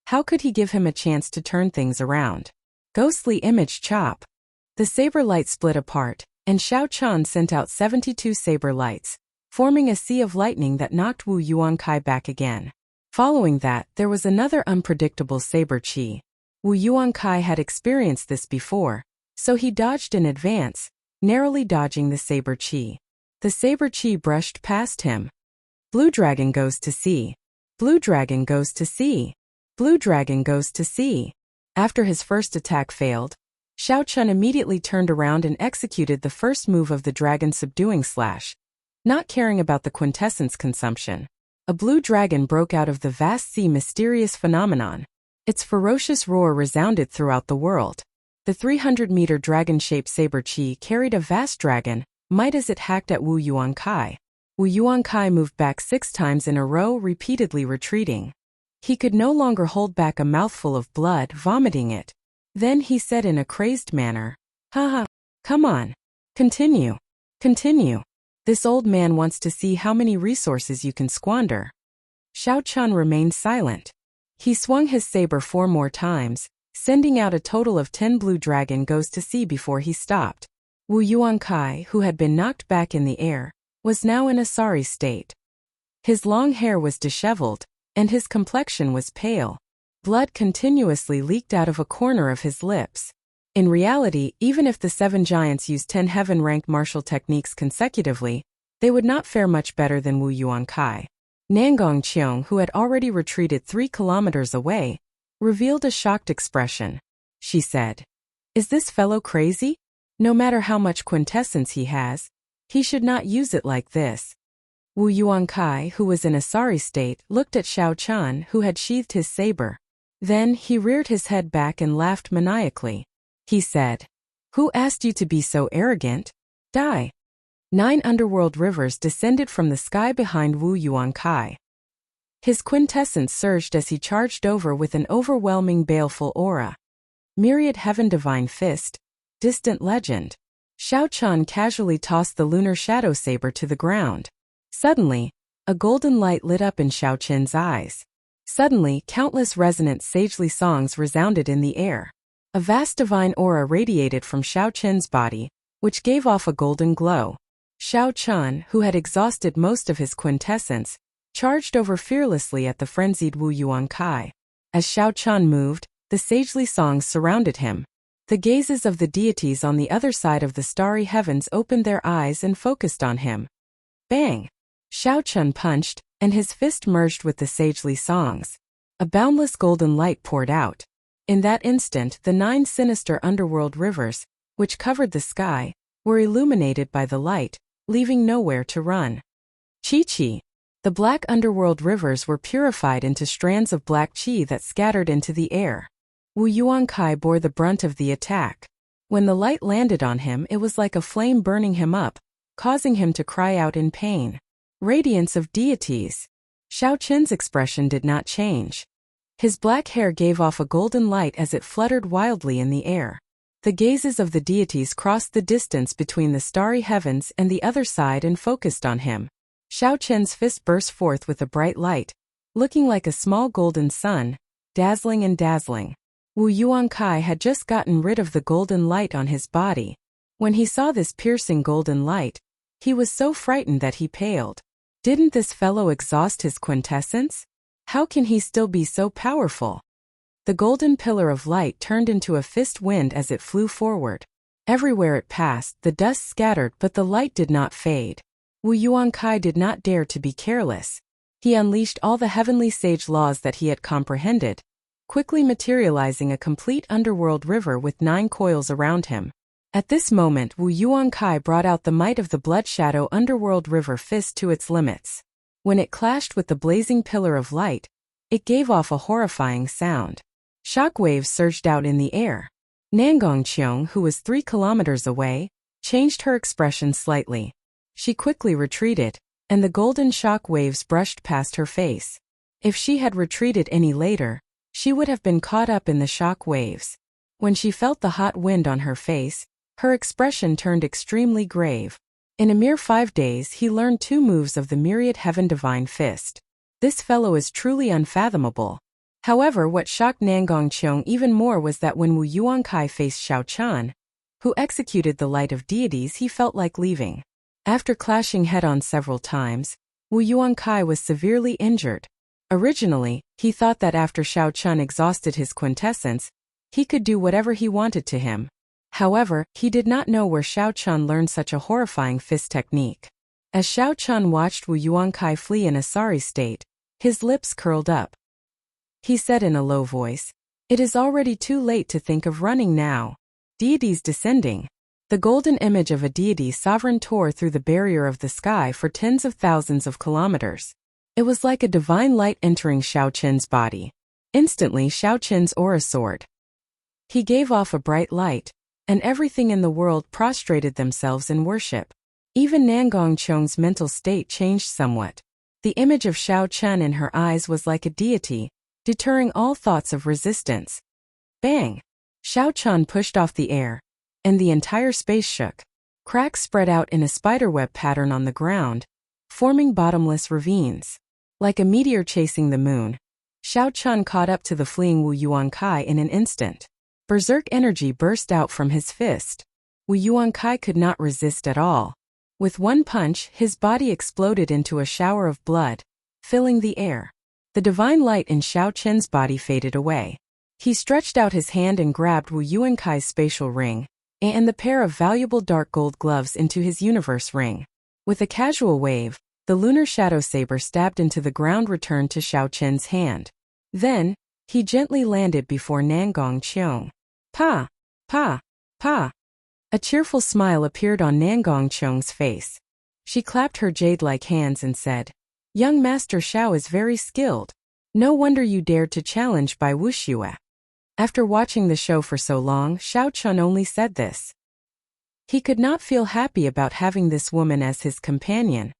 how could he give him a chance to turn things around? Ghostly image chop. The saber light split apart, and Xiao Chun sent out 72 saber lights, forming a sea of lightning that knocked Wu Yuankai back again. Following that, there was another unpredictable saber chi. Wu Yuankai had experienced this before, so he dodged in advance, narrowly dodging the saber chi. The saber chi brushed past him. Blue dragon goes to sea. Blue dragon goes to sea. Blue dragon goes to sea. After his first attack failed, Xiao Chun immediately turned around and executed the first move of the dragon subduing slash. Not caring about the quintessence consumption, a blue dragon broke out of the vast sea mysterious phenomenon. Its ferocious roar resounded throughout the world. The 300-meter dragon-shaped saber chi carried a vast dragon, might as it hacked at Wu Yuankai. Wu Yuankai moved back 6 times in a row, repeatedly retreating. He could no longer hold back a mouthful of blood, vomiting it. Then he said in a crazed manner, "Haha, come on. Continue. Continue. This old man wants to see how many resources you can squander." Xiao Chun remained silent. He swung his saber 4 more times, sending out a total of 10 blue dragon goes to sea before he stopped. Wu Yuankai, who had been knocked back in the air, was now in a sorry state. His long hair was disheveled, and his complexion was pale. Blood continuously leaked out of a corner of his lips. In reality, even if the 7 giants used 10 heaven-ranked martial techniques consecutively, they would not fare much better than Wu Yuankai. Nangong Qiong, who had already retreated 3 kilometers away, revealed a shocked expression. She said, "Is this fellow crazy? No matter how much quintessence he has, he should not use it like this." Wu Yuankai, who was in a sorry state, looked at Xiao Chun, who had sheathed his saber. Then he reared his head back and laughed maniacally. He said, "Who asked you to be so arrogant? Die." 9 underworld rivers descended from the sky behind Wu Yuankai. His quintessence surged as he charged over with an overwhelming baleful aura. Myriad Heaven Divine Fist, Distant Legend. Xiao Chun casually tossed the lunar shadow saber to the ground. Suddenly, a golden light lit up in Xiao Chun's eyes. Suddenly, countless resonant sagely songs resounded in the air. A vast divine aura radiated from Xiao Chun's body, which gave off a golden glow. Xiao Chun, who had exhausted most of his quintessence, charged over fearlessly at the frenzied Wu Yuankai. As Xiao Chun moved, the sagely songs surrounded him. The gazes of the deities on the other side of the starry heavens opened their eyes and focused on him. Bang! Xiao Chun punched, and his fist merged with the sagely songs. A boundless golden light poured out. In that instant, the 9 sinister underworld rivers, which covered the sky, were illuminated by the light, leaving nowhere to run. Chi-chi. The black underworld rivers were purified into strands of black qi that scattered into the air. Wu Yuankai bore the brunt of the attack. When the light landed on him, it was like a flame burning him up, causing him to cry out in pain. Radiance of deities. Xiao Chun's expression did not change. His black hair gave off a golden light as it fluttered wildly in the air. The gazes of the deities crossed the distance between the starry heavens and the other side and focused on him. Xiao Chun's fist burst forth with a bright light, looking like a small golden sun, dazzling and dazzling. Wu Yuankai had just gotten rid of the golden light on his body. When he saw this piercing golden light, he was so frightened that he paled. Didn't this fellow exhaust his quintessence? How can he still be so powerful? The golden pillar of light turned into a fist wind as it flew forward. Everywhere it passed, the dust scattered, but the light did not fade. Wu Yuankai did not dare to be careless. He unleashed all the heavenly sage laws that he had comprehended, quickly materializing a complete underworld river with 9 coils around him. At this moment, Wu Yuankai brought out the might of the Blood Shadow Underworld River Fist to its limits. When it clashed with the blazing pillar of light, it gave off a horrifying sound. Shock waves surged out in the air. Nangong Qiong, who was 3 kilometers away, changed her expression slightly. She quickly retreated, and the golden shock waves brushed past her face. If she had retreated any later, she would have been caught up in the shock waves. When she felt the hot wind on her face, her expression turned extremely grave. In a mere 5 days, he learned 2 moves of the Myriad Heaven Divine Fist. This fellow is truly unfathomable. However, what shocked Nangong Qiong even more was that when Wu Yuankai faced Xiao Chun, who executed the light of deities, he felt like leaving. After clashing head-on several times, Wu Yuankai was severely injured. Originally, he thought that after Xiao Chun exhausted his quintessence, he could do whatever he wanted to him. However, he did not know where Xiao Chun learned such a horrifying fist technique. As Xiao Chun watched Wu Yuankai flee in a sorry state, his lips curled up. He said in a low voice, "It is already too late to think of running now." Deities descending. The golden image of a deity sovereign tore through the barrier of the sky for tens of thousands of kilometers. It was like a divine light entering Xiao Chun's body. Instantly, Xiao Chun's aura soared. He gave off a bright light, and everything in the world prostrated themselves in worship. Even Nangong Qiong's mental state changed somewhat. The image of Xiao Chun in her eyes was like a deity, deterring all thoughts of resistance. Bang! Xiao Chun pushed off the air, and the entire space shook. Cracks spread out in a spiderweb pattern on the ground, forming bottomless ravines. Like a meteor chasing the moon, Xiao Chun caught up to the fleeing Wu Yuankai in an instant. Berserk energy burst out from his fist. Wu Yuankai could not resist at all. With one punch, his body exploded into a shower of blood, filling the air. The divine light in Xiao Chen's body faded away. He stretched out his hand and grabbed Wu Yuankai's spatial ring, and the pair of valuable dark gold gloves into his universe ring. With a casual wave, the lunar shadow saber stabbed into the ground returned to Xiao Chen's hand. Then, he gently landed before Nangong Qiong. Pa! Pa! Pa! A cheerful smile appeared on Nangong Qiong's face. She clapped her jade-like hands and said, "Young Master Xiao is very skilled. No wonder you dared to challenge Bai Wuxue." After watching the show for so long, Xiao Chun only said this. He could not feel happy about having this woman as his companion.